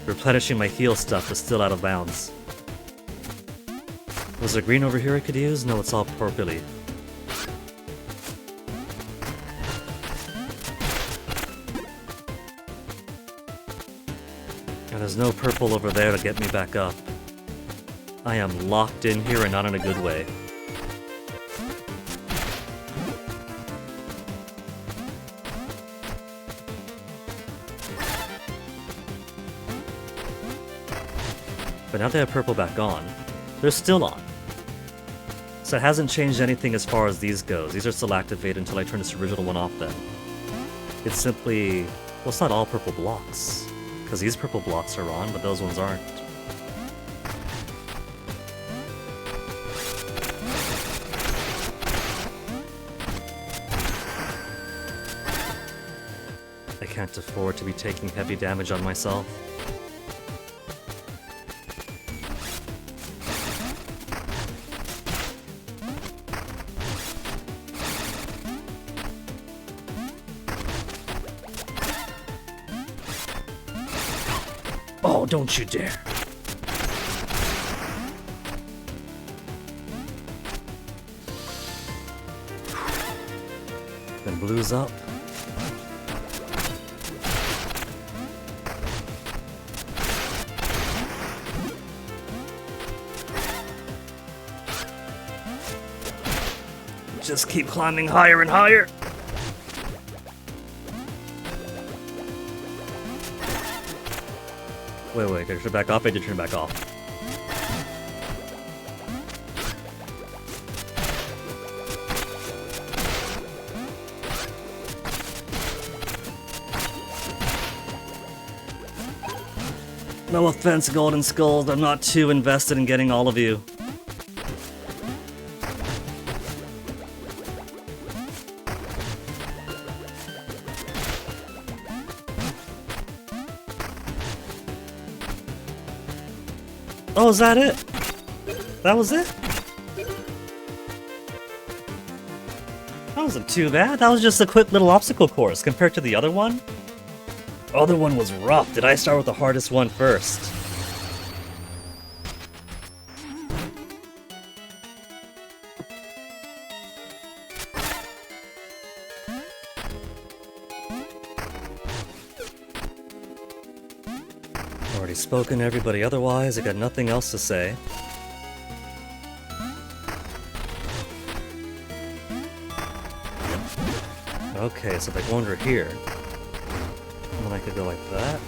Replenishing my heal stuff is still out of bounds. Was there green over here I could use? No, it's all purpley. And there's no purple over there to get me back up. I am locked in here and not in a good way. But now they have purple back on. They're still on. So it hasn't changed anything as far as these goes. These are still activated until I turn this original one off then. It's simply... well, it's not all purple blocks. Because these purple blocks are on, but those ones aren't. I can't afford to be taking heavy damage on myself. Oh, don't you dare. Then blue's up. Just keep climbing higher and higher. Wait, did I turn back off? I did turn back off. No offense, Golden Skulls, I'm not too invested in getting all of you. Oh, is that it? That was it? That wasn't too bad. That was just a quick little obstacle course compared to the other one. Other one was rough. Did I start with the hardest one first? Already spoken to everybody otherwise. I got nothing else to say. Okay, so if I go under here, then I could go like that.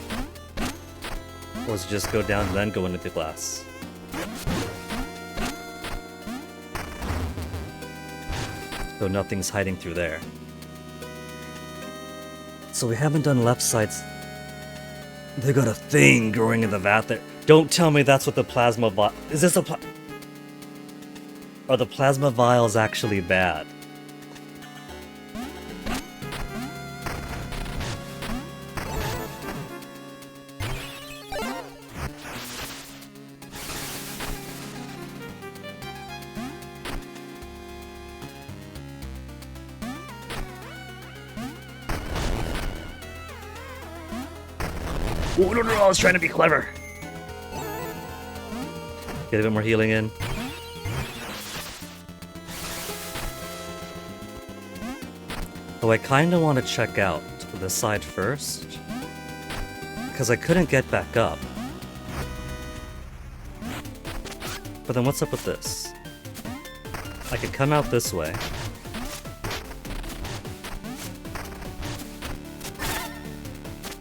Or is it just go down and then go into the glass? Though nothing's hiding through there. So we haven't done left sides. They got a thing growing in the vat there. Don't tell me that's what the plasma vial... Is this a Are the plasma vials actually bad? Oh, no, I was trying to be clever. Get a bit more healing in. Though I kinda want to check out this side first, because I couldn't get back up. But then what's up with this? I could come out this way.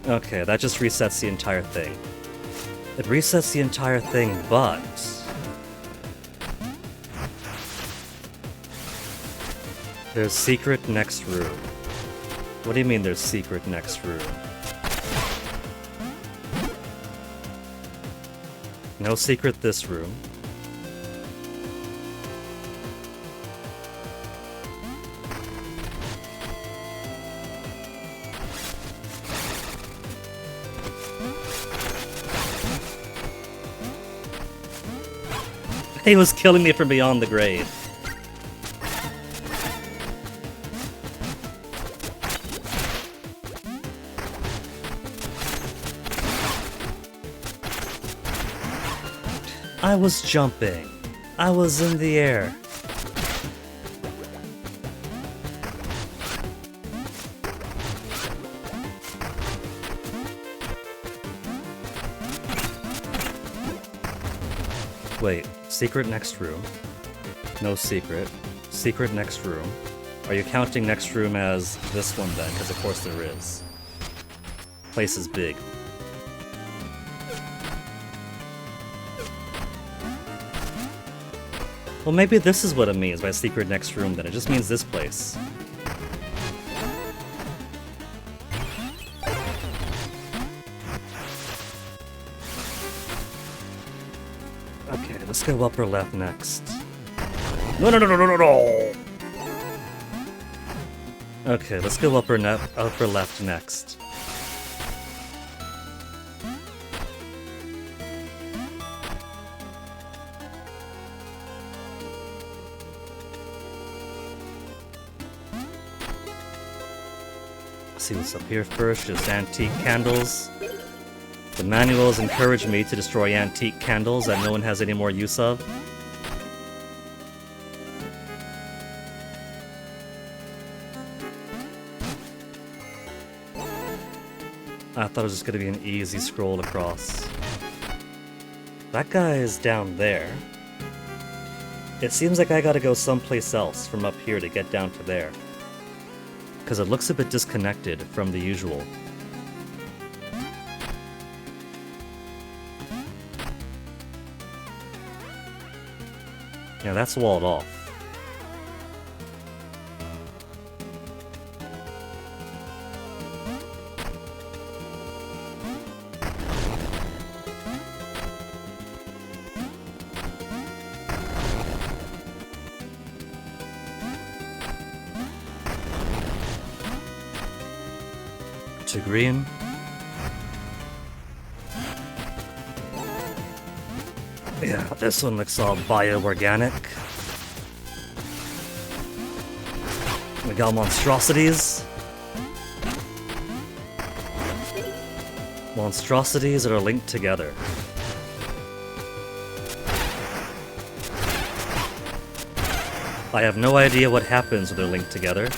Okay, that just resets the entire thing. It resets the entire thing, but... There's secret next room. What do you mean there's secret next room? No secret this room. He was killing me from beyond the grave. I was jumping. I was in the air. Wait, secret next room. No secret. Secret next room. Are you counting next room as this one then? Because of course there is. Place is big. Well, maybe this is what it means by secret next room then. It just means this place. Okay, let's go upper left next. No, no, no, no, no, no, no! Okay, let's go upper left next. See what's up here first, just antique candles. The manuals encourage me to destroy antique candles that no one has any more use of. I thought it was just gonna be an easy scroll across. That guy is down there. It seems like I gotta go someplace else from up here to get down to there. Because it looks a bit disconnected from the usual. Yeah, that's walled off. to green. Yeah, this one looks all bio-organic. We got monstrosities. Monstrosities that are linked together. I have no idea what happens when they're linked together.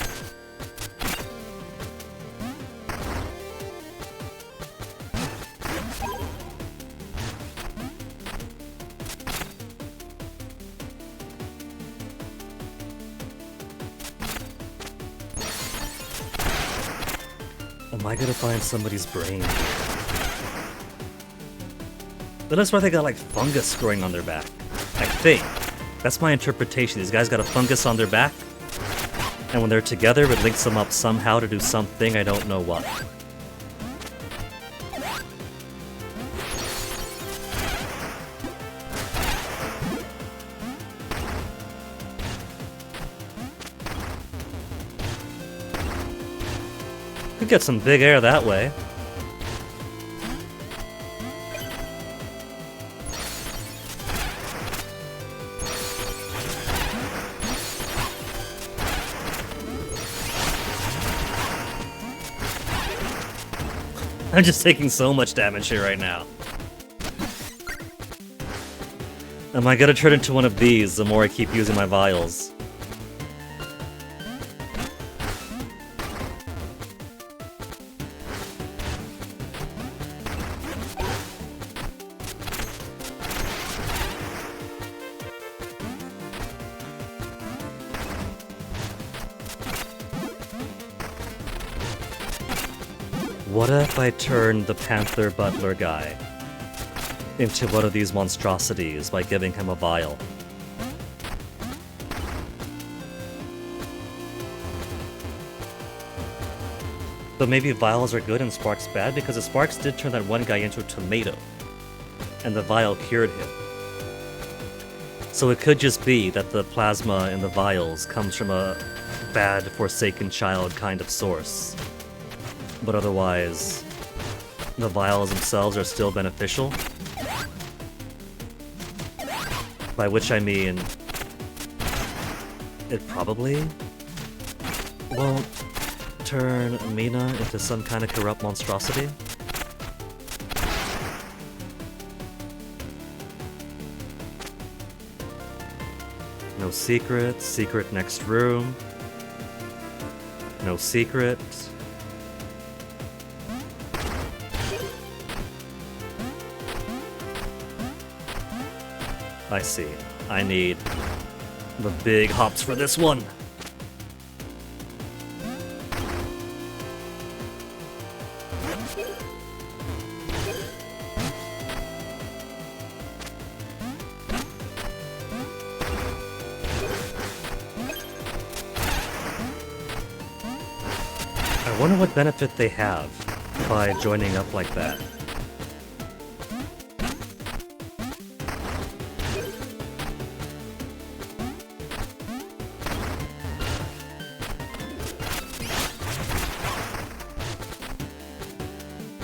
Am I gonna find somebody's brain? That looks like they got like fungus growing on their back. I think. That's my interpretation. These guys got a fungus on their back, and when they're together, it links them up somehow to do something, I don't know what. Could get some big air that way. I'm just taking so much damage here right now. Am I gonna turn into one of these the more I keep using my vials? What if I turn the Panther Butler guy into one of these monstrosities by giving him a vial? But maybe vials are good and sparks bad, because the sparks did turn that one guy into a tomato, and the vial cured him. So it could just be that the plasma in the vials comes from a bad Forsaken Child kind of source. But otherwise, the vials themselves are still beneficial. By which I mean, it probably won't turn Mina into some kind of corrupt monstrosity. No secret, secret next room. No secret. I see. I need the big hops for this one. I wonder what benefit they have by joining up like that.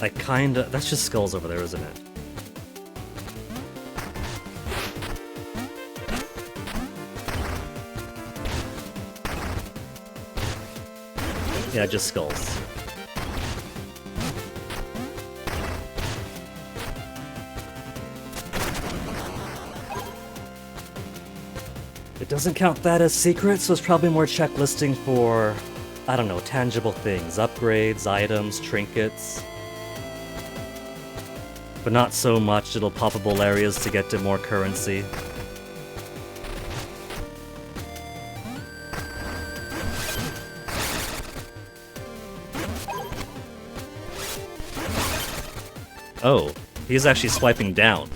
I kinda... That's just skulls over there, isn't it? Yeah, just skulls. It doesn't count that as secret, so it's probably more checklisting for, I don't know, tangible things. Upgrades, items, trinkets. But not so much little poppable areas to get to more currency. Oh, he's actually swiping down.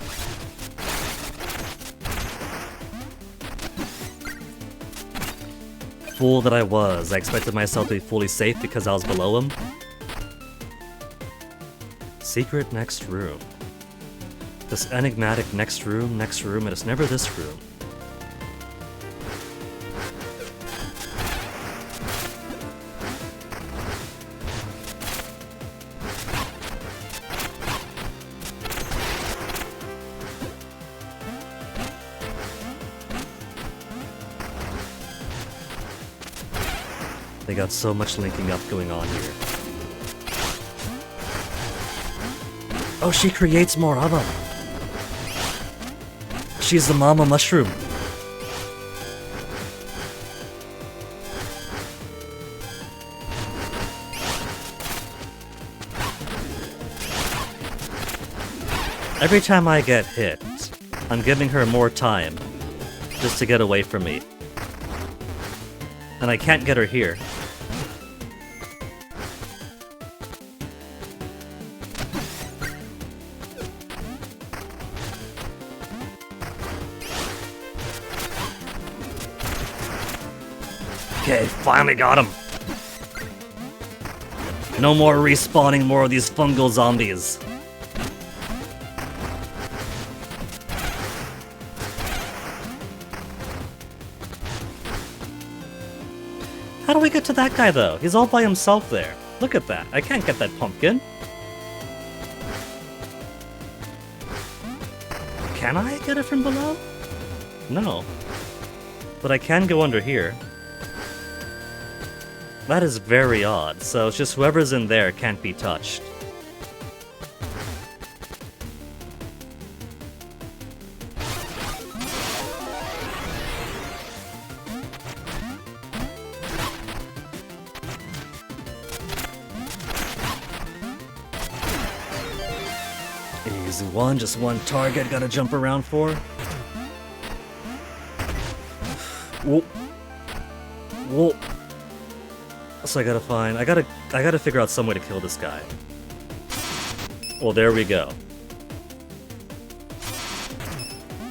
Fool that I was. I expected myself to be fully safe because I was below him. Secret next room. This enigmatic next room, and it's never this room. They got so much linking up going on here. Oh, she creates more of them. She's the mama mushroom. Every time I get hit, I'm giving her more time just to get away from me. And I can't get her here. Okay, finally got him. No more respawning more of these fungal zombies. How do we get to that guy though? He's all by himself there. Look at that. I can't get that pumpkin. Can I get it from below? No. But I can go under here. That is very odd, so it's just whoever's in there can't be touched. Easy one, just one target, gotta jump around for. Whoa. Whoa. So I gotta figure out some way to kill this guy. Well, there we go.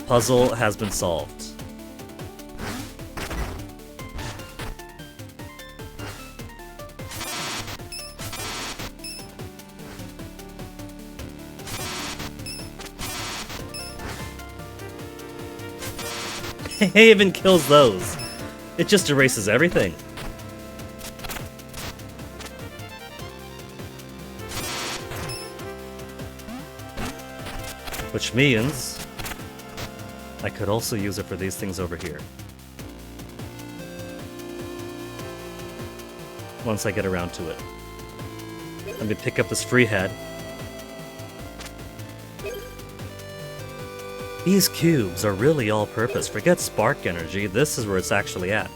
Puzzle has been solved. It even kills those. It just erases everything. Which means I could also use it for these things over here. Once I get around to it. Let me pick up this free head. These cubes are really all-purpose. Forget spark energy, this is where it's actually at.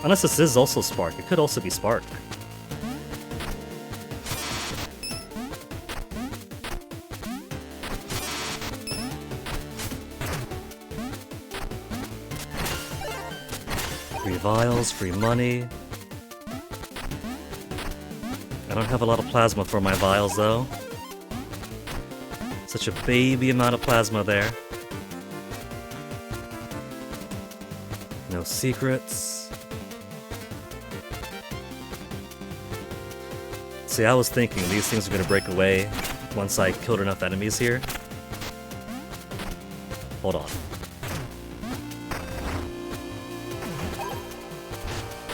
Unless this is also spark, it could also be spark. Free vials, free money. I don't have a lot of plasma for my vials though. Such a baby amount of plasma there. No secrets. See, I was thinking these things are gonna break away once I killed enough enemies here. Hold on.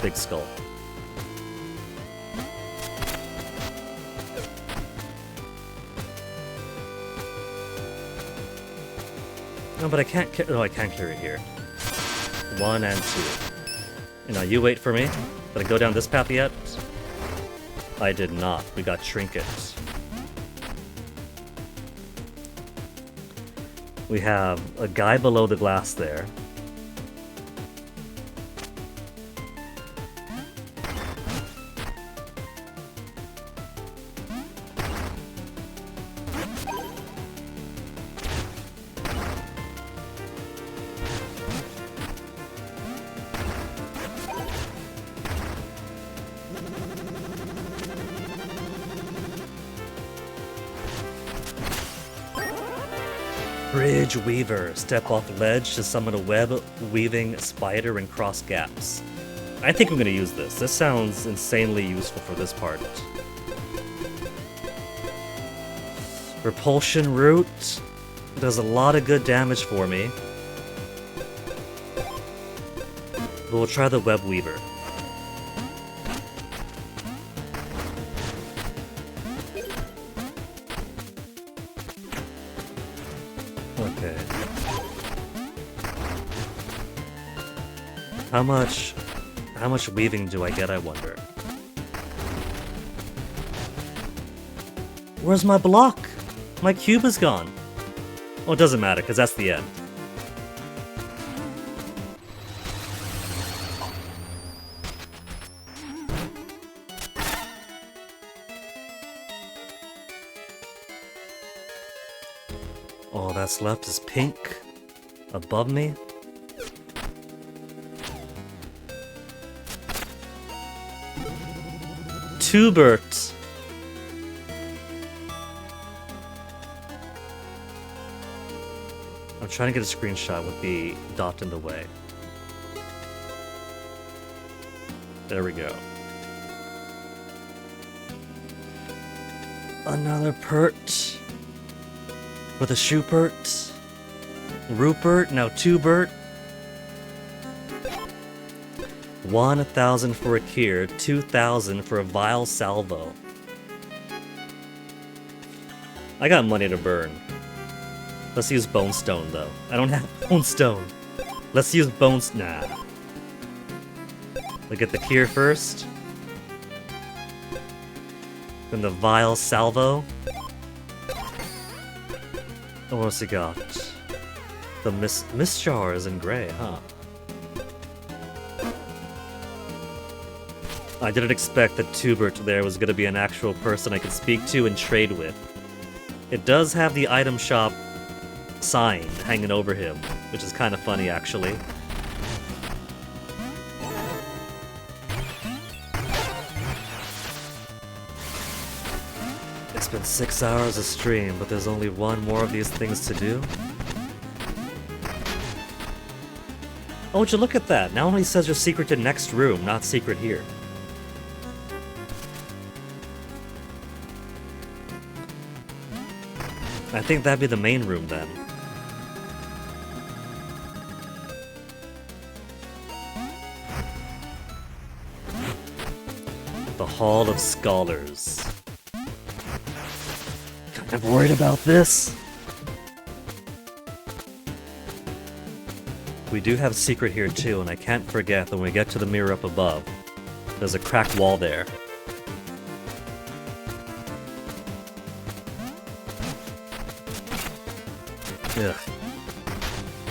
Big skull. No, but I can't. No, I can clear it here. 1 and 2. And now you wait for me. Did I go down this path yet? I did not. We got trinkets. We have a guy below the glass there. Bridge Weaver. Step off ledge to summon a web weaving spider and cross gaps. I think I'm gonna use this. This sounds insanely useful for this part. Repulsion Root does a lot of good damage for me. But we'll try the Web Weaver. Okay. How much weaving do I get, I wonder? Where's my block? My cube is gone. Well, it doesn't matter, because that's the end. All that's left is pink above me. Tubert. I'm trying to get a screenshot with the dot in the way. There we go. Another Pert. With a Schubert. Rupert, now Tubert. 1,000 for a Kier, 2,000 for a Vile Salvo. I got money to burn. Let's use Bone Stone, though. I don't have Bone Stone. Let's use Bones. Nah. We'll get the Kier first. Then the Vile Salvo. And what else he got? The Mistjar is in gray, huh? I didn't expect that Tubert there was going to be an actual person I could speak to and trade with. It does have the item shop sign hanging over him, which is kind of funny, actually. It's been 6 hours of stream, but there's only one more of these things to do. Oh, would you look at that? Now only says you're secret to next room, not secret here. I think that'd be the main room then. The Hall of Scholars. Kind of worried about this. We do have secret here too, and I can't forget that when we get to the mirror up above, there's a cracked wall there. Ugh.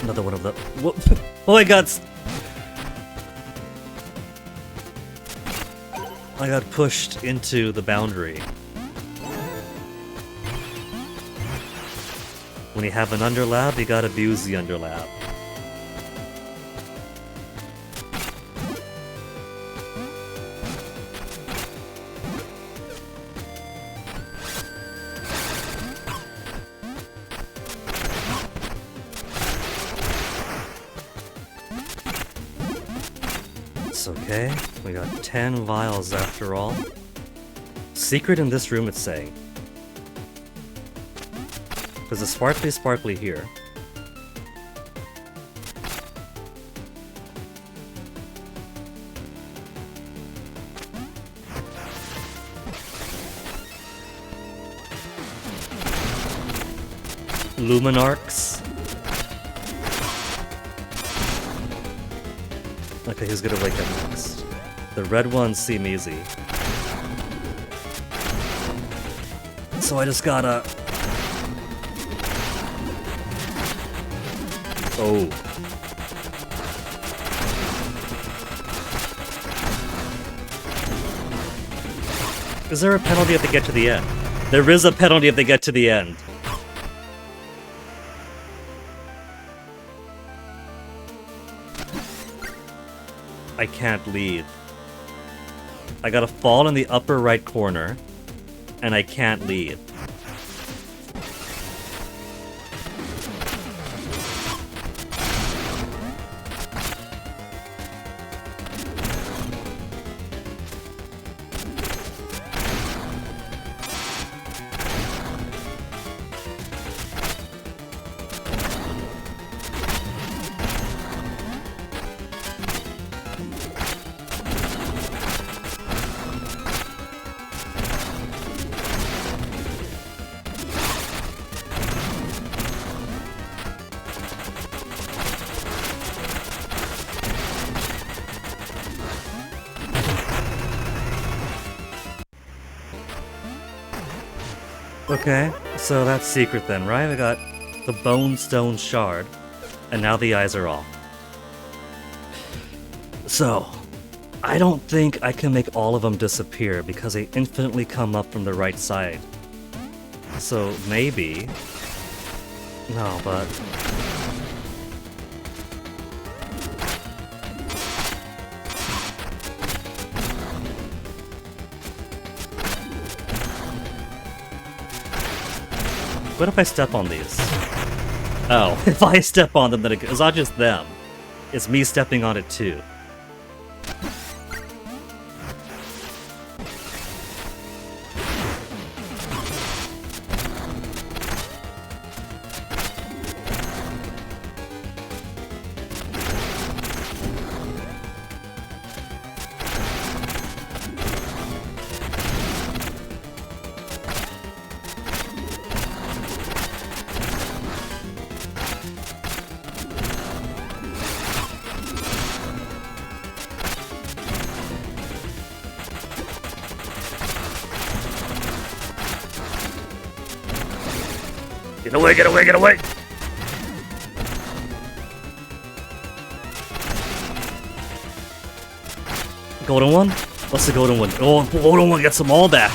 Another one of the. Oh my god! I got pushed into the boundary. When you have an underlab, you gotta abuse the underlab. Okay, we got 10 vials after all. Secret in this room, it's saying. There's a sparkly here. Luminarchs. Okay, who's gonna wake up next? The red ones seem easy. So I just gotta... Oh. Is there a penalty if they get to the end? There is a penalty if they get to the end. I can't leave. I gotta fall in the upper right corner, and I can't leave. Okay, so that's secret then, right? We got the Bone Stone Shard, and now the eyes are off. So, I don't think I can make all of them disappear because they infinitely come up from the right side. So maybe... No, but... What if I step on these? Oh, if I step on them, then it's not just them. It's me stepping on it too. Get away, get away, get away! Golden one? What's the golden one? Oh, the golden one gets them all back!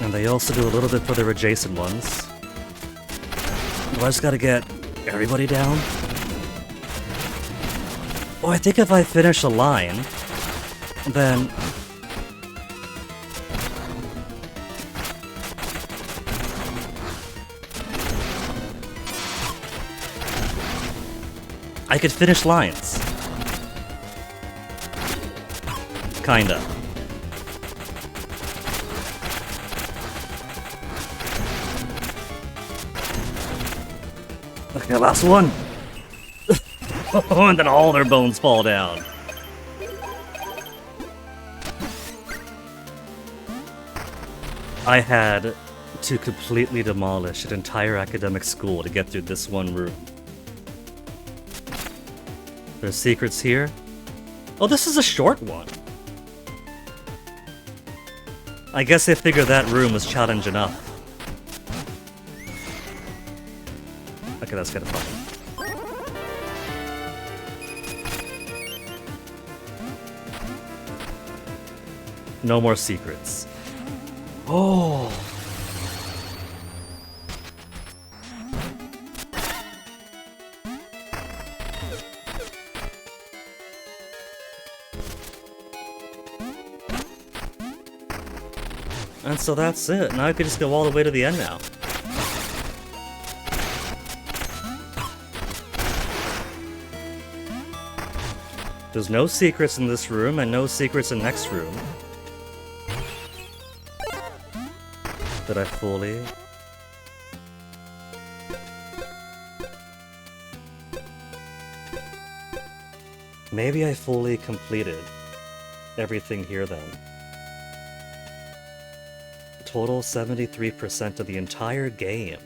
And they also do a little bit for their adjacent ones. Do I just gotta get everybody down? Oh, I think if I finish a line, then... I could finish lines. Kinda. Okay, last one! And then all their bones fall down. I had to completely demolish an entire academic school to get through this one room. There's secrets here. Oh, this is a short one. I guess they figured that room was challenge enough. Okay, that's kind of fun. No more secrets. Oh! And so that's it. Now I could just go all the way to the end now. There's no secrets in this room and no secrets in next room. Did I fully? Maybe I fully completed everything here then. Total 73% of the entire game.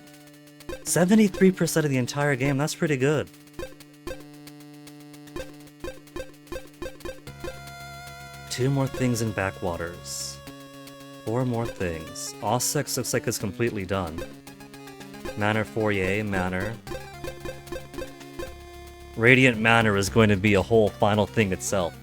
73% of the entire game, that's pretty good. Two more things in Backwaters. 4 more things. Ossex looks like it's completely done. Manor Foyer, Manor. Radiant Manor is going to be a whole final thing itself.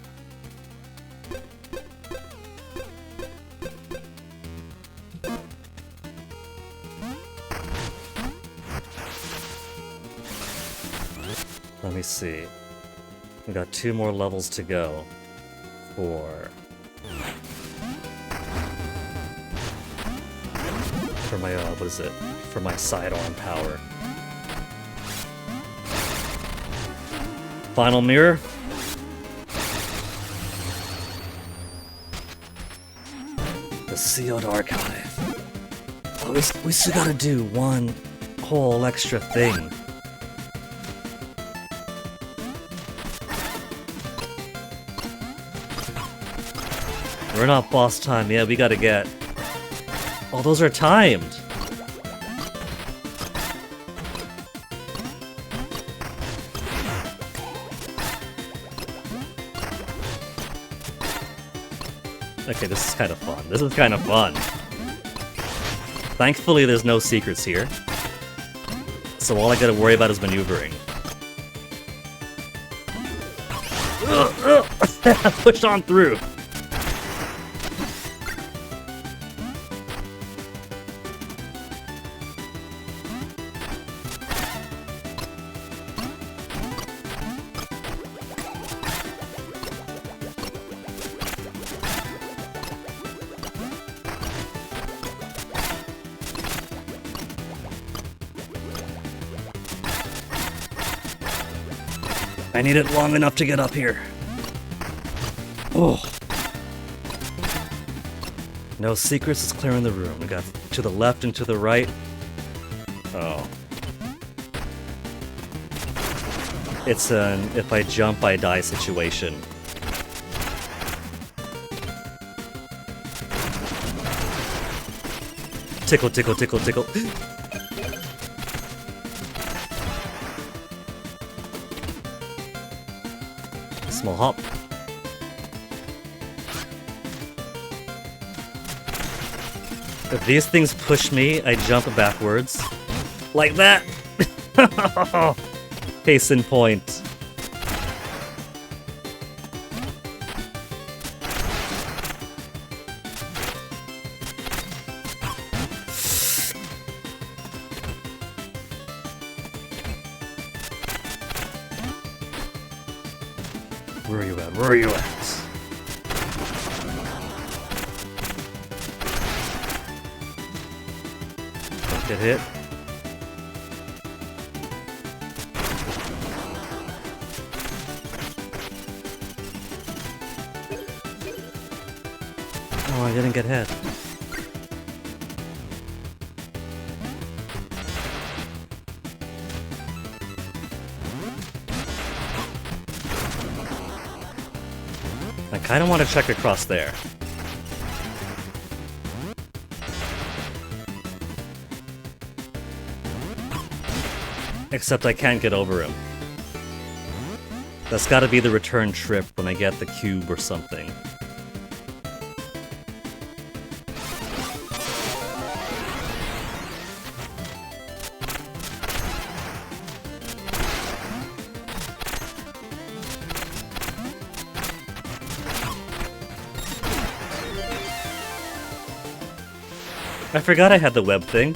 Let me see. We got 2 more levels to go for my, what is it? For my sidearm power. Final mirror. The sealed archive. Oh, we still gotta do one whole extra thing. We're not boss time yet, we gotta get... Oh, those are timed! Okay, this is kind of fun. This is kind of fun. Thankfully, there's no secrets here. So all I gotta worry about is maneuvering. Push on through. I need it long enough to get up here. Oh. No secrets, it's clearing the room. We got to the left and to the right. Oh. It's an if I jump, I die situation. Tickle, tickle, tickle, tickle. Small hop. If these things push me, I jump backwards. Like that! Case in point. Where are you at? Where are you at? Don't get hit. Oh, I didn't get hit. I kind of want to check across there. Except I can't get over him. That's gotta be the return trip when I get the cube or something. I forgot I had the web thing.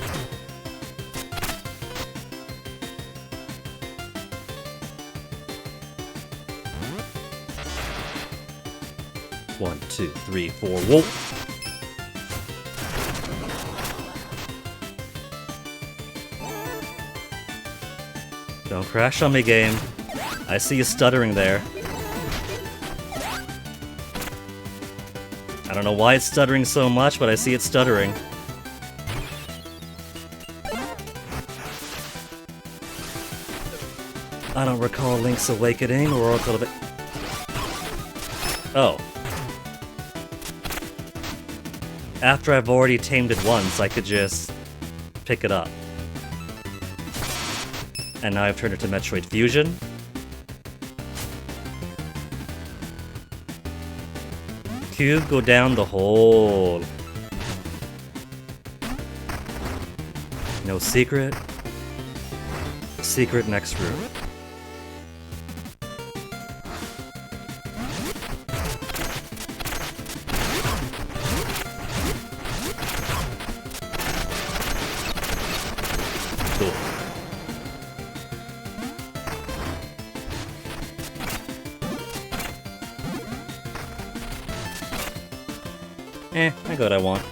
One, two, three, four, whoa! Don't crash on me, game. I see you stuttering there. I don't know why it's stuttering so much, but I see it stuttering. I don't recall Link's Awakening or Oracle of it. Oh. After I've already tamed it once, I could just pick it up. And now I've turned it to Metroid Fusion. Cube, go down the hole. No secret. Secret next room. Cool. I got what I want.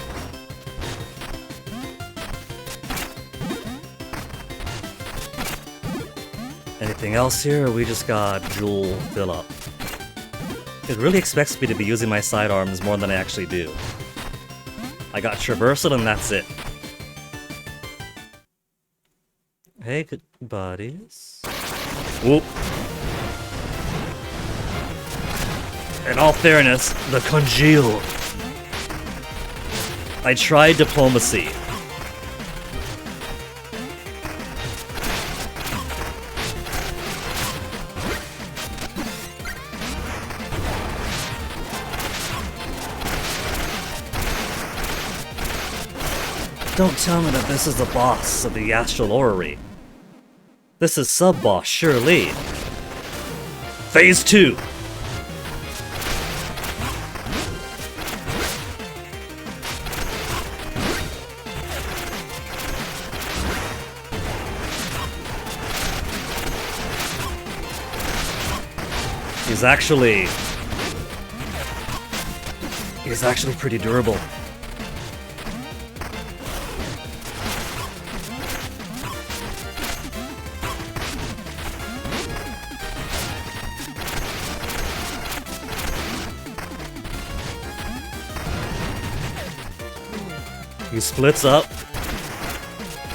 Anything else here, or we just got Jewel fill up? It really expects me to be using my sidearms more than I actually do. I got Traversal and that's it. Hey, good buddies. Whoop. In all fairness, the congeal. I tried diplomacy. Don't tell me that this is the boss of the Astral Orrery. This is sub-boss, surely. Phase 2! He's actually pretty durable. He splits up,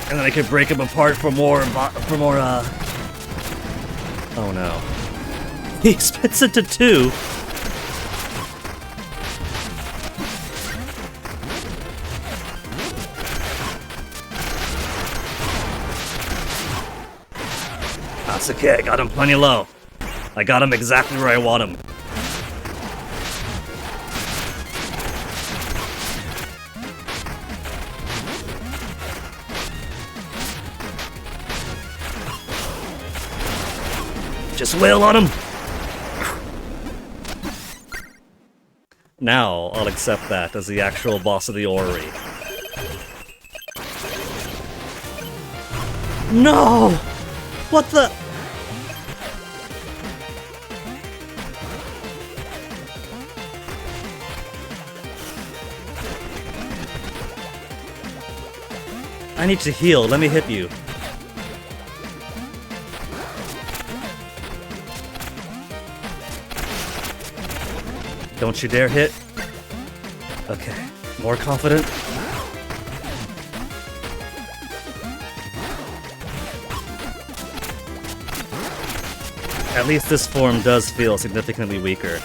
and then I can break him apart for more. Oh no. He splits into 2. That's okay, I got him plenty low. I got him exactly where I want him. Just wail on him! Now, I'll accept that as the actual boss of the Orrery. No! What the? I need to heal, let me hit you. Don't you dare hit. Okay, more confident. At least this form does feel significantly weaker.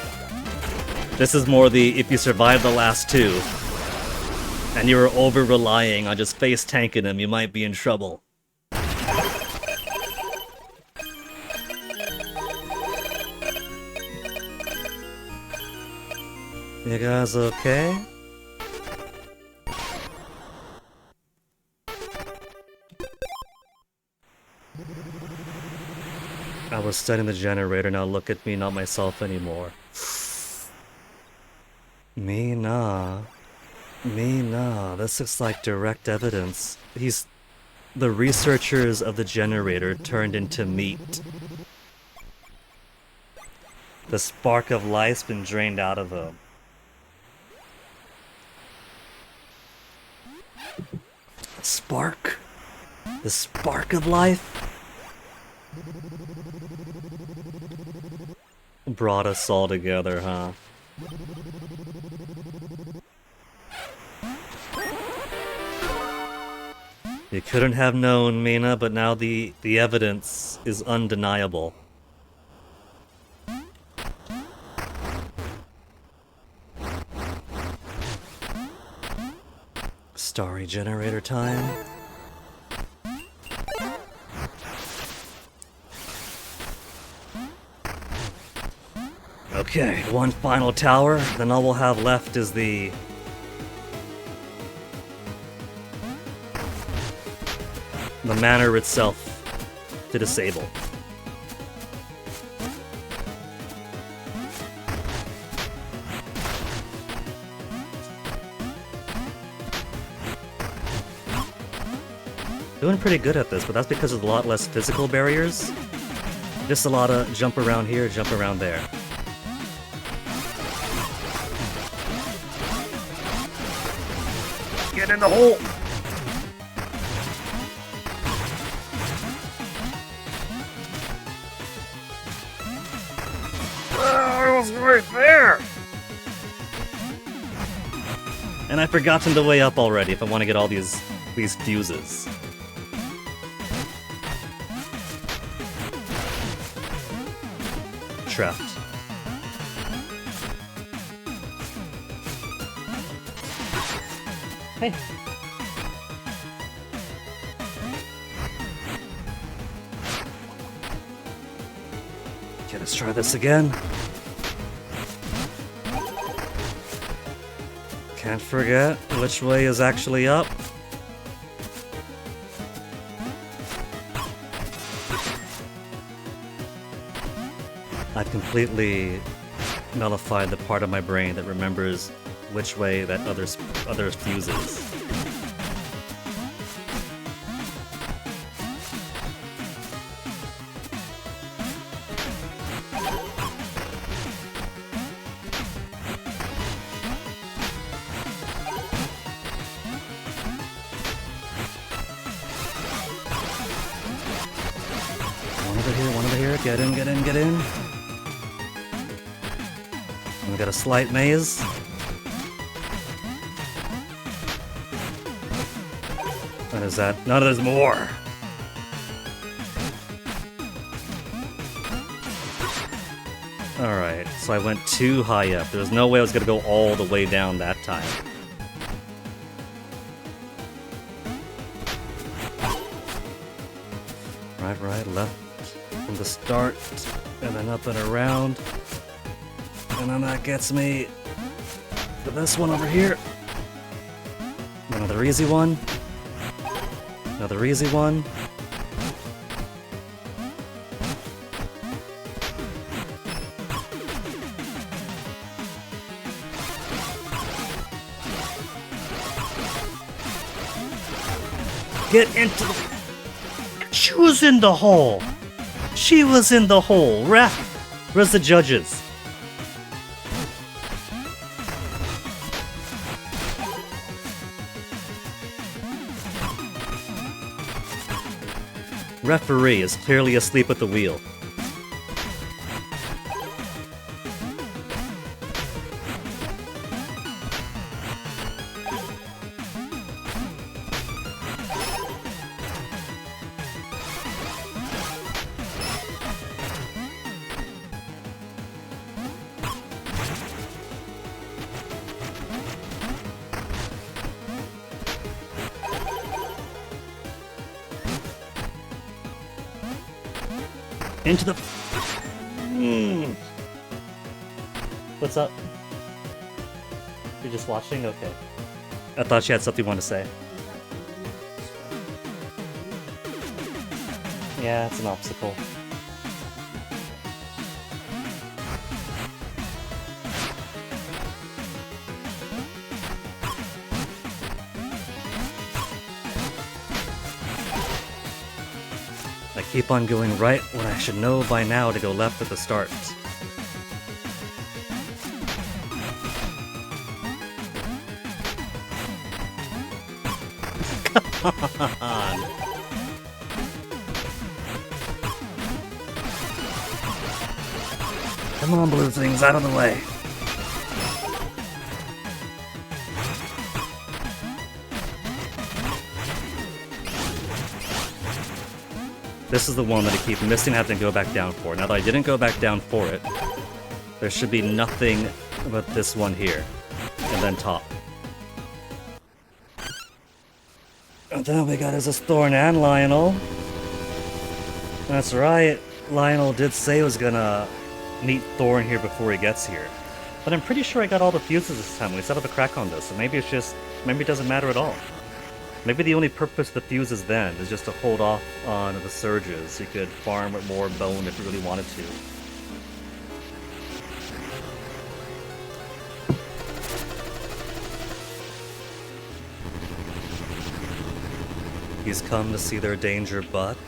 This is more the if you survive the last 2, and you were over-relying on just face tanking him, you might be in trouble. You guys okay? I was studying the generator, now look at me, not myself anymore. Me nah. This looks like direct evidence. The researchers of the generator turned into meat. The spark of life's been drained out of him. Spark? The spark of life? Brought us all together, huh? You couldn't have known, Mina, but now the evidence is undeniable. Starry generator time. Okay, one final tower, then all we'll have left is the manor itself to disable. Doing pretty good at this, but that's because of a lot less physical barriers. Just a lot of jump around here, jump around there. Get in the hole! I was right there! And I've forgotten the way up already if I want to get all these fuses. Trapped. Hey. Okay, let's try this again. Can't forget which way is actually up. I completely nullified the part of my brain that remembers which way that other fuse is. One over here. Get in. And we got a slight maze. What is that? No, there's more! Alright, so I went too high up. There was no way I was gonna go all the way down that time. Right, left from the start, and then up and around. And then that gets me to this one over here. Another easy one. Another easy one. Get into the... She was in the hole! She was in the hole! Ref! Where's the judges? Referee is clearly asleep at the wheel. Into the... What's up? You're just watching? Okay. I thought she had something you wanted to say. Yeah, it's an obstacle. I keep on going right when I should know by now to go left at the start. Come on! Come on, blue things, out of the way! This is the one that I keep missing having to go back down for. Now that I didn't go back down for it, there should be nothing but this one here. And then top. And then we got Isis Thorn and Lionel. That's right, Lionel did say he was gonna meet Thorn here before he gets here. But I'm pretty sure I got all the fuses this time when we set up a crack on this, so maybe it's just... maybe it doesn't matter at all. Maybe the only purpose of the fuses then is just to hold off on the surges so you could farm more bone if you really wanted to. He's come to see their danger, but...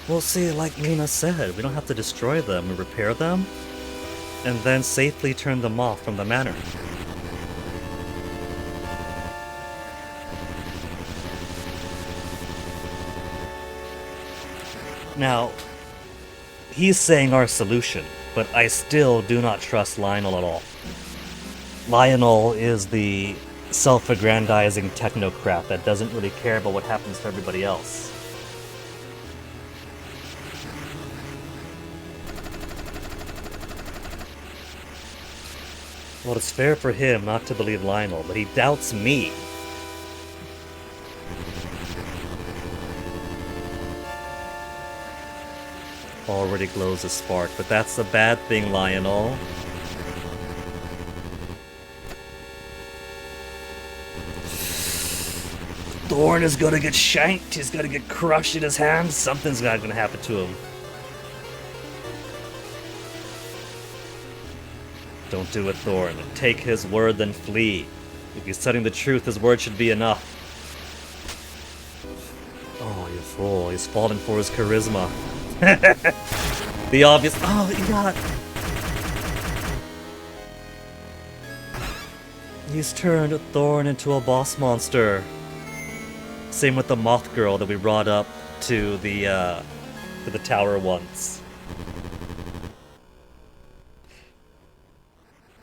we'll see, like Luna said, we don't have to destroy them, we repair them, and then safely turn them off from the manor. Now, he's saying our solution, but I still do not trust Lionel at all. Lionel is the self-aggrandizing technocrat that doesn't really care about what happens to everybody else. Well, it's fair for him not to believe Lionel, but he doubts me. Already glows a spark, but that's the bad thing, Lionel. Thorn is gonna get shanked, he's gonna get crushed in his hands, something's not gonna happen to him. Don't do it, Thorn. Take his word, then flee. If he's telling the truth, his word should be enough. Oh, you fool. He's fallen for his charisma. The obvious... Oh, he got... He's turned Thorn into a boss monster. Same with the Moth Girl that we brought up to the tower once.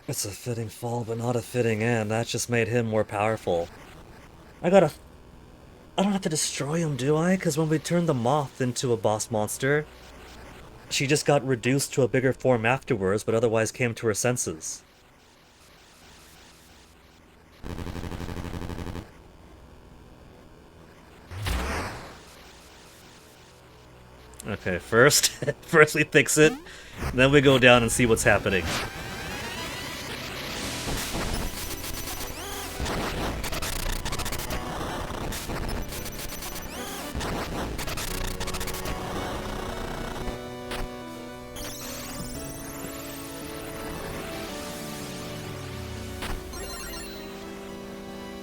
It's a fitting fall, but not a fitting end. That just made him more powerful. I don't have to destroy him, do I? Because when we turned the Moth into a boss monster, she just got reduced to a bigger form afterwards, but otherwise came to her senses. Okay, first we fix it, then we go down and see what's happening.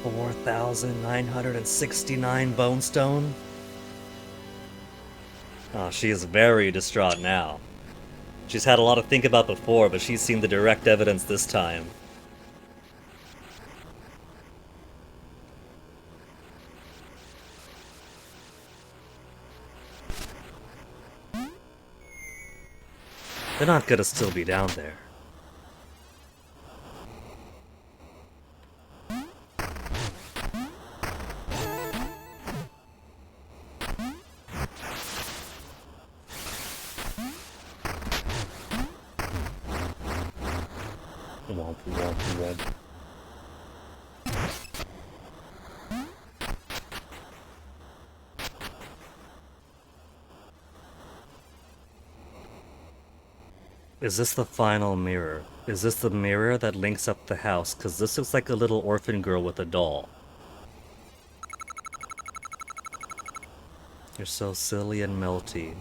$4,969 bone stone. Oh, she is very distraught now. She's had a lot to think about before, but she's seen the direct evidence this time. They're not gonna still be down there. Womp, womp, womp. Is this the final mirror? Is this the mirror that links up the house? Because this looks like a little orphan girl with a doll. You're so silly and melty.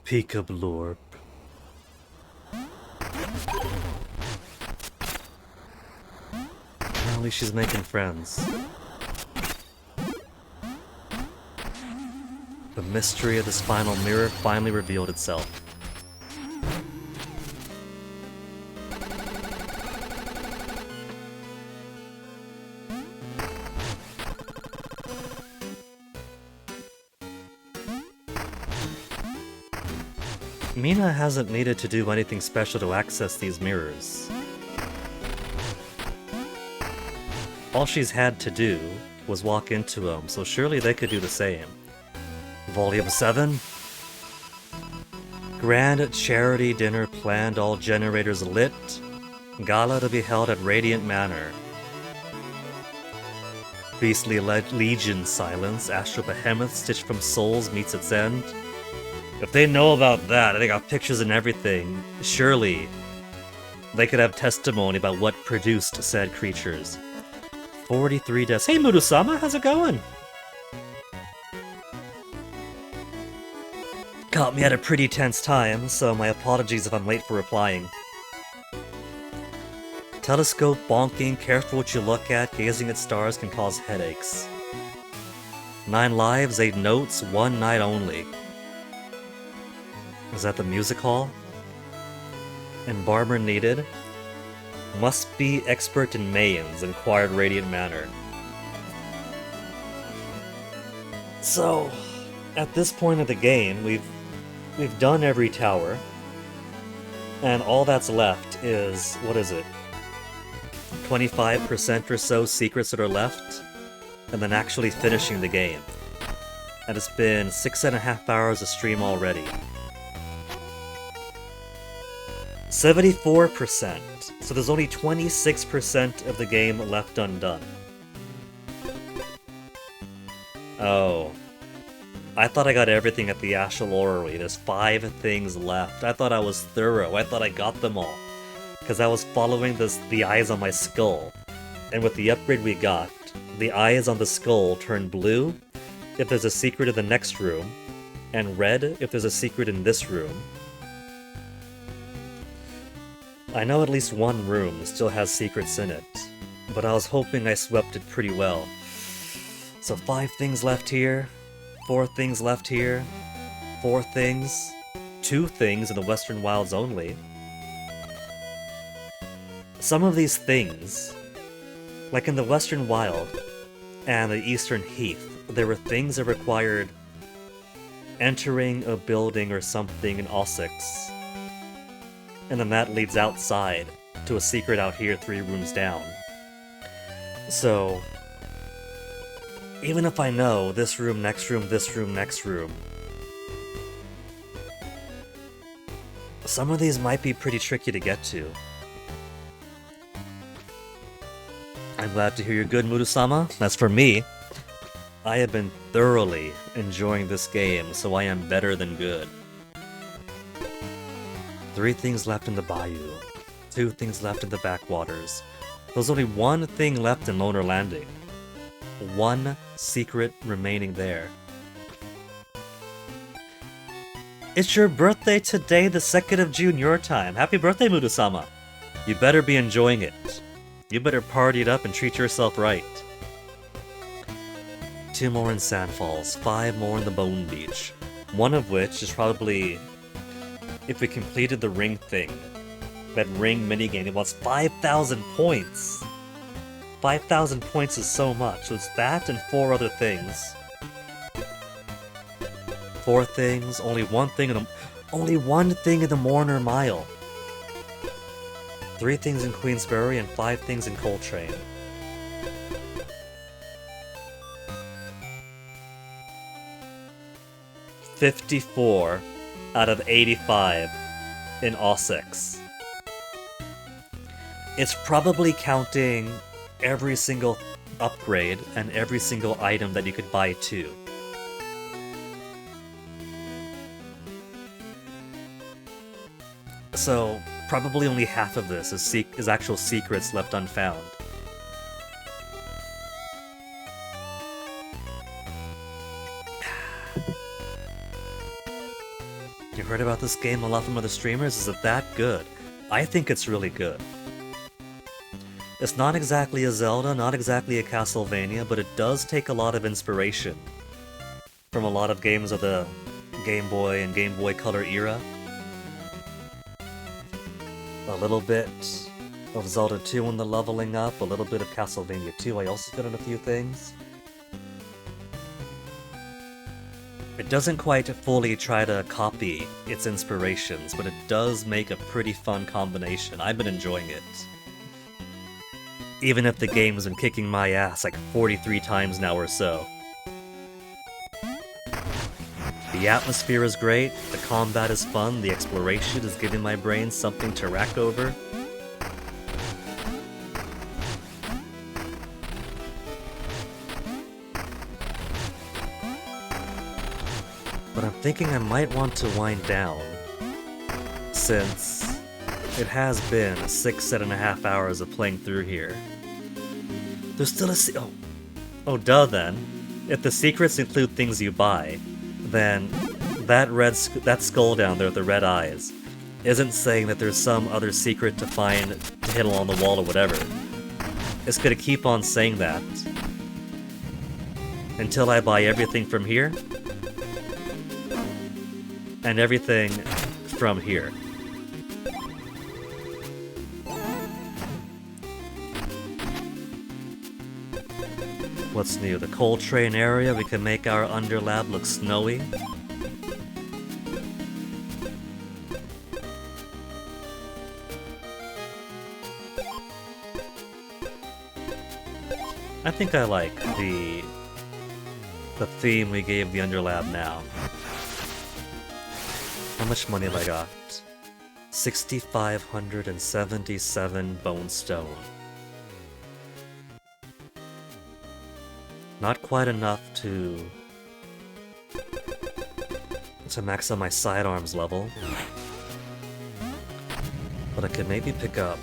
Peekablorp. At least she's making friends. The mystery of this final mirror finally revealed itself. Mina hasn't needed to do anything special to access these mirrors. All she's had to do was walk into them, so surely they could do the same. Volume 7? Grand charity dinner planned, all generators lit. Gala to be held at Radiant Manor. Beastly Legion silence. Astral Behemoth stitched from souls meets its end. If they know about that, they got pictures and everything, surely they could have testimony about what produced said creatures. 43 deaths. Hey Murusama, how's it going? Caught me at a pretty tense time, so my apologies if I'm late for replying. Telescope bonking, careful what you look at, gazing at stars can cause headaches. 9 lives, 8 notes, 1 night only. Is that the music hall? Embalmer needed. Must be expert in Mayans, inquired Radiant Manor. So, at this point of the game, we've done every tower, and all that's left is, what is it? 25% or so secrets that are left, and then actually finishing the game. And it's been 6.5 hours of stream already. 74%. So there's only 26% of the game left undone. Oh. I thought I got everything at the Ashal Orrery. There's 5 things left. I thought I was thorough. I thought I got them all. Because I was following the eyes on my skull. And with the upgrade we got, the eyes on the skull turn blue if there's a secret in the next room, and red if there's a secret in this room. I know at least one room still has secrets in it, but I was hoping I swept it pretty well. So 5 things left here, 4 things left here, 4 things, 2 things in the Western Wilds only. Some of these things, like in the Western Wild and the Eastern Heath, there were things that required entering a building or something in Ossix, and then that leads outside to a secret out here 3 rooms down. So, even if I know this room, next room, this room, next room, some of these might be pretty tricky to get to. I'm glad to hear you're good, Murusama. As for me, I have been thoroughly enjoying this game, so I am better than good. 3 things left in the bayou, 2 things left in the backwaters. There's only 1 thing left in Loner Landing. 1 secret remaining there. It's your birthday today, the 2nd of June, your time. Happy birthday, Murusama! You better be enjoying it. You better party it up and treat yourself right. 2 more in Sandfalls, 5 more in the Bone Beach. One of which is probably if we completed the ring thing. That ring minigame, it wants 5,000 points! 5,000 points is so much, so it's that and 4 other things. 4 things, only 1 thing in the Mourner Mile. 3 things in Queensbury and 5 things in Coltrane. $54 out of 85 in Ossix. It's probably counting every single upgrade and every single item that you could buy too. So, probably only half of this is actual secrets left unfound. You heard about this game a lot from other streamers? Is it that good? I think it's really good. It's not exactly a Zelda, not exactly a Castlevania, but it does take a lot of inspiration from a lot of games of the Game Boy and Game Boy Color era. A little bit of Zelda 2 in the leveling up, a little bit of Castlevania 2. I also did in a few things. It doesn't quite fully try to copy its inspirations, but it does make a pretty fun combination. I've been enjoying it. Even if the game's been kicking my ass like 43 times now or so. The atmosphere is great, the combat is fun, the exploration is giving my brain something to rack over. But I'm thinking I might want to wind down, since it has been 6.5 hours of playing through here. There's still a oh duh then. If the secrets include things you buy, then that skull down there with the red eyes isn't saying that there's some other secret to find to hit along the wall or whatever. It's gonna keep on saying that until I buy everything from here and everything from here. What's new? The Coltrane area, we can make our Underlab look snowy. I think I like the theme we gave the Underlab now. How much money have I got? 6,577 bone stone. Not quite enough to max out my sidearms level. But I could maybe pick up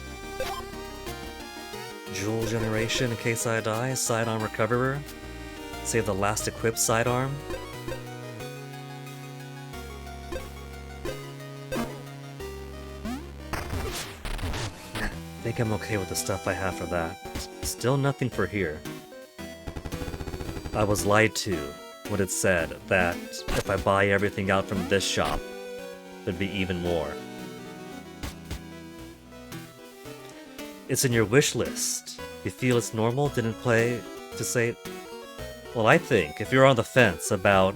Jewel Generation in case I die, Sidearm Recoverer, save the last equipped sidearm. think I'm okay with the stuff I have for that. Still nothing for here. I was lied to when it said that if I buy everything out from this shop, there'd be even more. It's in your wish list. You feel it's normal? Didn't play to say... Well, I think if you're on the fence about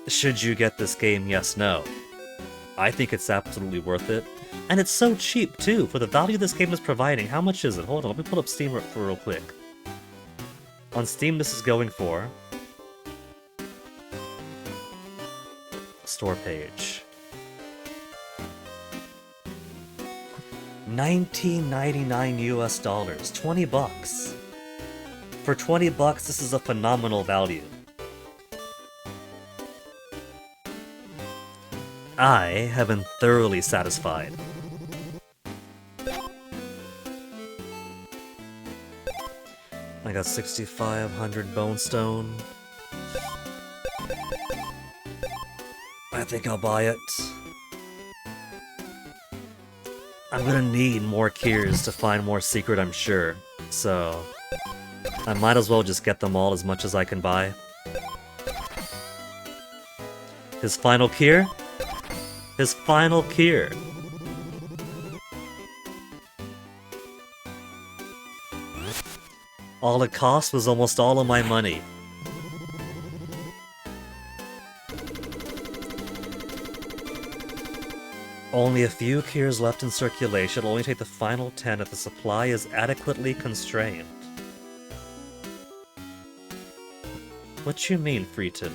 should you get this game, yes, no, I think it's absolutely worth it. And it's so cheap, too, for the value this game is providing. How much is it? Hold on, let me pull up Steam for real quick. On Steam, this is going for... Store page. $19.99 US dollars. 20 bucks. For 20 bucks, this is a phenomenal value. I have been thoroughly satisfied. I got 6,500 bone stone. I think I'll buy it. I'm gonna need more Kiers to find more secret, I'm sure. So, I might as well just get them all as much as I can buy. His final Kier? His final Kier! All it cost was almost all of my money. Only a few Kiers left in circulation. It'll only take the final 10 if the supply is adequately constrained. What you mean, Freeton?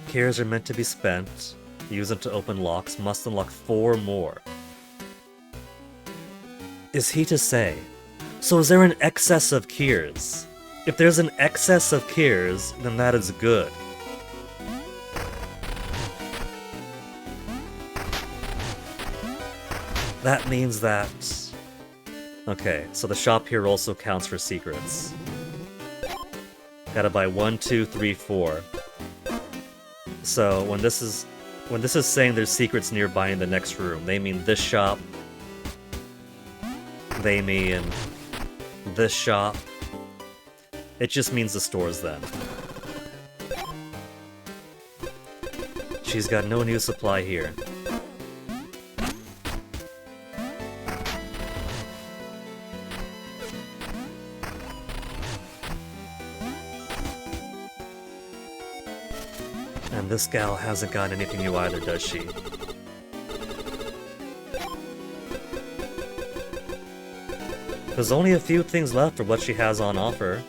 Kiers are meant to be spent. Use them to open locks. Must unlock 4 more. Is he to say? So is there an excess of Kiers? If there's an excess of Kiers, then that is good. That means that... Okay, so the shop here also counts for secrets. Gotta buy 1, 2, 3, 4. So when this is saying there's secrets nearby in the next room, they mean this shop. They mean this shop. It just means the stores then. She's got no new supply here. And this gal hasn't got anything new either, does she? There's only a few things left for what she has on offer.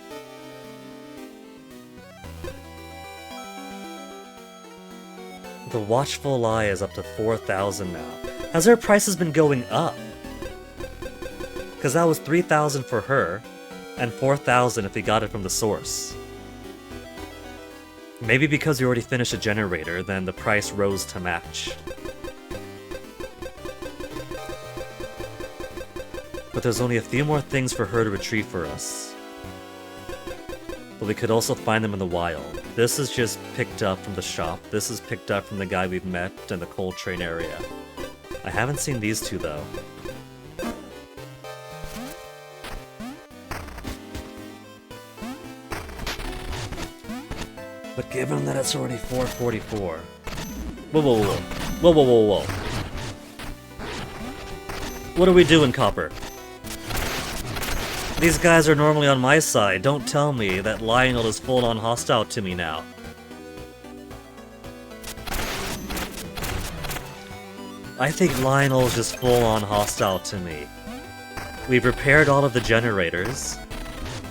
The Watchful Eye is up to 4,000 now. Has her prices been going up? Because that was 3,000 for her, and 4,000 if we got it from the source. Maybe because you already finished a generator, then the price rose to match. But there's only a few more things for her to retrieve for us. But we could also find them in the wild. This is just picked up from the shop. This is picked up from the guy we've met in the coal train area. I haven't seen these two though. But given that it's already 4:44... Whoa, whoa, whoa. Whoa, whoa, whoa, whoa. What are we doing, Copper? These guys are normally on my side. Don't tell me that Lionel is full-on hostile to me now. I think Lionel is just full-on hostile to me. We've repaired all of the generators,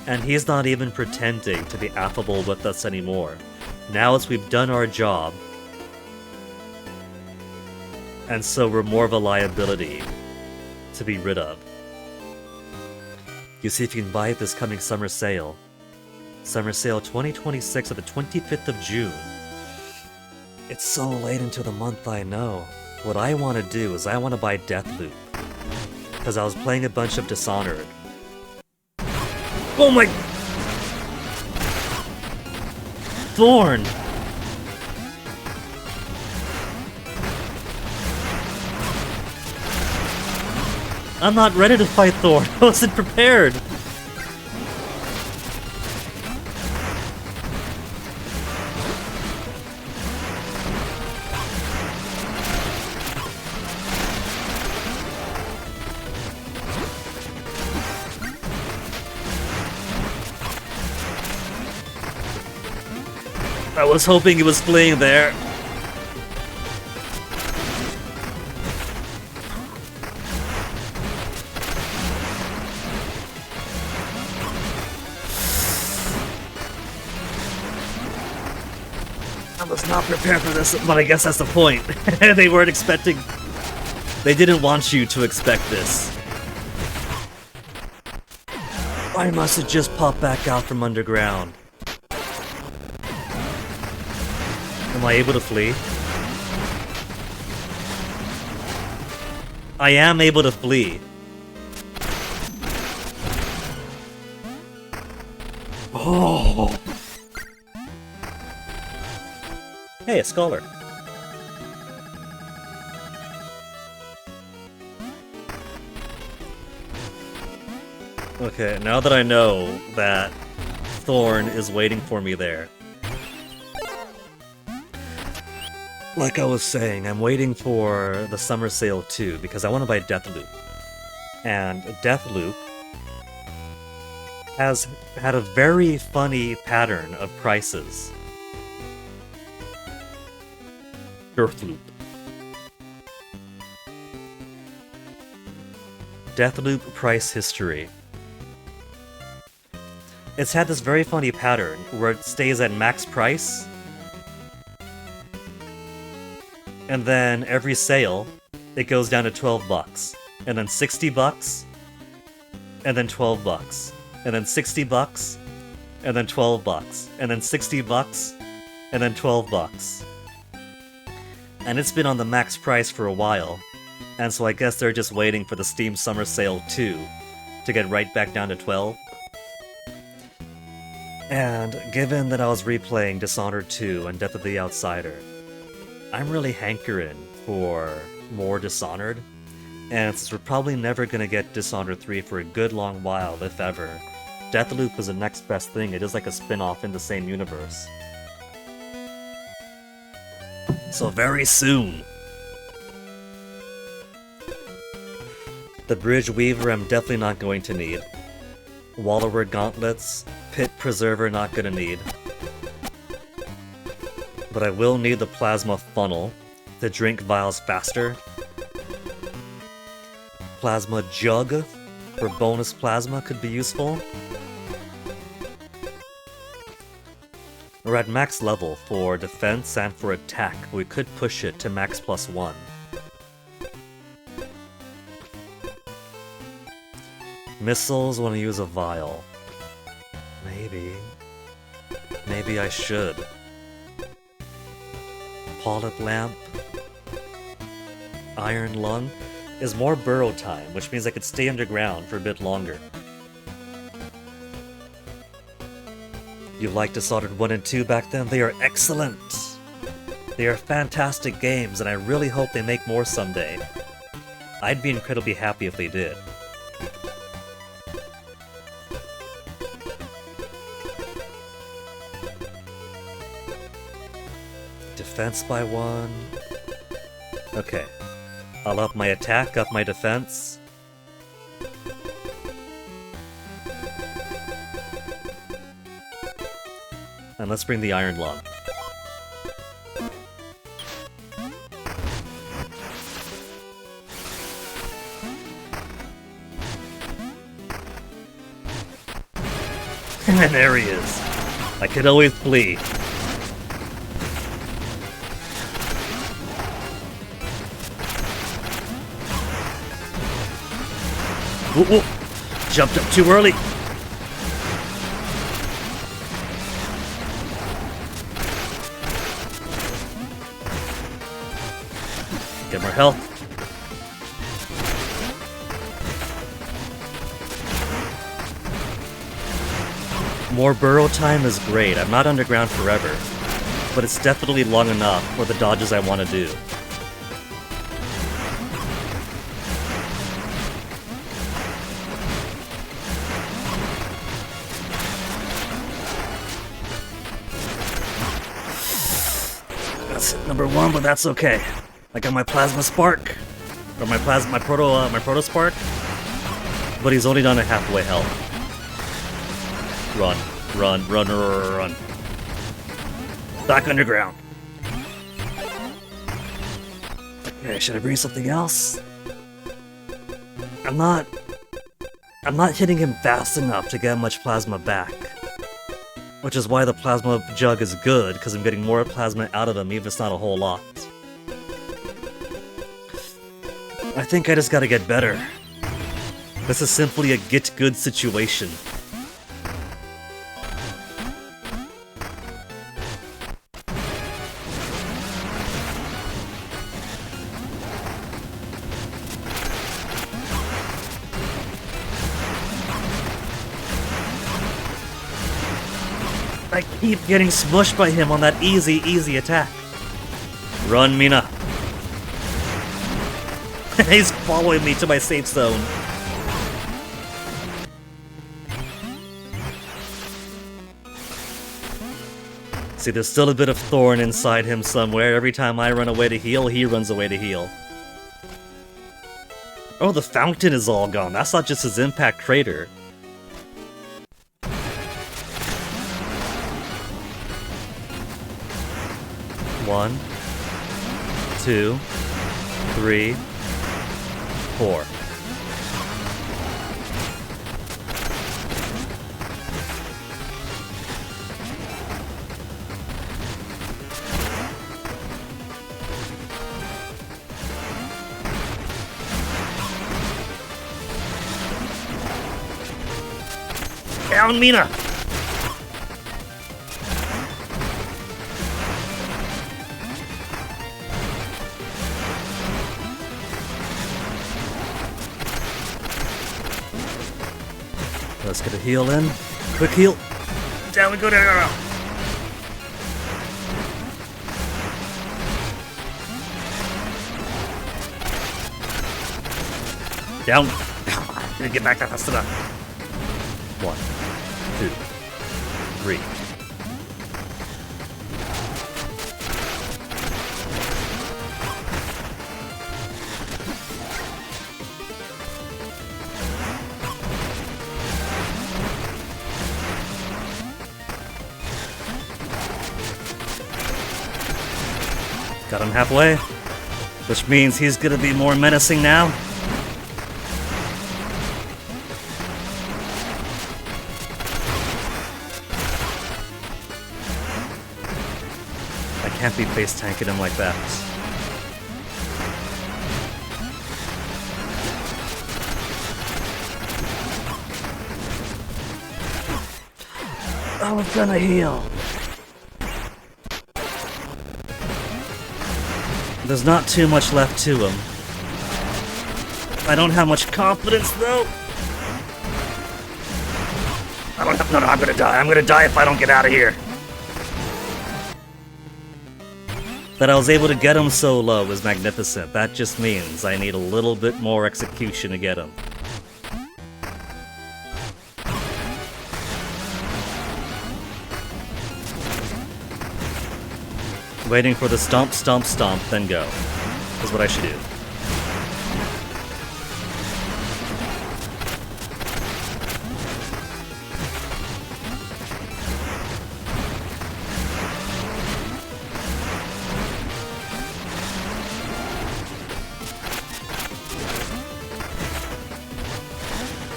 and he's not even pretending to be affable with us anymore. Now as we've done our job, and so we're more of a liability to be rid of. You see if you can buy it this coming summer sale. Summer sale 2026 at the 25th of June. It's so late into the month, I know. What I want to do is I want to buy Deathloop. Because I was playing a bunch of Dishonored. Oh my... Thorn! I'm not ready to fight Thorn. I wasn't prepared. I was hoping he was fleeing there. I was not prepared for this, but I guess that's the point. They weren't expecting... They didn't want you to expect this. I must have just popped back out from underground. Am I able to flee? I am able to flee. Oh! Hey, a scholar. Okay, now that I know that Thorn is waiting for me there. Like I was saying, I'm waiting for the Summer Sale 2 because I want to buy Deathloop. And Deathloop has had a very funny pattern of prices. Deathloop. Deathloop price history. It's had this very funny pattern where it stays at max price, and then every sale, it goes down to $12, and then $60, and then $12, and then $60, and then $12, and then $60, and then $12. And it's been on the max price for a while, and so I guess they're just waiting for the Steam Summer Sale 2 to get right back down to 12. And given that I was replaying Dishonored 2 and Death of the Outsider, I'm really hankering for more Dishonored, and since we're probably never gonna get Dishonored 3 for a good long while, if ever, Deathloop is the next best thing. It is like a spin-off in the same universe. So very soon. The Bridge Weaver I'm definitely not going to need. Wallower Gauntlets, Pit Preserver not gonna need. But I will need the Plasma Funnel to drink vials faster. Plasma Jug for bonus plasma could be useful. We're at max level for defense and for attack, but we could push it to max +1. Missiles want to use a vial. Maybe I should. Polyp Lamp. Iron Lung is more burrow time, which means I could stay underground for a bit longer. You liked Dishonored 1 and 2 back then? They are excellent! They are fantastic games, and I really hope they make more someday. I'd be incredibly happy if they did. Defense by 1. Okay. I'll up my attack, up my defense. And let's bring the Iron Lung. And there he is. I could always flee. Ooh, ooh. Jumped up too early. Get more health. More burrow time is great. I'm not underground forever, but it's definitely long enough for the dodges I want to do. wasn't number one, but that's okay. I got my plasma spark, or my proto spark, but he's only down to halfway health. Run, run, run, run, run. Back underground. Okay, should I bring something else? I'm not hitting him fast enough to get much plasma back. Which is why the plasma jug is good, because I'm getting more plasma out of him, even if it's not a whole lot. I think I just gotta get better. This is simply a get good situation. I keep getting smushed by him on that easy attack. Run, Mina. He's following me to my safe zone. See, there's still a bit of thorn inside him somewhere. Every time I run away to heal, he runs away to heal. Oh, the fountain is all gone. That's not just his impact crater. One, 2, 3, 4. Down, Mina! Let's get a heal in. Quick heal. Down we go, down. Down. Didn't get back that fast enough. 1, 2, 3. Got him halfway, which means he's gonna be more menacing now. I can't be face tanking him like that. Oh, I'm gonna heal. There's not too much left to him. I don't have much confidence, though. No, I'm gonna die. I'm gonna die if I don't get out of here. That I was able to get him so low is magnificent. That just means I need a little bit more execution to get him. Waiting for the stomp, stomp, stomp, then go, is what I should do.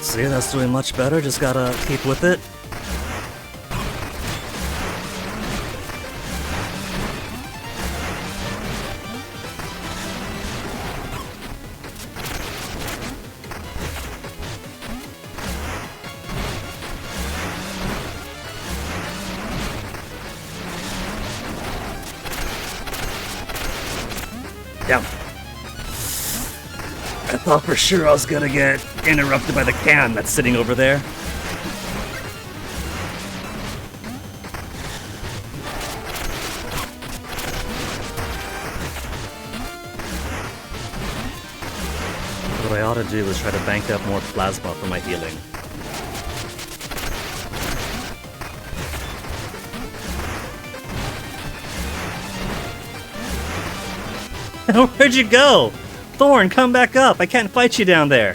See, that's doing much better, just gotta keep with it. Down. I thought for sure I was gonna get interrupted by the can that's sitting over there. What I ought to do is try to bank up more plasma for my healing. Where'd you go? Thorn, come back up! I can't fight you down there!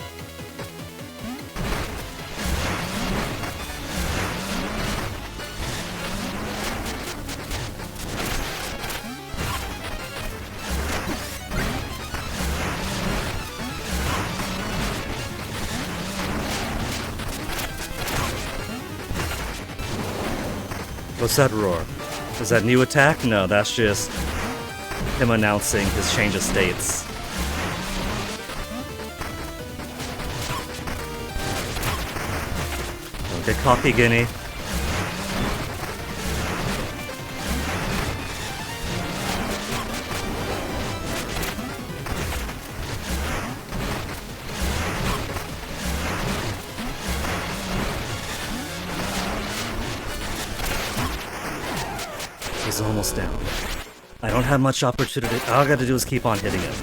What's that roar? Is that new attack? No, that's just him announcing his change of states. Don't get cocky, Guinea. He's almost down. I don't have much opportunity. All I gotta do is keep on hitting him.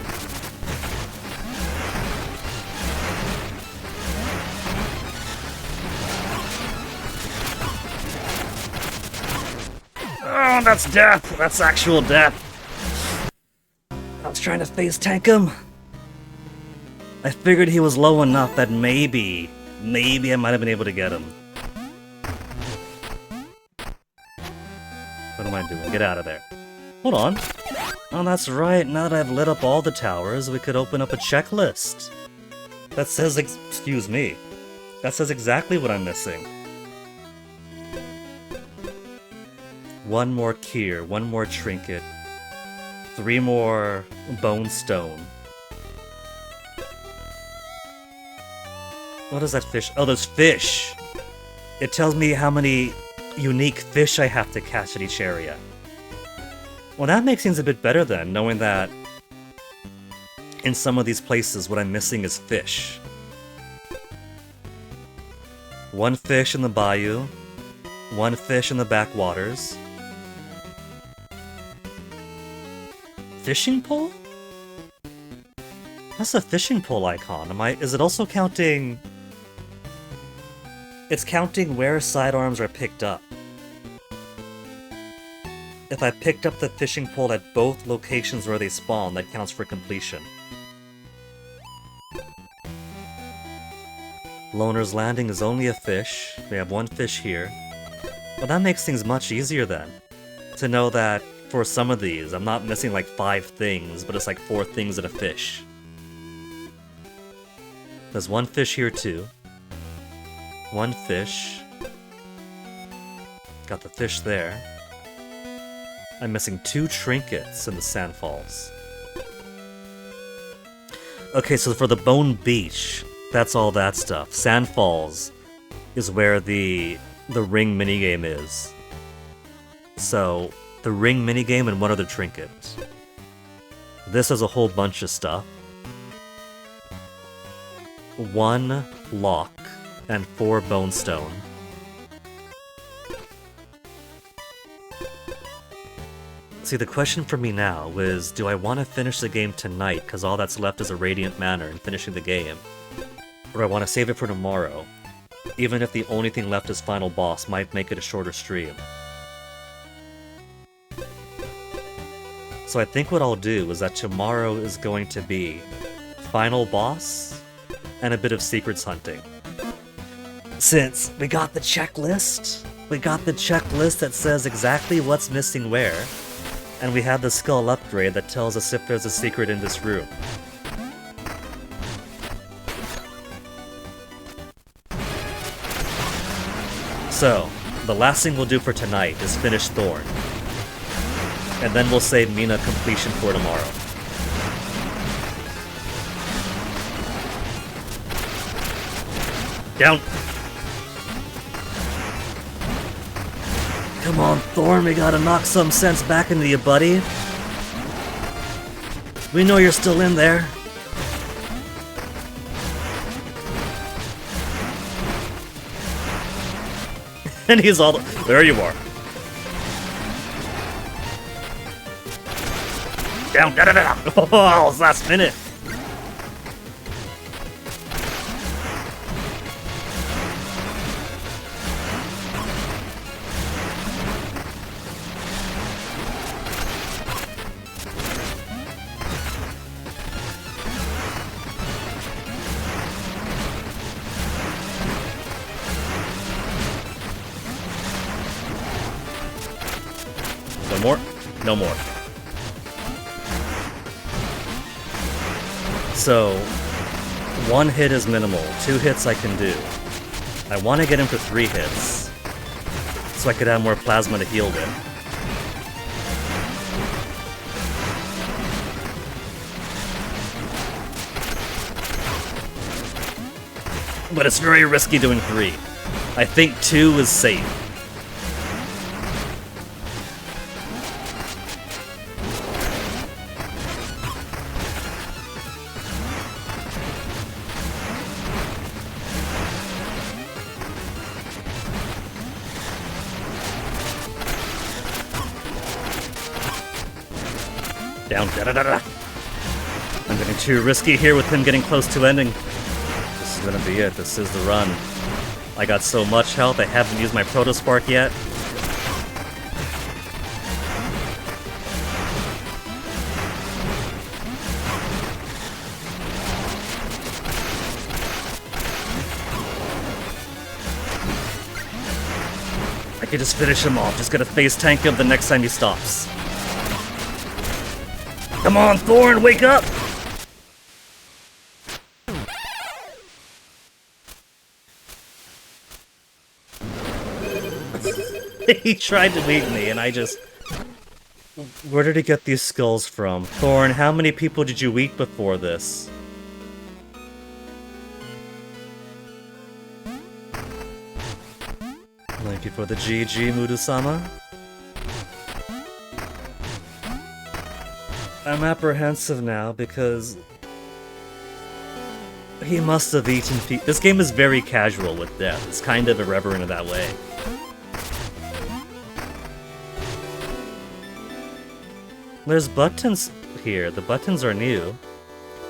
Oh, that's death! That's actual death! I was trying to phase tank him. I figured he was low enough that maybe I might have been able to get him. What am I doing? Get out of there. Hold on. Oh, that's right. Now that I've lit up all the towers, we could open up a checklist. That says, excuse me. That says exactly what I'm missing. One more Kier, one more trinket, 3 more bone stone. What is that fish? Oh, there's fish! It tells me how many unique fish I have to catch at each area. Well, that makes things a bit better then, knowing that in some of these places what I'm missing is fish. 1 fish in the bayou, 1 fish in the backwaters. Fishing pole? That's a fishing pole icon. Is it also counting... It's counting where sidearms are picked up. If I picked up the fishing pole at both locations where they spawn, that counts for completion. Loner's Landing is only a fish. We have 1 fish here. Well, that makes things much easier then. To know that for some of these, I'm not missing like 5 things, but it's like 4 things and a fish. There's 1 fish here too. 1 fish. Got the fish there. I'm missing 2 trinkets in the Sandfalls. Okay, so for the Bone Beach, that's all that stuff. Sandfalls is where the ring minigame is. So, the ring minigame and 1 other trinket. This is a whole bunch of stuff. 1 lock and 4 bone stone. See, the question for me now is, do I want to finish the game tonight because all that's left is a Radiant Manor and finishing the game? Or do I want to save it for tomorrow, even if the only thing left is Final Boss might make it a shorter stream? So I think what I'll do is that tomorrow is going to be Final Boss and a bit of Secrets hunting. Since we got the checklist that says exactly what's missing where, and we have the skull upgrade that tells us if there's a secret in this room. So, the last thing we'll do for tonight is finish Thorn. And then we'll save Mina completion for tomorrow. Down! Come on, Thorn, we gotta knock some sense back into you, buddy. We know you're still in there. And he's all there you are. Down, da da da. Oh, it's last minute. more? No more. So, 1 hit is minimal, 2 hits I can do. I want to get him for 3 hits, so I could have more plasma to heal with. But it's very risky doing 3. I think 2 is safe. Down, da-da-da-da. I'm getting too risky here with him getting close to ending. This is gonna be it. This is the run. I got so much health, I haven't used my Protospark yet. I could just finish him off. Just gotta face tank him the next time he stops. Come on, Thorn, wake up! He tried to weak me, and I just... Where did he get these skulls from? Thorn, how many people did you weak before this? Thank you for the GG, Mudu-sama. I'm apprehensive now because he must have eaten This game is very casual with death. It's kind of irreverent in that way. There's buttons here. The buttons are new,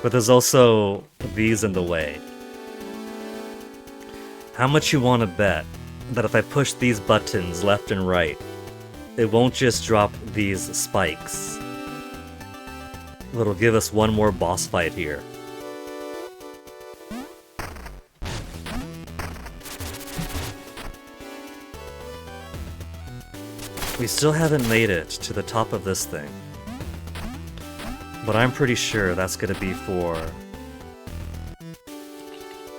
but there's also these in the way. How much you want to bet that if I push these buttons left and right, it won't just drop these spikes? It'll give us one more boss fight here. We still haven't made it to the top of this thing. But I'm pretty sure that's gonna be for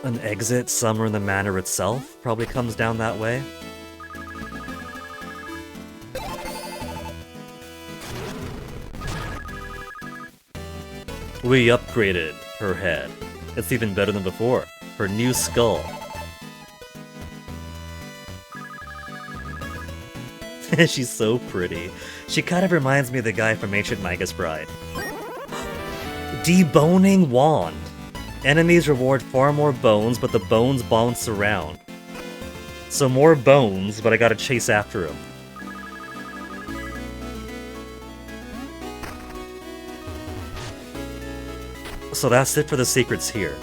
an exit somewhere in the manor itself. Probably comes down that way. We upgraded her head. It's even better than before. Her new skull. She's so pretty. She kind of reminds me of the guy from Ancient Magus Bride. Deboning Wand. Enemies reward far more bones, but the bones bounce around. So more bones, but I gotta chase after him. So that's it for the secrets here.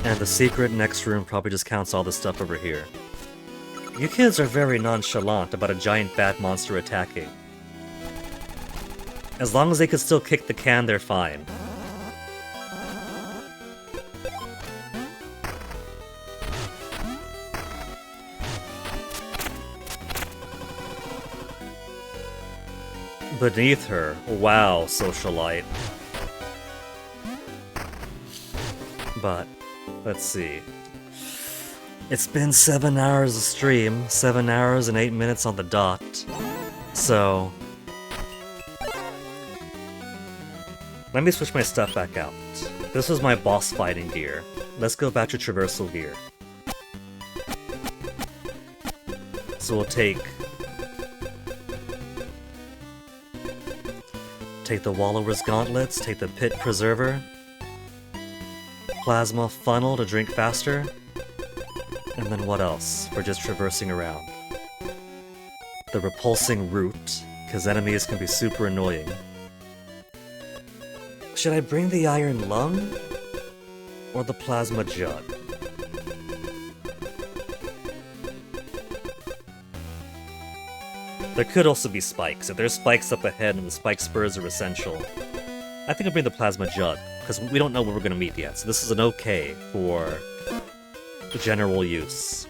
And the secret next room probably just counts all the stuff over here. You kids are very nonchalant about a giant bat monster attacking. As long as they can still kick the can, they're fine. Beneath her, wow, socialite. But, let's see. It's been 7 hours of stream, 7 hours and 8 minutes on the dot. So... let me switch my stuff back out. This is my boss fighting gear. Let's go back to traversal gear. So we'll take the Wallower's Gauntlets, take the Pit Preserver, Plasma Funnel to drink faster, and then what else for just traversing around? The Repulsing Root, because enemies can be super annoying. Should I bring the Iron Lung? Or the Plasma Jug? There could also be spikes. If there's spikes up ahead and the spike spurs are essential, I think I'll bring the Plasma Jug, because we don't know where we're going to meet yet, so this is an okay for general use.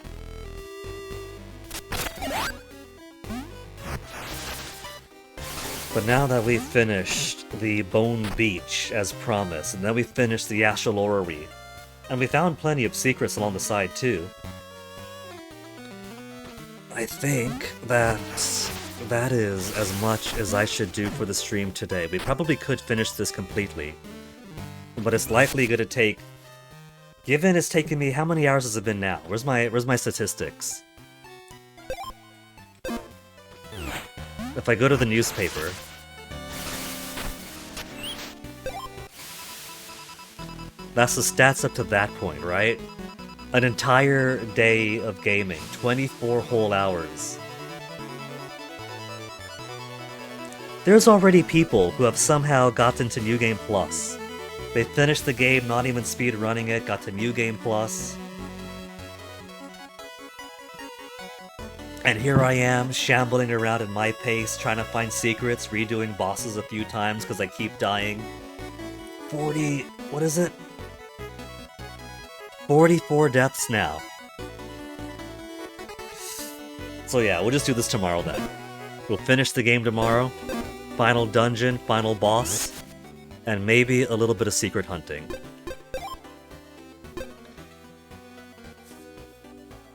But now that we've finished the Bone Beach as promised, and then we finished the Astral Orrery, and we found plenty of secrets along the side too, I think that is as much as I should do for the stream today. We probably could finish this completely, but it's likely gonna take, given it's taken me, how many hours has it been now? Where's my statistics? If I go to the newspaper, that's the stats up to that point, right? An entire day of gaming, 24 whole hours. There's already people who have somehow gotten to New Game Plus. They finished the game, not even speed running it, got to New Game Plus. And here I am, shambling around at my pace, trying to find secrets, redoing bosses a few times because I keep dying. 40... what is it? 44 deaths now. So yeah, we'll just do this tomorrow then. We'll finish the game tomorrow. Final dungeon, final boss, and maybe a little bit of secret hunting.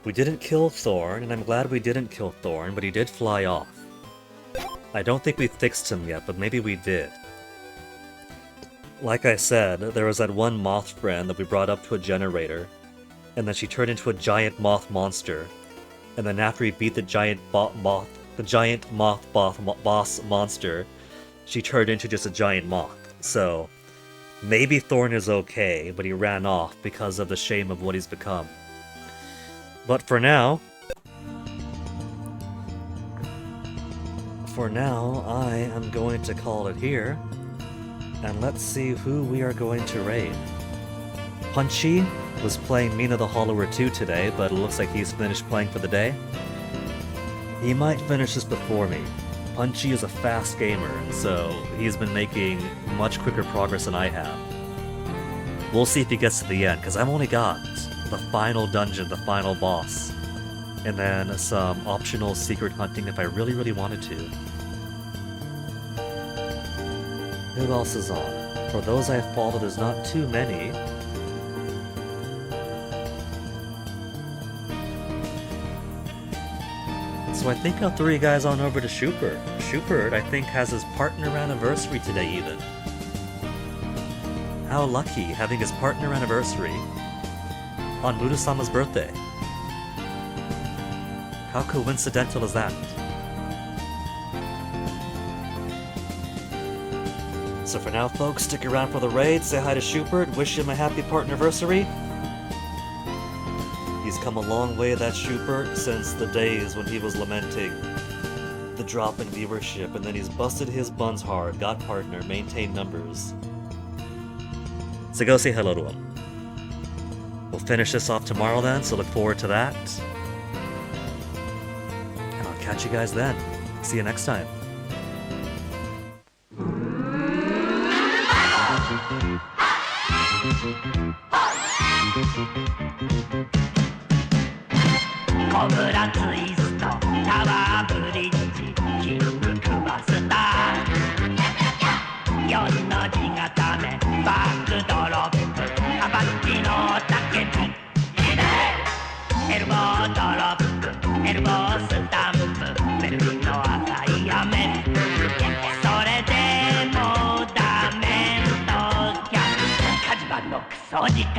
We didn't kill Thorn, and I'm glad we didn't kill Thorn, but he did fly off. I don't think we fixed him yet, but maybe we did. Like I said, there was that one moth friend that we brought up to a generator, and then she turned into a giant moth monster. And then after we beat the giant moth boss monster, she turned into just a giant moth. So maybe Thorn is okay, but he ran off because of the shame of what he's become. But for now, I am going to call it here. And let's see who we are going to raid. Punchy was playing Mina the Hollower 2 today, but it looks like he's finished playing for the day. He might finish this before me. Punchy is a fast gamer, so he's been making much quicker progress than I have. We'll see if he gets to the end, because I've only got the final dungeon, the final boss, and then some optional secret hunting if I really, really wanted to. Who else is on? For those I have followed, there's not too many. So I think I'll throw you guys on over to Schubert. Schubert, I think, has his partner anniversary today even. How lucky, having his partner anniversary on Murasama's birthday. How coincidental is that? So for now, folks, stick around for the raid, say hi to Schubert, wish him a happy partnerversary. He's come a long way, that Schubert, since the days when he was lamenting the drop in viewership, and then he's busted his buns hard, got partner, maintained numbers. So go say hello to him. We'll finish this off tomorrow then, so look forward to that. And I'll catch you guys then. See you next time. Cobra Twist, Tower Bridge, King Kubasta. 4の字固め、バックドロップ、アバッチの竹木。エルボードロップ、エルボースタンプ、ベルリンの赤い雨。それでもダメと逆、火事場のクソ力。